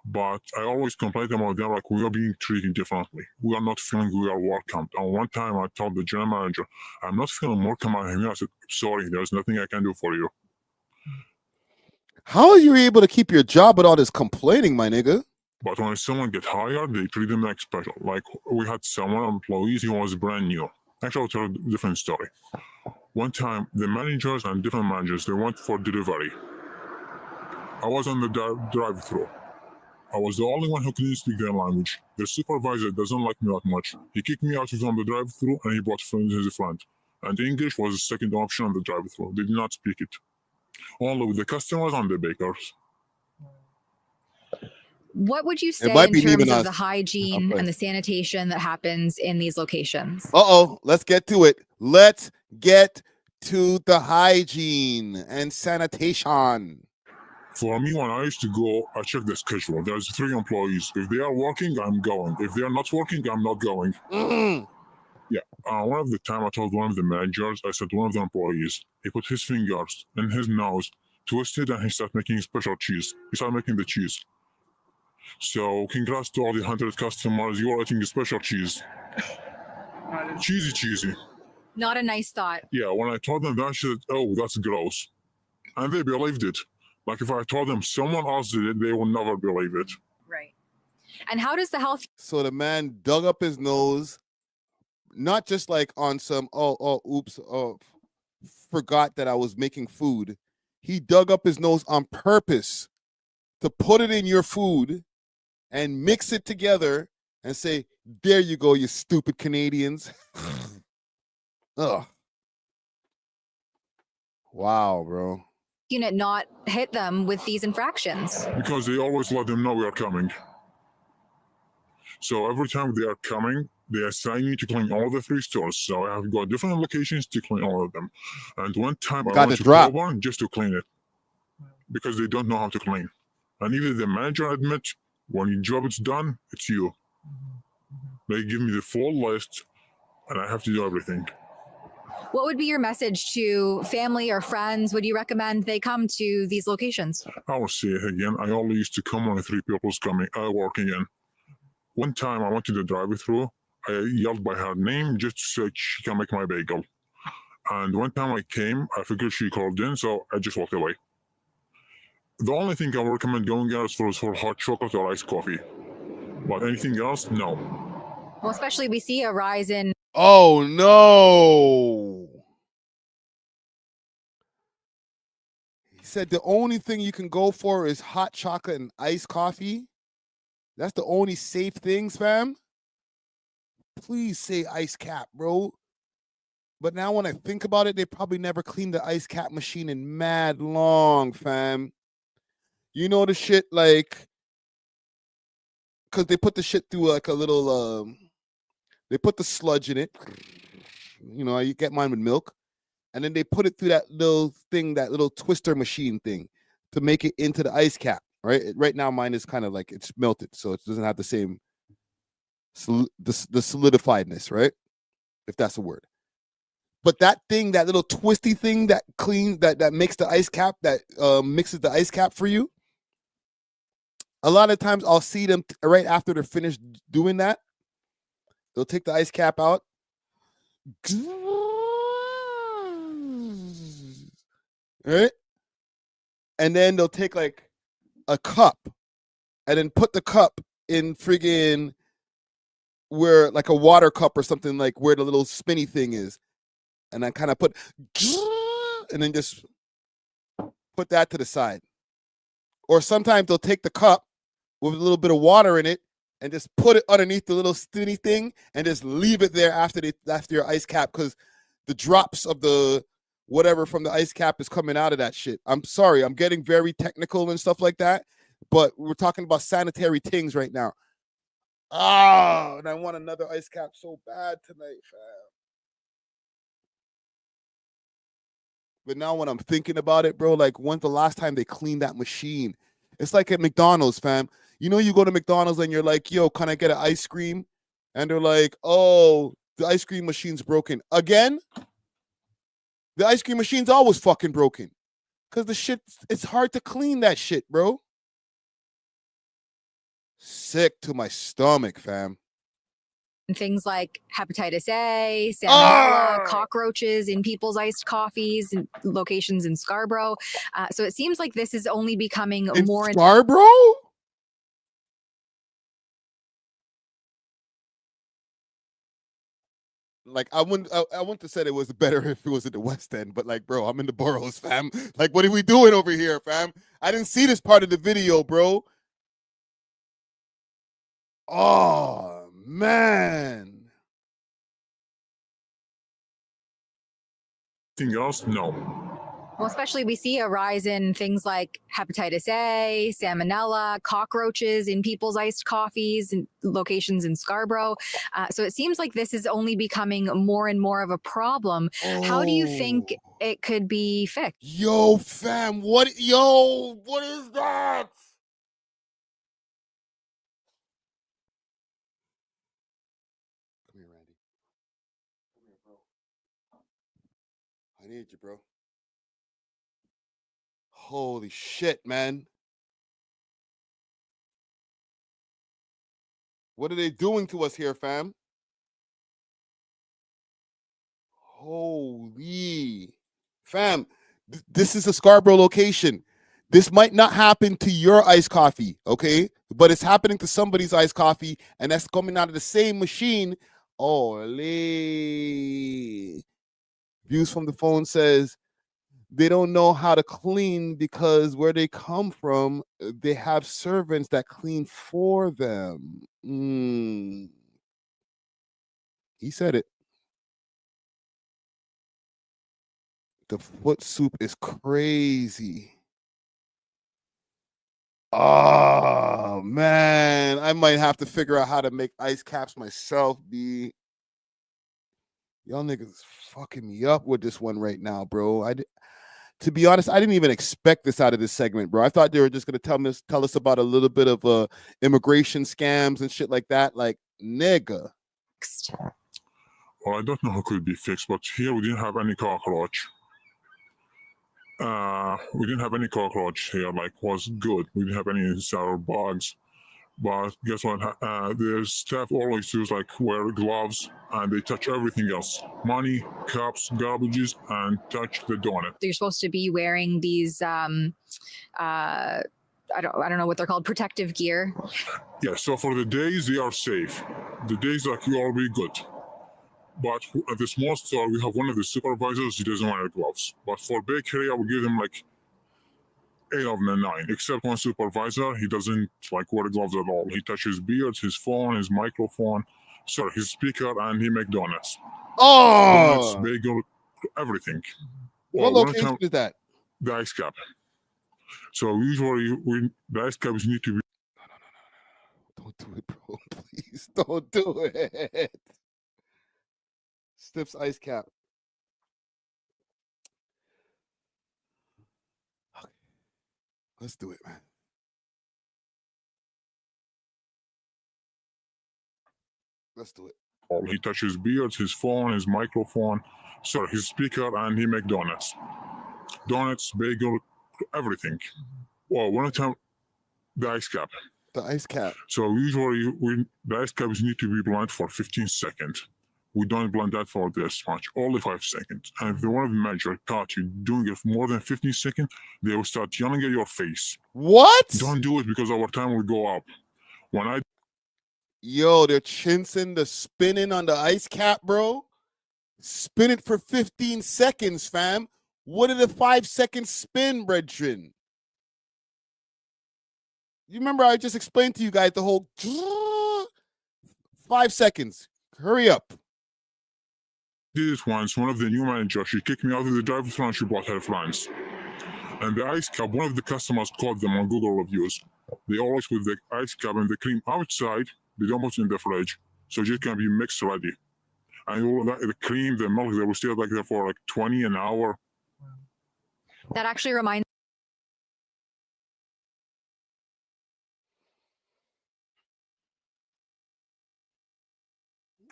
But I always complain about them, like we are being treated differently. We are not feeling we are welcomed. And one time I told the general manager, I'm not feeling welcome out here. I said, sorry, there's nothing I can do for you. How are you able to keep your job with all this complaining, my nigga? But when someone get hired, they treat them like special. Like we had someone employees, he was brand new. Actually, I'll tell a different story. One time, the managers and different managers, they went for delivery. I was on the drive-thru. I was the only one who couldn't speak their language. The supervisor doesn't like me that much. He kicked me out from the drive-thru and he brought his friend. And English was the second option on the drive-thru. They did not speak it. Only with the customers and the bakers. What would you It say might in be terms leaving of us. the hygiene Okay. and the sanitation that happens in these locations? Let's get to it. Let's get to the hygiene and sanitation. For me, when I used to go, I check the schedule. There's 3 employees. If they are working, I'm going. If they are not working, I'm not going. Yeah. One of the time I told one of the managers, I said one of the employees, he put his fingers in his nose, twisted, and he started making special cheese. He started making the cheese. So congrats to all the 100 customers. You are eating a special cheese. Cheesy. Not a nice thought. Yeah, when I told them that, I said, oh, that's gross. And they believed it. Like if I told them someone else did it, they will never believe it. Right. And how does the health... So the man dug up his nose, not just like on some, forgot that I was making food. He dug up his nose on purpose to put it in your food and mix it together and say, there you go, you stupid Canadians. Ugh. Wow, bro. unit not hit them with these infractions? Because they always let them know we are coming. So every time they are coming, they assign me to clean all the 3 stores. So I have got different locations to clean all of them. And one time I went to Coburn just to clean it. Because they don't know how to clean. And even the manager admits, when your job is done, it's you. They give me the full list, and I have to do everything. What would be your message to family or friends? Would you recommend they come to these locations? I will say it again. I only used to come when 3 people's coming, working in. One time I went to the drive-thru. I yelled by her name just so she can make my bagel. And one time I came, I figured she called in, so I just walked away. The only thing I would recommend going out is for hot chocolate or iced coffee. But anything else, no. Well, especially we see a rise in... Oh, no. He said the only thing you can go for is hot chocolate and iced coffee. That's the only safe things, fam. Please say ice cap, bro. But now when I think about it, they probably never cleaned the ice cap machine in mad long, fam. You know the shit, like, because they put the shit through like a little, they put the sludge in it. You know, you get mine with milk. And then they put it through that little thing, that little twister machine thing to make it into the ice cap, right? Right now, mine is kind of like it's melted, so it doesn't have the same, the solidifiedness, right? If that's a word. But that thing, that little twisty thing that that makes the ice cap, that mixes the ice cap for you. A lot of times I'll see them right after they're finished doing that. They'll take the ice cap out. Right? And then they'll take like a cup and then put the cup in friggin' where like a water cup or something, like where the little spinny thing is. And I kind of put, and then just put that to the side. Or sometimes they'll take the cup with a little bit of water in it and just put it underneath the little spinny thing and just leave it there after your ice cap, because the drops of the whatever from the ice cap is coming out of that shit. I'm sorry, I'm getting very technical and stuff like that, but we're talking about sanitary things right now. Oh, and I want another ice cap so bad tonight, fam. But now when I'm thinking about it, bro, like when's the last time they cleaned that machine? It's like at McDonald's, fam. You know, you go to McDonald's and you're like, yo, can I get an ice cream? And they're like, oh, the ice cream machine's broken. Again? The ice cream machine's always fucking broken. Because the shit, it's hard to clean that shit, bro. Sick to my stomach, fam. And things like hepatitis A, salmonella, cockroaches in people's iced coffees, and locations in Scarborough. So it seems like this is only becoming more... Scarborough? Like I wouldn't have said it was better if it was at the West End, but like, bro, I'm in the boroughs, fam. Like, what are we doing over here, fam? I didn't see this part of the video, bro. Oh man. Anything else? No. Well, especially we see a rise in things like hepatitis A, salmonella, cockroaches in people's iced coffees and locations in Scarborough. So it seems like this is only becoming more and more of a problem. How do you think it could be fixed? Yo, fam, what is that? Come here, Randy. Come here, bro. I need you, bro. Holy shit, man. What are they doing to us here, fam? Holy. Fam, this is a Scarborough location. This might not happen to your iced coffee, okay? But it's happening to somebody's iced coffee, and that's coming out of the same machine. Holy. Views from the phone says, they don't know how to clean because where they come from, they have servants that clean for them. He said it. The foot soup is crazy. Oh, man. I might have to figure out how to make ice caps myself, B. Y'all niggas fucking me up with this one right now, bro. To be honest, I didn't even expect this out of this segment, bro. I thought they were just gonna tell us about a little bit of immigration scams and shit like that. Like, nigga. Well, I don't know how it could be fixed, but here we didn't have any cockroach. We didn't have any cockroach here, like, was good. We didn't have any sour bugs. But guess what? The staff always use, like, wear gloves, and they touch everything else. Money, cups, garbages, and touch the donut. You're supposed to be wearing these, I don't know what they're called, protective gear. Yeah, so for the days, they are safe. The days, like, you all be good. But at the small store, we have one of the supervisors, he doesn't wear gloves. But for bakery, I will give them, like, 8 of the 9, except one supervisor. He doesn't like wear gloves at all. He touches beards, his phone, his microphone, his speaker, and he make donuts. Oh, donuts, bagel, everything. What location is that? The ice cap. So usually, the ice caps need to be. No. Don't do it, bro. Please don't do it. Stips ice cap. Let's do it, man. Let's do it. He touches beards, his phone, his microphone, his speaker, and he make donuts. Donuts, bagel, everything. Well, one time, the ice cap. The ice cap. So usually, the ice caps need to be blended for 15 seconds. We don't blend that for this much, only 5 seconds. And if the one of the manager caught you doing it for more than 15 seconds, they will start yelling at your face. What? Don't do it because our time will go up. Yo, they're chinsing the spinning on the ice cap, bro. Spin it for 15 seconds, fam. What are the 5-second spin, brethren? You remember I just explained to you guys the whole 5 seconds. Hurry up. Did it once, one of the new managers, she kicked me out of the driver's line, she bought her friends. And the ice cap, one of the customers called them on Google reviews. They always put the ice cap and the cream outside, they don't put it in the fridge. So it just can be mixed ready. And all that, the cream, the milk, they will stay like there for like 20 an hour. That actually reminds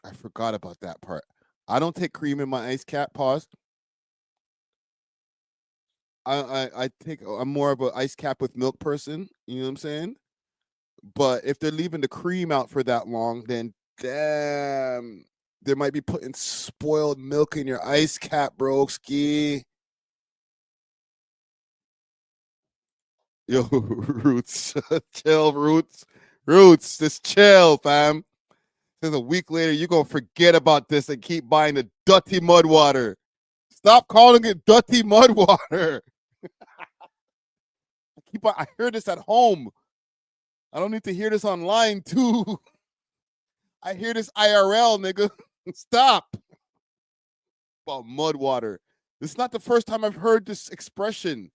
I forgot about that part. I don't take cream in my ice cap. Pause. I'm more of an ice cap with milk person. You know what I'm saying? But if they're leaving the cream out for that long, then damn, they might be putting spoiled milk in your ice cap, bro. Ski. Yo, Roots, chill, Roots, just chill, fam. Says a week later, you're going to forget about this and keep buying the dirty mud water. Stop calling it dirty mud water. I hear this at home. I don't need to hear this online, too. I hear this IRL, nigga. Stop. About mud water. This is not the first time I've heard this expression.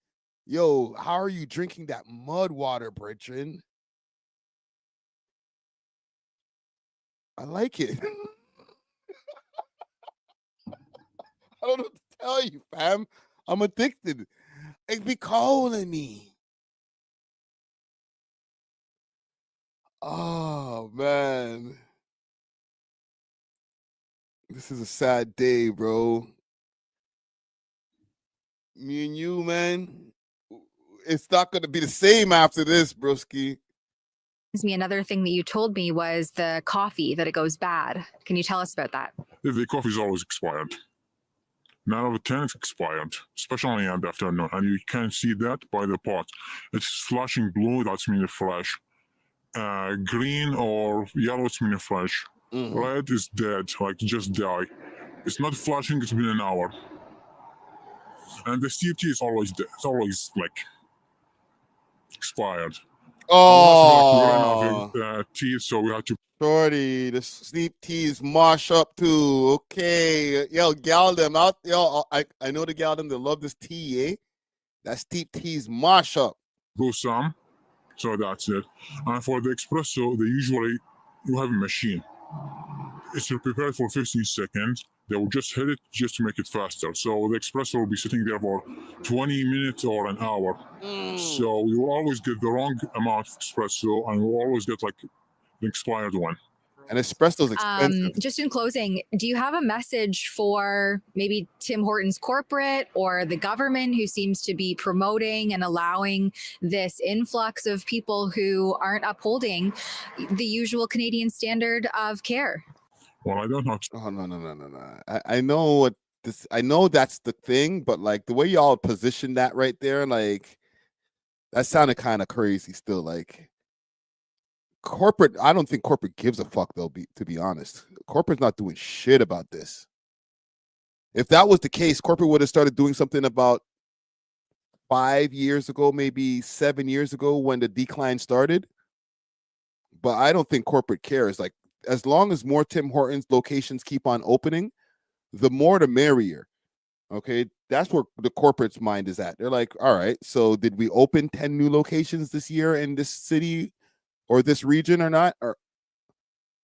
Yo, how are you drinking that mud water, Bridget? I like it. I don't know what to tell you, fam. I'm addicted. It be calling me. Oh, man. This is a sad day, bro. Me and you, man. It's not going to be the same after this, broski. Me, another thing that you told me was the coffee, that it goes bad. Can you tell us about that? The coffee is always expired. 9 out of 10 is expired, especially in the afternoon, and you can see that by the pot. It's flashing blue, that's meaning fresh. Green or yellow, it's meaning fresh. Red is dead, like just die. It's not flashing, it's been an hour. And the steep tea is always dead. It's always like expired. Oh, we ran out of tea, so we had to. Shorty, the sleep tea is mash up too. Okay, yo, gal them out. Yo, I know the gal them that love this tea, eh? That steep tea is mash up. Go some, so that's it. And for the espresso, you have a machine. It's prepared for 15 seconds. They will just hit it just to make it faster. So the espresso will be sitting there for 20 minutes or an hour. So you will always get the wrong amount of espresso, and you will always get like the expired one. And espresso's expensive. Just in closing, do you have a message for maybe Tim Hortons corporate or the government who seems to be promoting and allowing this influx of people who aren't upholding the usual Canadian standard of care? Well, I don't know. Oh, no. I know what this. I know that's the thing, but like the way y'all position that right there, like that sounded kind of crazy. Still, like corporate. I don't think corporate gives a fuck though. To be honest, corporate's not doing shit about this. If that was the case, corporate would have started doing something about 5 years ago, maybe 7 years ago when the decline started. But I don't think corporate cares. Like, as long as more Tim Hortons locations keep on opening, the more the merrier. Okay, that's where the corporate's mind is at. They're like, all right, so did we open 10 new locations this year in this city or this region or not? Or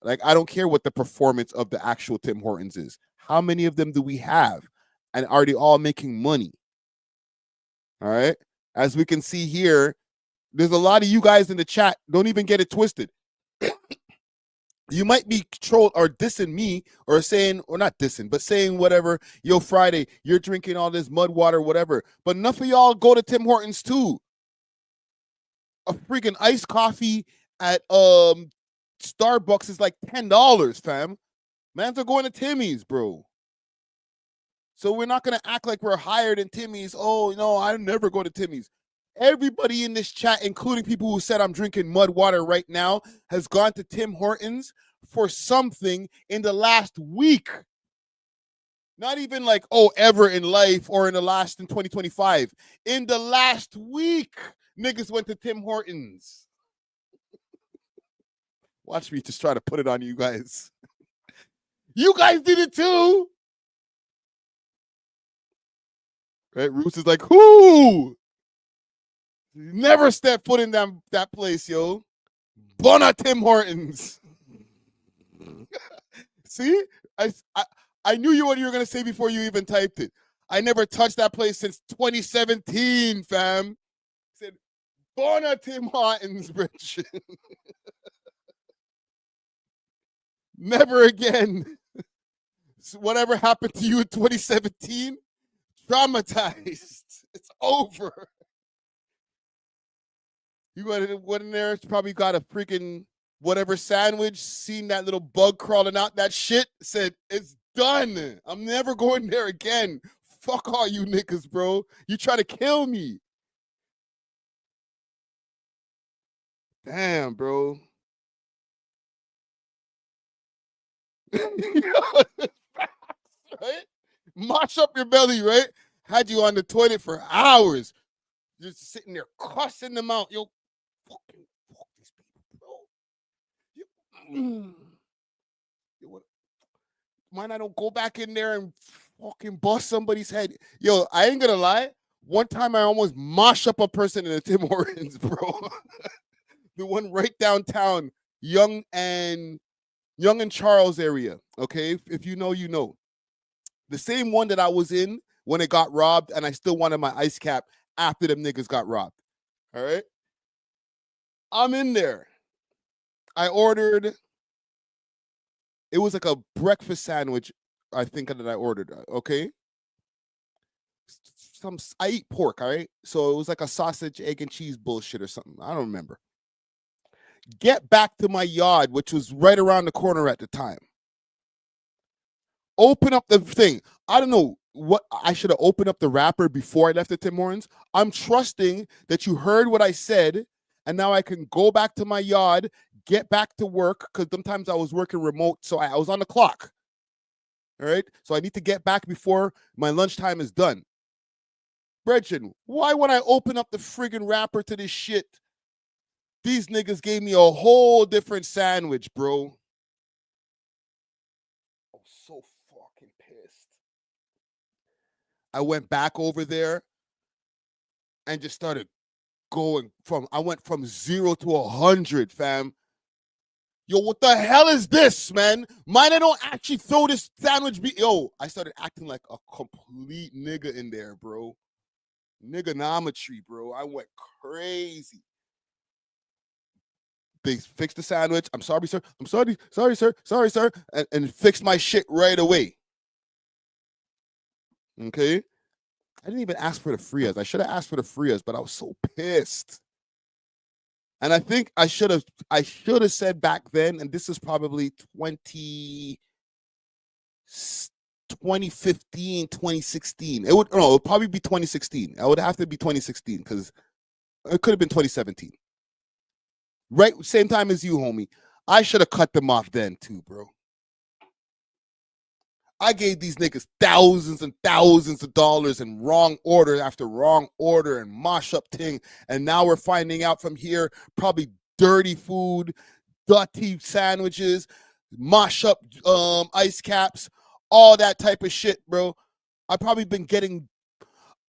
like, I don't care what the performance of the actual Tim Hortons is. How many of them do we have? And are they all making money? All right. As we can see here, there's a lot of you guys in the chat. Don't even get it twisted. You might be trolled or dissing me or saying, or not dissing, but saying whatever, yo, Friday, you're drinking all this mud water, whatever. But enough of y'all go to Tim Hortons too. A freaking iced coffee at Starbucks is like $10, fam. Mans are going to Timmy's, bro. So we're not going to act like we're higher than Timmy's. Oh, no, I never go to Timmy's. Everybody in this chat, including people who said I'm drinking mud water right now, has gone to Tim Hortons for something in the last week. Not even like, oh, ever in life or in 2025. In the last week, niggas went to Tim Hortons. Watch me just try to put it on you guys. You guys did it too. Right? Roots is like, who? Never step foot in that place, yo. Bona Tim Hortons. See? I knew what you were going to say before you even typed it. I never touched that place since 2017, fam. Said, Bona Tim Hortons, Rich. Never again. Whatever happened to you in 2017, traumatized. It's over. You went in there, probably got a freaking whatever sandwich, seen that little bug crawling out that shit, said, it's done. I'm never going there again. Fuck all you niggas, bro. You try to kill me. Damn, bro. Right? Mash up your belly, right? Had you on the toilet for hours, just sitting there cussing them out. Yo, fucking fuck these people, bro. Yo, what? Why I don't go back in there and fucking bust somebody's head? Yo, I ain't gonna lie. One time I almost mosh up a person in a Tim Hortons, bro. The one right downtown, Young and Charles area. Okay, if you know, you know. The same one that I was in when it got robbed, and I still wanted my ice cap after them niggas got robbed. All right. I'm in there. I ordered, it was like a breakfast sandwich, I think, that I ordered. Okay. I eat pork, all right? So it was like a sausage, egg, and cheese bullshit or something. I don't remember. Get back to my yard, which was right around the corner at the time. Open up the thing. I don't know what I should have opened up the wrapper before I left the Tim Hortons. I'm trusting that you heard what I said, and now I can go back to my yard, get back to work, because sometimes I was working remote, so I was on the clock. All right? So I need to get back before my lunchtime is done. Brethren, why when I open up the friggin' wrapper to this shit, these niggas gave me a whole different sandwich, bro? I'm so fucking pissed. I went back over there and just started going I went from 0 to 100, fam. Yo, what the hell is this, man? Mine, I don't actually throw this sandwich. Yo, I started acting like a complete nigga in there, bro. Niggonometry, bro. I went crazy. They fixed the sandwich. I'm sorry, sir. I'm sorry, sir. And fixed my shit right away. Okay? I didn't even ask for the Frias. I should have asked for the Frias, but I was so pissed. And I think I should have said back then, and this is probably 2015, 2016. It would probably be 2016. I would have to be 2016 because it could have been 2017. Right, same time as you, homie. I should have cut them off then too, bro. I gave these niggas thousands and thousands of dollars in wrong order after wrong order and mosh up thing, and now we're finding out from here probably dirty food, dirty sandwiches, mosh up ice caps, all that type of shit, bro. I've probably been getting,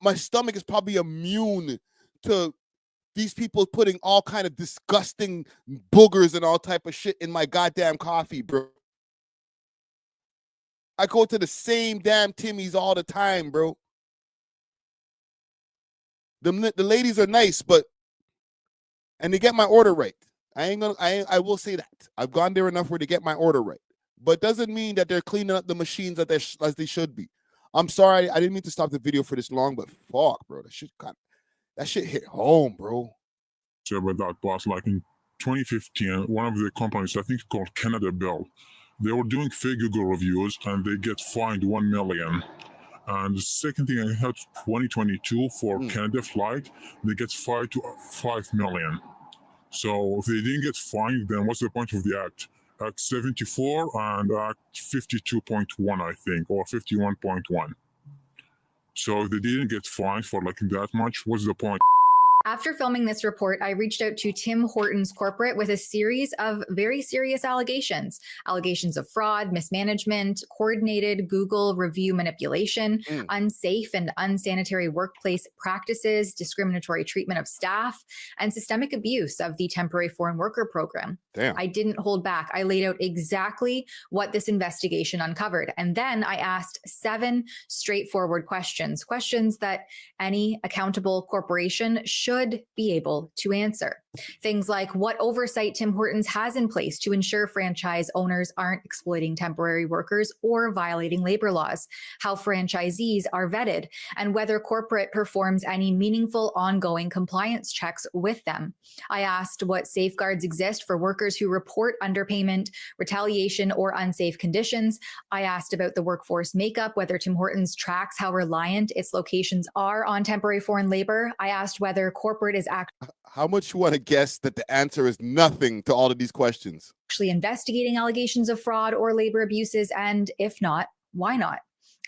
my stomach is probably immune to these people putting all kind of disgusting boogers and all type of shit in my goddamn coffee, bro. I go to the same damn Timmy's all the time, bro. The ladies are nice, and they get my order right. I will say that. I've gone there enough where they get my order right. But doesn't mean that they're cleaning up the machines as they should be. I'm sorry, I didn't mean to stop the video for this long, but fuck, bro. That shit hit home, bro. So about that, boss, like in 2015, one of the companies, I think called A.W.O.L, they were doing fake Google reviews and they get fined $1 million. And the second thing I had 2022 for Canada flight, they get fined to $5 million. So if they didn't get fined, then what's the point of the act? Act 74 and Act 52.1, I think, or 51.1. So if they didn't get fined for like that much, what's the point? After filming this report, I reached out to Tim Hortons corporate with a series of very serious allegations. Allegations of fraud, mismanagement, coordinated Google review manipulation, unsafe and unsanitary workplace practices, discriminatory treatment of staff, and systemic abuse of the temporary foreign worker program. Damn. I didn't hold back. I laid out exactly what this investigation uncovered. And then I asked 7 straightforward questions that any accountable corporation should be able to answer. Things like what oversight Tim Hortons has in place to ensure franchise owners aren't exploiting temporary workers or violating labor laws, how franchisees are vetted, and whether corporate performs any meaningful ongoing compliance checks with them. I asked what safeguards exist for workers who report underpayment, retaliation, or unsafe conditions. I asked about the workforce makeup, whether Tim Hortons tracks how reliant its locations are on temporary foreign labor. I asked whether corporate is How much you want to guess that the answer is nothing to all of these questions. Actually investigating allegations of fraud or labor abuses? And if not, why not?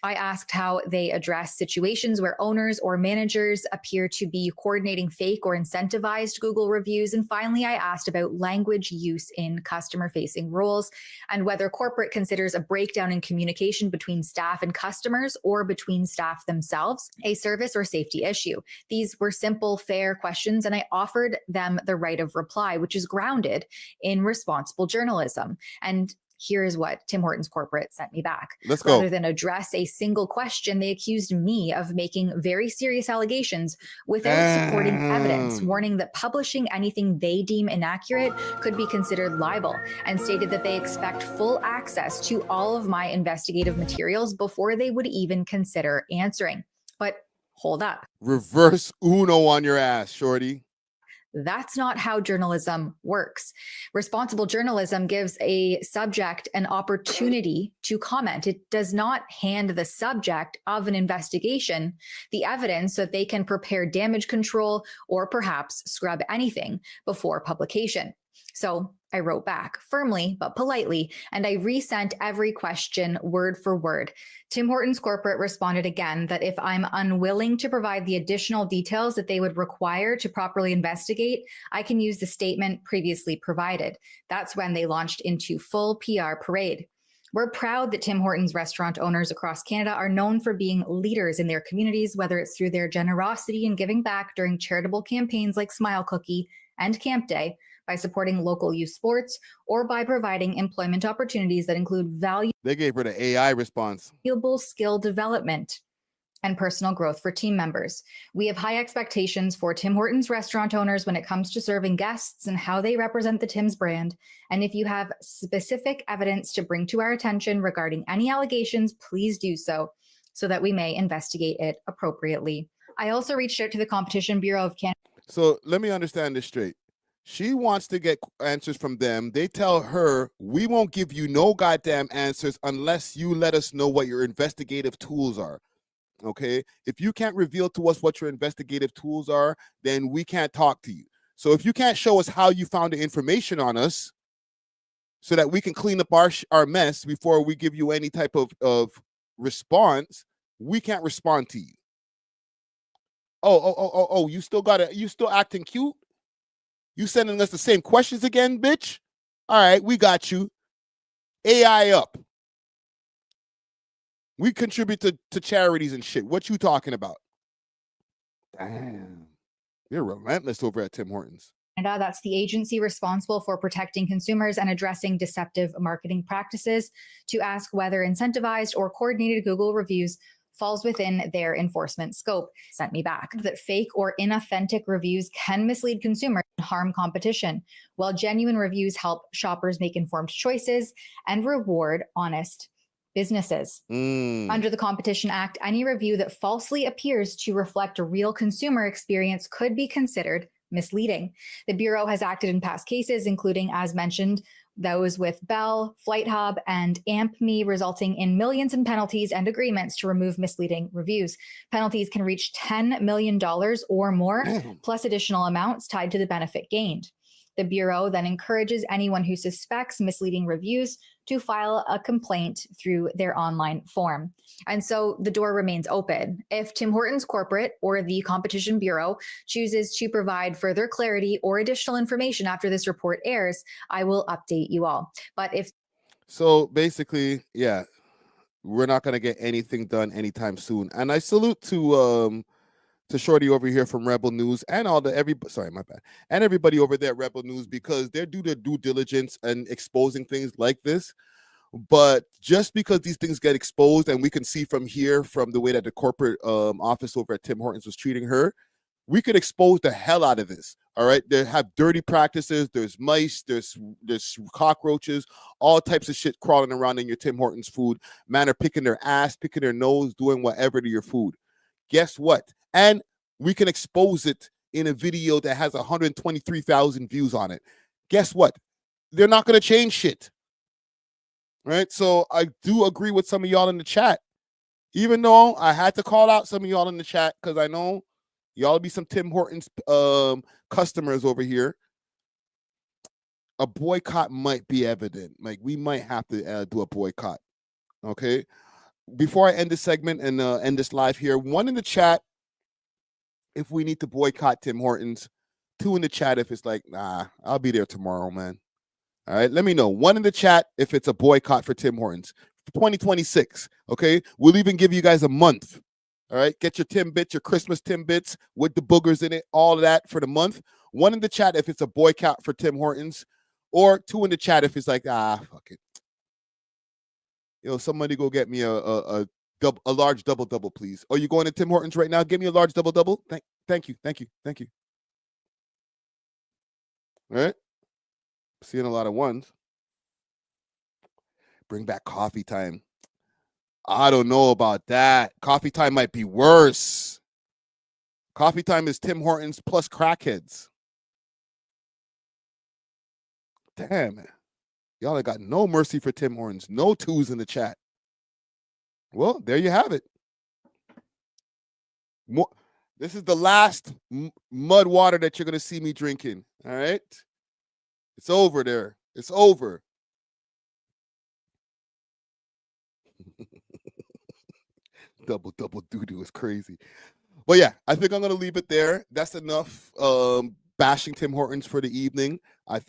I asked how they address situations where owners or managers appear to be coordinating fake or incentivized Google reviews. And finally, I asked about language use in customer-facing roles and whether corporate considers a breakdown in communication between staff and customers or between staff themselves a service or safety issue. These were simple, fair questions, and I offered them the right of reply, which is grounded in responsible journalism. And here is what Tim Hortons corporate sent me back. Let's go. Rather than address a single question, they accused me of making very serious allegations without supporting evidence, warning that publishing anything they deem inaccurate could be considered libel, and stated that they expect full access to all of my investigative materials before they would even consider answering. But hold up. Reverse Uno on your ass, shorty. That's not how journalism works. Responsible journalism gives a subject an opportunity to comment. It does not hand the subject of an investigation the evidence so that they can prepare damage control or perhaps scrub anything before publication. So I wrote back firmly but politely, and I resent every question word for word. Tim Hortons corporate responded again that if I'm unwilling to provide the additional details that they would require to properly investigate, I can use the statement previously provided. That's when they launched into full PR parade. We're proud that Tim Hortons restaurant owners across Canada are known for being leaders in their communities, whether it's through their generosity and giving back during charitable campaigns like Smile Cookie and Camp Day, by supporting local youth sports, or by providing employment opportunities that include They gave her the AI response. valuable skill development and personal growth for team members. We have high expectations for Tim Hortons restaurant owners when it comes to serving guests and how they represent the Tim's brand. And if you have specific evidence to bring to our attention regarding any allegations, please do so that we may investigate it appropriately. I also reached out to the Competition Bureau of Canada. So let me understand this straight. She wants to get answers from them. They tell her, we won't give you no goddamn answers unless you let us know what your investigative tools are. Okay? If you can't reveal to us what your investigative tools are, then we can't talk to you. So if you can't show us how you found the information on us so that we can clean up our mess before we give you any type of response, we can't respond to you. Oh, you still acting cute? You sending us the same questions again, bitch? All right, we got you. AI up. We contribute to charities and shit. What you talking about? Damn. You're relentless over at Tim Hortons. Canada. That's the agency responsible for protecting consumers and addressing deceptive marketing practices, to ask whether incentivized or coordinated Google reviews falls within their enforcement scope. Sent me back that fake or inauthentic reviews can mislead consumers and harm competition, while genuine reviews help shoppers make informed choices and reward honest businesses. Under the Competition Act, any review that falsely appears to reflect a real consumer experience could be considered misleading. The Bureau has acted in past cases, including, as mentioned, those with Bell, Flight Hub, and AmpMe, resulting in millions in penalties and agreements to remove misleading reviews. Penalties can reach $10 million or more, plus additional amounts tied to the benefit gained. The Bureau then encourages anyone who suspects misleading reviews to file a complaint through their online form. And so the door remains open. If Tim Hortons corporate or the Competition Bureau chooses to provide further clarity or additional information after this report airs, I will update you all. But if so, basically, yeah, we're not going to get anything done anytime soon. And I salute to Shorty over here from Rebel News and everybody over there at Rebel News, because they're due to due diligence and exposing things like this. But just because these things get exposed, and we can see from here, from the way that the corporate office over at Tim Hortons was treating her, we could expose the hell out of this. All right, they have dirty practices. There's mice. There's cockroaches. All types of shit crawling around in your Tim Hortons food. Man are picking their ass, picking their nose, doing whatever to your food. Guess what? And we can expose it in a video that has 123,000 views on it. Guess what? They're not going to change shit. Right? So I do agree with some of y'all in the chat. Even though I had to call out some of y'all in the chat, because I know y'all be some Tim Hortons customers over here. a boycott might be evident. Like we might have to do a boycott. Okay. Before I end this segment and end this live here, one in the chat if we need to boycott Tim Hortons, 2 in the chat if it's like, nah, I'll be there tomorrow, man. All right, let me know. 1 in the chat if it's a boycott for Tim Hortons. 2026, okay? We'll even give you guys a month. All right, get your Timbits, your Christmas Timbits with the boogers in it, all of that for the month. 1 in the chat if it's a boycott for Tim Hortons, or 2 in the chat if it's like, fuck it. Somebody go get me a large double, please. Oh, you going to Tim Hortons right now? Give me a large double. Thank you. All right. Seeing a lot of ones. Bring back coffee time. I don't know about that. Coffee time might be worse. Coffee time is Tim Hortons plus crackheads. Damn, man. Y'all got no mercy for Tim Hortons. No 2s in the chat. Well, there you have it. This is the last mud water that you're going to see me drinking. All right? It's over there. It's over. Double doo-doo is crazy. But yeah, I think I'm going to leave it there. That's enough bashing Tim Hortons for the evening.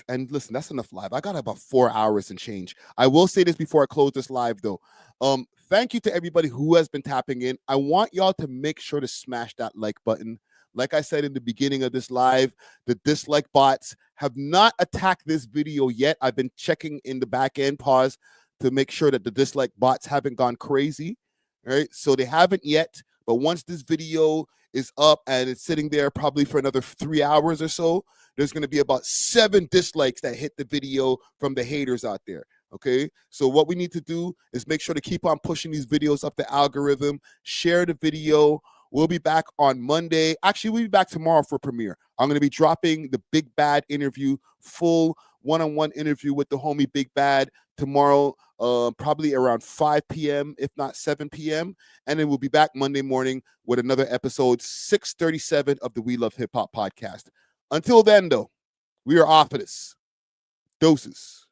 And listen, that's enough live. I got about 4 hours and change. I will say this before I close this live, though. Thank you to everybody who has been tapping in. I want y'all to make sure to smash that like button. Like I said in the beginning of this live, the dislike bots have not attacked this video yet. I've been checking in the back end pause to make sure that the dislike bots haven't gone crazy. All right, so they haven't yet. But once this video is up and it's sitting there probably for another 3 hours or so, there's going to be about 7 dislikes that hit the video from the haters out there. Okay, so what we need to do is make sure to keep on pushing these videos up the algorithm. Share the video. We'll be back on Monday. Actually, we'll be back tomorrow for premiere. I'm going to be dropping the Big Bad interview, full one-on-one interview with the homie Big Bad tomorrow, probably around 5 p.m., if not 7 p.m. And then we'll be back Monday morning with another episode, 637 of the We Love Hip Hop podcast. Until then, though, we are off of this. Doses.